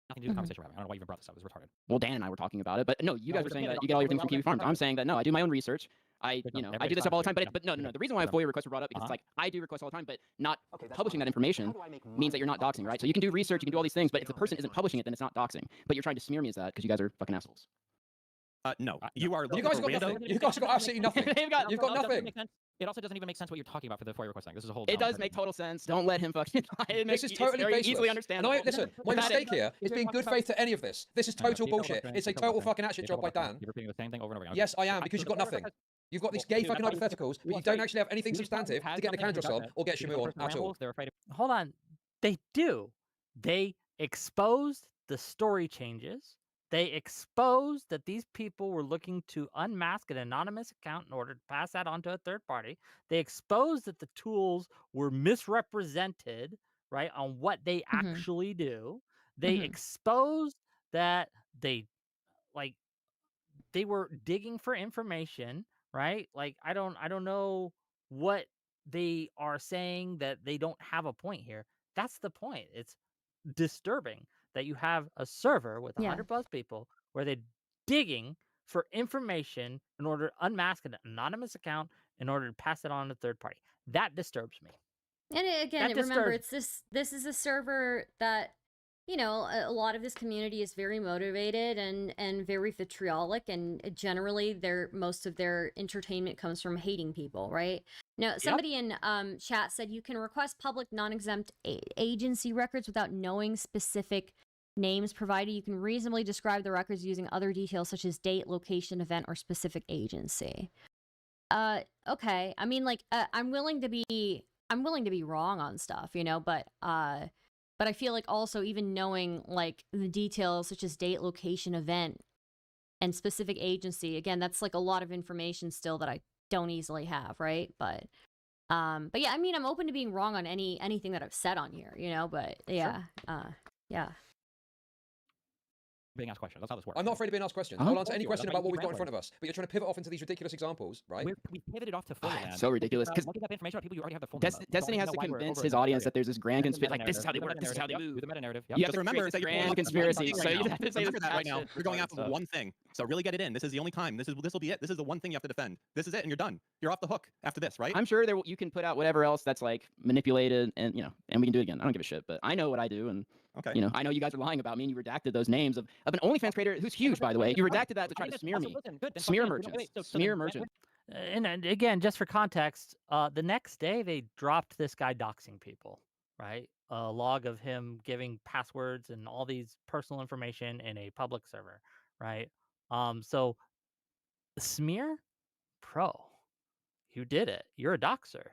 Nothing to do with the conversation we're having. I don't know why you even brought this up. It was retarded. Well, Dan and I were talking about it, but no, you guys were saying that you get all your things from Kiwi Farms. I'm saying that no, I do my own research. I do this stuff all the time, but no. The reason why FOIA requests were brought up because it's like I do requests all the time, but not publishing that information means that you're not doxing, right? So you can do research, you can do all these things, but if the person isn't publishing it, then it's not doxing. But you're trying to smear me as that because you guys are fucking assholes. No, you are. You guys got nothing. You guys got absolutely nothing. You've got nothing. It also doesn't even make sense what you're talking about for the FOIA request thing. This is a whole. It does make total sense. Don't let him fucking lie. This is totally very baseless. easily And understandable. listen, my mistake here is being good faith to any of this. This is total Keep double bullshit. doxing, It's a keep double total doxing, fucking action keep job by double doxing. Dan. You're repeating the same thing over and over again. Yes, I am, Okay, because so you've got the FOIA nothing. request- You've got these Well, gay dude, fucking that's why hypotheticals, but well, you don't sorry. actually have anything User substantive has to get the nothing candles on substantive. or get User Shamu on person at all. rambles, they're afraid of Hold on. They do. They exposed the story changes. They exposed that these people were looking to unmask an anonymous account in order to pass that on to a third party. They exposed that the tools were misrepresented, right, on what they actually do. They exposed that they were digging for information, right? Like I don't know what they are saying that they don't have a point here. That's the point. It's disturbing that you have a server with Yeah. 100 plus people where they're digging for information in order to unmask an anonymous account in order to pass it on to a third party. That disturbs me. And again, That remember, disturbs this is a server that, you know, a lot of this community is very motivated and very vitriolic, and generally most of their entertainment comes from hating people, right? Now, somebody in chat said you can request public non-exempt agency records without knowing specific names, provided you can reasonably describe the records using other details such as date, location, event, or specific agency. Okay. I mean, like, I'm willing to be wrong on stuff, you know, but I feel like also even knowing like the details such as date, location, event, and specific agency, again, that's like a lot of information still that I don't easily have, right? But yeah, I mean, I'm open to being wrong on anything that I've said on here, you know, but yeah, yeah. being asked questions. That's how this works. I'm not afraid of being asked questions. Uh-huh. I'll answer any Of course question you are. about what That's we've got in why front of us. But you're trying to pivot off into these ridiculous examples, right? We pivoted off to FOIA land. So ridiculous. Because Because looking up information about people you already have the full name of. Destiny has to convince his audience that there's this grand conspiracy. Like, this is how they work. This is how they move. Do the meta narrative. You have Just to remember create that this you're pulling grand up conspiracy. right So you now. have to say Remember this that right now. shit. You're going after Stuff. one thing. So really get it in. This is the only time. This will be it. This is the one thing you have to defend. This is it, and you're done. You're off the hook after this, right? I'm sure you can put out whatever else that's like manipulated, and and we can do it again. I don't give a shit, but I know what I do, and Okay. I know you guys are lying about me, and you redacted those names of an OnlyFans creator who's huge, by the way. You redacted that to try to smear me. Smear merchants. Smear merchant. And again, just for context, the next day they dropped this guy doxing people, right? A log of him giving passwords and all these personal information in a public server, right? So smear pro, you did it. You're a doxer.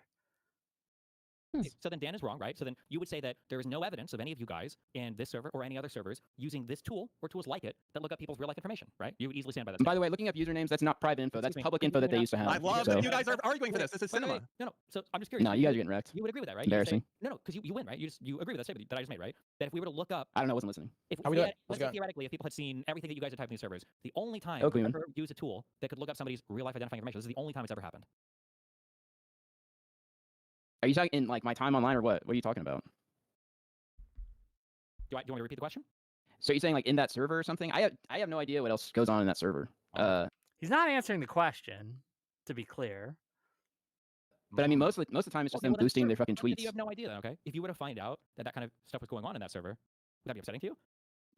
So then Dan is wrong, right? So then you would say that there is no evidence of any of you guys in this server or any other servers using this tool or tools like it that look up people's real life information, right? You would easily stand by that. And by the way, looking up usernames, that's not private info. That's Excuse me. public info that they used to have. I love so. that you guys are arguing for this. This is Wait, wait, cinema. wait. No. So I'm just curious. No, you guys are getting wrecked. You would agree with that, right? Embarrassing. No, because you win, right? You agree with that statement that I just made, right? That if we were to look up, I don't know. I wasn't listening. if How we we doing? had, How's let's it say going? theoretically, if people had seen everything that you guys had typed in these servers, the only time Oh, we've Quimman. ever used a tool that could look up somebody's real life identifying information, this is the only time it's ever happened. Are you talking in like my time online or what? What are you talking about? Do you want me to repeat the question? So you're saying like in that server or something? I have no idea what else goes on in that server. He's not answering the question, to be clear. But I mean, most of the time it's just them well, then boosting sure. their fucking Let's say that tweets. You have no idea then, okay? If you were to find out that that kind of stuff was going on in that server, would that be upsetting to you?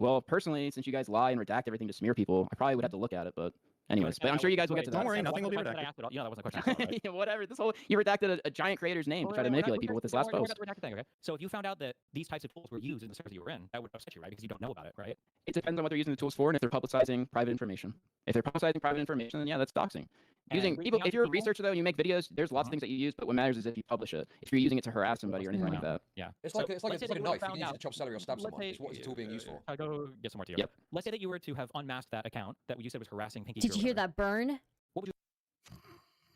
Well, personally, since you guys lie and redact everything to smear people, I probably would have to look at it. But anyways, but I'm sure you guys will get to that. Don't worry, nothing will be redacted. redacted. You know, that wasn't a question. I asked, right? Yeah, whatever. You redacted a giant creator's name to try to manipulate people with this last post. Thing, okay? So if you found out that these types of tools were used in the server that you were in, that would upset you, right? Because you don't know about it, right? It depends on what they're using the tools for and if they're publicizing private information. If they're publicizing private information, then yeah, that's doxing. Using people, if you're a researcher though and you make videos, there's lots of things that you use, but what matters is if you publish it. If you're using it to harass somebody or anything like that. Yeah. It's like let's it's say like a that you knife. You found can use it out- to chop celery or stab let's someone. say- It's what is the tool being used for? I'll go get some more to you. Yep. Let's say that you were to have unmasked that account that you said was harassing Pinky. Did you hear that burn? What would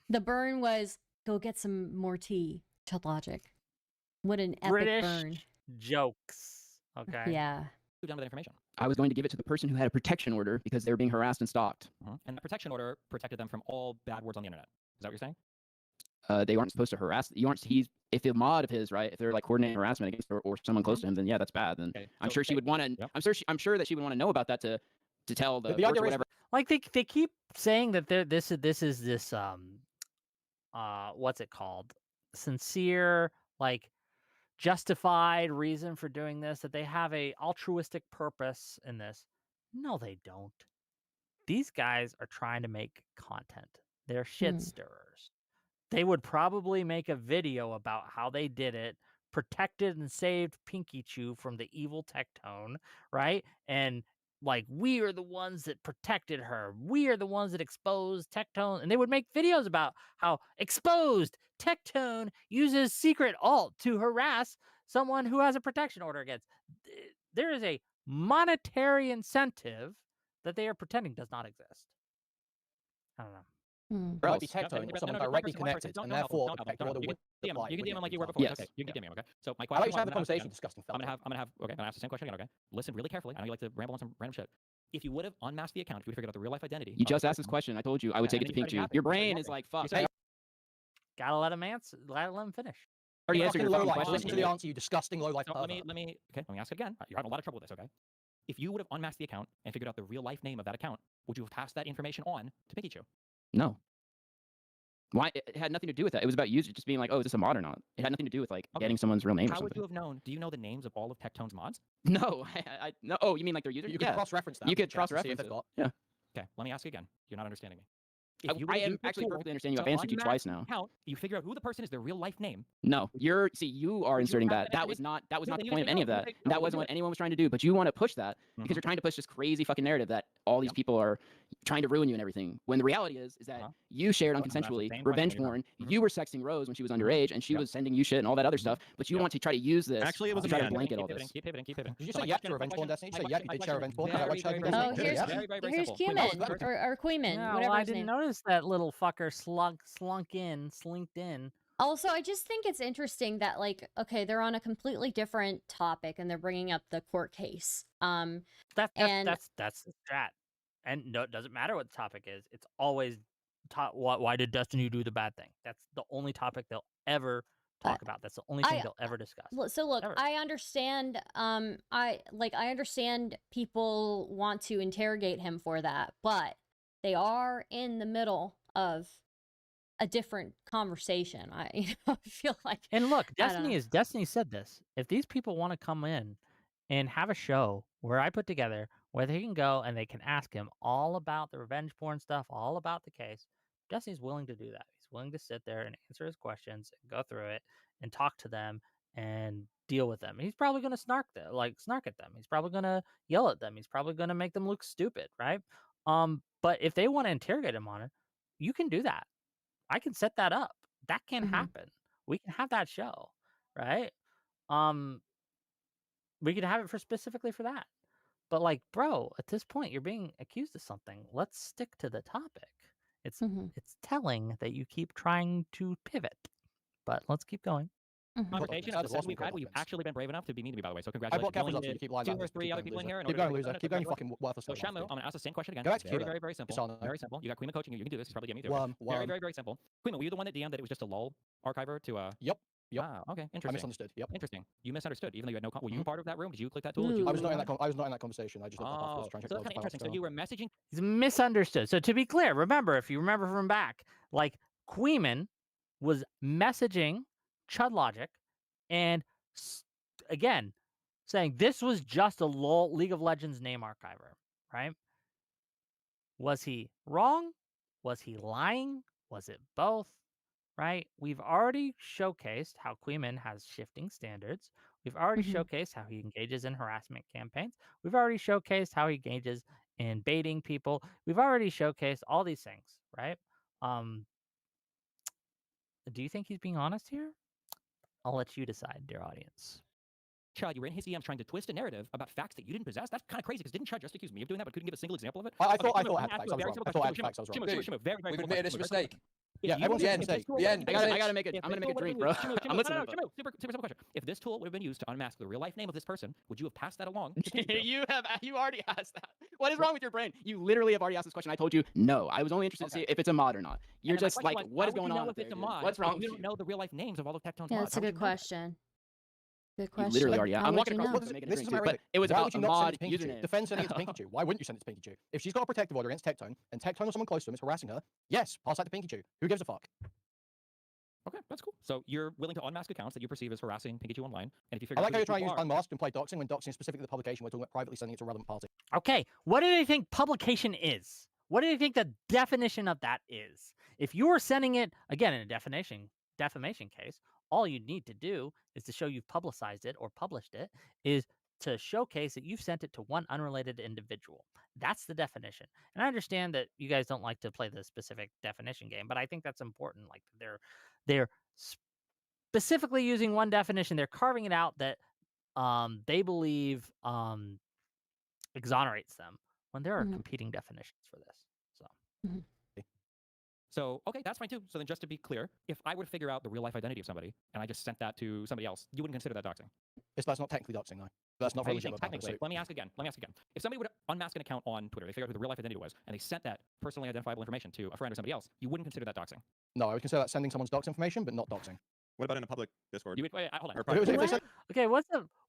The burn was go get some more tea. Chud Logic. What an epic British burn. jokes. Okay. Yeah. you done with that information? I was going to give it to the person who had a protection order because they were being harassed and stalked. And the protection order protected them from all bad words on the internet. Is that what you're saying? They aren't supposed to harass. If a mod of his, right? If they're like coordinating harassment against her or someone close to him, then yeah, that's bad. Then Okay, I'm so sure she say- would want to. Yep. I'm sure that she would want to know about that to tell the The person idea or is- whatever. Like they keep saying that this is this what's it called? Sincere, like justified reason for doing this, that they have a altruistic purpose in this. No, they don't. These guys are trying to make content. They're shit stirrers. they would probably make a video about how they did it, protected and saved Pinky Chew from the evil Tectone, right? And like, we are the ones that protected her. We are the ones that exposed Tectone. And they would make videos about how exposed Tectone uses secret alt to harass someone who has a protection order against. There is a monetary incentive that they are pretending does not exist. I don't know. It might be Tectone or someone directly connected, and therefore the protective order would apply. You can DM him like you were before. Yes. Okay, you can DM him. Okay. So my I question. like to have a I'm gonna ask conversation, again. disgusting I'm fellow. gonna have. Okay, I'm gonna ask the same question again. Okay. Listen really carefully. I know you like to ramble on some random shit. If you would have unmasked the account, if you figured out the real life identity. You just asked this question. I told you I would Yeah, take it and to then you Pink said it Chew. Your happened. brain You is said like, fuck. You said Gotta let him answer. Let him finish. Already You answered your fucking fucking lowlife. question. Listen to the answer, you disgusting lowlife So pervert. let me ask it again. You're having a lot of trouble with this, okay? If you would have unmasked the account and figured out the real life name of that account, would you have passed that information on to Pinky Chew? No. Why? It had nothing to do with that. It was about user just being like, oh, is this a mod or not? It had nothing to do with like Okay. getting someone's real name or How would something. you have known? Do you know the names of all of Tectone's mods? No, no. Oh, you mean like their users? You could Yeah. cross-reference that. You could to check to see if cross-reference they've it. got. Yeah. Okay, let me ask you again. You're not understanding me. I am actually perfectly understanding you. I've answered you twice now. Account, you figure out who the person is, their real life name. No, you are inserting that. That was not No, the then you point of say any no. of that. You say, And that no, wasn't do what it. anyone was trying to do. But you want to push that because you're trying to push this crazy fucking narrative that all these people are trying to ruin you and everything. When the reality is that you shared Well, I'm asking the unconsensually same revenge question porn. anytime. You were sexting Rose when she was underage, and she was sending you shit and all that other stuff. But you want to try to use this Actually, it was to a try to man. blanket all this. Keep pivoting. Did you So say my yes question- to revenge porn, Destiny? Did you say yeah, you did share revenge porn? Very, Why did you very share Oh, revenge porn? here's Yeah. very here's simple. Quimman or Quimman, Yeah, whatever well, I his didn't name. notice that little fucker slinked in. Also, I just think it's interesting that, like, okay, they're on a completely different topic and they're bringing up the court case. And- That's the strat. And no, it doesn't matter what the topic is. It's always why did Destiny do the bad thing? That's the only topic they'll ever talk about. That's the only thing they'll ever discuss. So look, Ever. I understand. I understand people want to interrogate him for that, but they are in the middle of a different conversation. I feel like. And look, I don't know. Destiny said this. If these people want to come in and have a show where I put together where they can go and they can ask him all about the revenge porn stuff, all about the case, Destiny's willing to do that. He's willing to sit there and answer his questions and go through it and talk to them and deal with them. He's probably going to snark at them. He's probably going to yell at them. He's probably going to make them look stupid, right? But if they want to interrogate him on it, you can do that. I can set that up. That can happen. We can have that show, right? We could have it specifically for that. But like, bro, at this point, you're being accused of something. Let's stick to the topic. It's telling that you keep trying to pivot, but let's keep going. Conversation That's of the lost set me we've had. We've confidence. actually been brave enough to be mean to me, by the way. So I congratulations. bought Kevin You up, only so you did keep lying 2 about or this. 3 Keep other going, people in loser. here. in Keep order going, to- loser. no, Keep going, you no, fucking worthless So little Shamu, I'm gonna ask the same question again. Go back to Very, you very, then. very simple. It's on Very simple. You got Quimman coaching you. You can do this. He's probably getting me Worm, Very, worm. very, very simple. Quimman, were you the one that DM'd that it was just a lull archiver to Yep. Ah, okay, I interesting. misunderstood. Yep. Interesting. You misunderstood, even though you had no. Were you part of that room? Did you click that tool? Did you I was not in click that. I was not in that conversation. I just looked up Oh, afterwards, trying to so check that's the kind of interesting. So you were messaging. He's misunderstood. So to be clear, remember, if you remember from back, like Quimman was messaging Chud Logic and again saying this was just a League of Legends name archiver, right? Was he wrong? Was he lying? Was it both? Right? We've already showcased how Quimman has shifting standards. We've already showcased how he engages in harassment campaigns. We've already showcased how he engages in baiting people. We've already showcased all these things, right? Do you think he's being honest here? I'll let you decide, dear audience. Chud, you were in his DMs trying to twist a narrative about facts that you didn't possess. That's kind of crazy because didn't Chud just accuse me of doing that, but couldn't give a single example of it? I Okay, thought I Shimmu, had I'm facts. gonna I ask was you a wrong. I very thought I simple had facts. I was question. wrong. Shimmu, very, very We've simple admitted it's a question. mistake. Yeah, If you everyone's were- saying if mistake. this tool The was- end. if I this gotta tool- make it. if I'm gonna this make a tool drink, would've bro. been- Shimmu, I'm no, listening. no, no, Shimmu, super simple question. If this tool would have been used to unmask the real life name of this person, would you have passed that along? to Pinky Chew? You already asked that. What is wrong with your brain? You literally have already asked this question. I told you no. I was only interested to see if it's a mod or not. You're And then my just question like, was, what how is would you going know on? if up there, it's a dude? mod What's if wrong you with don't you? know the real life names of all of Tectone's Yeah, mods? that's a How would good you know that? question. Good You question. literally already. How I'm would walking you across know? the room to make a This drink is too, my but it was Why about would a you not send mod it to Pinky Chew? username. Defend sending it to Pinky Chew. Why wouldn't you send it to Pinky Chew? If she's got a protective order against Tectone, and Tectone or someone close to him is harassing her, yes, pass that to Pinky Chew. Who gives a fuck? Okay, that's cool. So you're willing to unmask accounts that you perceive as harassing Pinky Chew online, and if you figure I out like how who you're trying to these use people are- unmasked and play doxing when doxing is specifically the publication. We're talking about privately sending it to a relevant party. Okay, what do they think publication is? What do you think the definition of that is? If you are sending it, again, in a defamation case, all you need to do is to show you've publicized it or published it, is to showcase that you've sent it to one unrelated individual. That's the definition. And I understand that you guys don't like to play the specific definition game, but I think that's important. Like they're specifically using one definition. They're carving it out that they believe exonerates them when there are competing definitions for this. So. So, okay, that's fine too. So then just to be clear, if I were to figure out the real life identity of somebody and I just sent that to somebody else, you wouldn't consider that doxing? That's not technically doxing, though. That's not How do for you think legitimate technically? purpose. Let me ask again. If somebody would unmask an account on Twitter, they figured out who the real life identity was, and they sent that personally identifiable information to a friend or somebody else, you wouldn't consider that doxing? No, I would consider that sending someone's dox information, but not doxing. What about in a public Discord? You would, wait, hold on. Or But it was- if they private? sent- Okay,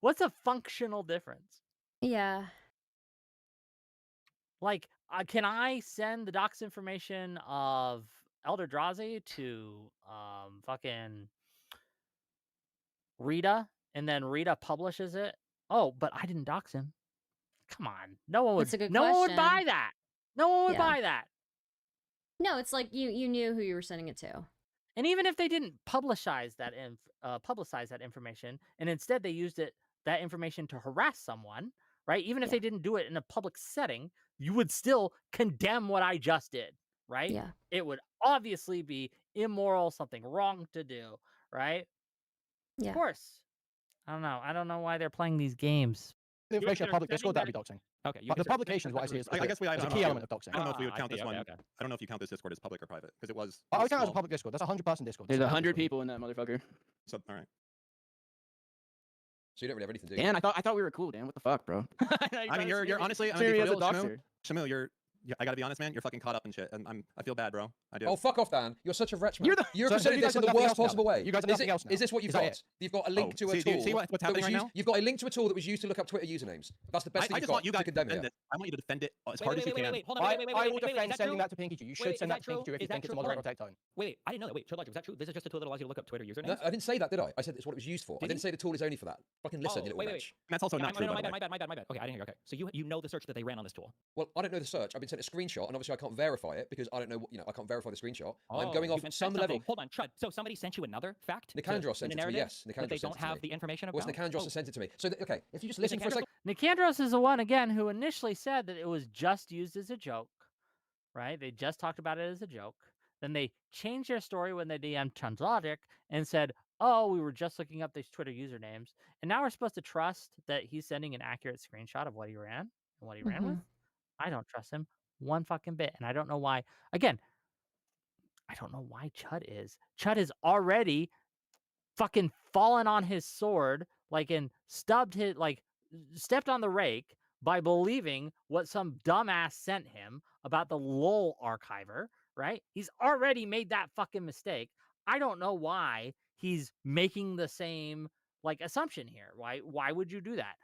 what's a functional difference? Yeah. Like, can I send the dox information of Elder Drazi to fucking Rita, and then Rita publishes it? Oh, but I didn't dox him. Come on, no one would. That's a good no one would buy question. that. No one would Yeah. buy that. No, it's like you knew who you were sending it to. And even if they didn't publicize that information, and instead they used that information to harass someone, right? Even if they didn't do it in a public setting, you would still condemn what I just did, right? Yeah. It would obviously be immoral, something wrong to do, right? Yeah. Of course. I don't know why they're playing these games. The information consider of public sending Discord, that'd be that- doxing. Okay, you But the consider- publication is what I see as I guess we. I as a don't key know. element of doxing. I don't know if we would I count see, this okay, one. okay. I don't know if you count this Discord as public or private because it was. I it was count it as a small. public Discord. That's a 100-person Discord. There's That's a 100 Discord. people in that motherfucker. So all right. So you don't really have anything to do. Dan, I thought we were cool, Dan. What the fuck, bro? I mean, you're honestly. I'm Smear gonna me be as for a real, Shmoo. doxer. Shmoo, I gotta be honest, man. You're fucking caught up in shit, and I feel bad, bro. I do. Oh, fuck off, Dan. You're such a wretch, man. You're the- You're So considering you this guys in the have nothing worst else now? possible way. You guys have Is nothing else now? Is this what you've Is that got? it? You've got a link to a see- tool. see what's that happening was right used, now? You've got a link to a tool that was used to look up Twitter usernames. That's the best thing I you've just got want you guys to condemn defend it. this. I want you to defend it as Wait, hard wait, as you wait, can. wait, hold on, I wait, wait, wait, will wait, wait, defend is that sending true? that to Pinky Jew. You should Wait, is send that that to Pinky true? Jew if Is you that think it's a true? Hold moderator on. or tech tone. Wait, I didn't know that. Wait, Chud Logic, is that true? This is just a tool that allows you to look up Twitter usernames? No, I didn't say that, did I? I said it's what it was used for. I Did didn't you? say the tool is only for that. Fucking listen, you little wait, wretch. That's also not true. No, by the way. my bad. Okay, I didn't hear. Okay, so you know the search that they ran on this tool. Well, I don't know the search. I've been sent a screenshot, and obviously I can't verify it because I don't know. I can't verify the screenshot. I'm Oh, going you've off been some sent level. something. Hold on, Chud. So somebody sent you another fact? Nicandros sent in it a to me. narrative Yes, that Nicandros they sent don't it to have me. the information Well, about? Nicandros has sent it to me. So okay, if you just listen for a Nicandros- second. Nicandros is the one again who initially said that it was just used as a joke, right? They just talked about it as a joke. Then they changed their story when they DM'd Chud Logic and said, "Oh, we were just looking up these Twitter usernames," and now we're supposed to trust that he's sending an accurate screenshot of what he ran and what he ran with. I don't trust him one fucking bit, and I don't know why. Again, I don't know why Chud is. Chud has already fucking fallen on his sword, like, and stepped on the rake by believing what some dumbass sent him about the LOL archiver, right? He's already made that fucking mistake. I don't know why he's making the same assumption here. Why would you do that?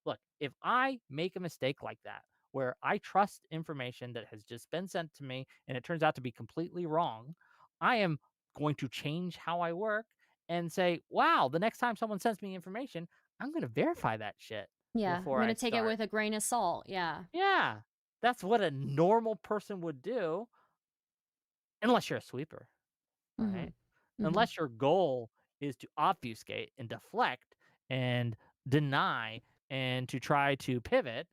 Look, if I make a mistake like that, where I trust information that has just been sent to me and it turns out to be completely wrong, I am going to change how I work and say, wow, the next time someone sends me information, I'm going to verify that shit. Yeah. Before I'm I gonna take it start. with a grain of salt. Yeah. Yeah, that's what a normal person would do, unless you're a sweeper, right? Unless your goal is to obfuscate and deflect and deny and to try to pivot,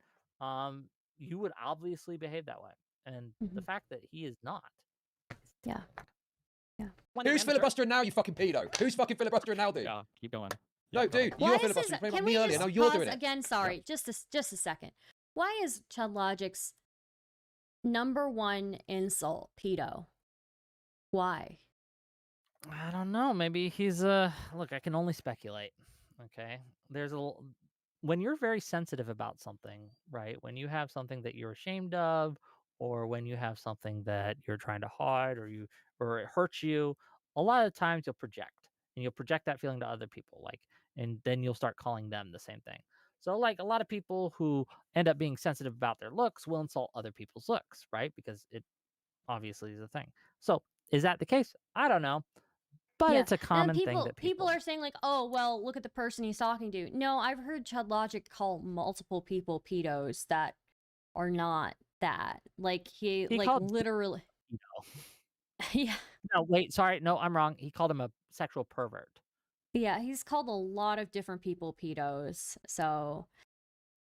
you would obviously behave that way. And the fact that he is not. Yeah. Who's filibustering now, you fucking pedo? Who's fucking filibustering now, dude? Yeah, keep going. No, dude, Why you're is filibustering. his, You played can about we me earlier. just Now you're pause doing it. again? Sorry, just a second. Why is Chud Logic's #1 insult pedo? Why? I don't know. Maybe he's look, I can only speculate. Okay. When you're very sensitive about something, right? When you have something that you're ashamed of, or when you have something that you're trying to hide or it hurts you, a lot of times you'll project. And you'll project that feeling to other people, and then you'll start calling them the same thing. So a lot of people who end up being sensitive about their looks will insult other people's looks, right? Because it obviously is a thing. So is that the case? I don't know. But Yeah. it's a common and thing that people are saying oh well, look at the person he's talking to. No, I've heard Chud Logic call multiple people pedos that are not that. He called literally. Yeah. No, wait, sorry, no, I'm wrong. He called him a sexual pervert. Yeah, he's called a lot of different people pedos. So,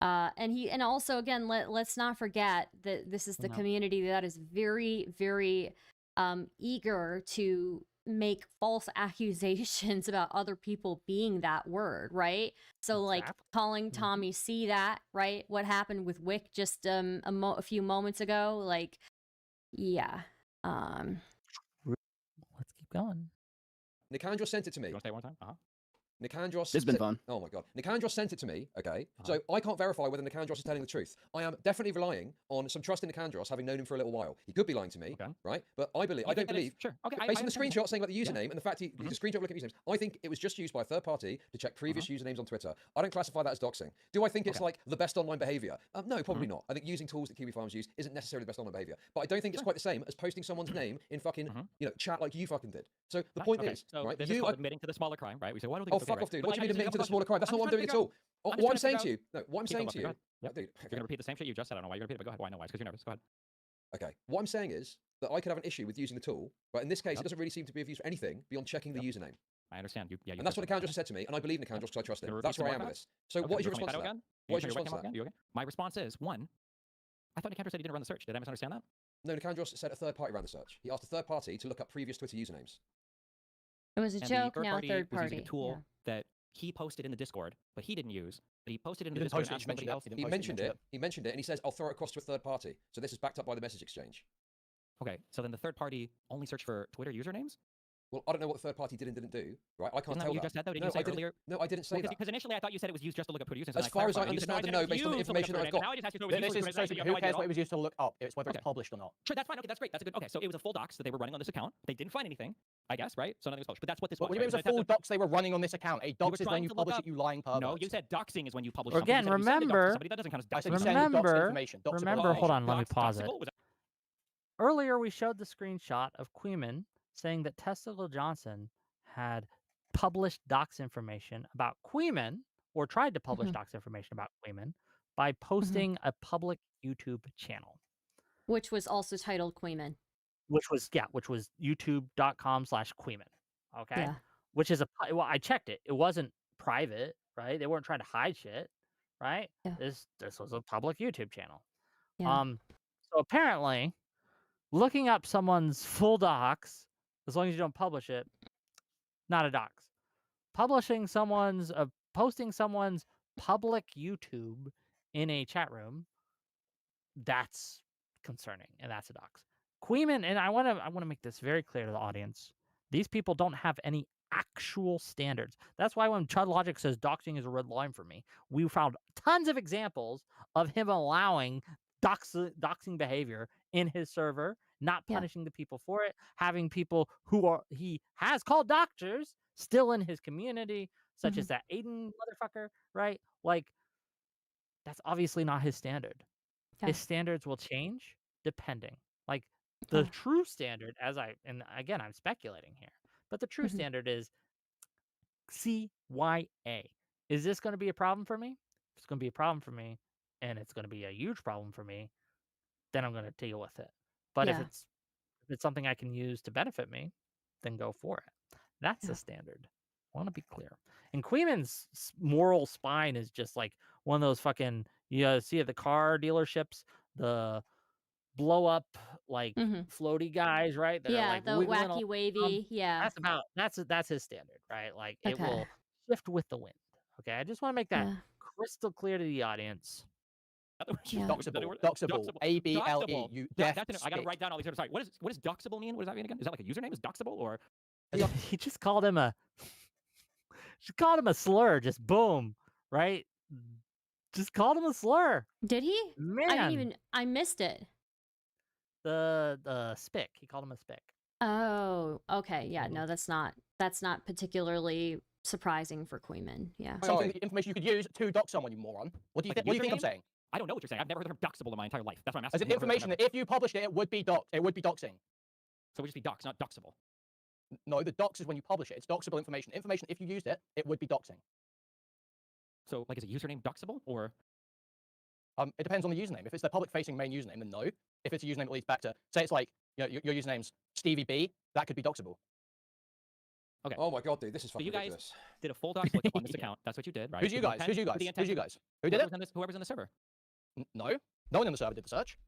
and also again, let's not forget that this is the No. community that is very, very eager to make false accusations about other people being that word, right? So like Exactly. calling Tommy C that, right? What happened with Wick just a few moments ago, like, yeah. Let's keep going. Nicandros sent it to me. You want to say it one time? Nicandros. This has been fun. Oh my god. Nicandros sent it to me, okay? So I can't verify whether Nicandros is telling the truth. I am definitely relying on some trust in Nicandros, having known him for a little while. He could be lying to me, right? But I don't believe. Sure. Okay. Based on the screenshot saying about the username and the fact the screenshot looking at usernames, I think it was just used by a third party to check previous usernames on Twitter. I don't classify that as doxing. Do I think it's like the best online behavior? No, probably not. I think using tools that Kiwi Farms use isn't necessarily the best online behavior. But I don't think it's quite the same as posting someone's name in fucking chat like you fucking did. So the point is, so right? This is called admitting to the smaller crime, right? We say, why don't they? Oh, fuck off, dude. What do you mean admitting to the smaller crime? That's not what I'm doing at all. What I'm saying to you, no, what I'm saying to you, dude. You're gonna repeat the same shit you just said. I don't know why you're gonna repeat it, but go ahead. Why? No, why? Because you're nervous. Go ahead. Okay. What I'm saying is that I could have an issue with using the tool, but in this case, it doesn't really seem to be of use for anything beyond checking the username. I understand. Yeah, and that's what Nicandros said to me, and I believe Nicandros because I trust him. That's where I am with this. So what is your response to that? What is your response to that? You okay? My response is, one, I thought Nicandros said he didn't run the search. Did I misunderstand that? No, Nicandros said a third party ran the search. He asked a third party to look up previous Twitter usernames. It was a joke, now third was party. using a tool that he posted in the Discord, but he didn't use. But he posted it in the Discord and asked somebody else. He mentioned it. He mentioned it, and he says, "I'll throw it across to a third party." So this is backed up by the message exchange. Okay, so then the third party only searched for Twitter usernames? Well, I don't know what the third party did and didn't do, right? I can't Isn't that tell what you that. just said, though? Didn't you say earlier? No, I didn't say that. Because initially I thought you said it was used just to look up Twitter users. As far as I understand the no, based on the information that I've got. Now I just asked you if it was used This is who cares what it was used to look up? It's whether it's published or not. Sure, that's fine. Okay, that's great. That's a good. Okay, so it was a full docs that they were running on this account. They didn't find anything, I guess, right? So nothing was published. But that's what this was. What do you mean it was a full docs they were running on this account? A docs is when you publish it, you lying pervert. No, you said doxing is when you publish. Again, remember. Somebody that doesn't count as doxing. Remember. Hold on, let me pause it. Earlier, we showed the screenshot of Quimman saying that Testicle Johnson had published docs information about Quimman, or tried to publish docs information about Quimman, by posting a public YouTube channel. Which was also titled Quimman. Which was youtube.com/Quimman. Okay? Yeah. Which is well, I checked it. It wasn't private, right? They weren't trying to hide shit, right? Yeah. This was a public YouTube channel. Yeah. So apparently, looking up someone's full docs, as long as you don't publish it, not a docs. Posting someone's public YouTube in a chat room, that's concerning, and that's a docs. Quimman, and I want to make this very clear to the audience. These people don't have any actual standards. That's why when Chud Logic says doxing is a red line for me, we found tons of examples of him allowing doxing behavior in his server, not punishing the people for it, having people who he has called doctors still in his community, such as that Aiden motherfucker, right? Like, that's obviously not his standard. His standards will change depending. Like, the true standard, and again, I'm speculating here, but the true standard is CYA. Is this going to be a problem for me? If it's going to be a problem for me, and it's going to be a huge problem for me, then I'm going to deal with it. But if it's something I can use to benefit me, then go for it. That's the standard. I want to be clear. And Quimman's moral spine is just like one of those fucking, you see at the car dealerships, the blow up like floaty guys, right? That are, like, the wacky wavy. That's his standard, right? Like it will shift with the wind. Okay, I just want to make that crystal clear to the audience. Doxable. ABLE. You I gotta write down all these terms. Sorry, what does doxable mean? What does that mean again? Is that like a username? Is doxable or? He just called him a slur. Just boom, right? Just called him a slur. Did he? Man, I missed it. The spick. He called him a spick. Oh, okay. Yeah, no, that's not particularly surprising for Quimman. Yeah. Something information you could use to dox someone, you moron. What do you think? What do you think I'm saying? I don't know what you're saying. I've never heard the term doxable in my entire life. That's what I'm asking. As an information that if you published it, it would be doxing. So it would just be dox, not doxable. No, the dox is when you publish it. It's doxable information. Information, if you used it, it would be doxing. So, like, is a username doxable, or? It depends on the username. If it's the public-facing main username, then no. If it's a username that leads back to, say it's like your username's Stevie B, that could be doxable. Okay. Oh my god, dude, this is So fucking you guys ridiculous. did a full dox lookup on this account. That's what you did, right? Who's you With the guys? intent- Who's you with the guys? Who's you intention- guys? Who did it? Whoever's in the server. No, no one in the server did the search.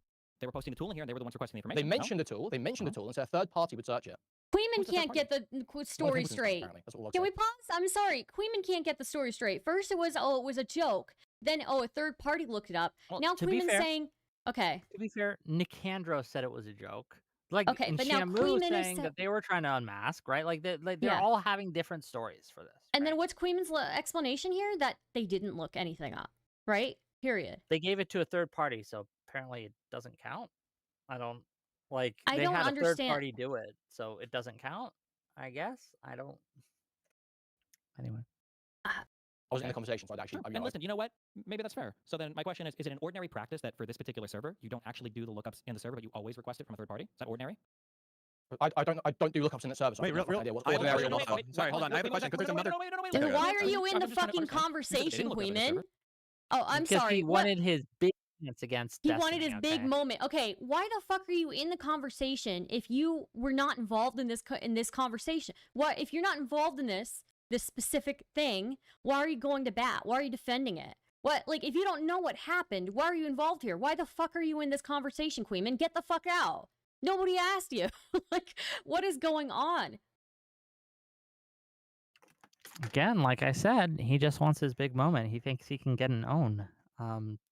They were posting the tool in here, and they were the ones requesting the They information. mentioned the tool. They mentioned the tool and said a third party would search it. Quimman Who's the can't third get the story Quimman's straight. apparently. That's all I'll Can say. we pause? I'm sorry. Quimman can't get the story straight. First it was, oh, it was a joke. Then, oh, a third party looked it up. Well, Now to be Quimman's fair- saying, okay. To be fair, Nicandro said it was a joke. Like, Okay, and but now Shamu Quimman is saying sa- that they were trying to unmask, right? Like, they're Yeah. all having different stories for this. And right? then what's Quimman's explanation here? That they didn't look anything up, right? Period. They gave it to a third party, so apparently it doesn't count. I don't like. I They don't had a understand- third party do it, so it doesn't count. I guess I don't. Anyway, I wasn't in the conversation, so I'd actually. Sure. I mean, And listen, you know what? Maybe that's fair. So then my question is it an ordinary practice that for this particular server, you don't actually do the lookups in the server, but you always request it from a third party? Is that ordinary? I don't do lookups in the server. So I Wait, have no real- idea what I- ordinary wait, or wait, not. wait, sorry, hold on. I have a question because there's another. Then Okay. why are you in I'm the just trying to fucking understand. Because they conversation, didn't look up in the Quimman? server. Oh, I'm because sorry. he what- wanted his big chance against. He wanted his Destiny, big okay? moment. Okay, why the fuck are you in the conversation if you were not involved in this conversation? What if you're not involved in this specific thing? Why are you going to bat? Why are you defending it? What, like, if you don't know what happened, why are you involved here? Why the fuck are you in this conversation, Quimman? Get the fuck out. Nobody asked you. Like, what is going on? Again, like I said, he just wants his big moment. He thinks he can get an own.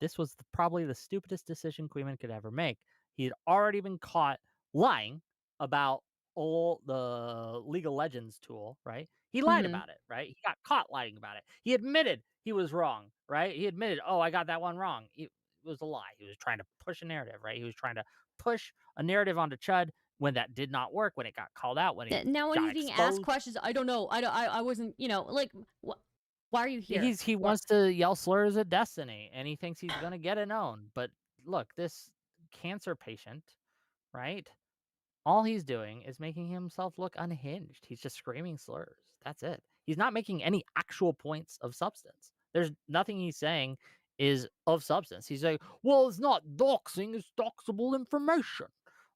This was probably the stupidest decision Quimman could ever make. He had already been caught lying about all the League of Legends tool, right? He lied Mhm. about it, right? He got caught lying about it. He admitted he was wrong, right? He admitted, oh, I got that one wrong. It was a lie. He was trying to push a narrative, right? He was trying to push a narrative onto Chud when that did not work, when it got called out, when he Now when got he's being exposed. asked questions, I don't know. I wasn't, like, why are you here? He What- wants to yell slurs at Destiny, and he thinks he's gonna get an own. But look, this cancer patient, right? All he's doing is making himself look unhinged. He's just screaming slurs. That's it. He's not making any actual points of substance. There's nothing he's saying is of substance. He's like, well, it's not doxing, it's doxable information.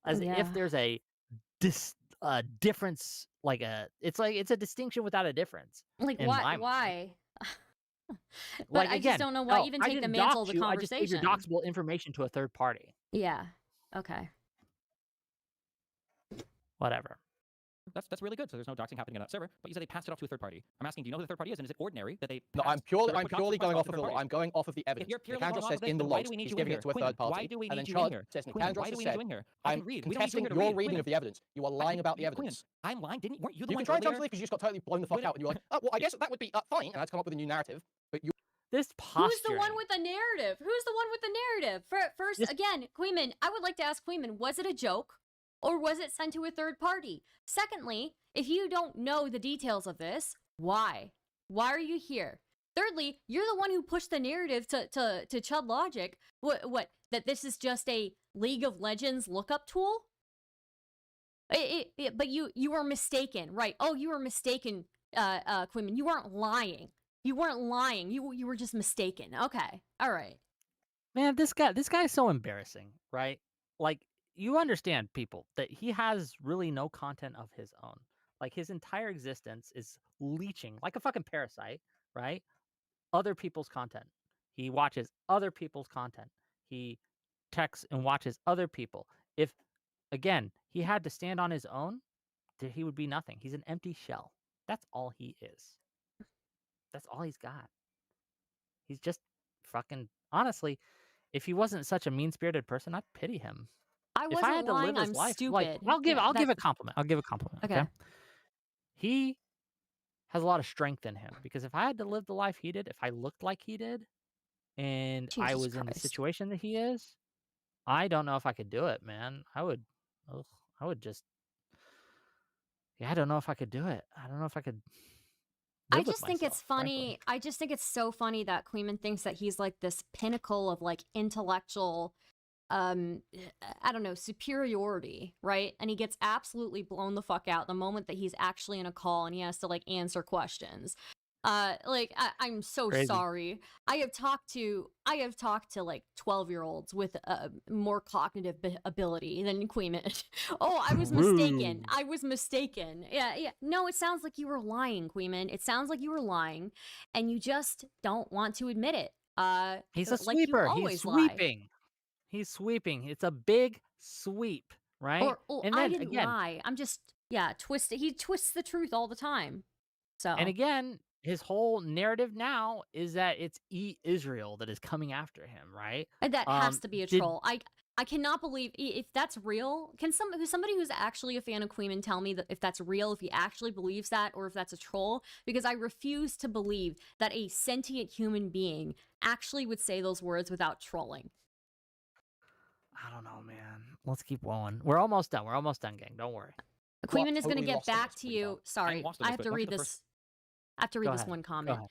As Yeah. if there's a difference, it's a distinction without a difference. Like, in why? my mind. Why? But Like, I again, just don't know why no, even I take the didn't mantle of dox the you, I just gave your conversation. doxable information to a third party. Yeah. Okay. Whatever. That's really good. So there's no doxing happening on that server. But you said they passed it off to a third party. I'm asking, do you know who the third party is? And is it ordinary that they? No, passed I'm purely the request going off to of third the. parties? I'm going off of the If evidence. you're purely Nicandro going off says of this, in the then why logs do we need he's you in giving here? it to a Quimman, third party. why do we And need then you in Chud here? says Quimman, Nicandro why do has we need said, you in here? I I'm can read. We don't need you contesting here to your read. reading Quimman, of the evidence. You are lying about the Quimman, evidence. I'm lying. Weren't you the You one can try and tell me earlier? because you just got totally blown the fuck Wait a- out and you're like, oh, well, I guess that would be fine, and I'd come up with a new narrative. But you This posturing. Who's the one with the narrative? Who's the one with the narrative? First, This- again, Quimman, I would like to ask Quimman, was it a joke or was it sent to a third party? Secondly, if you don't know the details of this, why? Why are you here? Thirdly, you're the one who pushed the narrative to Chud Logic. What? That this is just a League of Legends lookup tool? But you were mistaken, right? Oh, you were mistaken, Quimman. You weren't lying. You weren't lying. You were just mistaken. Okay, all right. Man, this guy's so embarrassing, right? Like, you understand, people, that he has really no content of his own. Like, his entire existence is leeching like a fucking parasite, right? Other people's content. He watches other people's content. He texts and watches other people. If, again, he had to stand on his own, he would be nothing. He's an empty shell. That's all he is. That's all he's got. He's just fucking, honestly, if he wasn't such a mean-spirited person, I'd pity him. I If I wasn't had to lying. live his I'm life, stupid. like, I'll give a That's- compliment. I'll give a compliment. Okay. Okay. He has a lot of strength in him because if I had to live the life he did, if I looked like he did, and I Jesus was in the Christ. situation that he is, I don't know if I could do it, man. I would just. Yeah, I don't know if I could do it. I don't know if I could. I live with just think it's myself, frankly. funny. I just think it's so funny that Quimman thinks that he's like this pinnacle of like intellectual, I don't know, superiority, right? And he gets absolutely blown the fuck out the moment that he's actually in a call and he has to like answer questions. I'm so Crazy. sorry. I have talked to like 12-year-olds with more cognitive ability than Quimman. Oh, I was mistaken. I was mistaken. Yeah. No, it sounds like you were lying, Quimman. It sounds like you were lying, and you just don't want to admit it. He's a like you sweeper. always He's lie. sweeping. He's sweeping. It's a big sweep, right? Or and I then didn't again, lie. I'm just twisted. He twists the truth all the time. So and again, his whole narrative now is that it's Israel that is coming after him, right? and that has to be a did- troll. I cannot believe if that's real. Can somebody who's actually a fan of Quimman tell me that if that's real, if he actually believes that, or if that's a troll? Because I refuse to believe that a sentient human being actually would say those words without trolling. I don't know, man. Let's keep going. We're almost done. We're almost done, gang. Don't worry. Quimman is going to totally get lost on back this to right you. now. Sorry, lost on I this, have but to why read don't you this. I have to read Go this ahead. one Go comment. ahead.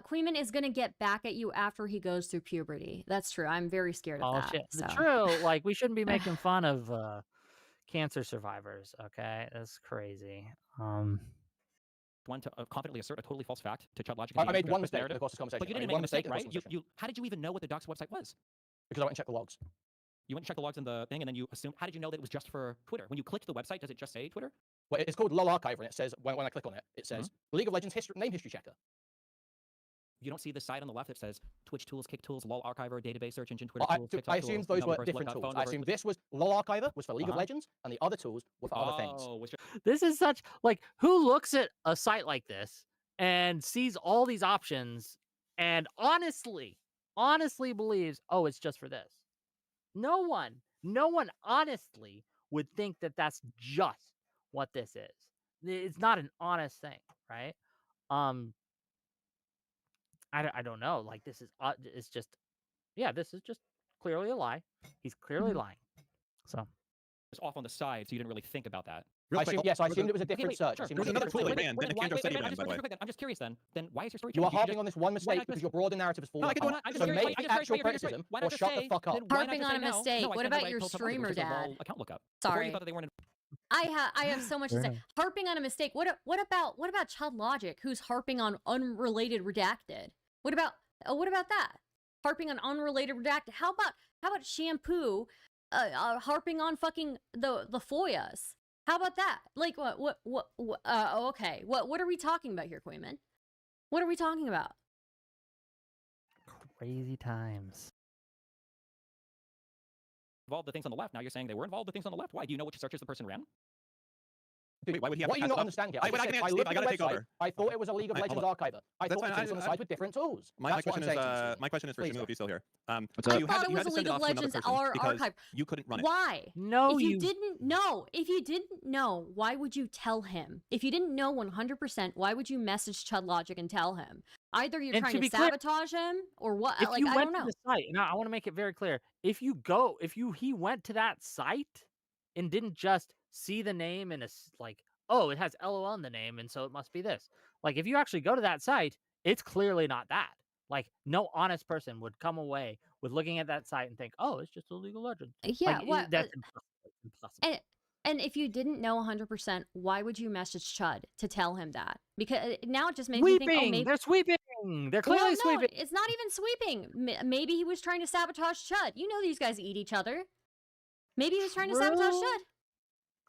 Quimman is going to get back at you after he goes through puberty. That's true. I'm very scared of Oh that. shit. So. True. Like we shouldn't be making fun of cancer survivors. Okay, that's crazy. One to confidently assert a totally false fact to Chud Logic. I made one mistake in the course of this conversation. But you I didn't made make one a mistake, in the course right? of the discussion. How did you even know what the Dox website was? Because I went and checked the logs. You went and checked the logs in the thing, and then you assumed. How did you know that it was just for Twitter? When you clicked the website, does it just say Twitter? Well, it's called LOL Archiver, and it says when I click on it, it says League of Legends name history checker. You don't see the side on the left that says Twitch tools, Kick tools, LOL Archiver, database search engine, Twitter I tools, TikTok I tools, assumed those email were reverse, different phone tools. I reverse- assumed this was LOL Archiver was for League of Uh-huh. Legends, and the other tools were for other things. Oh, This is such like who looks at a site like this and sees all these options and honestly believes, oh, it's just for this. No one honestly would think that that's just what this is. It's not an honest thing, right? I don't know. Like this is it's just this is just clearly a lie. He's clearly lying. So it's off on the side, so you didn't really think about that. I assumed it was a different wait, search. sure. I assumed There was it another a tool different that ran. Then Nikandro said he ran, by the way. I'm just curious then. Then why is your story You are changing? harping on this one mistake because your broader narrative is falling I can do apart. it. I'm So just very- make I'm the just actual very curious. criticism Why or not just shut say, the fuck up. then why not Harping just on say a no? mistake. No, I What stand about by your told Tom Foolery, streamer which is dad? all account lookup. Before Sorry. you thought that they weren't. I have so much to say. Harping on a mistake. What about Chud Logic, who's harping on unrelated redacted? What about that? Harping on unrelated redacted. How about Shampoo harping on fucking the FOIAs? How about that? Like what okay. What are we talking about here, Quimman? What are we talking about? crazy times. Involved the things on the left. Now you're saying they were involved the things on the left. Why? Do you know which searches the person ran? Dude, Wait, why would he have what to you pass not it up? understand here? I just said, can't, Steve, looked I at gotta the take website, over. I thought it was a League of Hold Legends on. archiver. I That's thought fine, it was on the side with different tools. My That's what I'm question saying is, to my question is for Please, Shamu, sir. if he's still here. What's up? You I had thought it was to a send League it of off to another Legends person because archive. you couldn't run it. Why? No, If you didn't know, why would you tell him? If you didn't know 100%, why would you message Chud Logic and tell him? Either you're And trying to to be clear, sabotage him or what? if Like you I went don't to know. the site, now I want to make it very clear. If he went to that site and didn't just see the name and like, oh, it has LOL in the name, and so it must be this. Like, if you actually go to that site, it's clearly not that. Like, no honest person would come away with looking at that site and think, oh, it's just a League of Legends. Yeah, Like, that's impossible. And if you didn't know 100%, why would you message Chud to tell him that? Because now it just makes me think, oh, maybe They're sweeping. They're clearly no, sweeping. it's not even sweeping. Maybe he was trying to sabotage Chud. You know these guys eat each other. Maybe he was trying to sabotage Chud.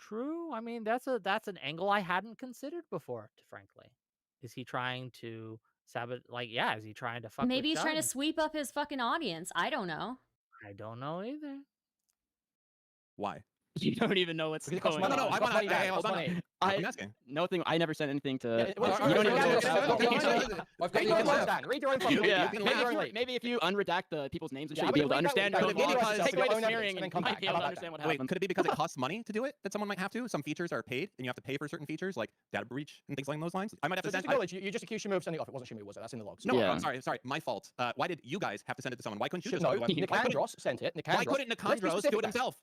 True. I mean, that's an angle I hadn't considered before, frankly. Is he trying to sabotage? Like, yeah, is he trying to fuck Maybe with he's trying to Chud? sweep up his fucking audience. I don't know. I don't know either. Why? You don't even know what's Because it costs going money. No, on. I It want costs to. money, Hey, it hold costs on. money. I'm asking. Nothing. I never said anything to. Well, you don't even know what's I've got going the on. answer. I've got Read the your own answer. words, Dan. Read your own fucking Yeah, words. Read your own link. maybe if you unredact the people's names and shit, Yeah, you'll be able to read that- understand. read your that- read logic. yourself, Take away your the own smearing, evidence, and then and come you might back. be How able to about understand what Wait, happened. could it be because it costs money to do it? That someone might have to? Some features are paid, and you have to pay for certain features, like data breach and things along those lines. I might have So to just send. acknowledge, you just accused Shamu of sending it off. It wasn't Shamu, was it? That's in the logs. No, Yeah. I'm sorry. My fault. Why did you guys have to send it to someone? Why couldn't you just? No, why couldn't- Nicandros sent it. Why couldn't Let's be Nicandros do specific, it Dan. himself?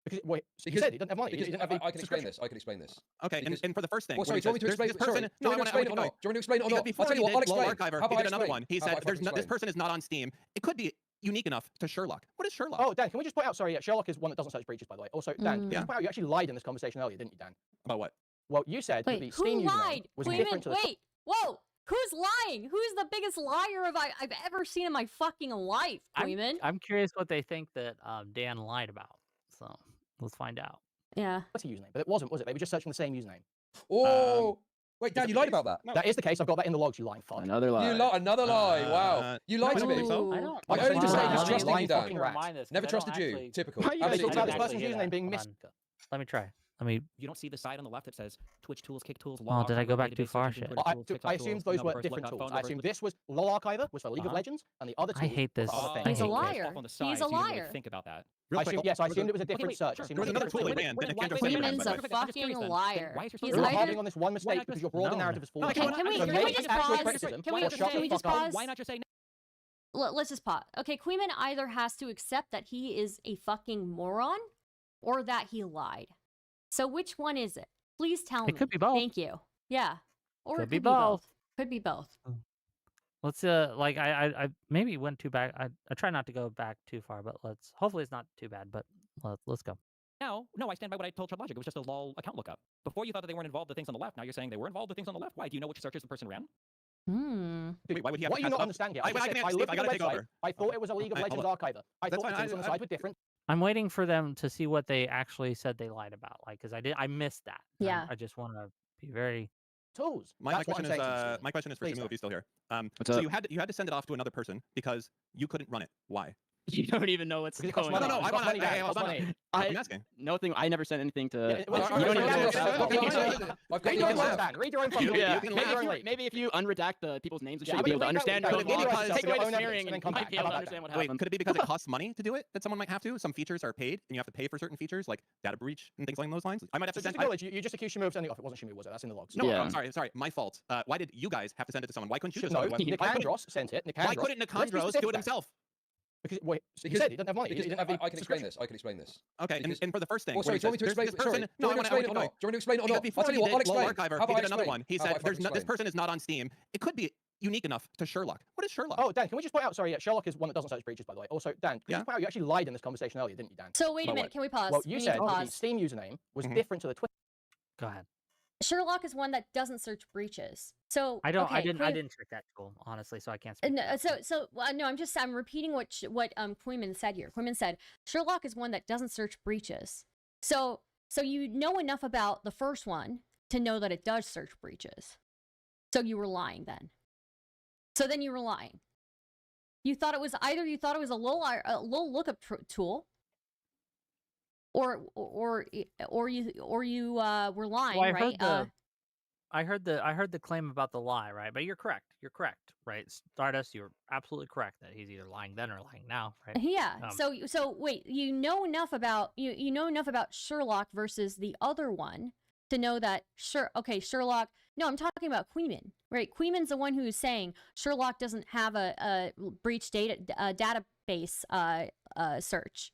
Because wait, he Because- said he didn't have money. He Because didn't have the I can explain subscription. this. I can explain this. Okay, Because- and for the first thing, Well, sorry, where do you want me to there's explain? this person. Sorry, do you want me to explain it or not? Do you want me to explain it or Because not? before I'll tell he you what, I'll did Lol explain. Archiver, How he about did I another explain? one. He How said, about I "There's fucking this explain? person is not on Steam. It could be unique enough to Sherlock. What is Sherlock?" Oh, Dan, can we just point out? Sorry, Sherlock is one that doesn't search breaches, by the way. Also, Dan, can we Yeah. just point out you actually lied in this conversation earlier, didn't you, Dan? About what? Well, you said that Wait, the who Steam username lied? was Quimman, different to the. wait, whoa! Who's lying? Who's the biggest liar I've ever seen in my fucking life, Quimman? I'm curious what they think that Dan lied about. So let's find out. Yeah. What's a username? But it wasn't, was it? They were just searching the same username. Oh, wait, Dan, you lied about that. No. That is the case. I've got that in the logs. You lying fuck. Another lie. You another lie. Wow. You lied to me. Ooh. I don't. I only just say just trusting you, lying Dan. fucking rat. Never trusted you. Typical. Why are you guys talking about this Absolutely. person's username being Hold missed? on. Let me try. Let me. You don't see the side on the left that says Twitch tools, kick tools, Oh, did I go back too far? Shit. I assumed those were different tools. I assumed this was LOL Archiver was for League of Legends, and the other two. I hate this. He's a hate liar. He's a liar. Think about that. I assumed it was a different search. Sure. I assumed There was it another was tool they different. ran, and Kendra said it ran, Quimman's by a the way. fucking liar. Why is your He's You're either. harping on this one mistake because your broader No. narrative is full No, of can shit. we- So can maybe we just actual pause? criticism, Can we or shut the just fuck up. pause? Why not just say Let's just pause. Okay, Quimman either has to accept that he is a fucking moron, or that he lied. So which one is it? Please tell me. It could be both. Thank you. Yeah. Or Could it be could be both. both. Could be both. Let's like I maybe went too back. I try not to go back too far, but let's hopefully it's not too bad. But let's go. No, I stand by what I told Chud Logic. It was just a lol account lookup. Before you thought that they weren't involved with things on the left. Now you're saying they were involved with things on the left. Why? Do you know which searches the person ran? Hmm. Wait, why would he have What to are you pass not up? understanding here? I just can said, answer, I Steve. looked I at gotta the take website. over. I thought it was a League of I- Legends hold archiver. I That's thought the fine. tools on the side were different. I'm waiting for them to see what they actually said they lied about. Like, because I missed that. Yeah. I just want to be very. Tools. My That's what question I'm saying to you, is Steven. my question is for Please Shimu don't. if he's still here. What's So up? you had to send it off to another person because you couldn't run it. Why? You don't even know what's Because it costs going money. on. No, I It costs wanna- money, hey, it hold costs on. money. I'm asking. Nothing. I never sent anything to. Well, you don't even know what's I've got going the on. answer. I've got Read the your own answer. fucking Read your own fucking Yeah, link. can Read laugh. your own link. Maybe if you unredact the people's names and shit, Yeah, you'll be able to but understand. read your that. Video laws, yourself, take your away the own smearing, evidence, and then and come you might back. be able How to about understand what Wait, happened. could it be because it costs money to do it that someone might have to? Some features are paid and you have to pay for certain features like data breach and things along those lines. I might have So to just send. acknowledge, you just accused Shimu of sending it off. It wasn't Shimu, was it? That's in the logs. No, Yeah. I'm sorry. My fault. Why did you guys have to send it to someone? Why couldn't you just No, send it? Why couldn't- Nicandros sent it. Why couldn't Let's be Nicandros specific do it about himself? Because wait, he Because- said he didn't have money. He Because didn't have the I can explain subscription. this. I can explain this. Okay, Because- and for the first thing, Oh, sorry. Do you want me to explain? this person? Sorry. No, Do you want me to explain it or keep not? going. Do you want me to explain it or Because not? before I'll tell he you what. I'll did Lol explain. Archiver, How he about I did another explain? one. He How said, about I this explain? person is not on Steam. It could be unique enough to Sherlock. What is Sherlock? Oh, Dan, can we just point out? Sorry, Sherlock is one that doesn't search breaches, by the way. Also, Dan, can you Yeah. just point out you actually lied in this conversation earlier, didn't you, Dan? So wait a About minute. what? Can we pause? Well, We you need said to that the pause. Steam username was Mhm. different to the Twitter. Go ahead. Sherlock is one that doesn't search breaches. So I don't. Okay, I didn't Quim- check that tool honestly, so I can't speak. No, to that. no, I'm repeating what Quimman said here. Quimman said Sherlock is one that doesn't search breaches. So you know enough about the first one to know that it does search breaches. So you were lying then. So then you were lying. You thought it was a low lookup tool, or you were lying, Well, right? I heard the claim about the lie, right? But you're correct. You're correct, right? Stardust, you're absolutely correct that he's either lying then or lying now, right? Yeah. Um, So wait, you know enough about Sherlock versus the other one to know that Sherlock. No, I'm talking about Quimman, right? Quimman's the one who's saying Sherlock doesn't have a breach database search.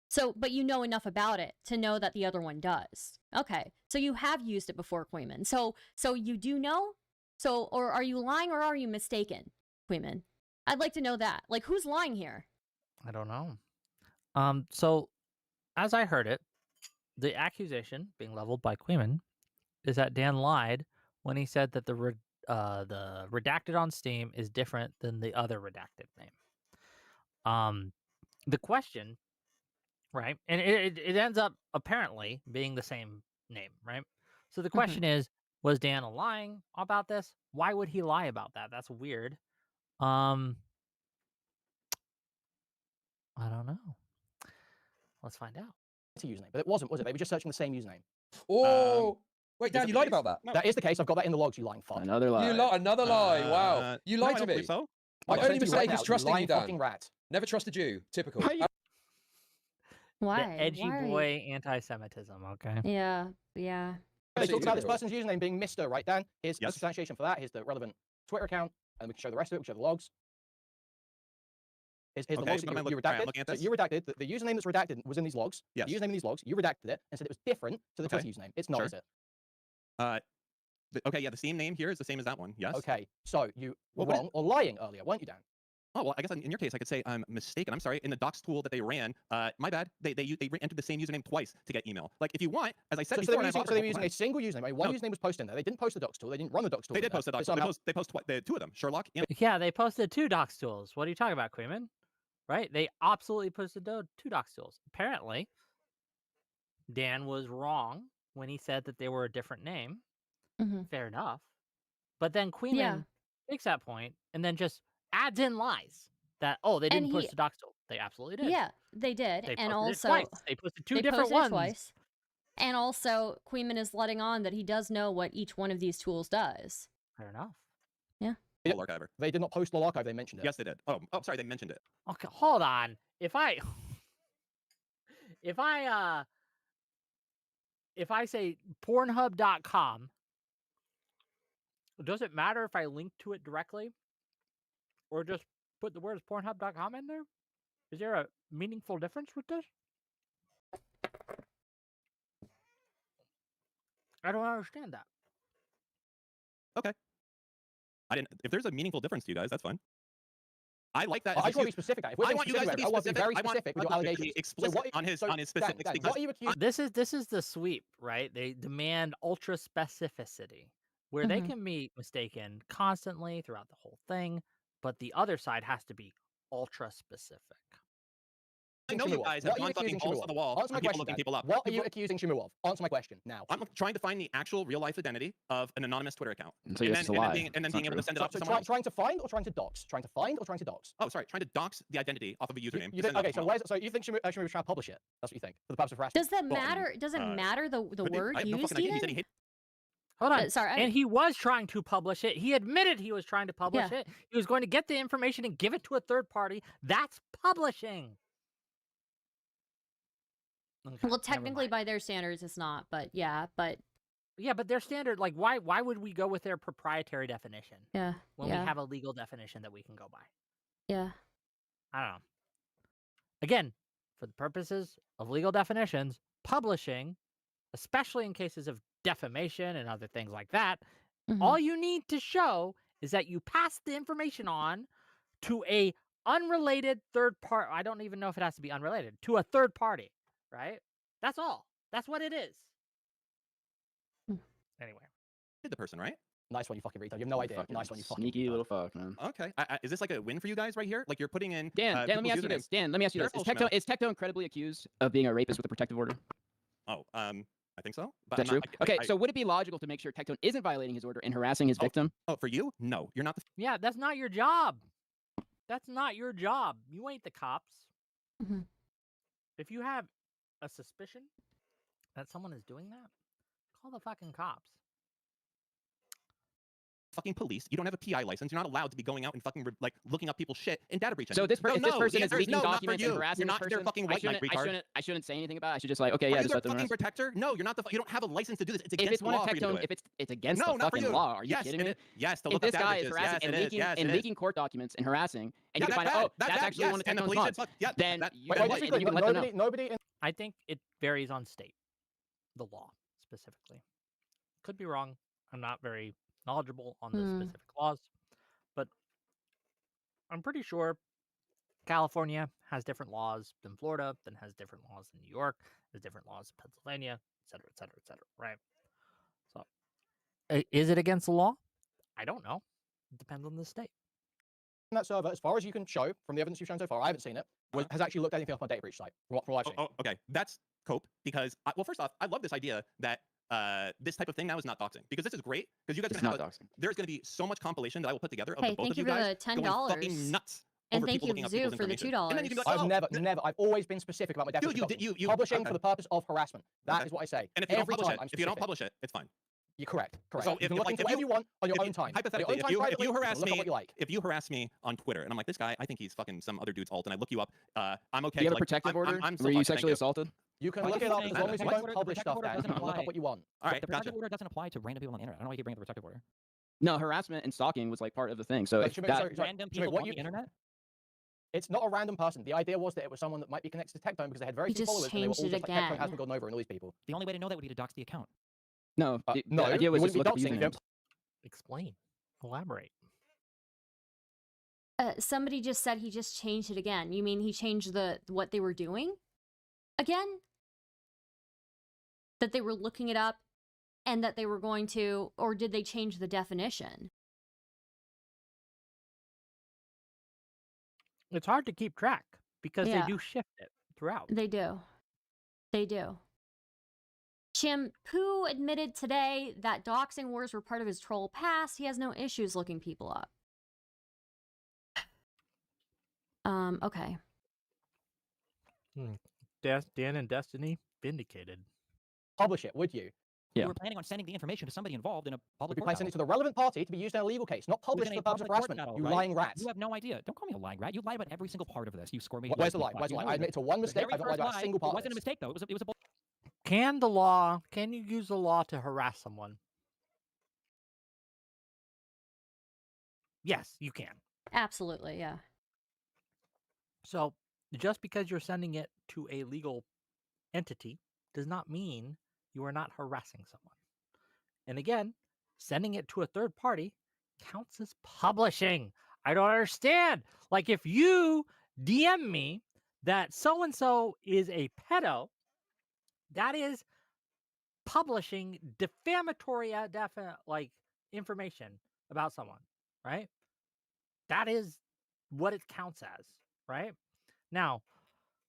So, but you know enough about it to know that the other one does. Okay, so you have used it before, Quimman. So you do know. So, or are you lying or are you mistaken, Quimman? I'd like to know that. Like, who's lying here? I don't know. So as I heard it, the accusation being leveled by Quimman is that Dan lied when he said that the redacted on Steam is different than the other redacted name. The question, right, and it ends up apparently being the same name, right? So the question is, was Dan lying about this? Why would he lie about that? That's weird. I don't know. Let's find out. It's a username, but it wasn't, was it? They were just searching the same username. Oh, wait, is Dan, it you the lied case? about that. No. That is the case. I've got that in the logs. You lying fuck. Another lie. You lied. Another lie. Wow. You No, lied I to don't me. believe so. My I'll only send you mistake right was now, trusting you, lying Dan. fucking rat. Never trusted you. Typical. Why? The edgy Why? boy anti-Semitism. Okay. Yeah. They That's talked about this typical. person's username being Mr. Right, Dan? Here's Yes. substantiation for that. Here's the relevant Twitter account, and we can show the rest of it. We can show the logs. Here's the Okay, logs what am I that you looking- alright, I'm redacted. looking at So this. you redacted. The username that's redacted was in these logs. Yes. The username in these logs, you redacted it and said it was different to the Okay. Twitter username. It's not, Sure. is it? Okay, yeah, the same name here is the same as that one. Yes. Okay, so you were Well, what is- wrong or lying earlier, weren't you, Dan? Oh, well, I guess in your case, I could say I'm mistaken. I'm sorry. In the docs tool that they ran, my bad. They entered the same username twice to get email. Like, if you want, as I said before, they were using a single username. One username was posted in there. They didn't post the docs tool. They didn't run the docs tool. They did post the docs tool. They post two of them, Sherlock and... Yeah, they posted 2 docs tools. What are you talking about, Quimman? Right? They absolutely posted 2 docs tools. Apparently, Dan was wrong when he said that they were a different name. Fair enough. But then Quimman makes that point and then just adds in lies that, oh, they didn't post the docs tool. They absolutely did. Yeah, they did. They and posted also it twice. They posted 2 different ones. Twice. And also, Quimman is letting on that he does know what each one of these tools does. Fair enough. Yeah. Archiver. They did not post Lol Archive. They mentioned it. Yes, they did. Oh, sorry, they mentioned it. Okay, hold on. If I say Pornhub.com, does it matter if I link to it directly? Or just put the words Pornhub.com in there? Is there a meaningful difference with this? I don't understand that. Okay. If there's a meaningful difference to you guys, that's fine. I like that. I just want to be specific. If we're I want you guys to be specific. very specific with your allegations. Explicit on his specifics. Dan, what are you accusing? This is the sweep, right? They demand ultra specificity, where they can be mistaken constantly throughout the whole thing, but the other side has to be ultra specific. I know you guys have gone fucking balls to the wall Answer my people question, looking Dan. people up. What are you accusing Shimu of? Answer my question now. I'm trying to find the actual real life identity of an anonymous Twitter account. So and then being able to send it off to someone else. Trying to find or trying to dox? Trying to find or trying to dox? Oh, sorry, trying to dox the identity off of a username. Okay, so you think Shimu was trying to publish it? That's what you think, for the purpose of harassment? Does that matter? Does it matter the word used? He said he hated. Hold on. Sorry. And he was trying to publish it. He admitted he was trying to publish it. He was going to get the information and give it to a third party. That's publishing. Okay, well, technically, by their standards, it's not. But their standard, like, why would we go with their proprietary definition? Yeah. When we have a legal definition that we can go by. Yeah. I don't know. Again, for the purposes of legal definitions, publishing, especially in cases of defamation and other things like that, all you need to show is that you pass the information on to a unrelated third party. I don't even know if it has to be unrelated, to a third party, right? That's all. That's what it is. Anyway. The person, right? Nice one, you fucking retard. You have no idea. Nice one, you fucking sneaky little fuck, man. Okay. Is this like a win for you guys right here? Like you're putting in Dan, let me ask you this. Dan, let me ask you this. Is Tecto incredibly accused of being a rapist with a protective order? Oh, I think so. But is that true? Okay, so would it be logical to make sure Tectone isn't violating his order and harassing his victim? Oh, for you? No, you're not the... Yeah, that's not your job. That's not your job. You ain't the cops. If you have a suspicion that someone is doing that, call the fucking cops. Fucking police. You don't have a PI license. You're not allowed to be going out and fucking like looking up people's shit in data breaches. So this person is leaking documents and harassing You're not their fucking white knight, retard. I shouldn't say anything about it. I should just like, okay, yeah, just let them fucking protector? No, you're not the. You don't have a license to do this. It's if against it's the one law of for you to do Tectone, it. it's against no, the not for fucking you. law. Are you kidding me? Yes, to if look this up guy data is breaches. harassing and leaking court documents and harassing, and you can find out, oh, that's actually one of Tectone's mods. Then you can let them know. Nobody. I think it varies on state, the law specifically. Could be wrong. I'm not very knowledgeable on the specific laws, but I'm pretty sure California has different laws than Florida, then has different laws than New York, has different laws in Pennsylvania, et cetera, et cetera, et cetera, right? So, is it against the law? I don't know. It depends on the state. That server, as far as you can show from the evidence you've shown so far, I haven't seen it, has actually looked at anything up on a data breach site. From what I've seen. Okay, that's cope because well, first off, I love this idea that this type of thing now is not doxing because this is great because you guys are gonna have there's gonna be so much compilation that I will put together of the both of you guys $10 going fucking nuts. And thank you, Zoo, for the $2. And then you can be like, I've always been specific about my definition. You publishing for the purpose of harassment. That is what I say. And if you don't publish it, it's fine. You're correct. So you can look into whatever you want on your own time. Hypothetically, if you harass me on Twitter and I'm like, this guy, I think he's fucking some other dude's alt, and I look you up, I'm okay. Do you have a protective order? Were you sexually assaulted? You can look it up as long as you don't publish stuff, Dan. You can look up what you want. All right, the protective order doesn't apply to random people on the internet. I don't know why you keep bringing the protective order. No, harassment and stalking was like part of the thing. So if that random people on the internet. It's not a random person. The idea was that it was someone that might be connected to Tectone because they had very few followers and they were all just like Tectone hasn't gotten over and all these people. The only way to know that would be to dox the account. No, no. The idea was just look at the usernames. Explain. Elaborate. Somebody just said he just changed it again. You mean he changed what they were doing again? That they were looking it up and that they were going to, or did they change the definition? It's hard to keep track because Yeah. they do shift it throughout. They do. They do. Shampoo admitted today that doxing wars were part of his troll past. He has no issues looking people up. Okay. Dan and Destiny vindicated. Publish it, would you? Yeah. You were planning on sending the information to somebody involved in a Would public you court plan to send battle. it to the relevant party to be used in a legal case, not published Within for a the purpose of public court harassment? battle, You right? lying rat. You have no idea. Don't call me a lying rat. You lied about every single part of this. You score me. you Where's the lied lie? to me. Where's the You lie? know I you did. admit to one The mistake. very I've not lied first about a lie, single part it of wasn't a this. mistake though. It was a Can you use the law to harass someone? Yes, you can. Absolutely, yeah. So just because you're sending it to a legal entity does not mean you are not harassing someone. And again, sending it to a third party counts as publishing. I don't understand. Like if you DM me that so-and-so is a pedo, that is publishing defamatory information about someone, right? That is what it counts as, right? Now,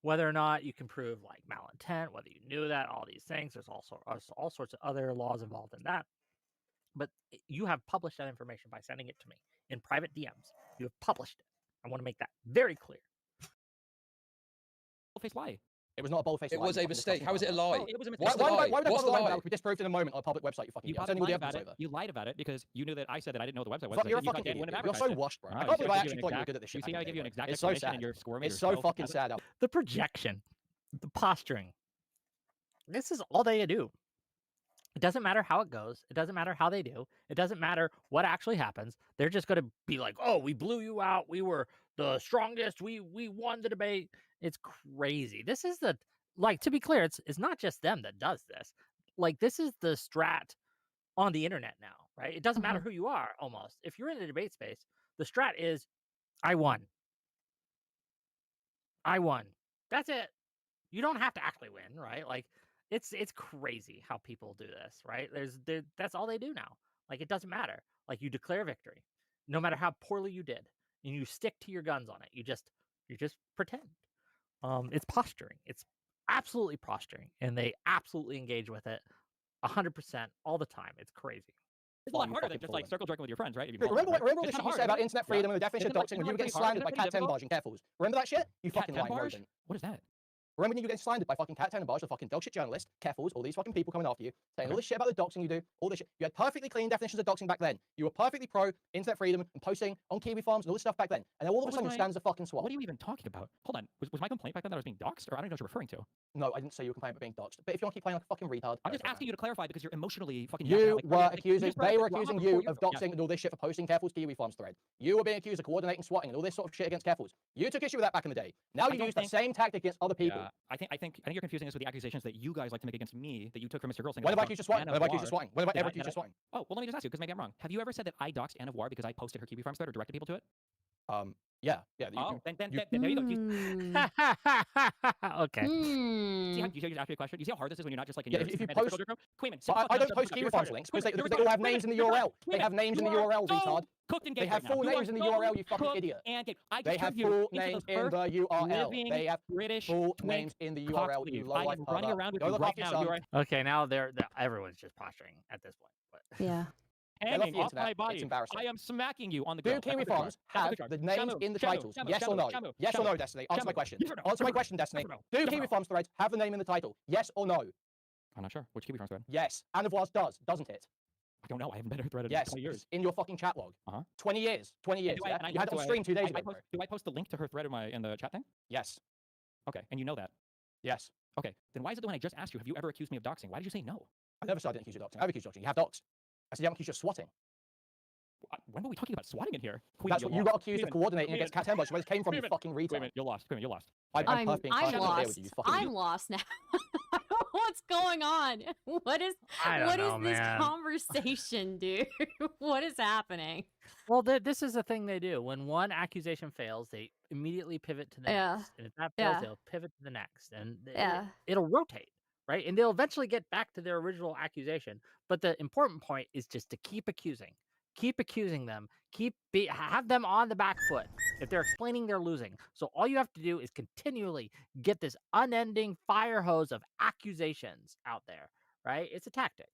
whether or not you can prove like malintent, whether you knew that, all these things, there's also all sorts of other laws involved in that. But you have published that information by sending it to me in private DMs. You have published it. I want to make that very clear. face lie. It was not a bold-faced lie. It was you a fucking mistake. disgusting How is it a bastard. lie? Oh, it was a What's mistake. the lie? Why would I What's bother the lying about lie? it? We disproved in a moment on a public website, you fucking You idiot. I'm sending all the lied about evidence it. over. You lied about it because you knew that I said that I didn't know what the website was. Fuck, so you're a you thought fucking you wouldn't idiot. have You're so advertised it. washed, bro. Oh, I you can't see believe how I I actually give you thought an you were exact- good at this shit. You see how I give you an exact It's so explanation sad. and you're squirming. It's so fucking sad. The projection, the posturing. This is all they do. It doesn't matter how it goes. It doesn't matter how they do. It doesn't matter what actually happens. They're just going to be like, oh, we blew you out. We were the strongest. We won the debate. It's crazy. This is to be clear, it's not just them that does this. Like, this is the strat on the internet now, right? It doesn't matter who you are, almost. If you're in the debate space, the strat is, I won. I won. That's it. You don't have to actually win, right? Like, it's crazy how people do this, right? That's all they do now. Like, it doesn't matter. Like, you declare victory, no matter how poorly you did, and you stick to your guns on it. You just pretend. It's posturing. It's absolutely posturing, and they absolutely engage with it 100% all the time. It's crazy. It's a lot harder than just like circle jerking with your friends, right? If you Dude, follow them, remember right? all the It's shit kinda you said hard, about right? internet freedom and the definition Isn't of it doxing when you were pretty getting hard? slandered by Isn't it Cat 10 pretty Barge and Carefools? Remember that shit? You Cat fucking 10 lying Barge? rodent. What is that? Remember when you were getting slandered by fucking Cat 10 and Barge, the fucking dog shit journalist, Carefools, all these fucking people coming after you, saying all this shit about the doxing you do, all this shit. You had perfectly clean definitions of doxing back then. You were perfectly pro internet freedom and posting on Kiwi Farms and all this stuff back then. And then all of a What was sudden my- it stands a fucking swat. What are you even talking about? Hold on. Was my complaint back then that I was being doxxed, or I don't know what you're referring to? No, I didn't say you were complaining about being doxed. But if you want to keep playing like a fucking retard, I'm just asking you to clarify because you're emotionally fucking. You like, were like, accusing, just brought they up were the drama accusing before you of yeah. doxing and all this shit for posting Careful's Kiwi Farms thread. You were being accused of coordinating swatting and all this sort of shit against Careful's. You took issue with that back in the day. Now you don't use that think- same tactic against other people. Yeah, I think you're confusing this with the accusations that you guys like to make against me that you took from Mr. Girl. When have I accused you of swatting? When have I accused you of swatting? When have I ever accused you of swatting? Oh, well, let me just ask you because maybe I'm wrong. Have you ever said that I doxed Anne of War because I posted her Kiwi Farms thread or directed people to it? Yeah. Oh, then there you go. Okay. See how you just asked me a question? You see how hard this is when you're not just like in Yeah, your if you man, post- circle jerk? Quimman, But I don't post Kiwi Farms links because they all have names in the URL. They have names in the URL, retard. Cooked and They gay have right now. full You names are in the so URL, you fucking cooked idiot. and gay. I They just have turned you full into names the in the first URL. living They have British full twink names in the URL, you cockleaf. low I life am running pervert. around with Go you look right after your now. You son. are Okay, now everyone's just posturing at this point. But Yeah. hanging the off internet. my It's body. embarrassing. I am smacking you on the Do ground. Kiwi That's a Farms good charge. have That's a the good names charge. in the Shamu, titles? Shamu, Yes or Shamu, no? Shamu, Yes or Shamu, no, Destiny? Answer my Shamu. question. Yes or no? Answer my Yes or no? question, Destiny. Yes or no? Do Yes or Kiwi no? Farms threads have the name in the title? Yes or no? I'm not sure. Which Kiwi Farms thread? Yes. Anne of Wars does, doesn't it? I don't know. I haven't been in a thread in Yes. 20 years. It's in your fucking chat log. 20 years. 20 years. Do I- Yeah? and I- You had it do on I- stream 2 days I ago. do I post the link to her thread in the chat thing? Yes. Okay, and you know that. Yes. Okay, then why is it that when I just asked you, have you ever accused me of doxing? Why did you say no? I never said I didn't accuse you of doxing. I've accused you of doxing. You have doxed. I said you haven't accused you of swatting. When were we talking about swatting in here? Queen, That's what you got accused of coordinating against Cat 10 Bush. Where this came from, you Quimman, fucking retard. You're lost. Quimman, you're lost. I'm perfectly I'm entitled to deal lost. with you, you fucking I'm idiot. lost now. I don't know what What's going on? What is I don't know, this man. conversation, dude? What is happening? Well, this is the thing they do. When one accusation fails, they immediately pivot to the Yeah. next. And if that fails, Yeah. they'll pivot to the next. And Yeah. it'll rotate, right? And they'll eventually get back to their original accusation. But the important point is just to keep accusing them, have them on the back foot. If they're explaining, they're losing. So all you have to do is continually get this unending fire hose of accusations out there, right? It's a tactic.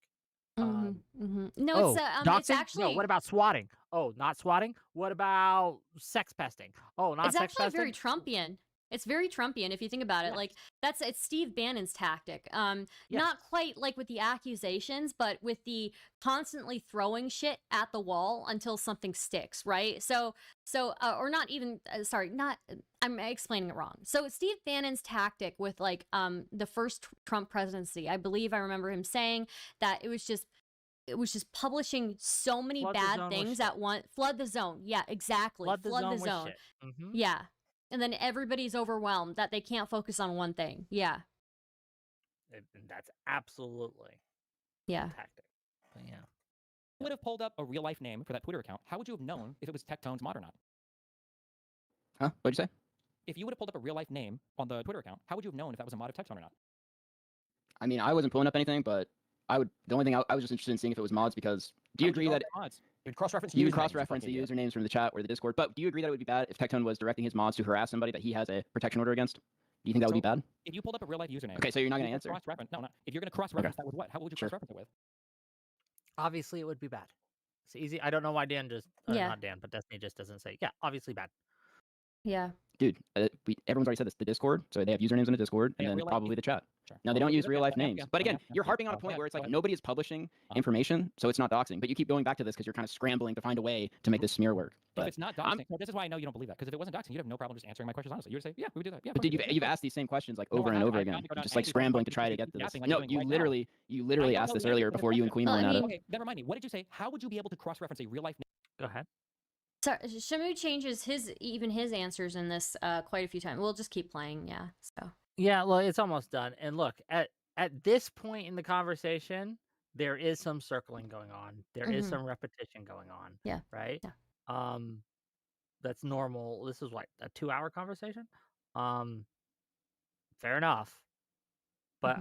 No, Oh, it's doxing? actually No, what about swatting? Oh, not swatting? What about sex pesting? Oh, not it's sex actually pesting? very Trumpian. It's very Trumpian if you think about it. Yes. Like it's Steve Bannon's tactic. Yes. Not quite like with the accusations, but with the constantly throwing shit at the wall until something sticks, right? Or not even sorry, not I'm explaining it wrong. So Steve Bannon's tactic with like the first Trump presidency, I believe I remember him saying that it was just publishing so many Flood the bad zone with things shit. at once. Flood the zone. Yeah, exactly. Flood the zone with zone. shit. Mhm. Yeah. And then everybody's overwhelmed that they can't focus on one thing. Yeah. That's absolutely Yeah. a tactic. But yeah. Would have pulled up a real life name for that Twitter account. How would you have known if it was Tectone's mod or not? Huh? What'd you say? If you would have pulled up a real life name on the Twitter account, how would you have known if that was a mod of Tectone or not? I mean, I wasn't pulling up anything, but the only thing I was just interested in seeing if it was mods because do you agree that mods? You cross-reference you usernames, would cross-reference the fucking idiot. usernames from the chat or the Discord, but do you agree that it would be bad if Tectone was directing his mods to harass somebody that he has a protection order against? Do you think that would be bad? If you pulled up a real life username. Okay, so you're not you going to could answer? Cross-reference. No, no. If you're going to cross-reference that with what? How would you Sure. cross-reference it with? Obviously, it would be bad. It's easy. I don't know why Dan just, Yeah. not Dan, but Destiny just doesn't say, yeah, obviously bad. Yeah. Dude, everyone's already said this. The Discord, so they have usernames in the Discord, They and have then real life probably the chat. Sure. Now, they Well, don't use okay, real life yeah, names. yeah, But again, yeah, you're yeah. harping on a Go point ahead, where it's go like ahead. nobody is publishing information, so it's not doxing. But you keep going back to this because you're kind of scrambling to find a way to make this smear work. If But it's not doxing, so this is why I know you don't believe that. Because if it wasn't doxing, you'd have no problem just answering my questions honestly. You would say, yeah, we would do that. Yeah. But fuck dude, it, you've asked these same questions like No, over I and haven't. over I again, haven't gone just down like any scrambling to questions try to because get you to keep this. yapping like No, you're doing right now. you literally I asked know this the earlier answer to the before you and question. Quimman went at it. Okay, never mind me. What did you say? How would you be able to cross-reference a real life name? Go ahead. So Shamu changes his answers in this quite a few times. We'll just keep playing, yeah. So Yeah, well, it's almost done. And look, at this point in the conversation, there is some circling going on. There is some repetition going on. Yeah. Right? Yeah. That's normal. This is what, a 2-hour conversation? Fair enough. But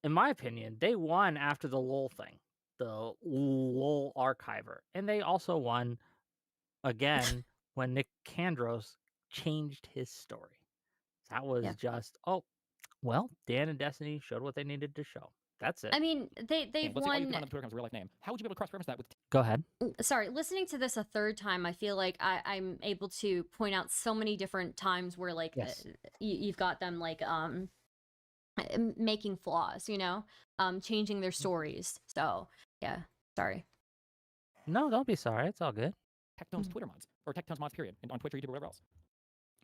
in my opinion, they won after the LOL thing, the LOL archiver. And they also won again when Nick Kandros changed his story. That was just, well, Dan and Destiny showed what they needed to show. That's it. I mean, they've Let's say, oh, you won. can find on the Twitter account's real life name. How would you be able to cross-reference that with? Go ahead. Sorry, listening to this a third time, I feel like I'm able to point out so many different times where like Yes. you've got them like making flaws, changing their stories. So yeah, sorry. No, don't be sorry. It's all good. Tectone's Twitter mods or Tectone's mods period on Twitch or YouTube or whatever else.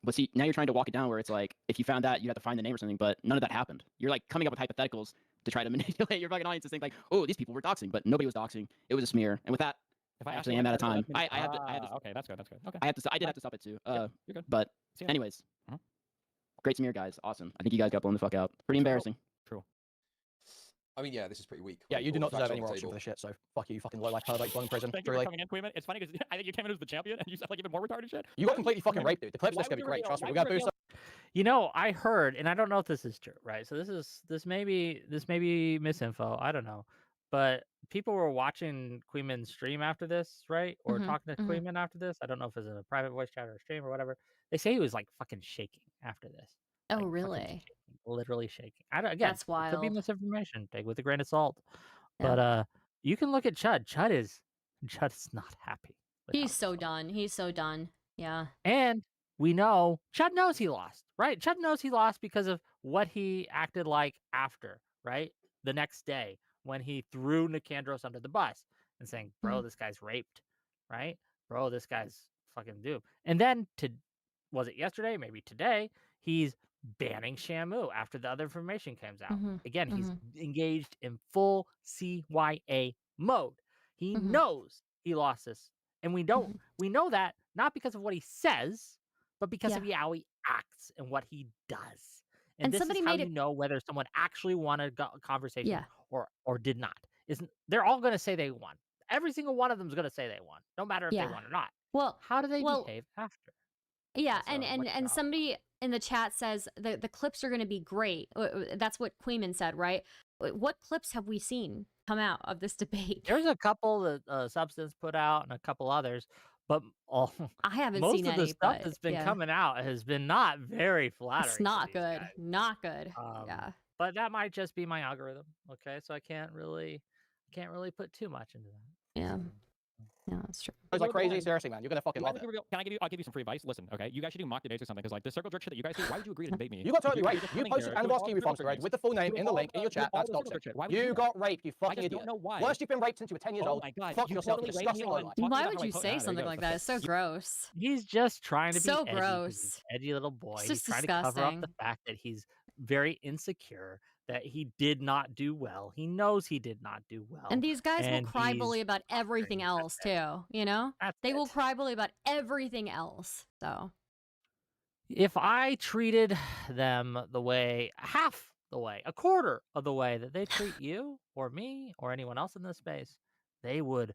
But see, now you're trying to walk it down where it's like, if you found that, you'd have to find the name or something, but none of that happened. You're like coming up with hypotheticals to try to manipulate your fucking audience to think like, oh, these people were doxing, but nobody was doxing. It was a smear. And with that, If I actually you am what out of time. that's I have to, okay, that's good. That's good. Okay. I did have to stop it too. You're good. But See you later. anyways, Mhm. great smear, guys. Awesome. I think you guys got blown the fuck out. Pretty embarrassing. True. I mean, yeah, this is pretty weak. Yeah, you do not Facts deserve on any the more option table. for this shit, so fuck you fucking low-life pervert, you belong in prison. Thank you Truly. for coming in, Quimman. It's funny because I think you came in as the champion and you sound like even more retarded shit. You got completely fucking Quimman, raped, dude. The clip's why just gonna be would you great, reveal- trust me. why We're gonna would do you some. I heard, and I don't know if this is true, right? So this may be misinfo. I don't know, but people were watching Quimman's stream after this, right? Or talking to Quimman after this. I don't know if it was in a private voice chat or a stream or whatever. They say he was like fucking shaking after this. Oh, Like, fucking really? shaking, literally shaking. I don't, again, That's it could be wild. misinformation. Take it with a grain of salt. Yeah. But you can look at Chud. Chud is not happy. with how He's this so went. done. He's so done. Yeah. And we know Chud knows he lost, right? Chud knows he lost because of what he acted like after, right? The next day when he threw Nicandros under the bus and saying, bro, this guy's raped, right? Bro, this guy's fucking doomed. And then was it yesterday? Maybe today, he's banning Shamu after the other information comes out. Again, he's engaged in full CYA mode. He knows he lost this. And we know that not because of what he says, but because of how he acts and what he does. And And this somebody is how made you it. know whether someone actually wanted a conversation Yeah. or did not. Isn't they're all going to say they won. Every single one of them is going to say they won, no matter if they Yeah. won or not. Well, How do they well, behave after? yeah, That's and a and what and job. somebody in the chat says the clips are going to be great. That's what Quimman said, right? What clips have we seen come out of this debate? There's a couple that Substance put out and a couple others, but all I haven't most seen of the any, stuff but that's been yeah, coming out has been not very flattering. it's to not these good. guys. Not good. Yeah. But that might just be my algorithm. Okay, so I can't really put too much into that. Yeah. Yeah, that's true. It's like crazy. Seriously, man, you're gonna fucking love it. I'll give you some free advice. Listen, okay, you guys should do mock debates or something, because like the circle jerk shit that you guys do. Why would you agree to debate me? You got totally You're raped. just You coming posted here, Animal doing all Kiwi the Farms circle thread jerks, with the full name doing in the all link in your doing chat. all That's the circle doxing. jerk shit. Why would you You do got that? raped. You I fucking just idiot. don't know why. Worst you've been raped since you were 10 years Oh old. my god, Fuck you yourself. totally You're raped me disgusting low on life. talking Why about would how I you po- say there you something go. like that? It's so gross. He's just trying to be So edgy 'cause gross. he's an edgy little boy. It's He's just trying to cover up the disgusting. fact that he's very insecure, that he did not do well. He knows he did not do well. And these guys will and cry bully he's about everything frustrating. else too, you know? That's They will it. cry bully about everything else. So, If I treated them the way, half the way, a quarter of the way that they treat you or me or anyone else in this space, they would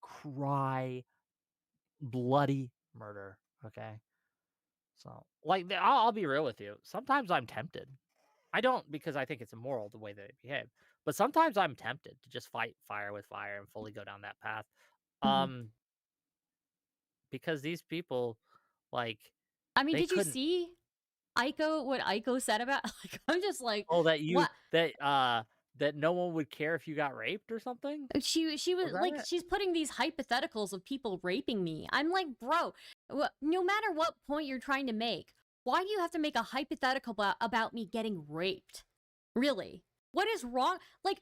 cry bloody murder. Okay. So, like, I'll be real with you. Sometimes I'm tempted. I don't, because I think it's immoral the way that they behave, but sometimes I'm tempted to just fight fire with fire and fully go down that path. Mhm. Because these people, like, I mean, they did you couldn't. see Aiko, what Aiko said about like I'm just like Oh, that you what that no one would care if you got raped or something? she was that like it? she's putting these hypotheticals of people raping me. I'm like, bro, no matter what point you're trying to make, why do you have to make a hypothetical about me getting raped? Really? What is wrong? Like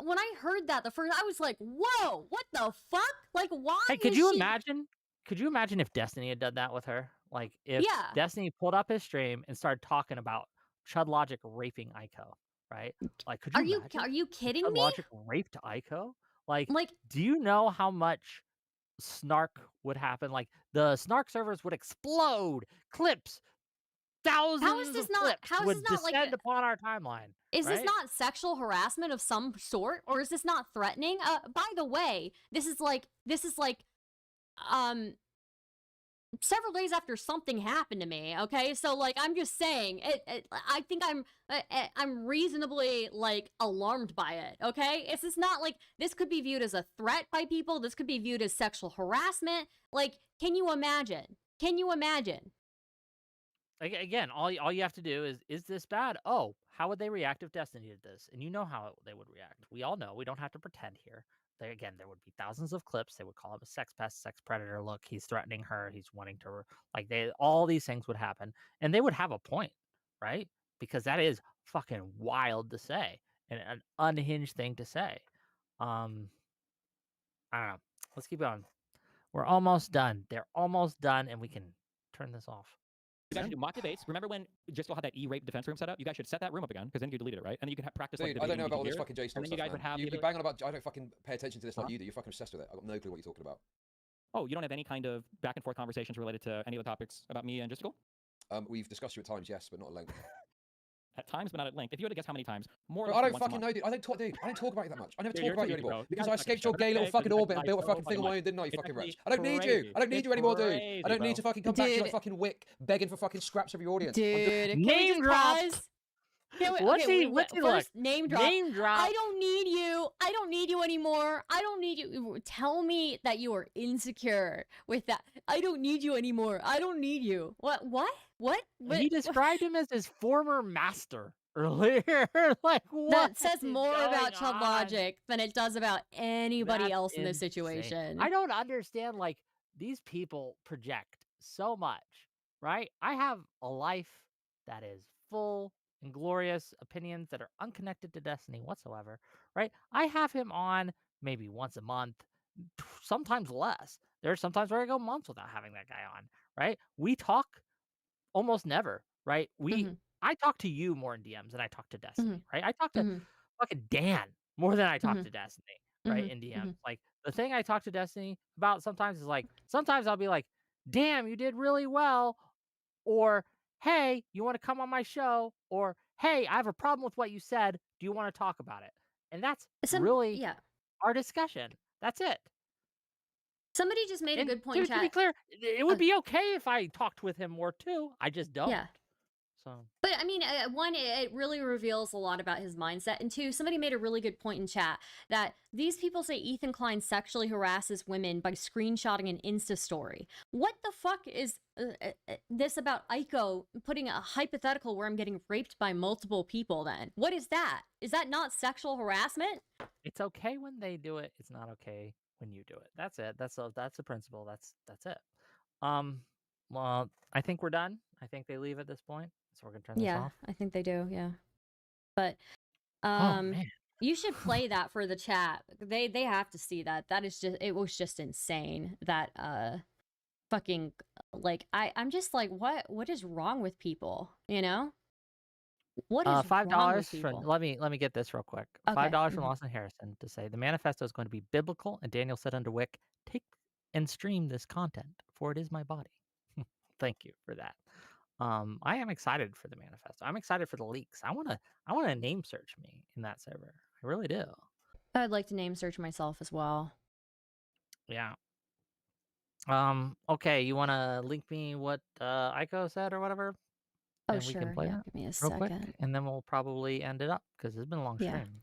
when I heard that the first, I was like, whoa, what the fuck? Like, why? Hey, could is you she... imagine? Could you imagine if Destiny had done that with her? Like, if Yeah. Destiny pulled up his stream and started talking about Chud Logic raping Aiko, right? Like, could you imagine? Are you kidding Chud me? Logic raped Aiko? Like, Like, do you know how much snark would happen? Like, the snark servers would explode. Clips, thousands this of not- clips how is would this not, like, descend upon our timeline. is this right? not sexual harassment of some sort, or is this not threatening? By the way, this is like several days after something happened to me. Okay, so like I'm just saying, I think I'm reasonably like alarmed by it. Okay, it's just not like this could be viewed as a threat by people. This could be viewed as sexual harassment. Like, can you imagine? Can you imagine? Like, again, all you have to do is this bad? Oh, how would they react if Destiny did this? And you know how they would react. We all know. We don't have to pretend here. Again, there would be thousands of clips. They would call him a sex pest, sex predator. Look, he's threatening her. He's wanting to, like, all these things would happen. And they would have a point, right? Because that is fucking wild to say and an unhinged thing to say. I don't know. Let's keep going. We're almost done. They're almost done, and we can turn this off. You guys should do mock debates. Remember when Driscoll had that E-rape defense room set up? You guys should set that room up again, because then you deleted it, right? And then you can practice like Dude, I don't know debating about all this here, fucking J-Stalk and then stuff, you guys man. would have You the bang on about, I don't fucking pay attention to this like you do. You're fucking obsessed with it. I've got no clue what you're talking about. Oh, you don't have any kind of back and forth conversations related to any of the topics about me and Driscoll? We've discussed you at times, yes, but not at length. At times, but not at length. If you were to guess how many times, more or Bro, less I don't once a fucking month. know, dude. I don't talk about you that much. I never Dude, talk you're about you crazy, anymore bro. You because guys I fucking escaped your shut gay up. little Okay, fucking dude, orbit and like, built a so fucking thing fucking on my much. own, didn't I, you It's fucking actually wretch? I don't need you. I don't need you anymore, dude. crazy, I don't need to bro. fucking come back to you like Dude. fucking Wick, begging for fucking scraps of your audience. Dude, can we Name just drop. pause? Yeah, What's he? wait, What's he first, like? name drop. Name drop. I don't need you. I don't need you anymore. I don't need you. Tell me that you are insecure with that. I don't need you anymore. I don't need you. What? He described him as his former master earlier. Like, what? That says is more about going Chud on? Logic than it does about anybody That's else in this insane. situation. I don't understand. Like, these people project so much, right? I have a life that is full and glorious opinions that are unconnected to Destiny whatsoever, right? I have him on maybe once a month, sometimes less. There are sometimes where I go months without having that guy on, right? We talk almost never, right? Mhm. I talk to you more in DMs than I talk to Destiny, Mhm. right? I talk to Mhm. fucking Dan more than I talk Mhm. to Destiny, right? Mhm. In DMs. Mhm. Like, the thing I talk to Destiny about sometimes is like, sometimes I'll be like, damn, you did really well. Or, hey, you want to come on my show? Or, hey, I have a problem with what you said. Do you want to talk about it? And that's really Yeah. our discussion. That's it. Somebody just made a And good point, to be chat. clear, it would be okay if I talked with him more too. I just don't. Yeah. So, But I mean, one, it really reveals a lot about his mindset, and two, somebody made a really good point in chat that these people say Ethan Klein sexually harasses women by screenshotting an Insta story. What the fuck is this about Aiko putting a hypothetical where I'm getting raped by multiple people? Then what is that? Is that not sexual harassment? it's okay when they do it. It's not okay when you do it. That's it. That's the principle. That's it. Well, I think we're done. I think they leave at this point. So we're gonna turn this Yeah, off. I think they do. Yeah, but Oh man. you should play that for the chat. They have to see that. That is just, it was just insane. That fucking, like, I'm just like, what is wrong with people? You know? What is wrong with $5 for people? let me get this real quick. Okay. $5 from Lawson Harrison to say the manifesto is going to be biblical, and Daniel said under Wick, take and stream this content, for it is my body. Thank you for that. I am excited for the manifesto. I'm excited for the leaks. I wanna name search me in that server. I really do. I'd like to name search myself as well. Yeah. Okay, you wanna link me what Aiko said or whatever? Oh, And we can sure. play Yeah, that give me a real quick, second. and then we'll probably end it up because it's been a long Yeah. stream.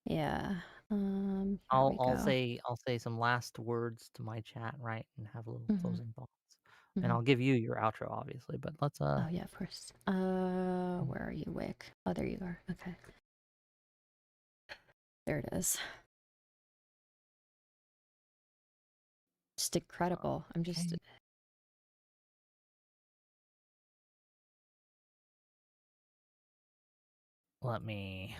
Yeah. Here we I'll go. say some last words to my chat, right, and have a little Mhm. closing thoughts. And Mhm. I'll give you your outro, obviously. But let's Oh yeah, of course. Where are you, Wick? Oh, there you are. Okay. There it is. Just incredible. I'm just. Okay. Let me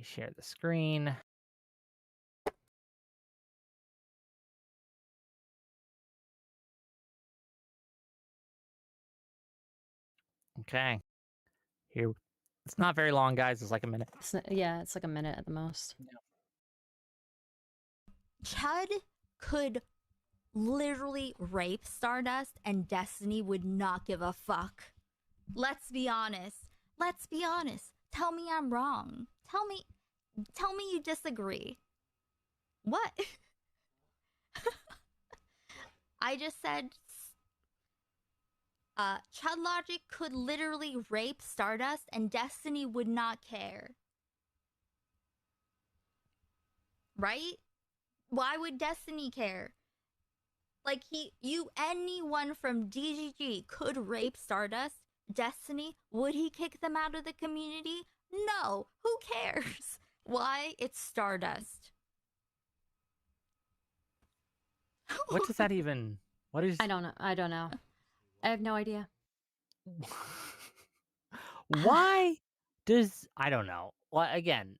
share the screen. Okay. Here. It's not very long, guys. It's like a minute. Yeah, it's like a minute at the most. Chud could literally rape Stardust and Destiny would not give a fuck. Let's be honest. Let's be honest. Tell me I'm wrong. Tell me you disagree. What? I just said Chud Logic could literally rape Stardust and Destiny would not care. Right? Why would Destiny care? Like, anyone from DGG could rape Stardust. Destiny, would he kick them out of the community? No. Who cares? Why? It's Stardust. What does that even? What is? I don't know. I don't know. I have no idea. Why does I don't know? Well, again.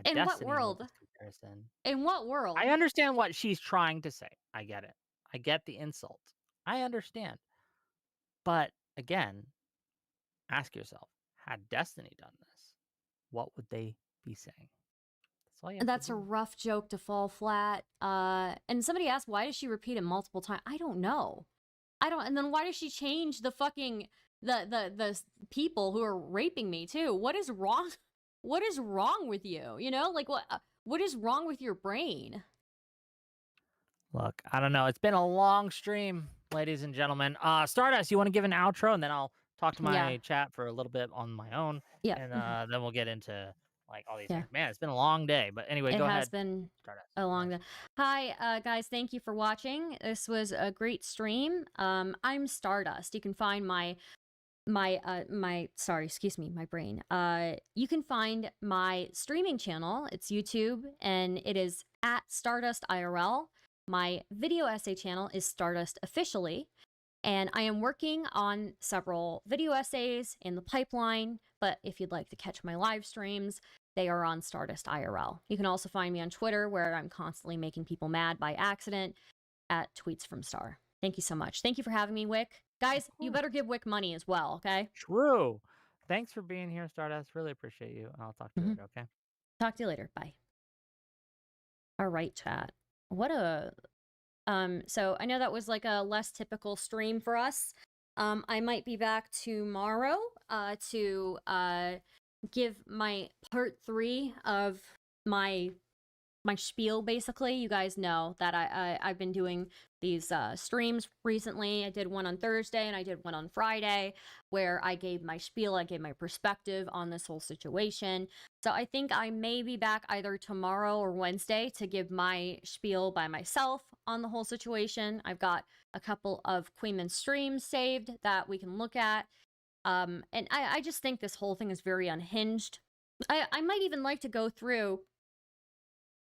In what Destiny with world? this comparison. In what world? I understand what she's trying to say. I get it. I get the insult. I understand. But again, ask yourself, had Destiny done this, what would they be saying? That's all you have That's to a do. rough joke to fall flat. And somebody asked, why does she repeat it multiple times? I don't know. And then why does she change the fucking the people who are raping me too? What is wrong? What is wrong with you? You know, like what is wrong with your brain? Look, I don't know. It's been a long stream, ladies and gentlemen. Stardust, you want to give an outro, and then I'll talk to my chat for a little bit on my own. Yeah. And then we'll get into like all these Yeah. things. Man, it's been a long day. But anyway, go ahead. It has been Stardust. a long day. Hi, guys. Thank you for watching. This was a great stream. I'm Stardust. You can find my sorry, excuse me, my brain. You can find my streaming channel. It's YouTube, and it is at Stardust IRL. My video essay channel is Stardust Officially, and I am working on several video essays in the pipeline, but if you'd like to catch my live streams, they are on Stardust IRL. You can also find me on Twitter, where I'm constantly making people mad by accident, at Tweets from Star. Thank you so much. Thank you for having me, Wick. Guys, you better give Wick money as well, okay? True. Thanks for being here, Stardust. Really appreciate you. I'll talk to you later, okay? Talk to you later. Bye. All right, chat. What a So I know that was like a less typical stream for us. I might be back tomorrow to give my part 3 of my spiel. Basically, you guys know that I've been doing these streams recently. I did one on Thursday and I did one on Friday where I gave my spiel, I gave my perspective on this whole situation. So I think I may be back either tomorrow or Wednesday to give my spiel by myself on the whole situation. I've got a couple of Quimman streams saved that we can look at. And I just think this whole thing is very unhinged. I might even like to go through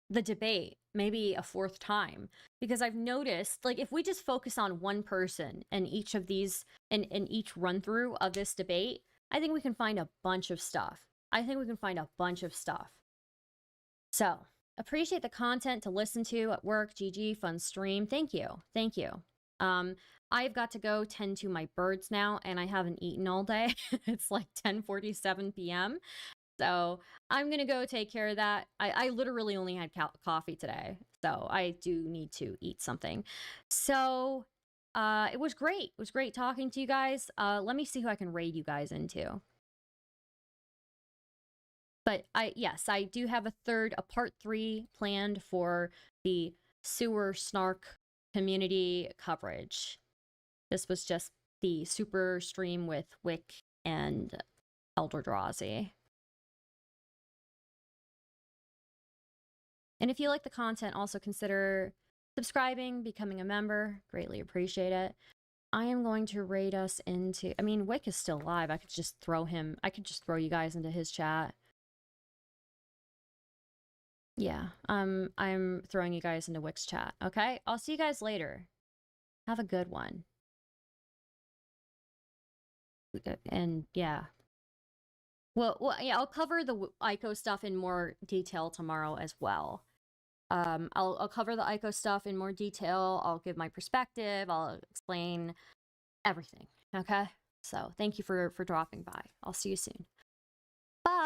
the debate maybe a 4th time, because I've noticed, like, if we just focus on one person in each of these, in each run through of this debate, I think we can find a bunch of stuff. So appreciate the content to listen to at work. GG, fun stream. Thank you. I've got to go tend to my birds now, and I haven't eaten all day. It's like 10:47 p.m. So I'm going to go take care of that. I literally only had coffee today, so I do need to eat something. So it was great. It was great talking to you guys. Let me see who I can raid you guys into. But yes, I do have a part 3 planned for the sewer snark community coverage. This was just the super stream with Wick and Elder Drazzi. And if you like the content, also consider subscribing, becoming a member. Greatly appreciate it. I am going to raid us into... I mean, Wick is still live. I could just throw you guys into his chat. Yeah, I'm throwing you guys into Wick's chat. Okay? I'll see you guys later. Have a good one. And yeah. Well, yeah, I'll cover the ICO stuff in more detail tomorrow as well. I'll cover the ICO stuff in more detail. I'll give my perspective. I'll explain everything. Okay? So thank you for dropping by. I'll see you soon.